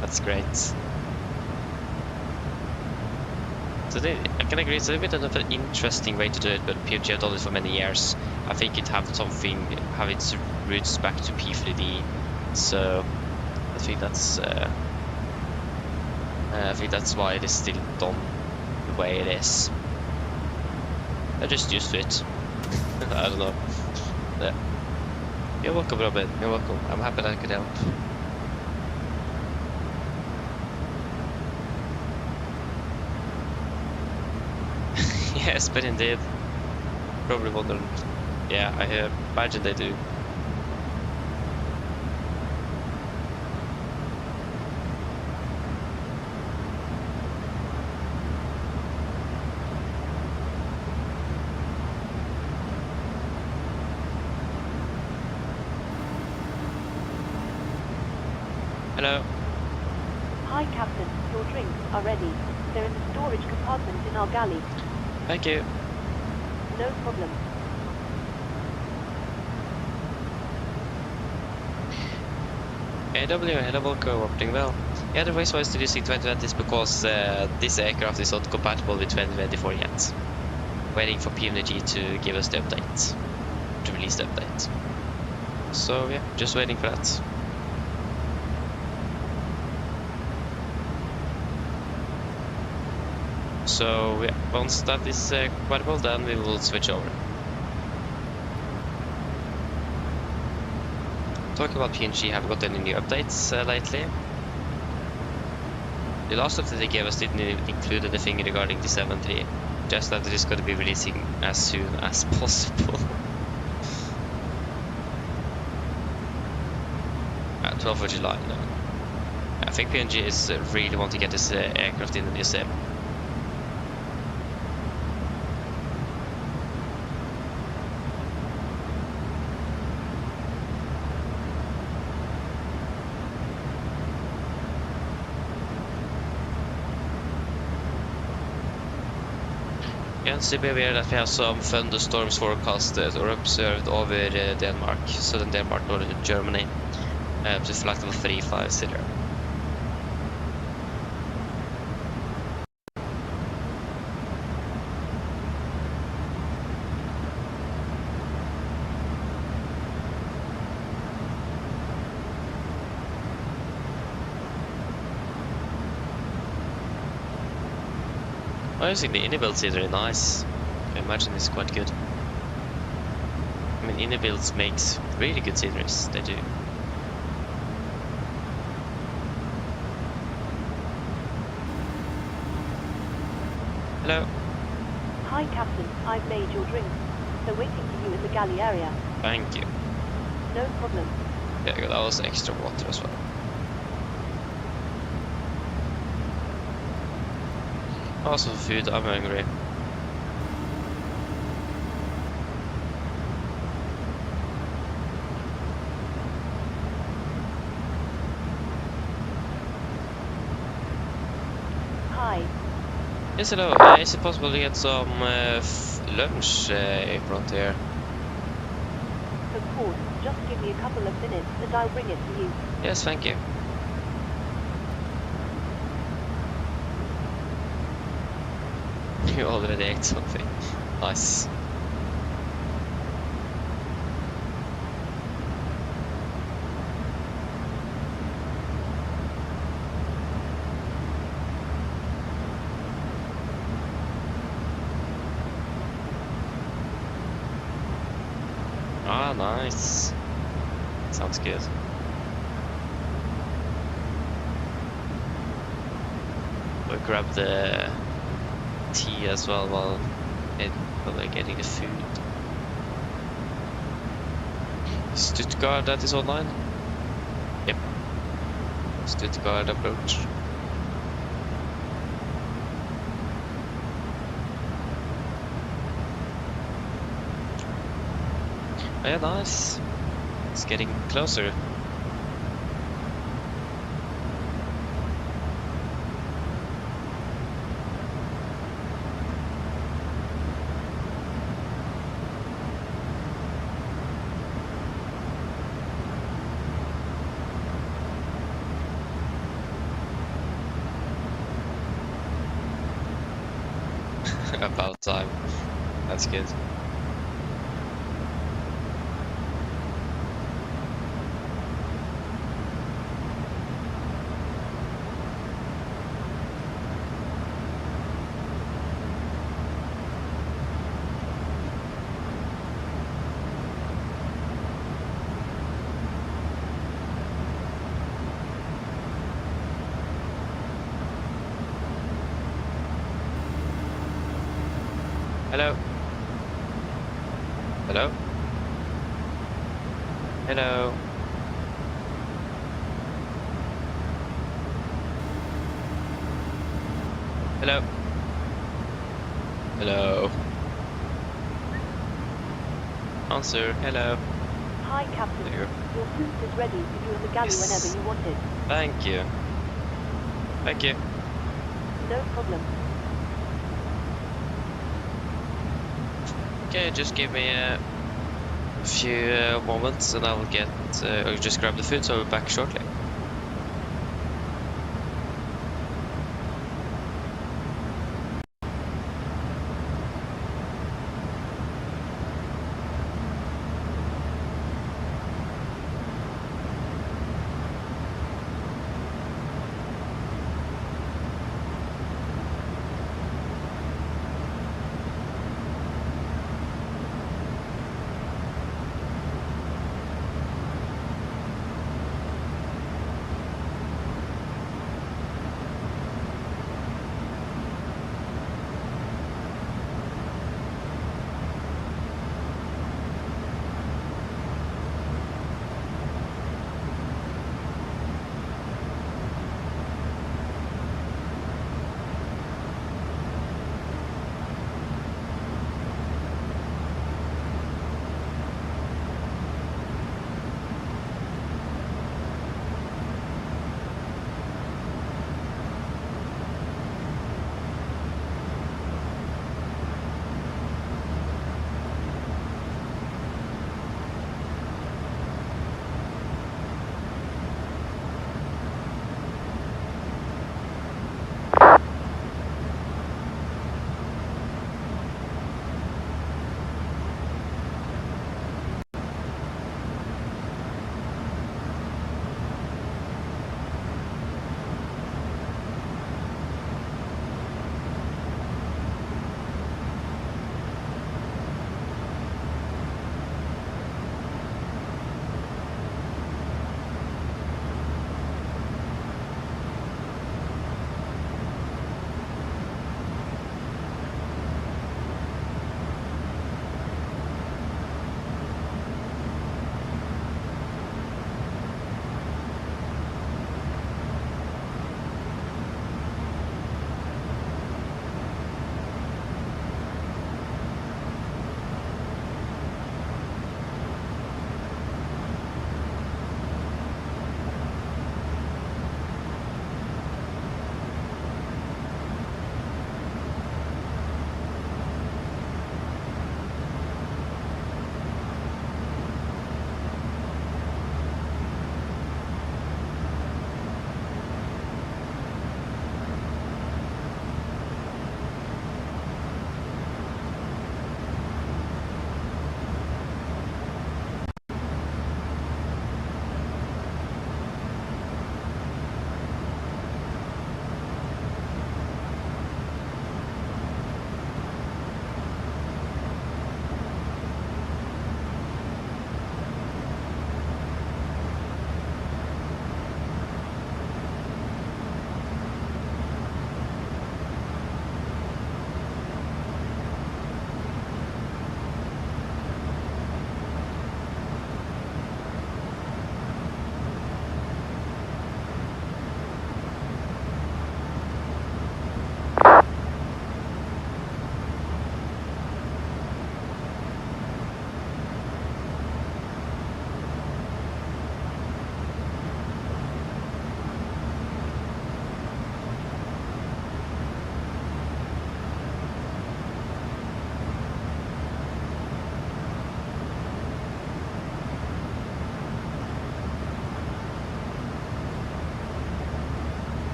That's great. So I can agree, it's a bit of an interesting way to do it, but PMG have done it for many years. I think it have its roots back to P3D, so I think that's why it is still done the way it is. I'm just used to it. I don't know. Yeah. You're welcome, Robin. You're welcome. I'm happy that I could help. Yes, but indeed. Probably wondering. Yeah, I imagine they do. Hello. Hi, Captain. Your drinks are ready. They're in the storage compartment in our galley. Thank you. No problem. AW and Hello cooperating well. Yeah, the reason why it's using 2020 is because this aircraft is not compatible with 2024 yet. Waiting for PMDG to give us the update. To release the update. So yeah, just waiting for that. So yeah, once that is compatible, then we will switch over. Talking about PNG, have we got any new updates lately? The last update they gave us didn't include anything regarding the 7.3, just that it is going to be releasing as soon as possible. 12th of July, no. I think PNG is really want to get this aircraft in the museum. To be aware that we have some thunderstorms forecasted or observed over Denmark, southern Denmark, northern Germany, to flight level 350. I think the innie-builds is really nice. I imagine it's quite good. I mean, innie-builds makes really good sceneries, they do. Hello. Hi, Captain. I've made your drinks. They're waiting for you in the galley area. Thank you. No problem. Yeah, that was extra water as well. Also food, I'm hungry. Hi. Yes, hello. Is it possible to get some lunch in front here? Of course. Just give me a couple of minutes and I'll bring it to you. Yes, thank you. You already ate something. Nice. Ah, nice. Sounds good. We'll grab the tea as well while they're getting the food. Stuttgart, that is online? Yep. Stuttgart approach. Oh, yeah, nice. It's getting closer. About time. That's good. Hello? Hello? Hello? Hello? Hello? Answer, hello. Hi, Captain. There. Your suit is ready for you in the galley Yes. whenever you want it. Thank you. Thank you. No problem. Okay, just give me a few moments and I will get, I'll just grab the food, so I'll be back shortly.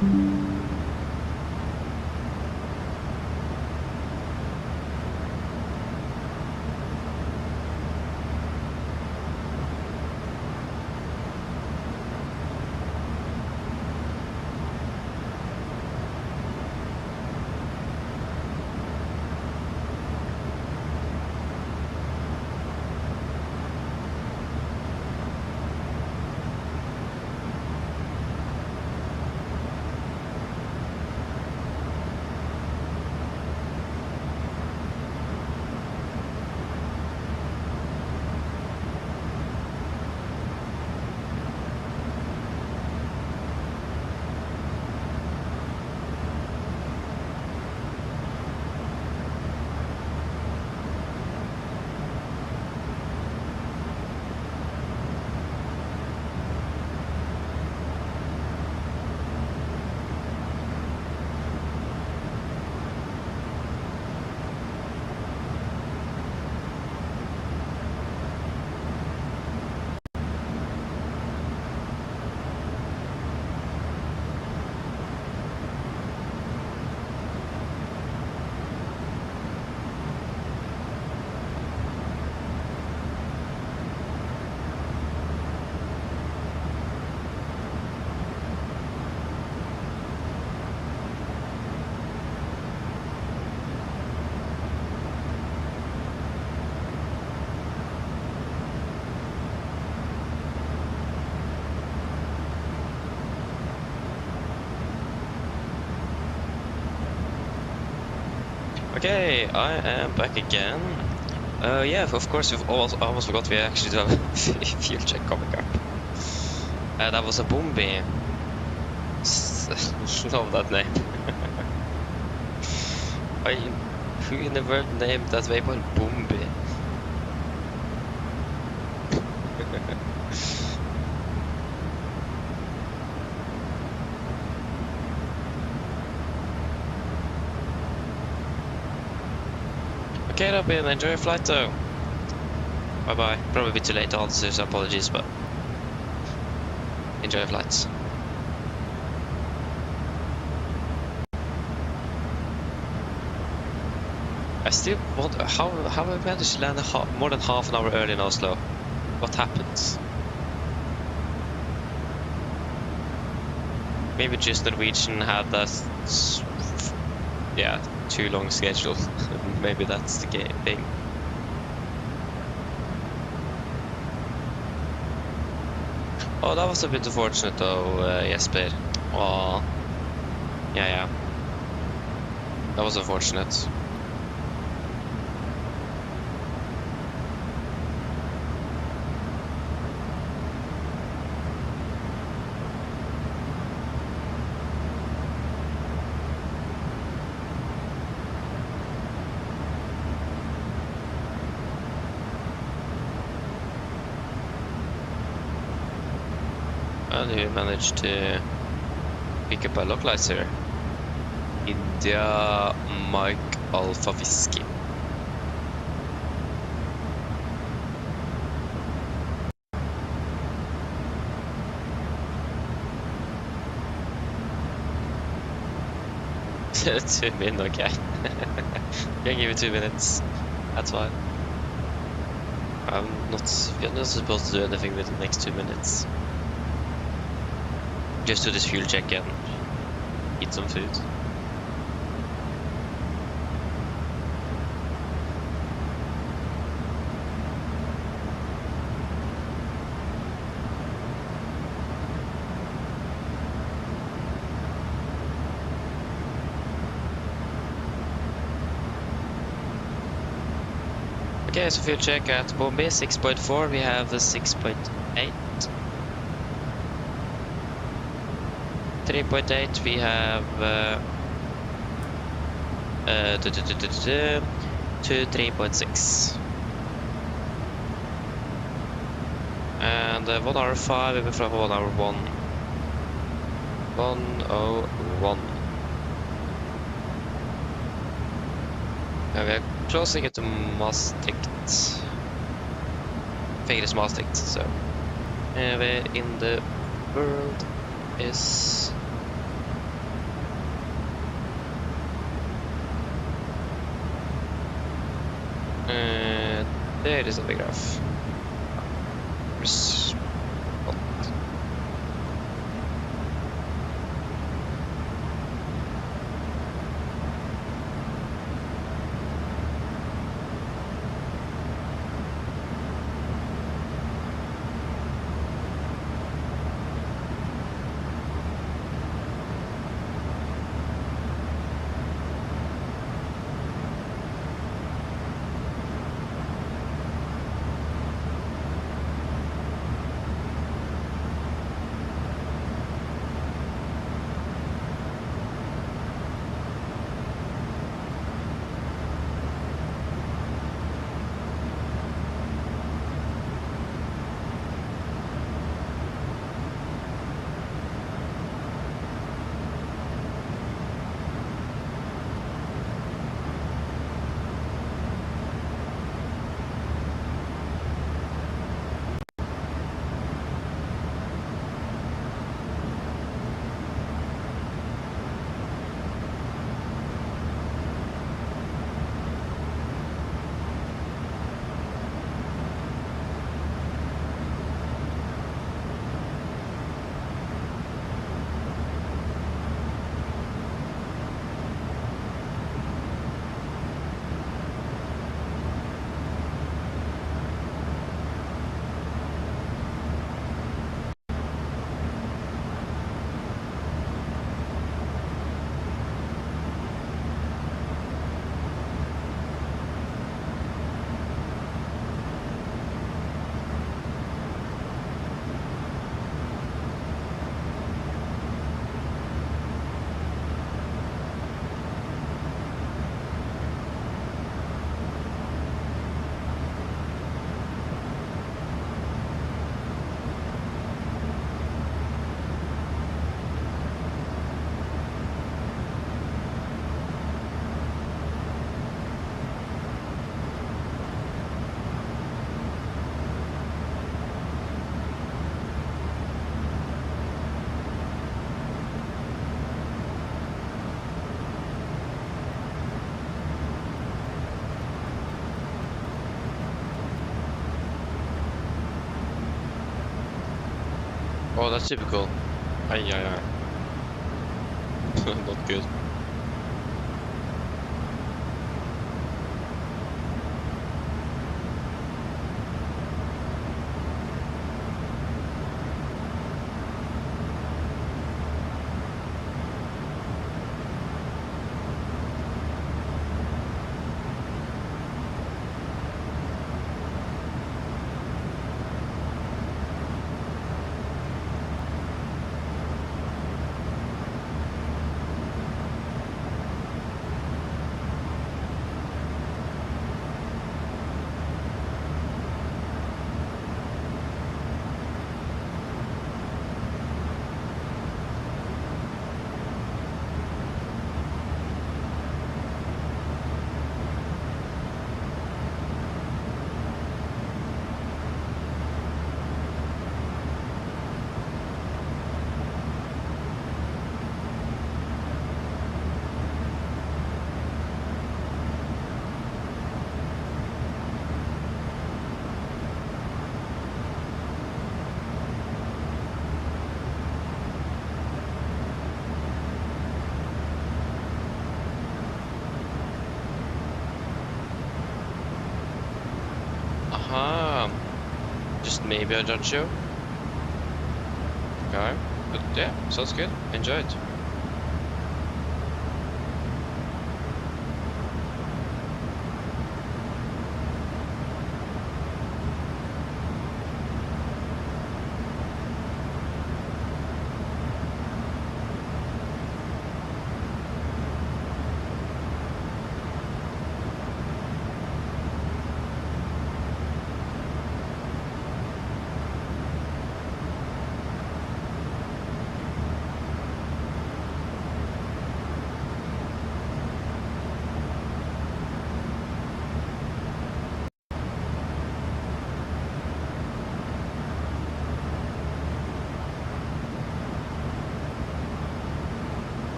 Okay, I am back again. Yeah, of course, I almost forgot we actually do have a fuel check coming up. That was a Boombi. Love that name. Who in the world named that vehicle Boombi? Okay, Robin, enjoy your flight though. Bye bye. Probably a bit too late to answer, so apologies, but enjoy your flights. I still wonder how I managed to land more than half an hour early in Oslo. What happens? Maybe just Norwegian had that, yeah, too long schedule. Maybe that's the thing. Oh, that was a bit unfortunate though, Jesper. Oh, yeah. That was unfortunate. And we managed to pick up a localizer. India Mike Alpha Whiskey. Two minutes, okay. Can give it 2 minutes. That's fine. We're not supposed to do anything with the next 2 minutes. Just do this fuel check and eat some food. Okay, so fuel check at Bombay 6.4, we have the 6.8. 3.8 we have to 3.6 and 1 hour 5 we from 1 hour 101 and we are closing it to Maastricht. Figures Maastricht, so where in the world is Der is a graph. Respond. Oh, that's typical. Ay, ay, ay. Not good. Aha. Just maybe a judge show. Okay. But yeah, sounds good. Enjoy it.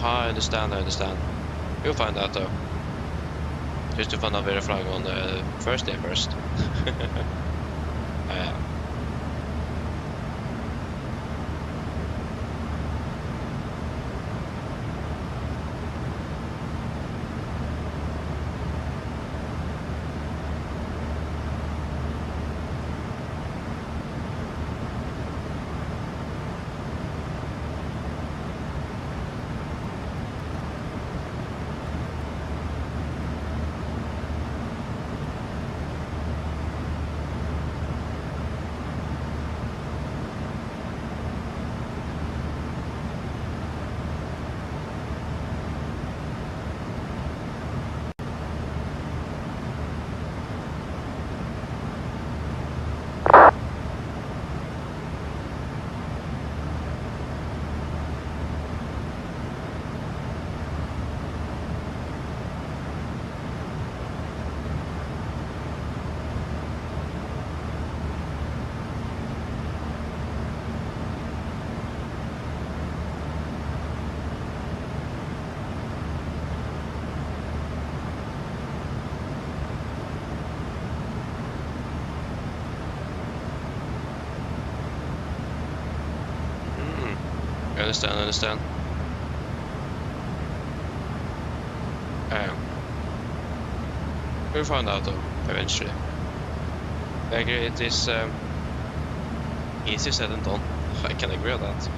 I understand. We'll find out though. Just to find out where the flag on the first day first. Understand. We'll find out though, eventually. I agree, it is easier said than done. I can agree on that.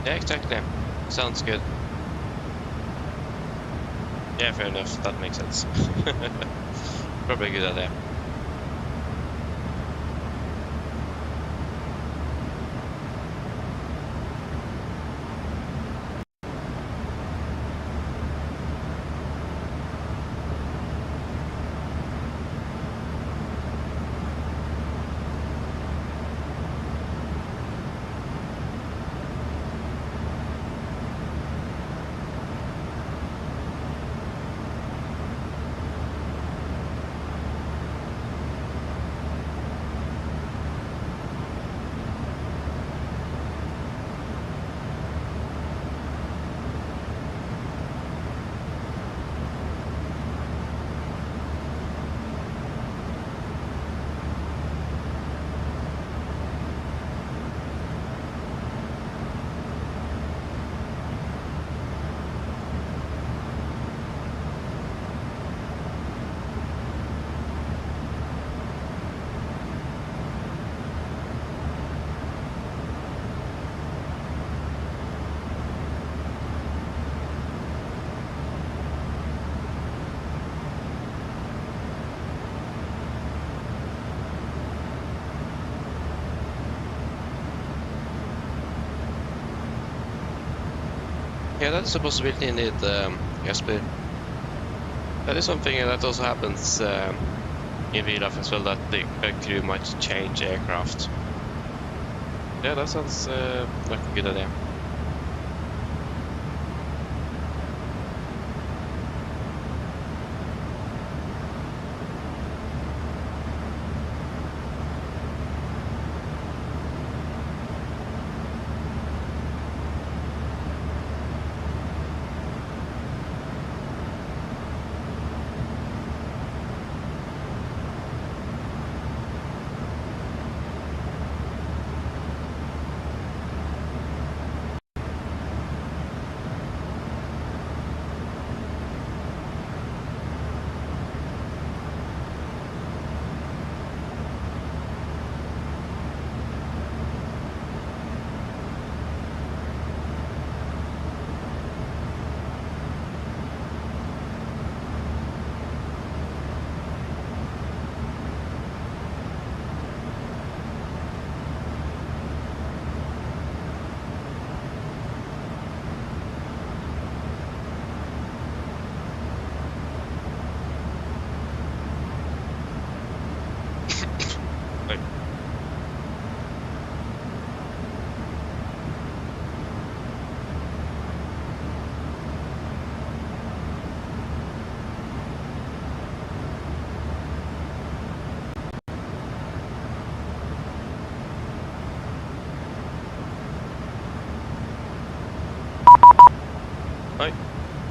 Yeah, exactly. Sounds good. Yeah, fair enough. That makes sense. Probably a good idea. Yeah, that's a possibility indeed, Jesper. That is something that also happens in real life as well, that the crew might change aircraft. Yeah, that sounds like a good idea.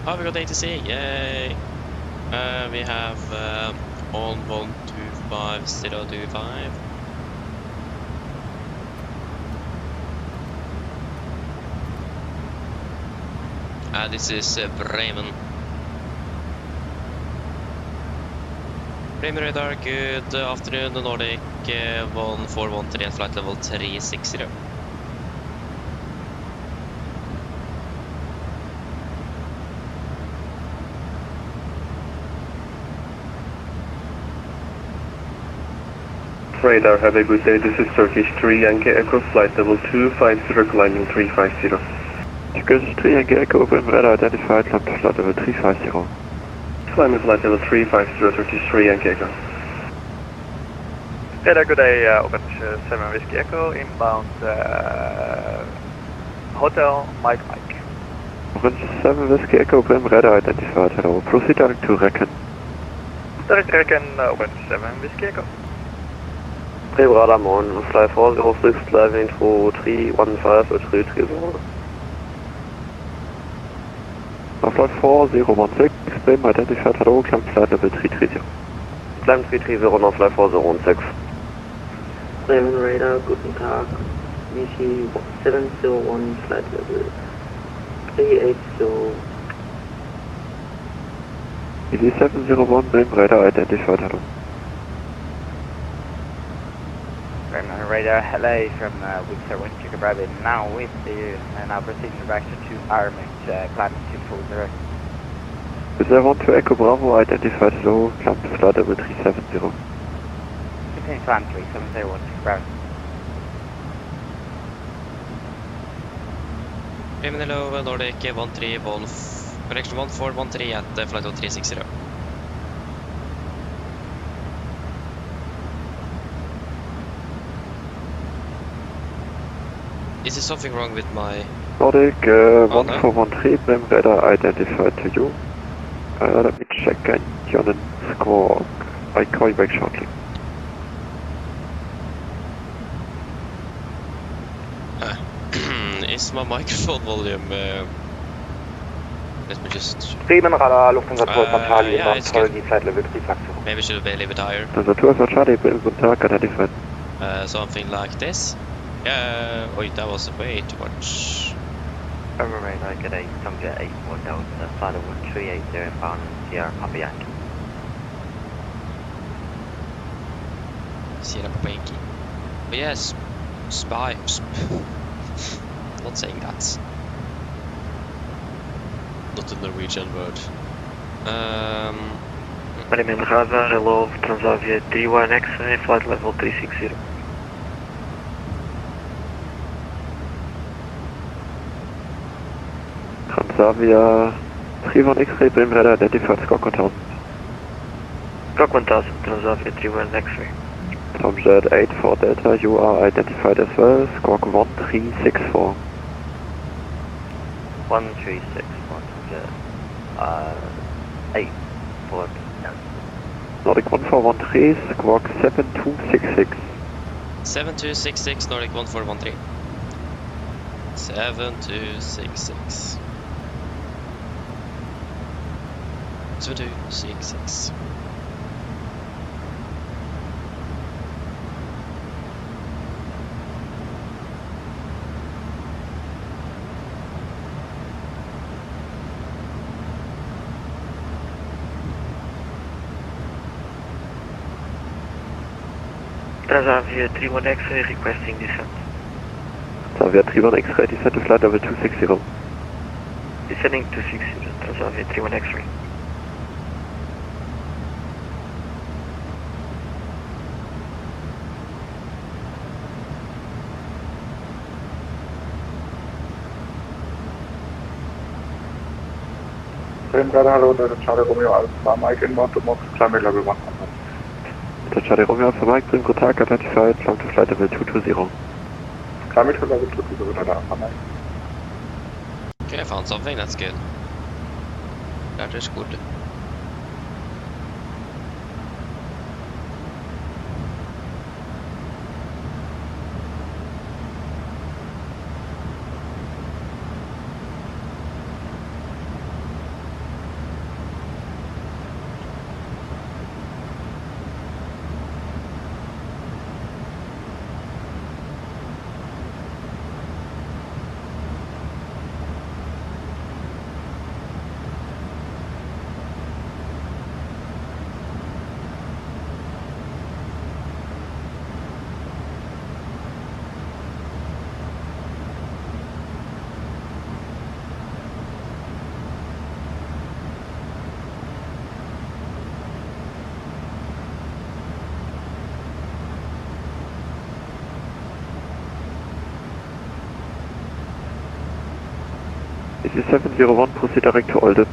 Oh, we got ATC, yay! We have on 125025. This is Bremen. Bremen radar, good afternoon, Nordic 1413, flight level 360. Radar, have a good day. This is Turkish 3 Yankee Echo, flight level 250, climbing 350. Turkish 3 Yankee Echo, Bremen radar identified, climb to flight level 350. Climbing flight level 350, Turkish 3 Yankee Echo. Radar, good day, Orange 7 Whiskey Echo, inbound Hotel, Mike. Orange 7 Whiskey Echo, Bremen radar identified, hello. Proceed direct to Reckon. Direct Reckon, Orange 7 Whiskey Echo. Bremen radar on, fly 406, climbing to 315 or 330. Flight 4016, Bremen identified, hello, climb flight level 330. Climb 330, now fly 4016. Bremen radar, guten Tag. VC 701, flight level 380. VC 701, Bremen radar identified, hello. Bremen radar, hello from Windsor, Windsor Bravo, now with you, and now proceeding back to Armix, climbing 240. Is there 1 to Echo Bravo identified, hello, climb to flight level 370. Continue climb 370, Windsor Bravo. Bremen hello, Nordic 131, correction 1413 at flight level 360. Is there something wrong with my... Nordic no. 1413, Bremen radar identified to you. Let me check on the score. I'll call you back shortly. Is my microphone volume... let me just... Bremen radar, Lufthansa 12 Charlie, yeah, it's good. flight level 350. Maybe should be a little bit higher. Lufthansa 12 Charlie, Bremen guten Tag, identified. Something like this. Yeah, wait, that was way too much. Bremen radar, good day, Tonga 81 Delta, flight level 380 inbound Sierra Papa Yankee. Sierra Papa Yankee. But yes, spy. Not saying that. Not a Norwegian word. Bremen radar, hello, Transavia 31 X-ray, flight level 360. Transavia 31 X-ray, Bremen radar identified, score 1000. Score 1000, Transavia 31 X-ray. Tomjet 84 Delta, you are identified as well, squawk 1364. 1364, Tomjet 84 Delta. Nordic 1413, squawk 7266. 7266, Nordic 1413. 7266. 7266. Transavia 31 X-ray requesting descent. Transavia 31 X-ray, descent to flight level 260. Descending 260, Transavia 31 X-ray. Bremen radar, hello, the Charlie Romeo Alpha Mike inbound to Mox, climbing level 100. The Charlie Romeo Alpha Mike, Bremen guten Tag, identified, climb to flight level 220. Climbing to level 220, radar Alpha Mike. Okay, I found something, that's good. That is good. Easy 701, proceed direct to Olde.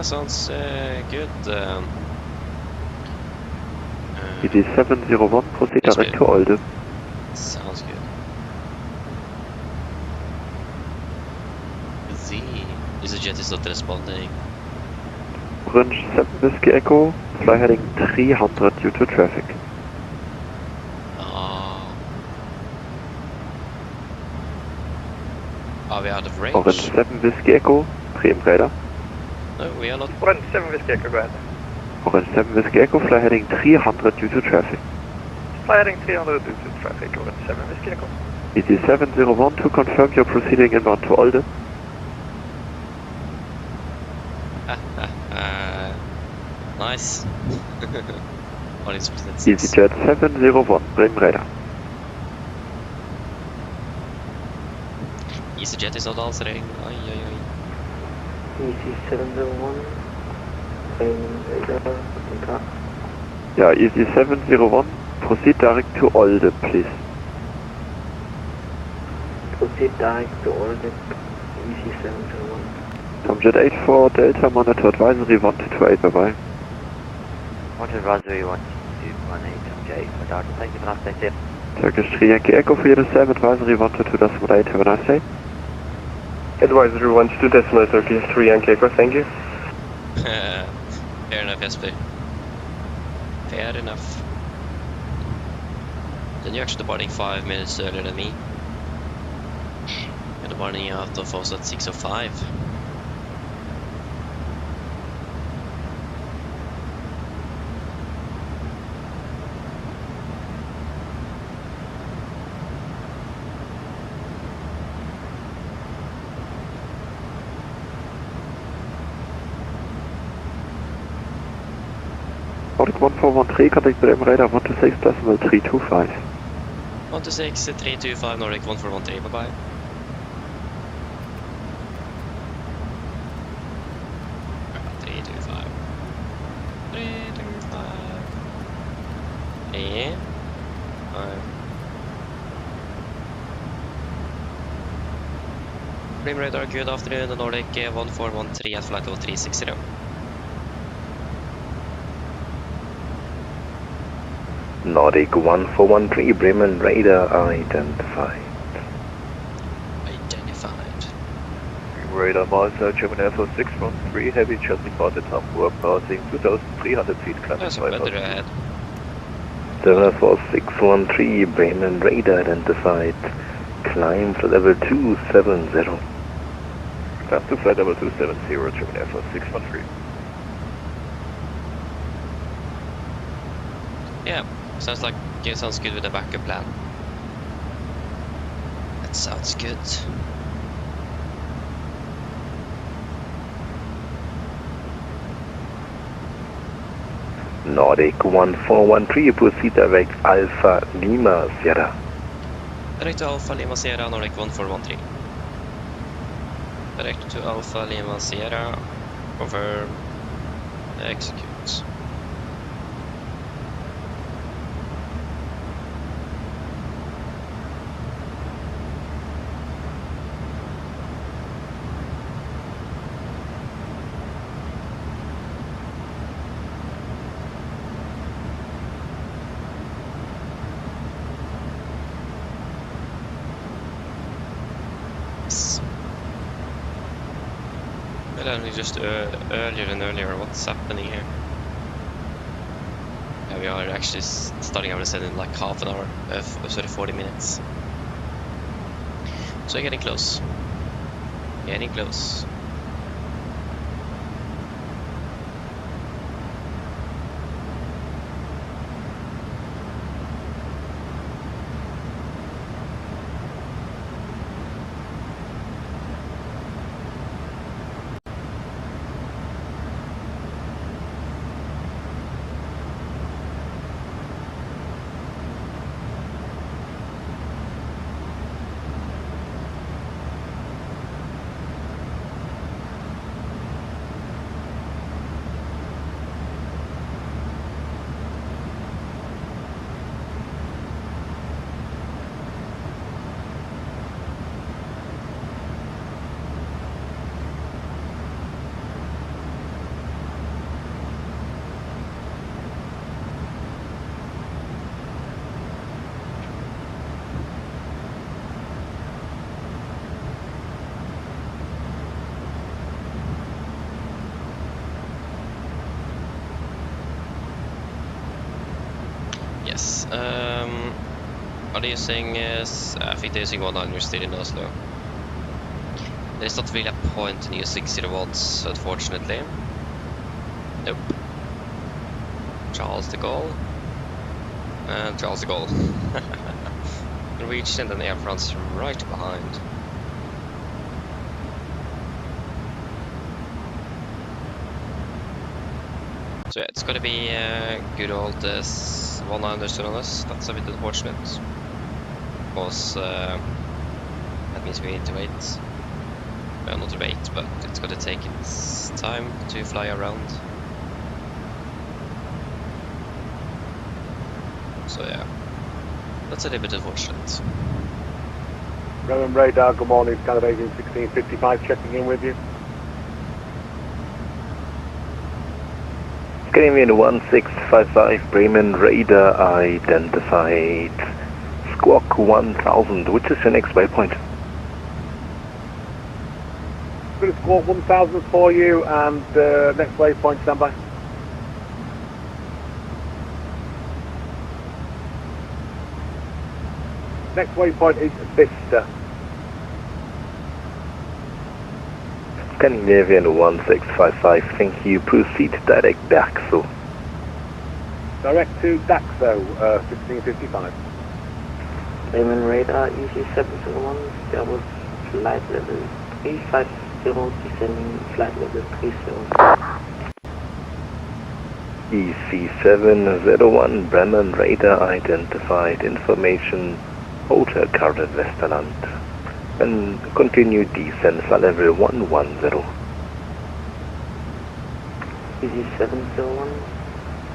Sounds good. Easy 701, proceed direct to Olde. Sounds good. EasyJet is not responding. Orange 7 Whiskey Echo, fly heading 300 due to traffic. Are we out of range? Orange 7 Whiskey Echo, Bremen radar. No, we are not. Orange 7 Whiskey Echo, go ahead. Orange 7 Whiskey Echo, fly heading 300 due to traffic. Fly heading 300 due to traffic, Orange 7 Whiskey Echo. Easy 701 to confirm you're proceeding inbound to Olde. Nice. EasyJet 701, Bremen radar. EasyJet is not answering. Easy 701, Bremen radar, guten Tag. Yeah, Easy 701, proceed direct to Olde, please. Proceed direct to Olde, Easy 701. From Jet 84 Delta, monitor advisory 1228, bye bye. Monitor advisory 1218, J8 for Delta, thank you for an update here. Turkish 3 Yankee Echo for you to Sam, advisory 122.8, have a nice day. Advisory 12 Turkish 3 Yankee Echo, thank you. Fair enough, Jesper. Fair enough. Then you're actually departing 5 minutes earlier than me. You're departing out of Oslo at 6:05. Nordic 1413, contact Bremen radar 126.325. 126.325 Nordic 1413, bye bye. Yeah. Bremen radar, good afternoon, Nordic 1413 at flight level 360. Nordic 1413, Bremen radar identified. Radar Malta, German Air Force 613, heavy just reported Hamburg, passing 2,300 feet, climbing There's a weather ahead. 7 Force 613, Bremen radar identified. Climb to level 270. Climb to flight level 270, German Air Force 613. Yeah, sounds good with the backup plan. That sounds good. Nordic 1413, proceed direct Alpha Lima Sierra. Direct to Alpha Lima Sierra, Nordic 1413. Direct to Alpha Lima Sierra, confirm, execute. Just earlier and earlier, what's happening here? Yeah, we are actually starting our descent in like half an hour, 40 minutes. So getting close. Getting close. Are they using, I think they're using 100 still in Oslo. There's not really a point in using 0 watts, unfortunately. Nope. Charles de Gaulle. And Charles de Gaulle. Norwegian and then Air France right behind. So yeah, it's gonna be good old 100 still on us. That's a bit unfortunate. Because that means we need to wait. Well, not to wait, but it's gonna take its time to fly around. So yeah, that's a little bit unfortunate. Bremen Radar, good morning, Scandinavian 1655 checking in with you. Scandinavian 1655, Bremen Radar identified. Squawk 1000, which is your next waypoint? Good Squawk 1000 for you, and next waypoint standby. Next waypoint is Vista. Scandinavian 1655, thank you. Proceed direct Daxo. Direct to Daxo, 1655. Bremen Radar EC701, there was flight level 350, descending flight level 30. EC701, Bremen Radar identified. Information, Hotel Carter Westerland. And continue descent flight level 110. EC701,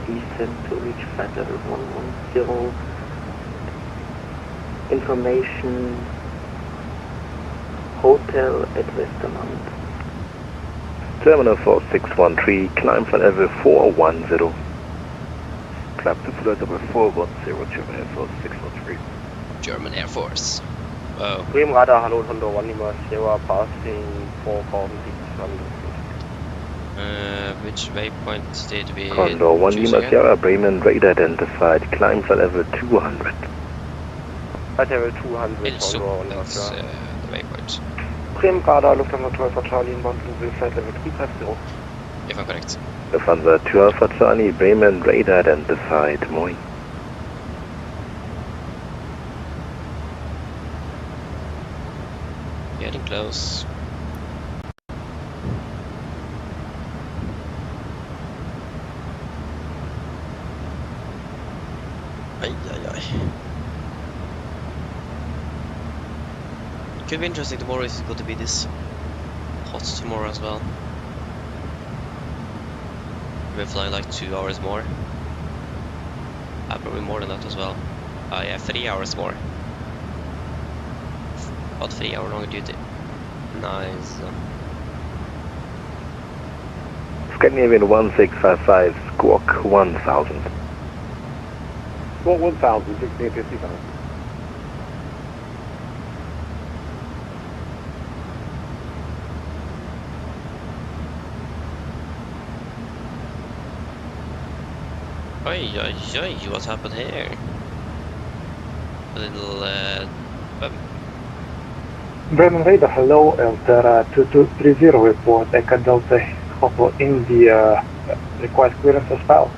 descend to reach flight level 110. Information, Hotel at Westerland. Terminal 4613, climb flight level 410. Climb to flight level 410, German Air Force 613. German Air Force. Wow. Bremen Radar, hello, Hondo 1 Lima, Sierra passing 4,600. Which waypoint did we Condor 1 Lima Sierra, Bremen Radar identified. Climb flight level 200. Flight level 200, Also, Condor 1 Lima that's Sierra. the waypoint. Bremen Radar, Lufthansa 12 for Charlie inbound to flight level 350. If I'm correct. Lufthansa 12 for Charlie, Bremen Radar identified. Moin. Getting close. Ay, ay, ay. Could be interesting tomorrow if it's going to be this hot tomorrow as well. We're flying like 2 hours more. Probably more than that as well. Yeah, 3 hours more. About 3 hour long duty. Nice. Scandinavian 1655, Squawk 1000. Squawk 1000, 1655. Oi, oi, oi, what happened here? A little Bremen Radar, hello, Eltera 2230 report, Echo Delta Hopo India, request clearance as filed.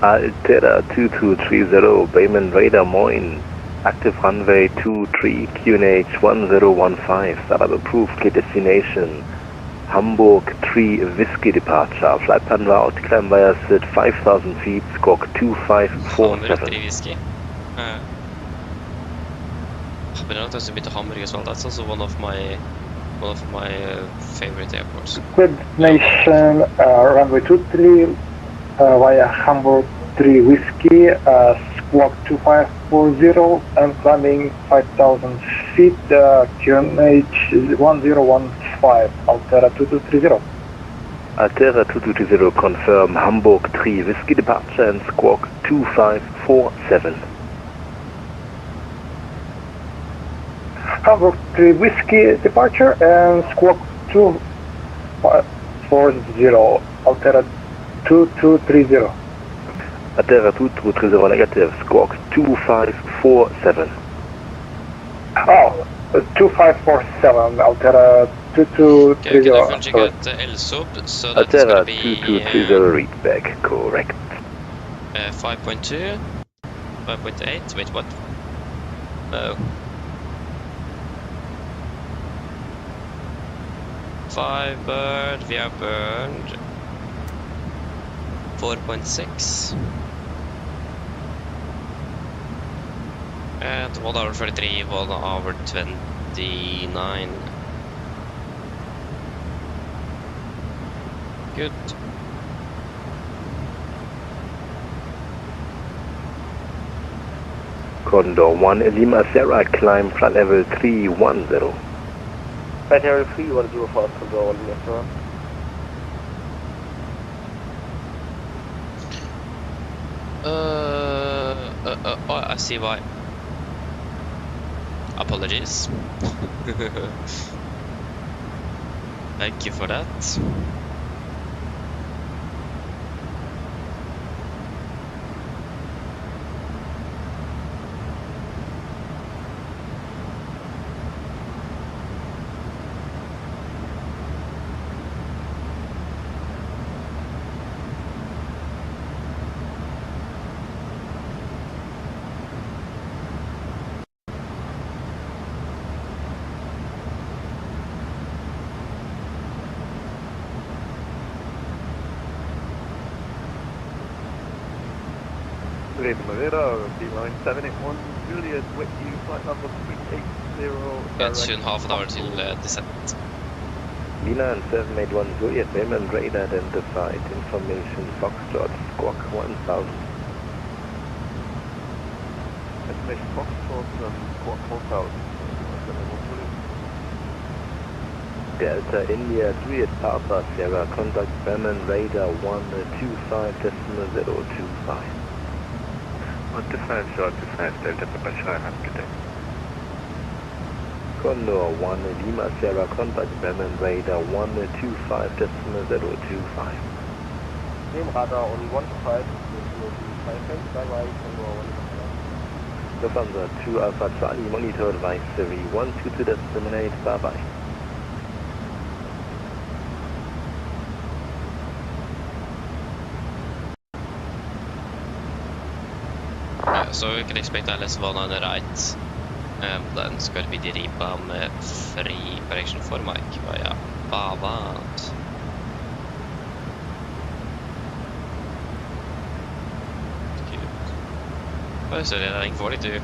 Altera 2230, Bremen Radar Moin. Active runway 23, QNH 1015, startup approved, clear destination. Hamburg 3 Whiskey departure, flight plan route, climb via SID 5,000 feet, squawk 2547. Whiskey. But I don't have to be to Hamburg as well. That's also one of my favorite airports. Clear destination, runway 23 via Hamburg 3 Whiskey, squawk 2540 and climbing 5,000 feet, QNH 1015, Altera 2230. Altera 2230, confirm Hamburg 3 Whiskey departure and squawk 2547. Hamburg 3 Whiskey departure and squawk 2547. 2540, Altera 2230. Altera 2230 negative, squawk 2547. Oh, 2547, Altera Okay, 2230. can I full check out LSOB, so that's Altera gonna be 2230 readback, correct. 5.2, 5.8, wait, what? No. 5 bird, we are burned. 4.6. And 1 hour 43, 1 hour 29. Good. Condor 1 Lima Sierra, climb flight level 310. Flight level 310 fast Condor 1 Lima Sierra. Oh, I see why. Apologies. Thank you for that. Raven radar, B-line 781, Juliet, with you, flight number 380. It's soon half an hour till descent. Milan 781 Juliet, Bayman radar identified, information Foxtrot, squawk 1000. Estimation Foxtrot, squawk 1000. Delta India Juliet Papa Sierra, contact Bayman radar 125.025. 125 short to 5 Delta Papa Sierra, today. Condor 1 Lima Sierra, contact Bayman radar 125.025. Name radar on 125, bye-bye, Condor 1. Lufthansa 2 Alpha Charlie, monitor advisory 122 discriminate, bye-bye. So we can expect LS1 on the right. Then it's going to be the rebound free correction for Mike via Bavant. Good. Oh, so they're running 42.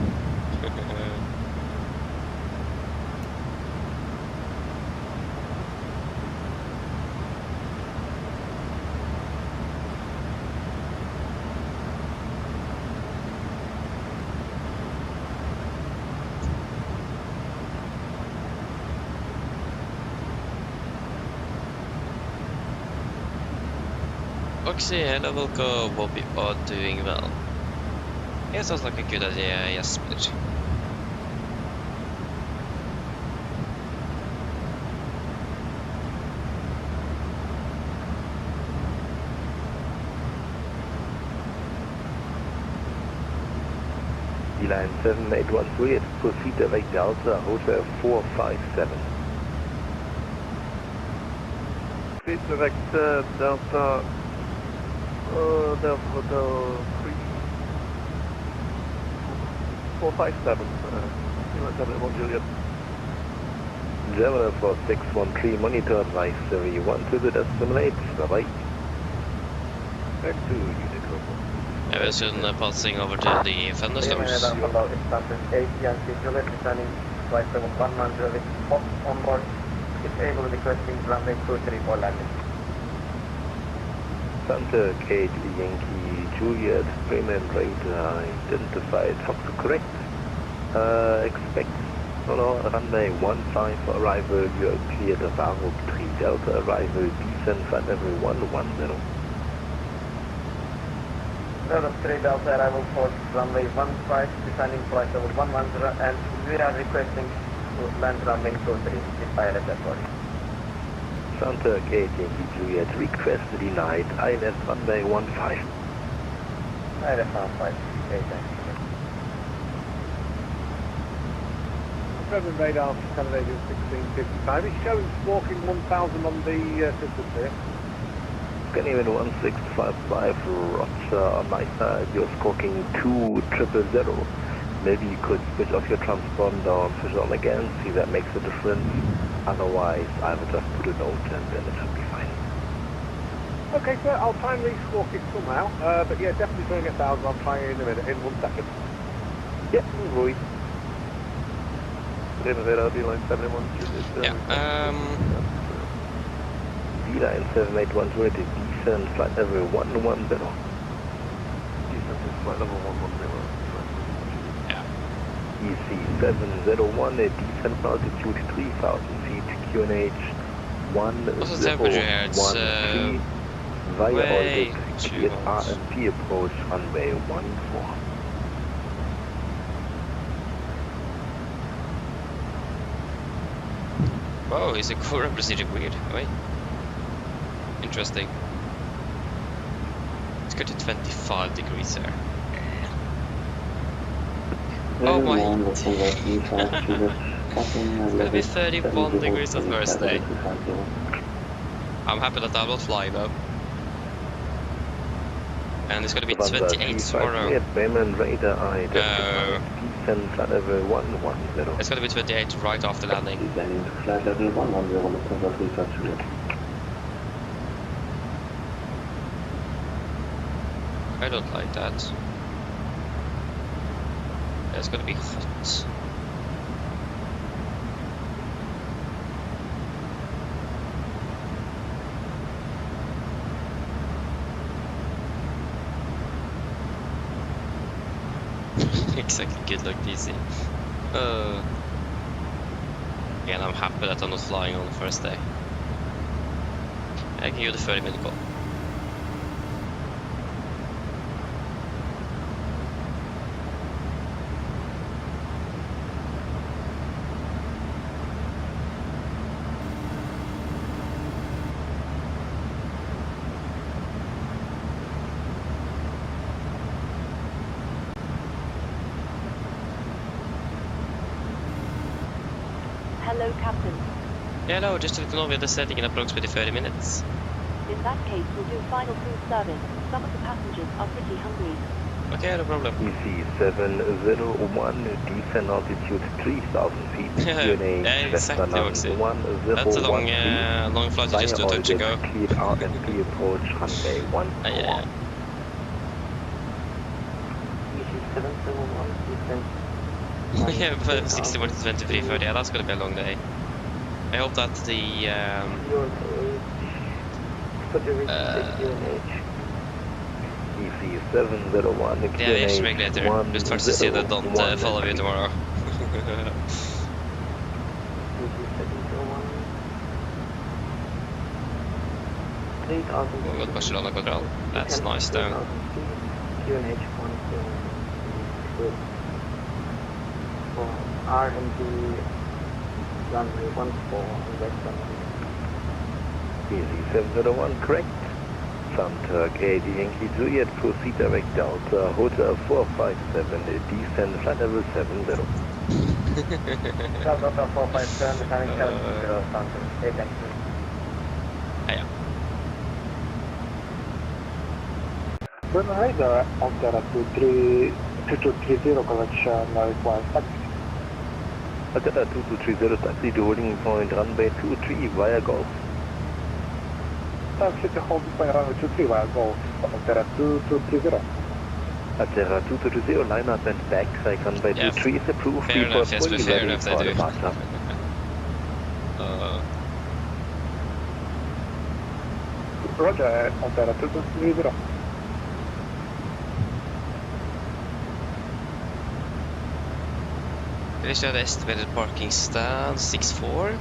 Oxy, hello, Wilco, hope you are doing well. Yeah, sounds like a good idea, yes, please. Line 781 Juliet, proceed direct Delta, Hotel 457. Proceed direct Delta. Delta Hotel 457, Juliet. Gemini 4613, monitor advisory 1 to the destinate, bye-bye. Back to Unico. I will soon passing over to the thunderstorms. Istanbul 8 Yankee Juliet, returning flight level 110 with Fox on board. Disable requesting runway 23 for landing. Santa Kate Yankee Juliet, Bayman radar identified, Fox correct. Expect runway 15 arrival, you are cleared of Bravo 3 Delta, arrival descent flight level 110. Delta 3 Delta, arrival for runway 15, descending flight level 110, and we are requesting to land runway 23 with pilot airport. Santa Kate Yankee Juliet, request denied, ILS runway 15. ILS 15, okay, thanks. Present radar for Canada 1655. It's showing smoking 1000 on the system here. Canadian 1655, Roger, on my side, you're squawking 2000. Maybe you could switch off your transponder and switch on again, see that makes a difference. Otherwise, I will just put a note and then it should be fine. Okay, sir, I'll try and re-squawk it somehow. But yeah, definitely showing 1000. I'll try in a minute, in 1 second. Yep, no worries. Yeah, Vila in 781 descent, flight level 110. Descent is flight level 110. yeah. EC 701, descent altitude 3000 feet, QNH What's the temperature here? It's via way orbit, too cleared hot. RMP approach, runway 14. Whoa, is the current procedure weird? Wait. Interesting. Let's go to 25 degrees there. Oh my. It's gonna be 31 degrees on Thursday. I'm happy that I'm not flying though. And it's gonna be 28 tomorrow. Bayman Radar I No. descent flight level 110. It's gonna be 28 right after landing. I don't like that. It's gonna be hot. Exactly, good luck DC. Again, I'm happy that I'm not flying on the first day. I can give the 30-minute call. Hello, Captain. Yeah, no, just to let you know, we're descending in approximately 30 minutes. In that case, we'll do final food service. Some of the passengers are pretty hungry. Okay, no problem. EC 701, descent altitude 3000 feet, QNH Yeah, exactly, Oxy. That's a long, long flight to just do a touch and go. Cleared RMP approach, runway 14. Yeah. EC 701, descent. Yeah, but 61 to 23:30. Yeah, that's gonna be a long day. I hope that the EC 701, the aviation regulator just wants to see that don't follow you tomorrow. We got Barcelona control. That's nice though. RMD runway 14 on west runway. Easy 701, correct. Santa Kate Yankee Juliet, proceed direct Delta, Hotel 457, descend flight level 70. Delta 457, descending 70, Santa. Hey, thank you. Yeah. When radar on Terra 2230 collection requires taxi. Atera 2230, taxi to holding point runway 23 via Golf. Taxi to holding point runway 23 via Golf on Terra 2230. Atera 2230, line up and back, right runway 23 is approved. Fair enough, yes, but fair enough they do. Roger, on Terra 2230. We should have estimated parking stand 64.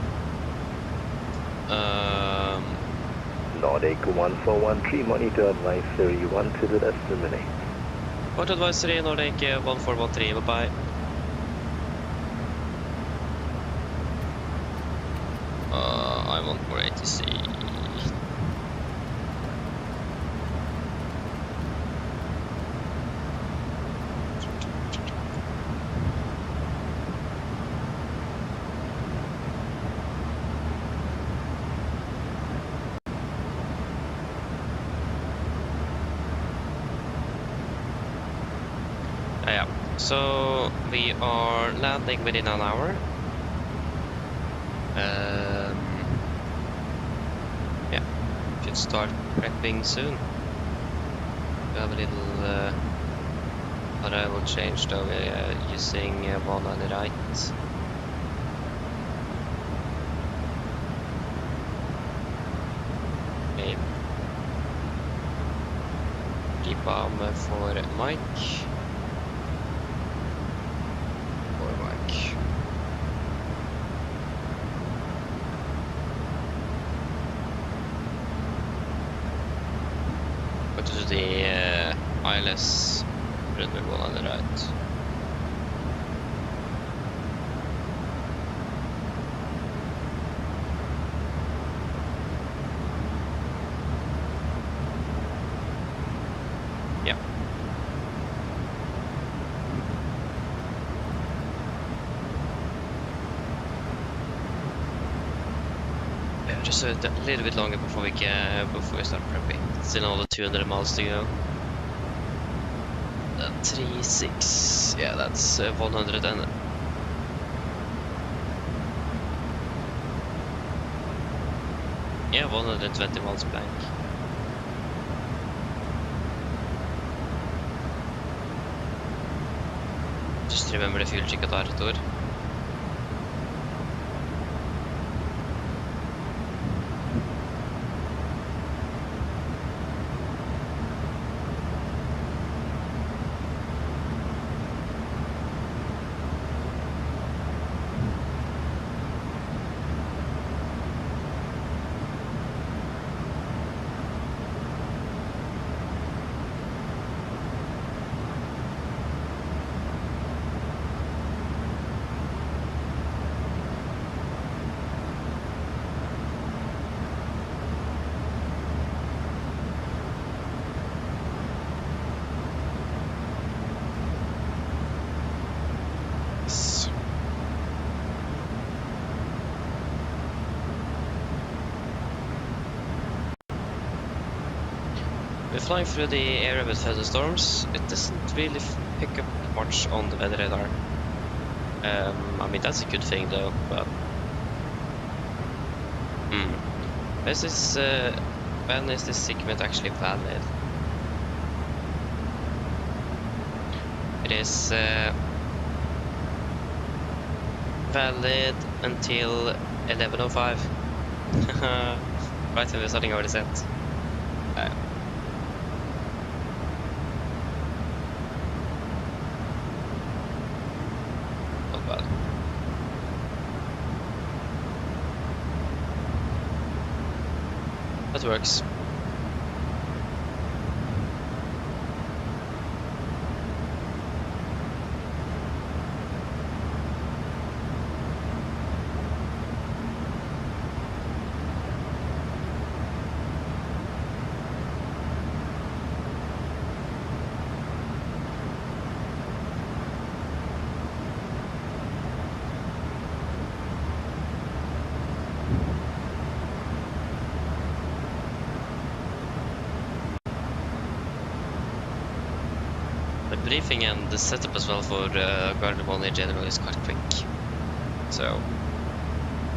Nordic 1413, monitor advisory 1 to the estimate. Port advisory, Nordic 1413, bye-bye. I'm want more ATC. Yeah, so we are landing within an hour. Yeah, should start prepping soon. We have a little arrival change though, using one on the right. Okay. Keep arm for Mike. To the ILS Red Bull on the right. Yeah. Just a little bit longer before we start prepping. Still another 200 miles to go. 36, yeah, that's 100 and yeah, 120 miles blank. Just remember the fuel check at Arthur. We're flying through the area with thunderstorms. It doesn't really pick up much on the weather radar. I mean, that's a good thing though, but when is this segment actually valid? It is valid until 11:05. Right when we're starting our descent. Not bad. That works. The briefing and the setup as well for Gardermoen in general is quite quick, so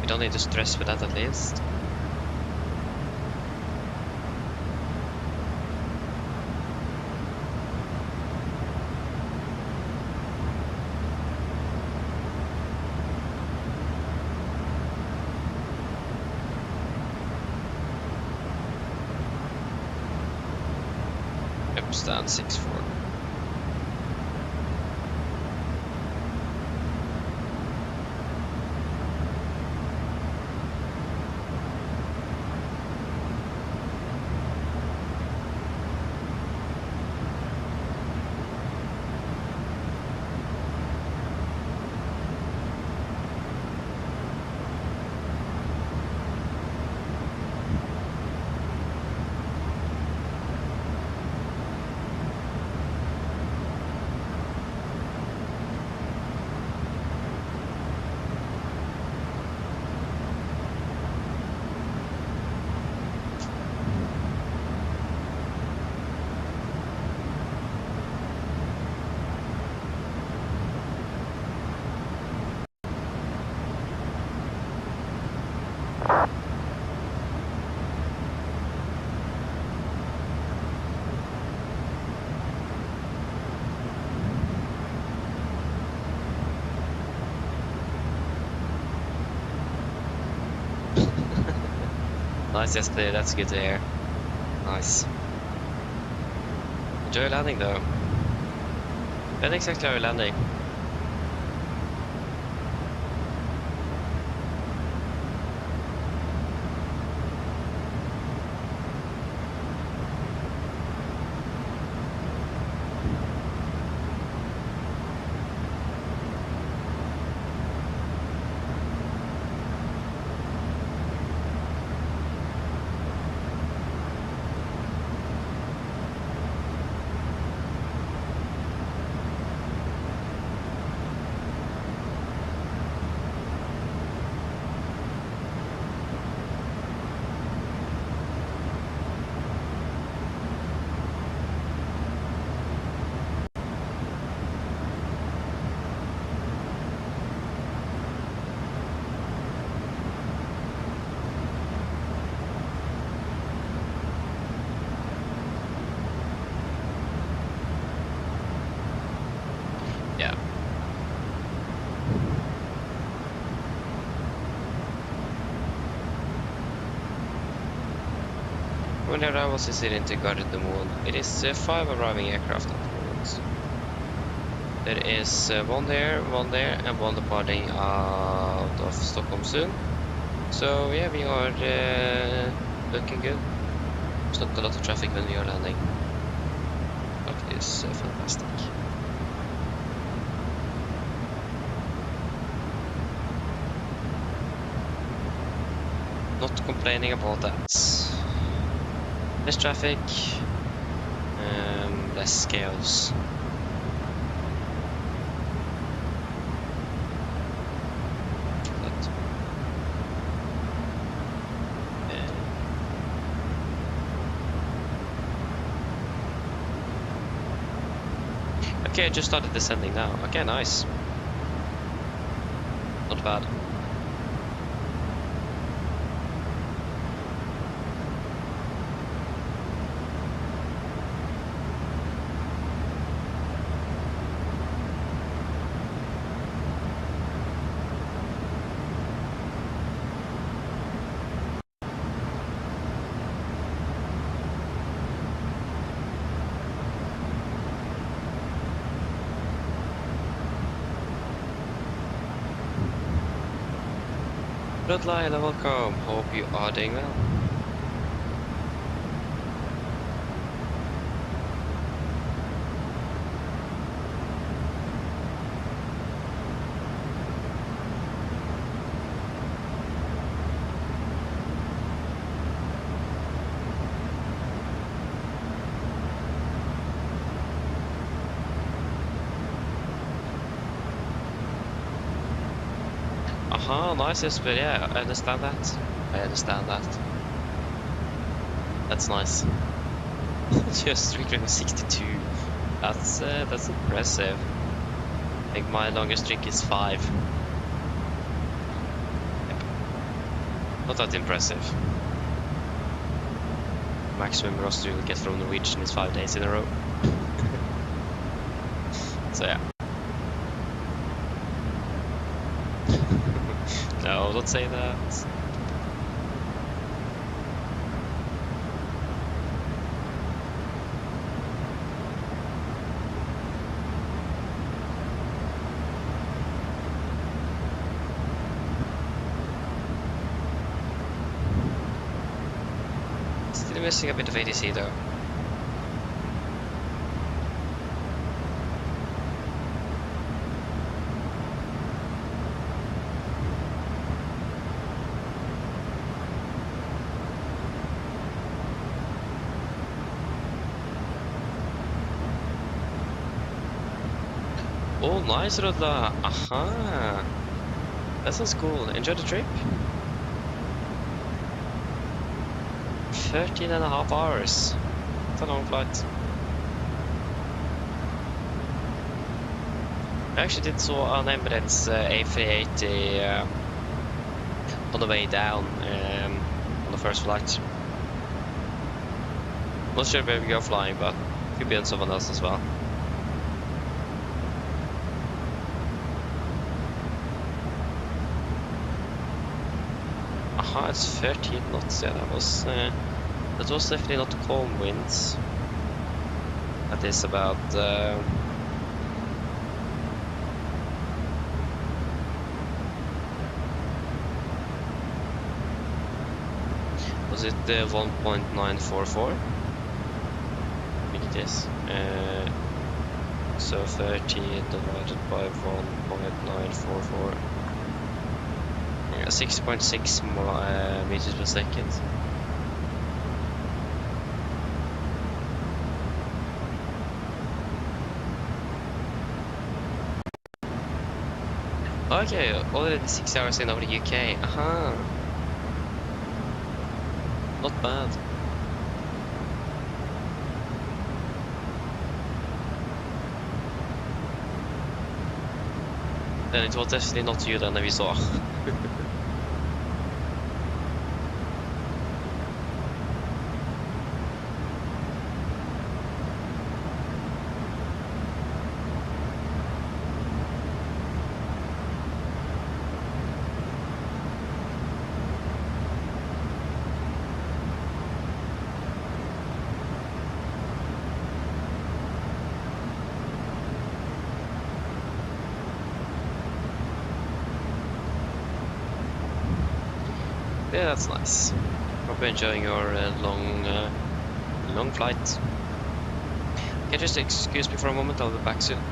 we don't need to stress with that at least. Yep, stand 6-4. Nice, yes, clear. That's good to hear. Nice. Enjoy landing though. When exactly are you landing? Yeah. When the arrivals is into guarded the moon, it is 5 arriving aircraft at the moment. There is one there, and one departing out of Stockholm soon. So yeah, we are looking good. There's not a lot of traffic when we are landing. That is fantastic. Not complaining about that. Less traffic, less chaos. Okay, I just started descending now. Okay, nice. Not bad. Bloodline, welcome. Hope you are doing well. Aha, nice, yes, but yeah, I understand that. I understand that. That's nice. Just 362. That's impressive. I think my longest streak is 5. Yep. Not that impressive. Maximum roster you'll get from Norwegian is 5 days in a row. So yeah. No, don't say that. Still missing a bit of ADC though. Oh, nice, Rodla. Aha. That sounds cool. Enjoy the trip. 13.5 hours. It's a long flight. I actually did saw an Emirates A380 on the way down on the first flight. Not sure where we are flying, but could be on someone else as well. Aha, it's 13 knots. Yeah, that was definitely not calm winds. That is about was it 1.944? I think it is. So 13 divided by 1.944. Yeah, 6.6 meters per second. Okay, already 6 hours in over the UK. Aha. Not bad. Then it was definitely not you then we saw. Yeah, that's nice. Hope you're enjoying your long flight. Can you just excuse me for a moment? I'll be back soon.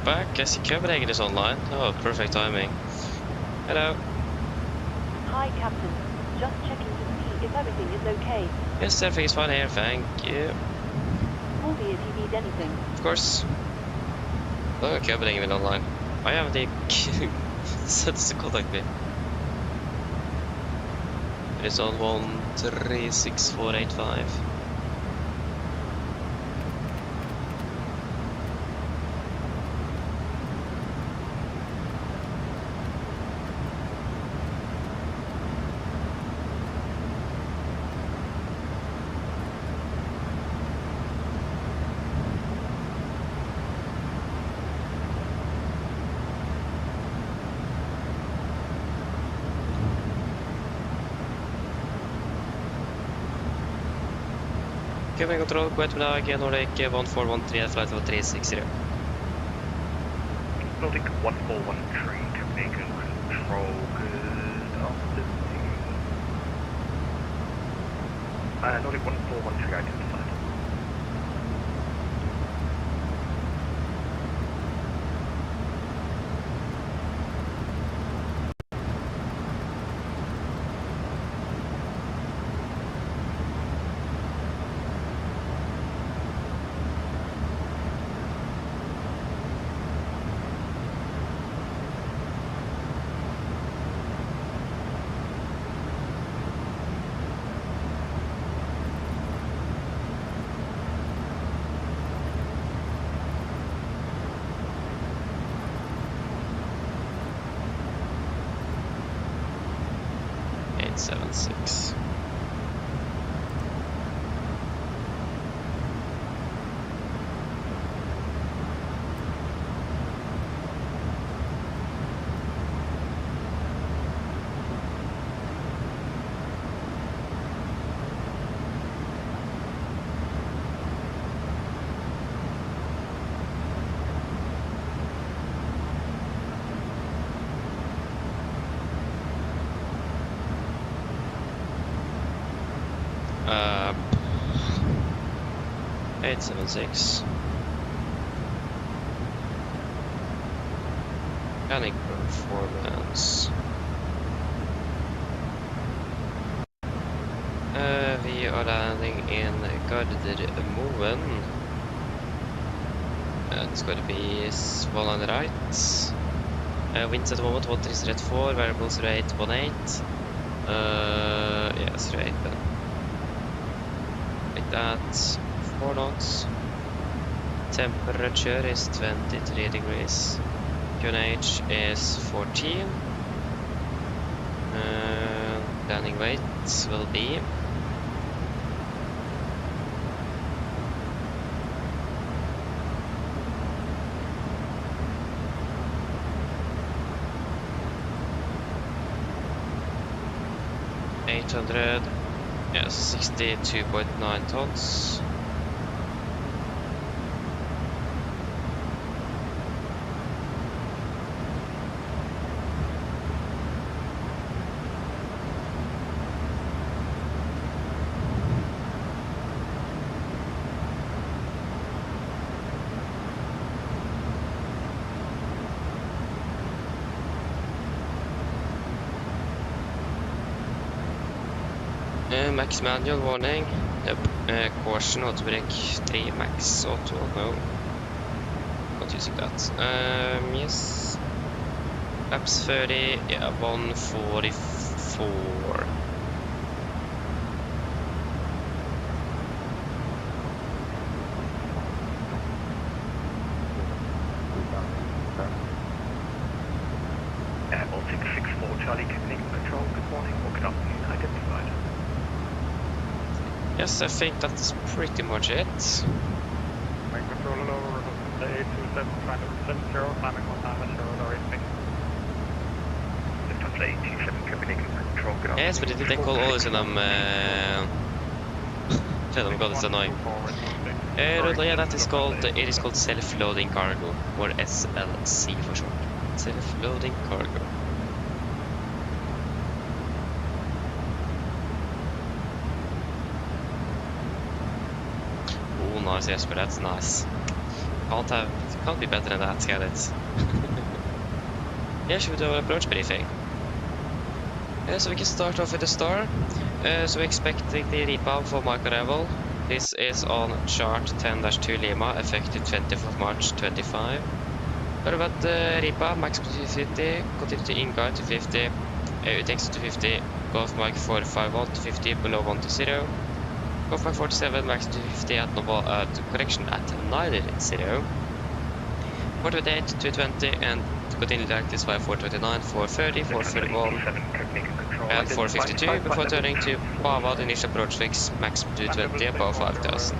Pushback, I see Copenhagen is online. Oh, perfect timing. Hello. Hi, Captain. Just checking to see if everything is okay. Yes, everything is fine here, thank you. Call me if you need anything. Of course. Oh, Copenhagen is online. I have the sets to contact me. It is on 136485. Copenhagen Control, go ettermiddag, Nordic 1413, flight level 360. Nordic 1413, Copenhagen Control, good afternoon. Nordic 1413 identified. Six. Uh, 876. Panic performance. We are landing in Gardermoen. It's going to be one on the right. Winds at the moment 1334, variables rate 18. Yes, right then. Like that. 4 knots. Temperature is 23 degrees. QNH is 14. Landing weight will be 800, yes, 62.9 tons. Max manual warning. Yep. Caution auto brake 3 max auto. No, not using that. Yes. Laps 30. Yeah, 144. Baltic 64 Charlie Copenhagen Control. Good morning or good afternoon. Identified. Yes, I think that's pretty much it. Main control over the 827 trying to send 0, climbing 1 0 or 8 Lufthansa 827 Copenhagen Control. Good afternoon. Yes, but didn't they call all this in them? Tell them God, it's annoying. Yeah, that is called. It is called self-loading cargo, or SLC for short. Self-loading cargo. Oh, nice, Jesper. That's nice. Can't be better than that, can it? Yeah, should we do an approach briefing? So we can start off with the star. So we're expecting the rebound for Mark arrival. This is on chart 10-2 Lima, effective 20th of March 25. About Ripa, max 250, continue to in-guide to 50, takes to 50, Golf Mike 451 to 50, below 1 to 0. Golf Mike 47, max 250 at correction at 90. 428, 220, and continue direct is by 429, 430, 431, and 452 before turning to Bava, the initial approach fix, max 220 above 5000.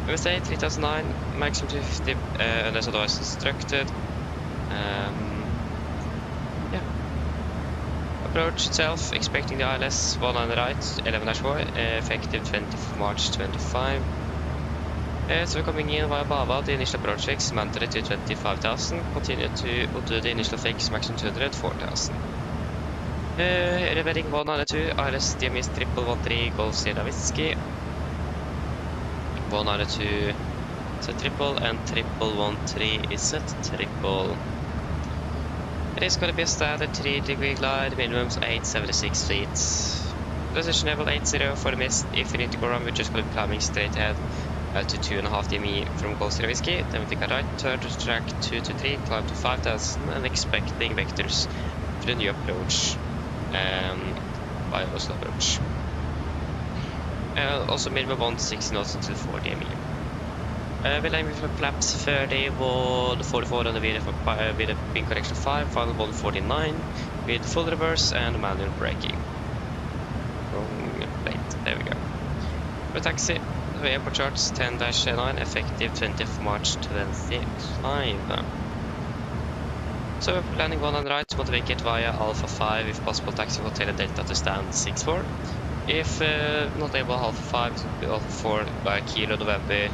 USA 3009, maximum 250 unless otherwise instructed. Yeah. Approach itself, expecting the ILS 1 right, 11-4, effective 20th of March 25. So we're coming in via Bava, the initial approach fix, Mantra to 25,000, continue to do the initial fix, maximum 200, 4,000. Revealing 192, ILS DMS 1113, Golf Sierra Whiskey. 192, so triple, and 1113 is set triple. It is going to be a standard 3-degree glide, minimums 876 feet. Position level 80 for the mist. If you need to go around, we're just going to be climbing straight ahead to 2.5 DME from Golf Sierra Whiskey. Then we take a right turn to track 223, climb to 5000, and expecting vectors for the new approach by Oslo approach. Also minimum 160 knots until 4 DME. We're aiming for flaps 30, 144 on the video with a pin correction 5, final 149 with full reverse and manual braking. Wrong plate, there we go. For taxi, the airport charts 10-9, effective 20th March 25. So we're landing 1 on the right, want to vacate via Alpha 5, if possible taxi hotel and Delta to stand 64. If not able, Alpha 5 to Alpha 4 by Kilo November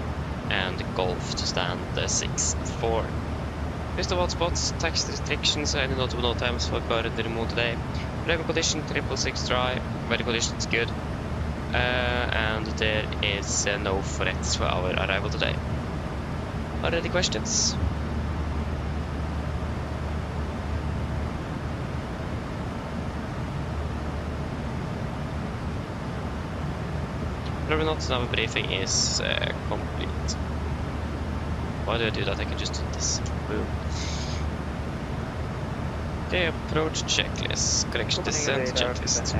and Golf to stand 6-4. List of hotspots, tax restrictions, any notable no times for current remote today. Weather condition 666 dry, weather conditions good, and there is no threats for our arrival today. Are there any questions? Probably not, now the briefing is complete. Why do I do that? I can just do this. Boom. Okay, approach checklist. Correction descent checklist.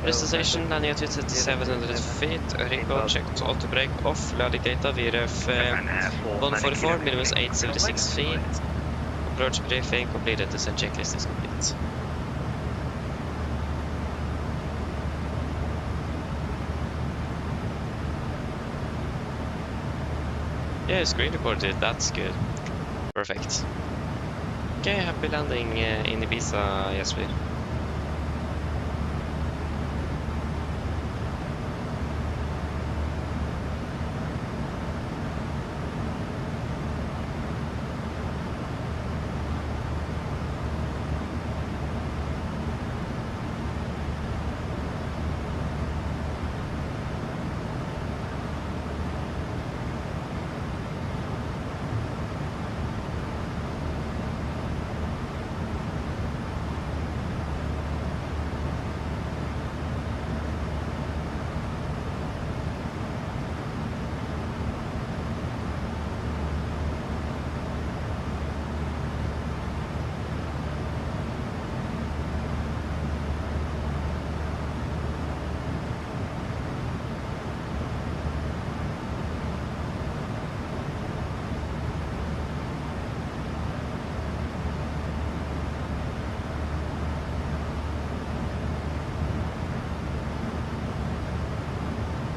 Destination landing at 700 feet. Recall checked auto brake off. Landing data VRF 144, minimum 876 feet. Approach briefing completed. Descent checklist is complete. Yeah, screen recorded, that's good. Perfect. Okay, happy landing in Ibiza, Jesper.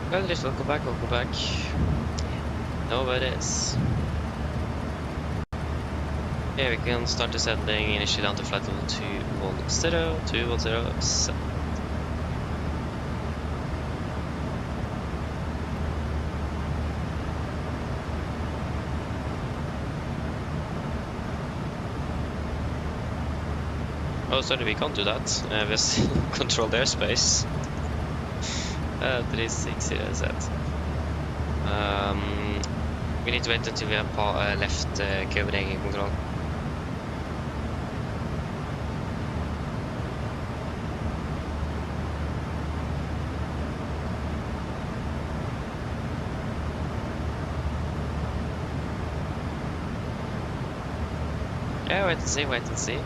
Welcome back, welcome back. No, it is. Yeah, we can start descending initially down to flight level 210, 210, Oh, sorry, we can't do that. We just control the airspace. 360 is that. We need to wait until we have left Copenhagen control. Yeah, wait and see, wait and see.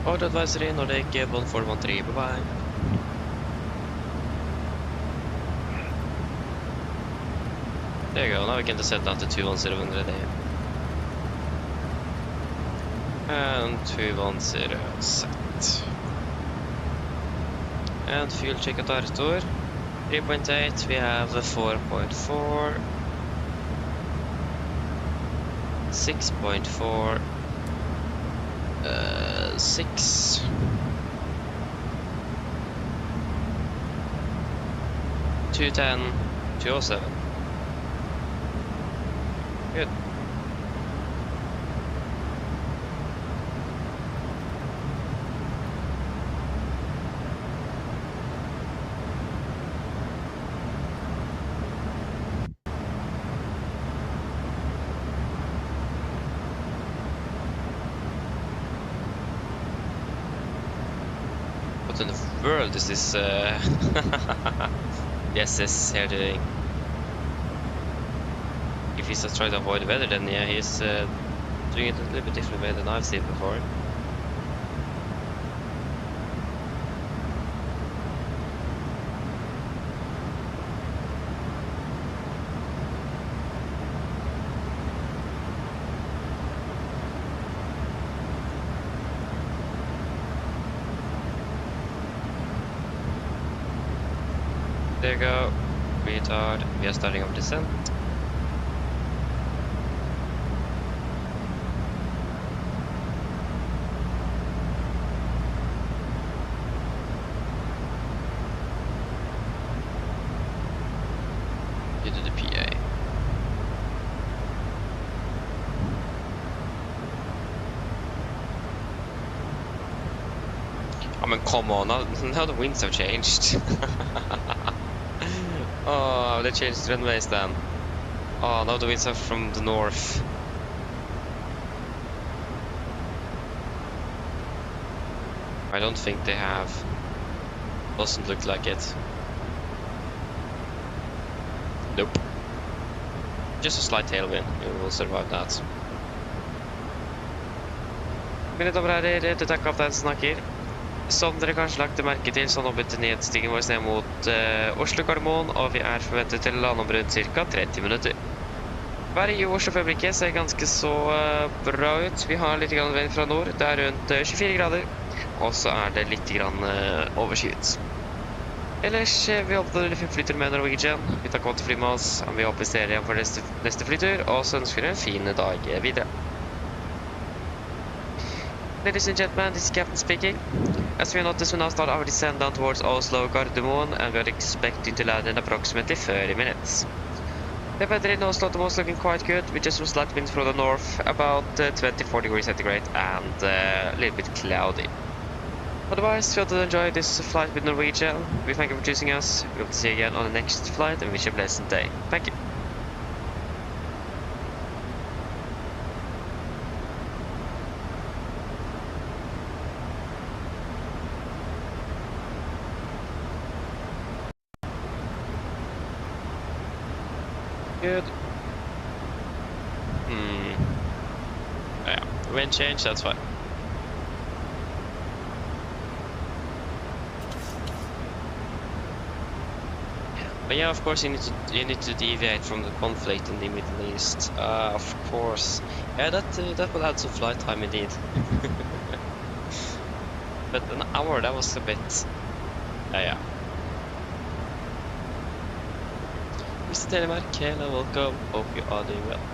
Order advisory, Nordic 1413, bye-bye. There you go, now we can just set down to 210 under the day. And 210 set. And fuel check at Arthur. 3.8, we have 4.4. 6.4. 6. 210, 207. Good. What in the world is this yes here doing? If he's just trying to avoid the weather, then yeah, he's doing it a little bit different way than I've seen before. There you go, retard. We are starting our descent. You do the PA. I mean, come on, now the winds have changed. Oh, they changed runways then. Oh, now the winds are from the north. I don't think they have. Doesn't look like it. Nope. Just a slight tailwind. We will survive that. Mine damer og herrer, dette er kaptein snakker. Som dere kanskje lagt merke til, så har nå blitt nedstigen vår ned mot Oslo Gardermoen, og vi er forventet til å lande om rundt ca. 30 minutter. Været i Oslo for øyeblikket ser ganske så bra ut. Vi har litt vind fra nord, det er rundt 24 grader, og så er det litt overskyet. Ellers, vi håper dere flytter med Norwegian. Vi tar godt fly med oss, og vi håper dere igjen for neste flytur, og så ønsker dere en fin dag videre. Ladies and gentlemen, this is Captain speaking. As we notice, we now start our descent down towards Oslo Gardermoen, and we are expecting to land in approximately 30 minutes. The weather in Oslo was looking quite good, with just some slight winds from the north, about 24 degrees centigrade, and a little bit cloudy. Otherwise, we hope to enjoy this flight with Norwegian. We thank you for choosing us. We hope to see you again on the next flight, and wish you a pleasant day. Thank you. Good. Yeah, wind change, that's fine. But yeah, of course you need to deviate from the conflict in the Middle East. Of course. Yeah, that will add some flight time indeed. But an hour, that was a bit. Yeah. Mr. Telemark, hello, welcome. Hope you are doing well.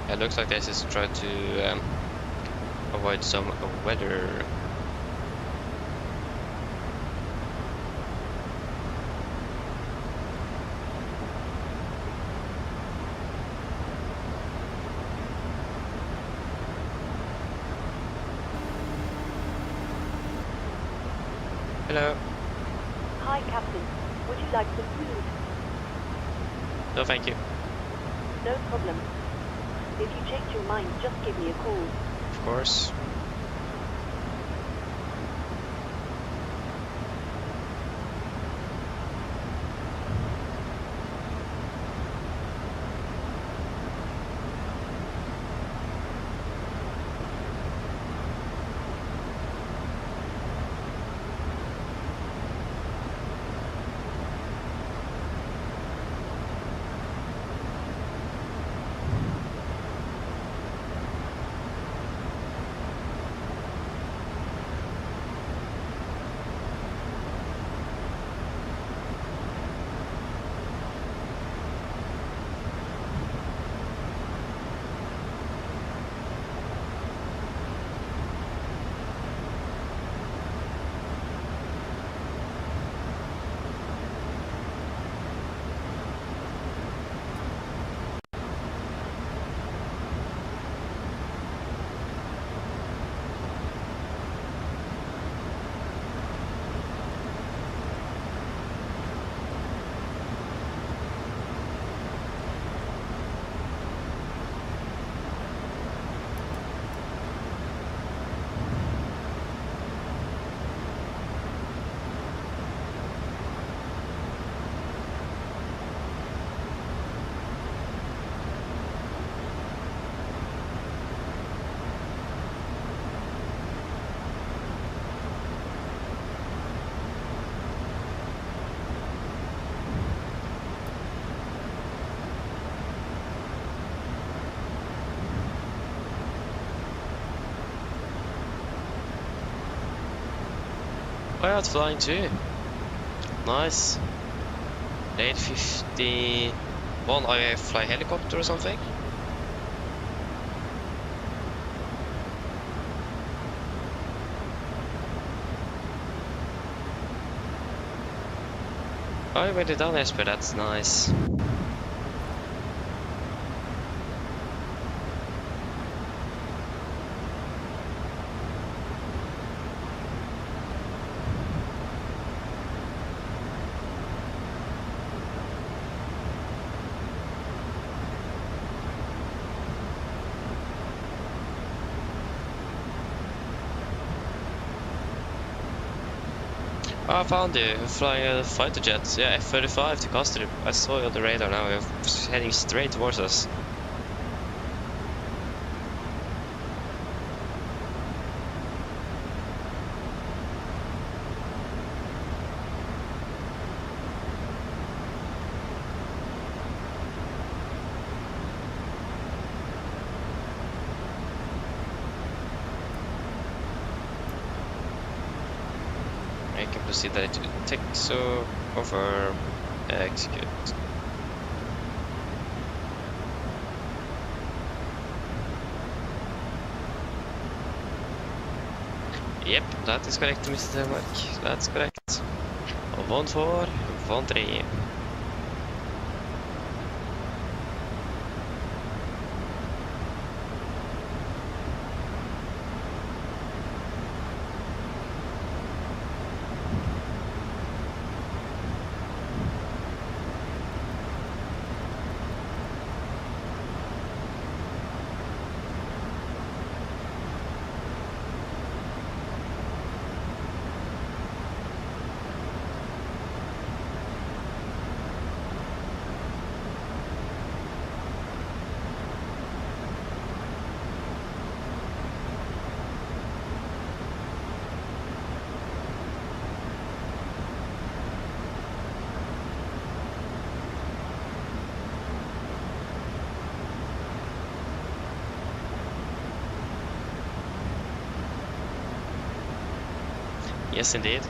It looks like this is trying to avoid some weather. Hello. Hi, Captain. Would you like some food? No, thank you. No problem. If you change your mind, just give me a call. Of course. Oh yeah, it's flying too. Nice. 8:51. I fly helicopter or something? Oh, you made it down, Esper. That's nice. Oh, I found you flying a fighter jet. Yeah, F-35 to Kastrup. I saw you on the radar now. You're heading straight towards us. I can proceed that it takes over execute. Yep, that is correct, Mr. Denmark. That's correct. 1-4, 1-3. Yes, indeed.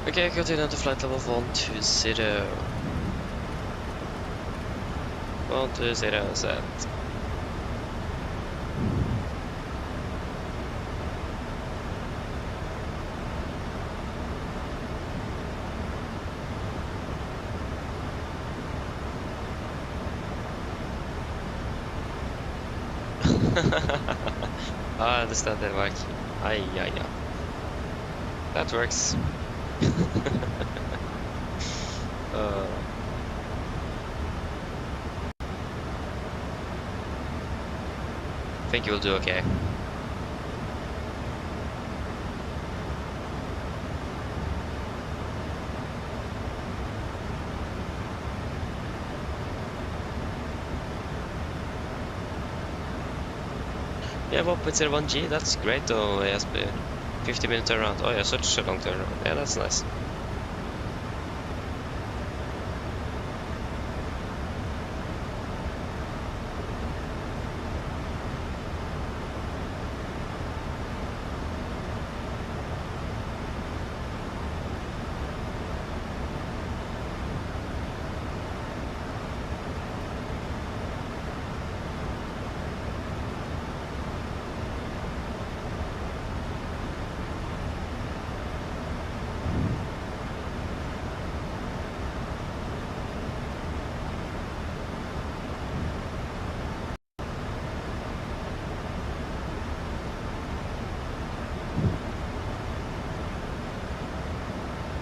Okay, continue to flight level 120. 120 set. I understand that, Mike. Yeah. That works. I think you'll do okay. Yeah, 1.01G, that's great though, ASP. 50-minute turnaround. Oh yeah, such a long turnaround. Yeah, that's nice.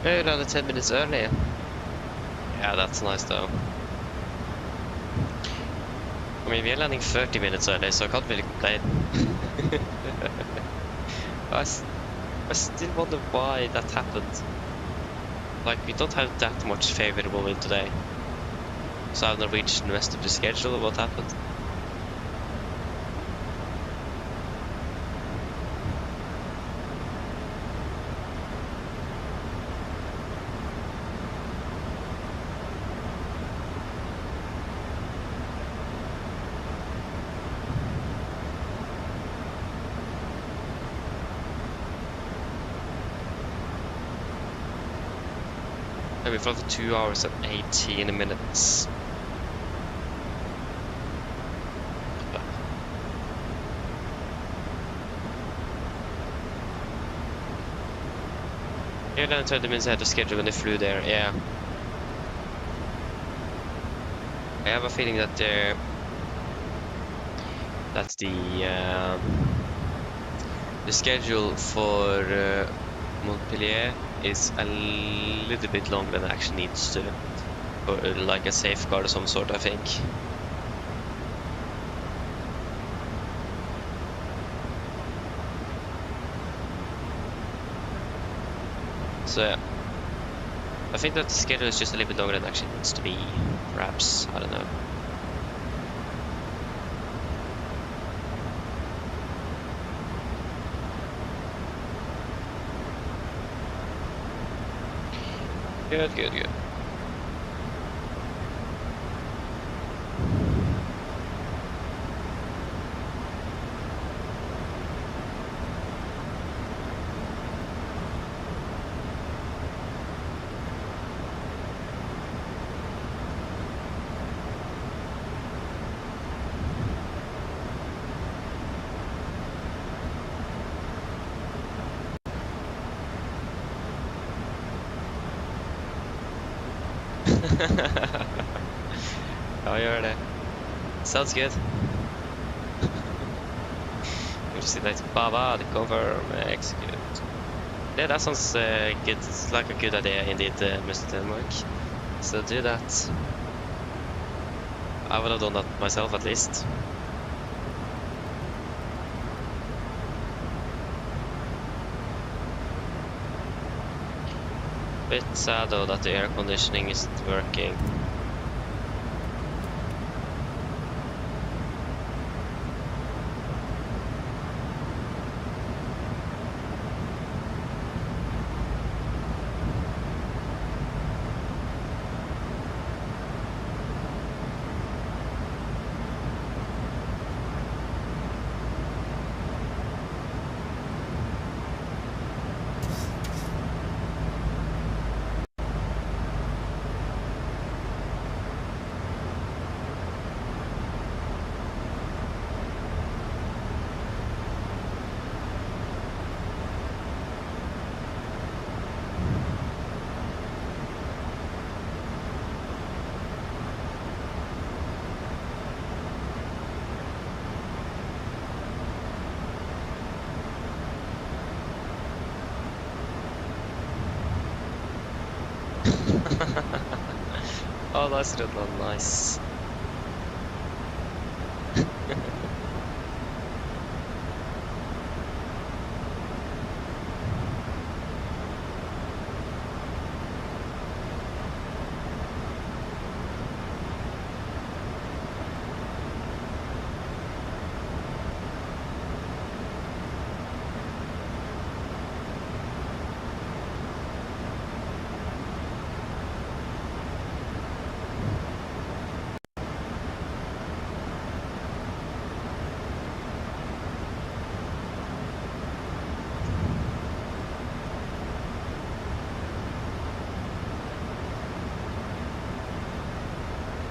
Hey, another 10 minutes early. Yeah, that's nice though. I mean, we're landing 30 minutes early, so I can't really complain. I still wonder why that happened. Like, we don't have that much favorable wind today. So I've not reached the rest of the schedule of what happened. We flew for 2 hours and 18 minutes. Yeah, then 20 minutes ahead of schedule when they flew there, yeah. I have a feeling that that's the schedule for Montpellier is a little bit longer than it actually needs to, or like a safeguard of some sort, I think. So yeah, I think that the schedule is just a little bit longer than it actually needs to be, perhaps, I don't know. Good. Ja, gör det. Sounds good. You just like Baba, the confirm, execute. Yeah, that sounds good. It's like a good idea indeed, Mr. Denmark. So do that. I would have done that myself at least. Bit sad though that the air conditioning isn't working. Oh, that's really nice.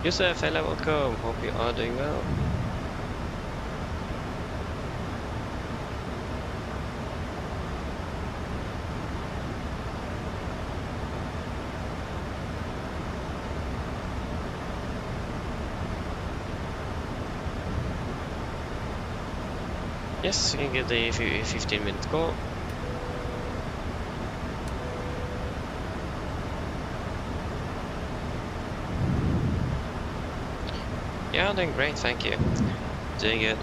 Yusuf, hello, welcome. Hope you are doing well. Yes, you can give the 15-minute call. Yeah, I'm doing great, thank you. Doing good.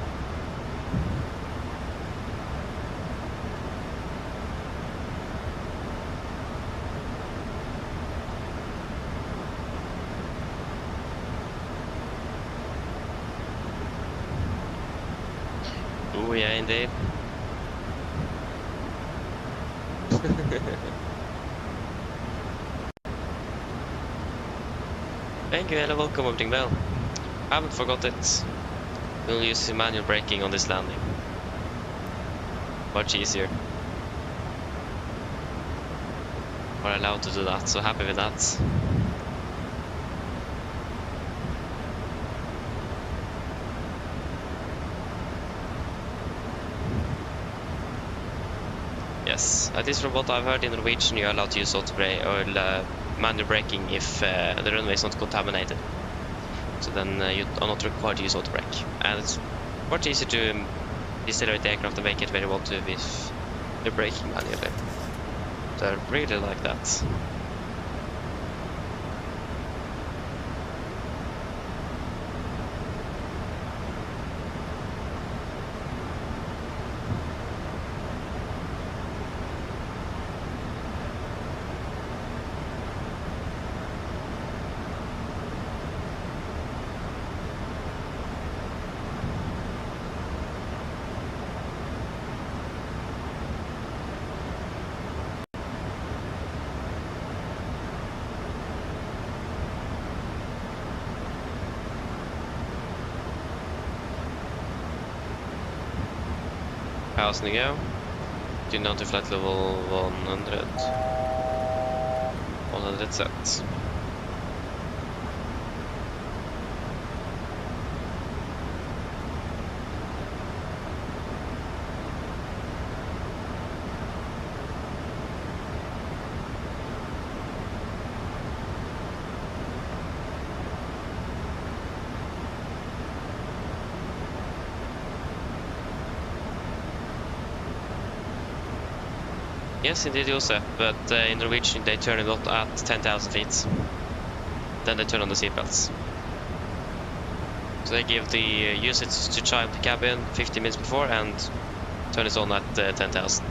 Oh yeah, indeed. Thank you, hello, welcome, everything well. I haven't forgot it. We'll use manual braking on this landing. Much easier. We're allowed to do that, so happy with that. Yes, at least from what I've heard in Norwegian, you're allowed to use auto brake or manual braking if the runway is not contaminated. So then you are not required to use auto brake, and it's much easier to decelerate the aircraft and make it where you want to if you're braking manually. So I really like that. Passing go. Tune down to flight level 100. 100 set. Yes, indeed, Josef, but in Norwegian they turn it on at 10,000 feet. Then they turn on the seatbelts. So they give the usage to chime the cabin 15 minutes before and turn it on at 10,000.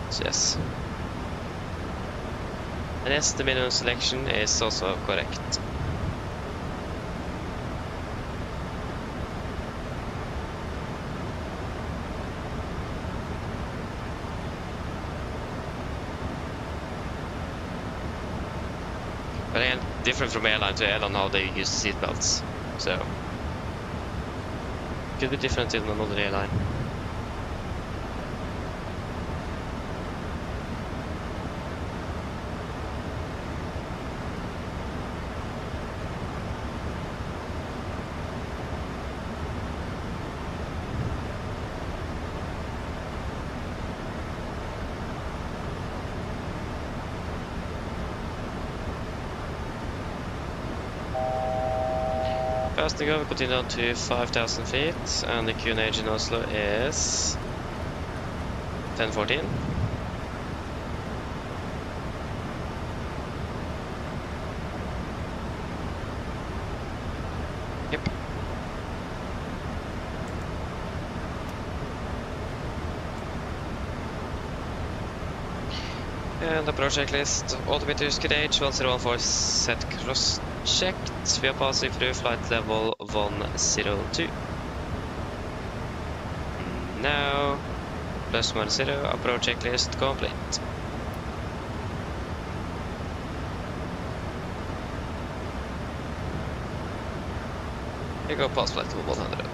So yes. And yes, the minimum selection is also correct. But again, different from airline to airline how they use seatbelts, so could be different in another airline. Fast to go, we continue down to 5,000 feet, and the QNH in Oslo is 1014. Yep. And approach checklist, altimeters QNH 1014 set cross checked. We are passing through flight level 102. Now, +10, approach checklist complete. Here go past flight level 100.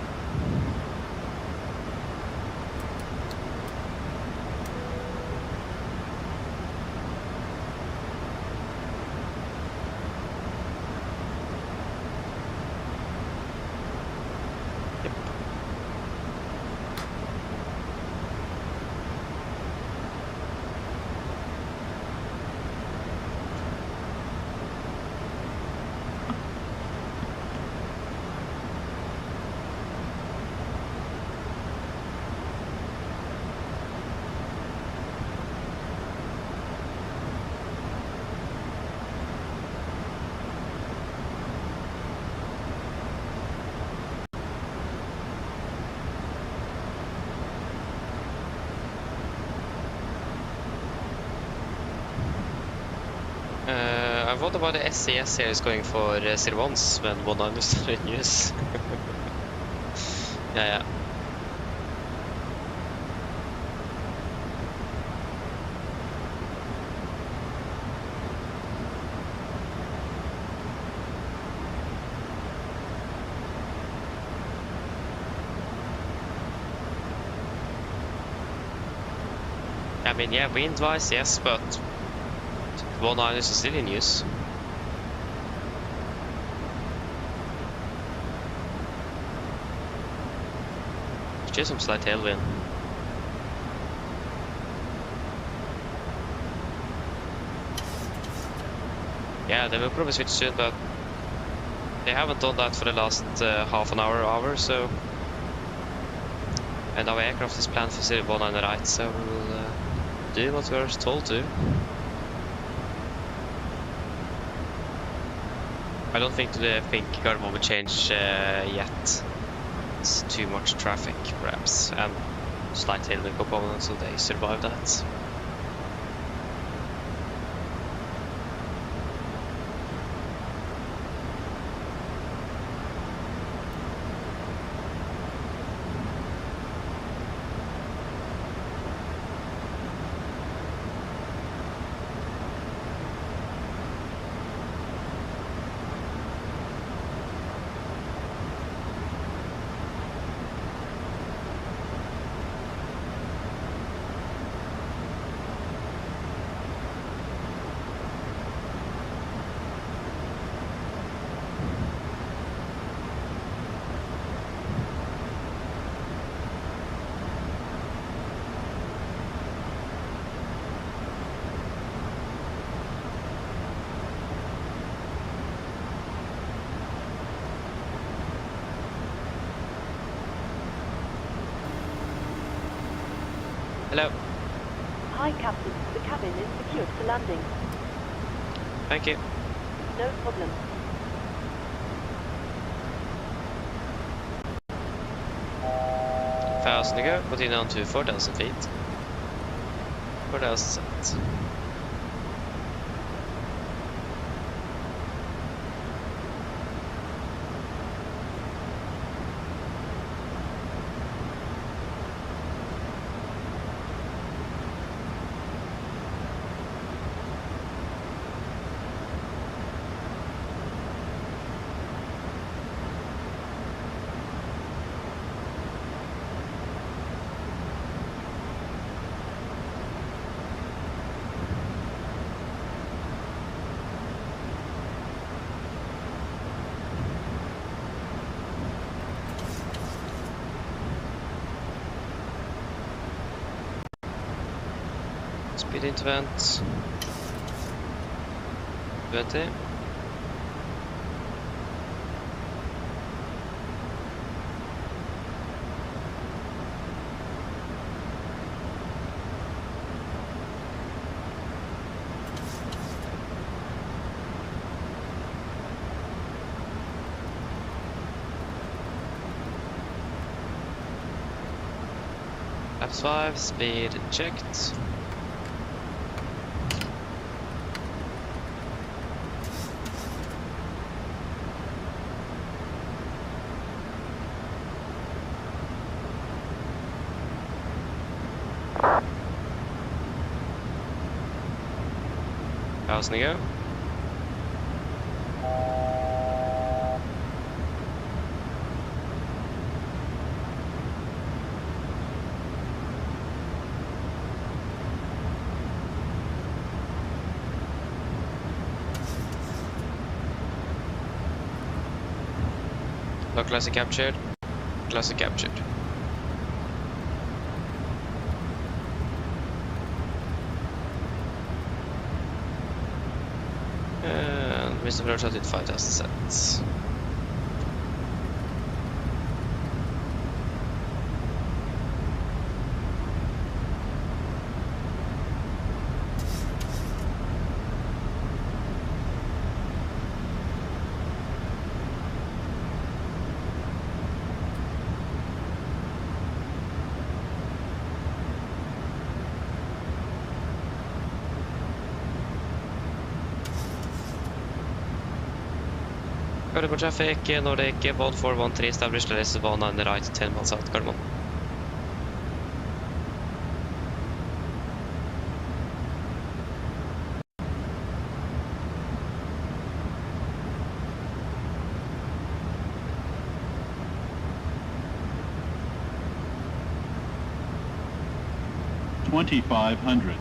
I wonder why the SCS here is going for 01s when 19 is in use. Yeah. I mean, yeah, wind-wise, yes, but 19 is still in use. Just some slight tailwind. Yeah, they will probably switch soon, but they haven't done that for the last half an hour, so. And our aircraft is planned for 19 right, so we'll do what we're told to. I don't think the pink Gardermoen will change yet. It's too much traffic, perhaps, and slight tailwind component, so they survive that. Hello. Hi, Captain. The cabin is secured for landing. Thank you. No problem. Fast to go, continue on to 4,000 feet. for det også sett. Speed into vent. 20. Laps 5, speed checked. How's it go? No classic captured. Classic captured. And Mr. Blur shot it 5,000 sets. Gardermoen traffic, Nordic, Bond 413 established, release one on the right, 10 miles out, Gardermoen. $2,500.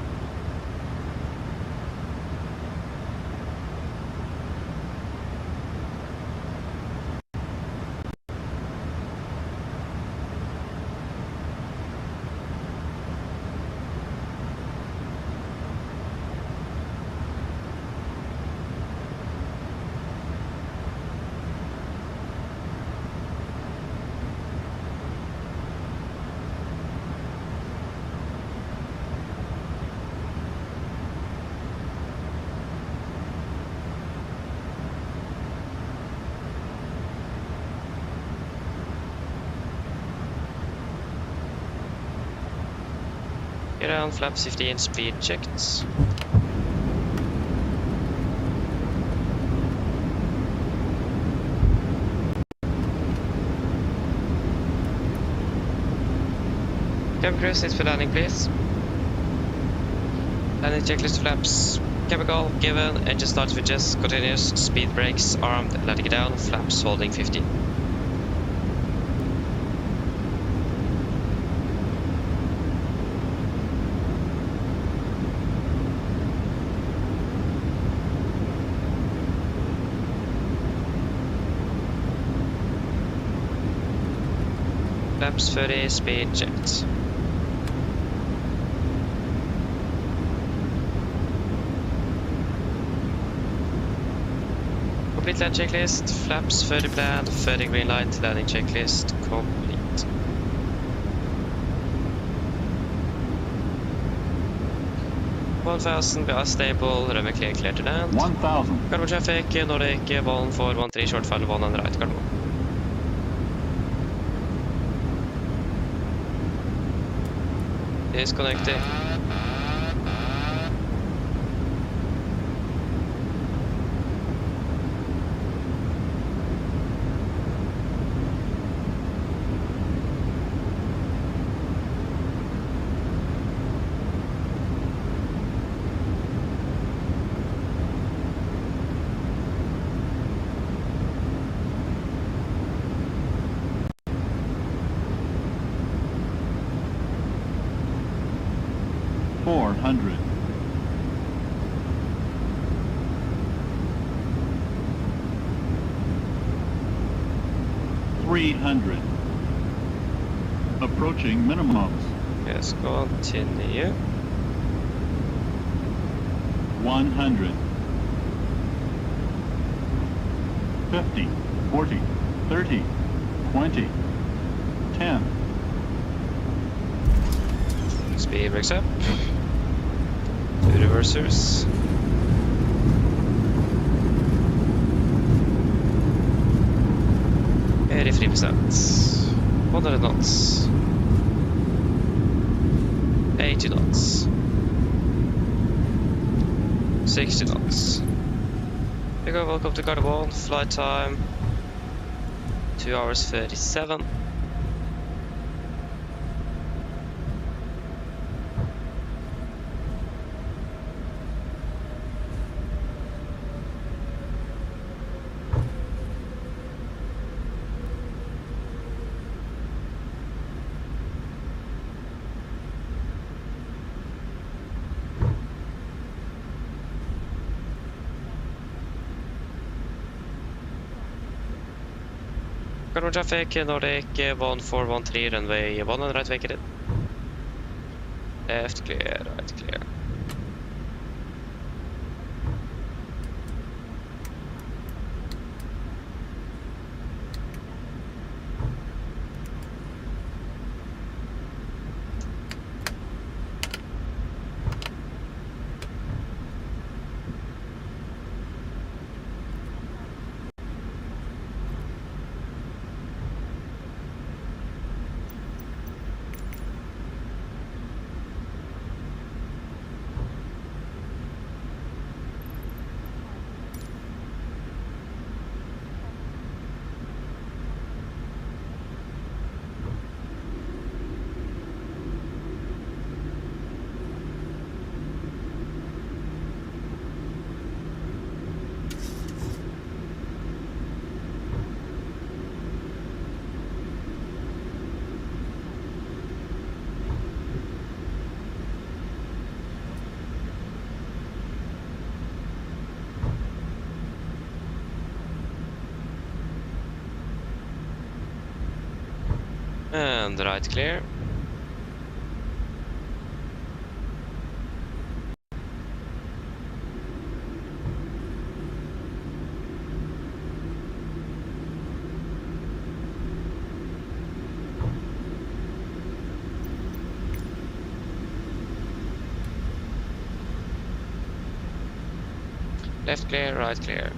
Get on flaps 15, speed checked. Cabin crew, sit for landing please. Landing checklist flaps. Chemical given, engine start switches, continuous, speed brakes, armed, letting it down, flaps holding 15. Flaps 30, speed checked. Complete land checklist, flaps 30 plan, 30 green light, landing checklist complete. $1,000, gas stable, runway clear to land. 1,000. Gardermoen traffic, Nordic, Voln 413, short final 1 on the right, Gardermoen. Disconnecting. 400. $300. Approaching minimums. Yes, continue. 100. 50, 40, 30, 20, 10. Speed breaks up. 2 reversers. Är det 3%? 100 knots. 80 knots. 60 knots. Hey guys, welcome to Gardermoen. Flight time 2 hours 37. Gardermoen traffic, Nordic 1413 runway 1 and right vacated. Left clear, right clear. And right clear. Left clear, right clear.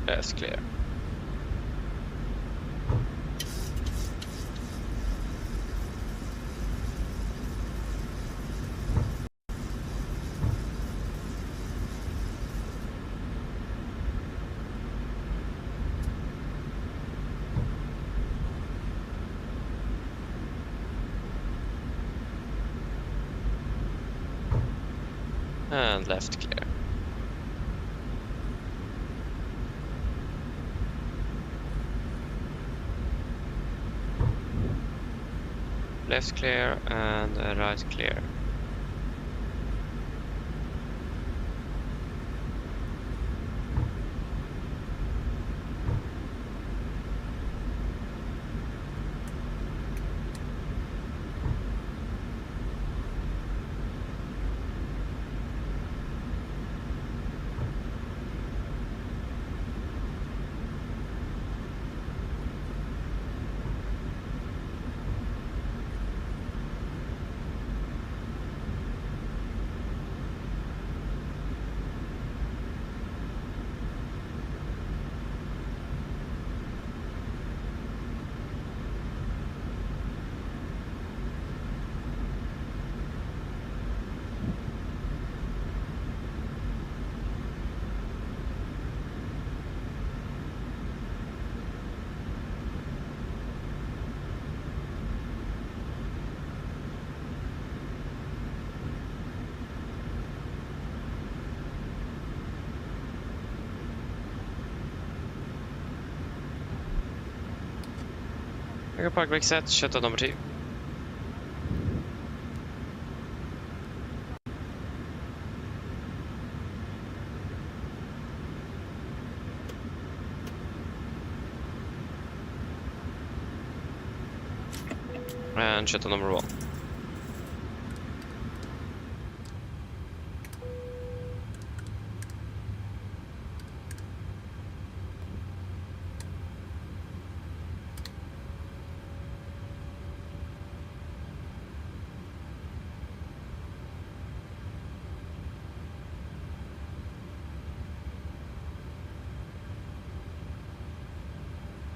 Left clear. And left clear. Left clear and right clear. Target park brake set, shutdown number 2. And shutdown number 1.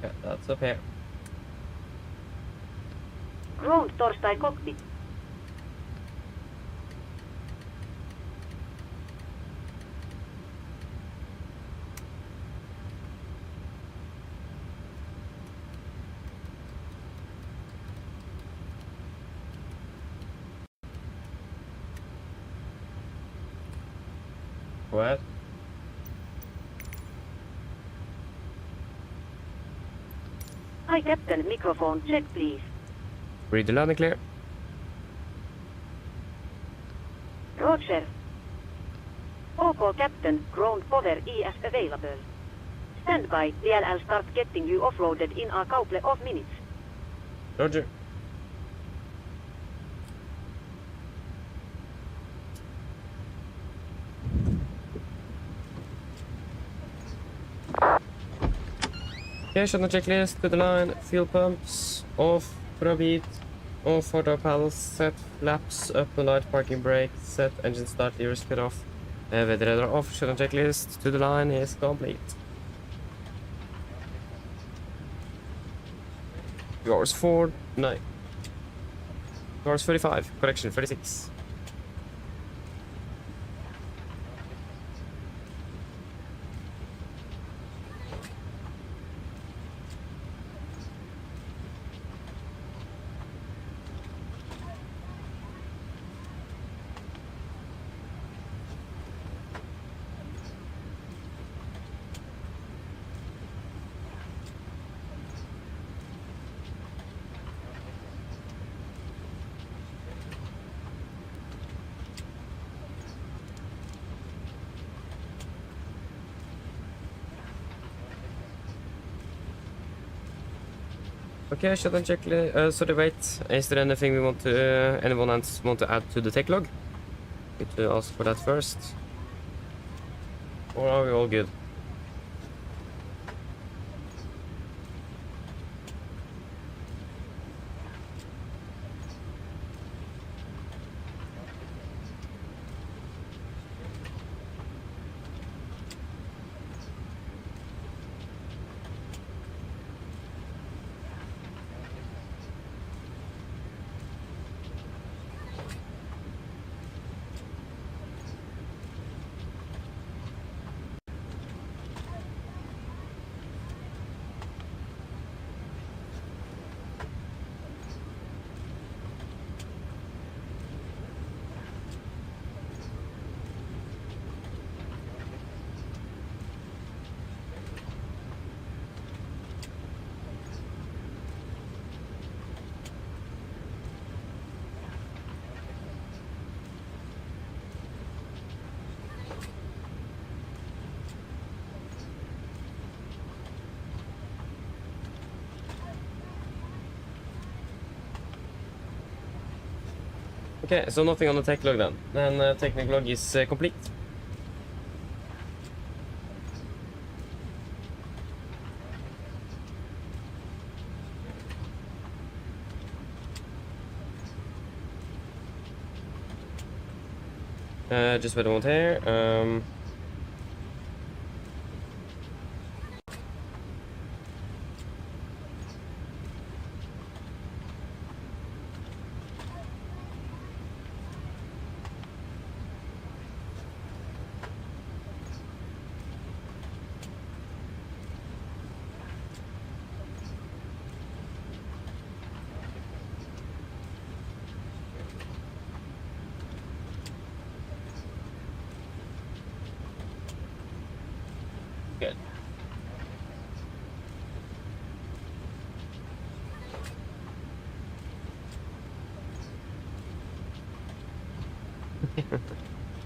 Yeah, that's up here. Ground torstai cockpit. What? Hi Captain, microphone check please. Read the landing clear. Roger. OK Captain, ground power is available. Stand by, DLL start getting you offloaded in a couple of minutes. Roger. Okay, shutdown checklist to the line, fuel pumps, off for a beat, off for the paddles, set, flaps, up and light, parking brake, set, engine start, levers cut off, weather radar off, shutdown checklist to the line is complete. 2 hours 4, 9. 2 hours 35, correction 36. Okay, shutdown checklist. Sorry, wait. Is there anything we want to, anyone else want to add to the tech log? Need to ask for that first. Or are we all good? Okay, so nothing on the tech log then. Then technical log is complete. Just what I want here.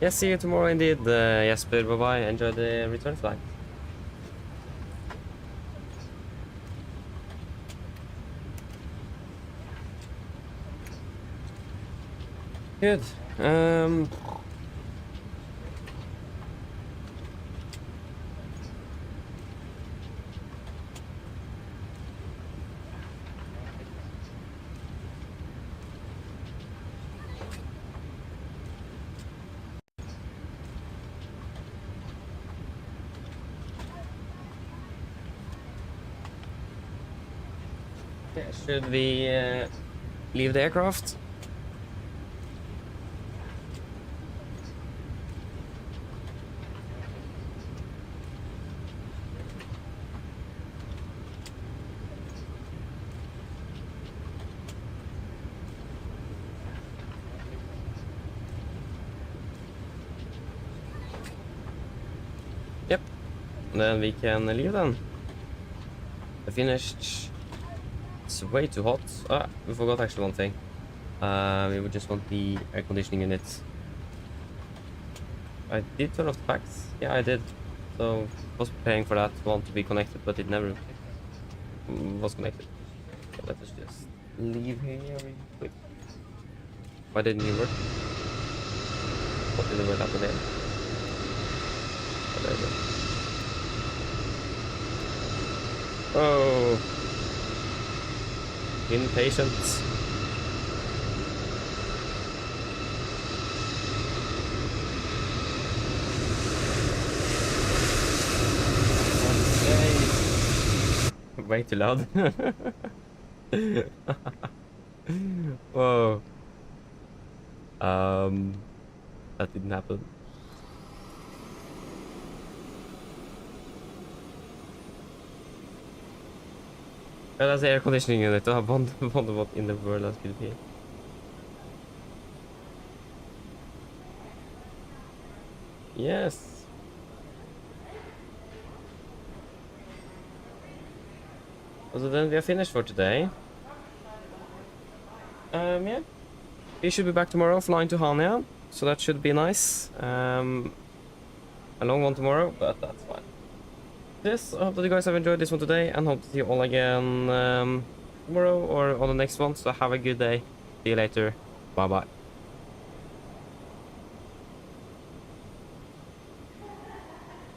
Yeah, see you tomorrow indeed, Jesper. Bye-bye. Enjoy the return flight. Good. Yeah, should we leave the aircraft? Yep. Then we can leave then. I finished. It's way too hot. Ah, we forgot actually one thing. We would just want the air conditioning unit. I did turn off the packs. Yeah, I did. So I was paying for that one to be connected, but it never was connected. So let us just leave here real quick. Why didn't it work? What did the word happen there? Oh, there we go. Oh. Impatient. Okay. Way too loud. Whoa. That didn't happen. Ja, that's the air conditioning unit. I wonder what in the world that could be. Yes. So then we are finished for today. Yeah. We should be back tomorrow flying to Hania. So that should be nice. A long one tomorrow, but that's fine. Yes, I hope that you guys have enjoyed this one today and hope to see you all again tomorrow or on the next one. So have a good day. See you later. Bye bye.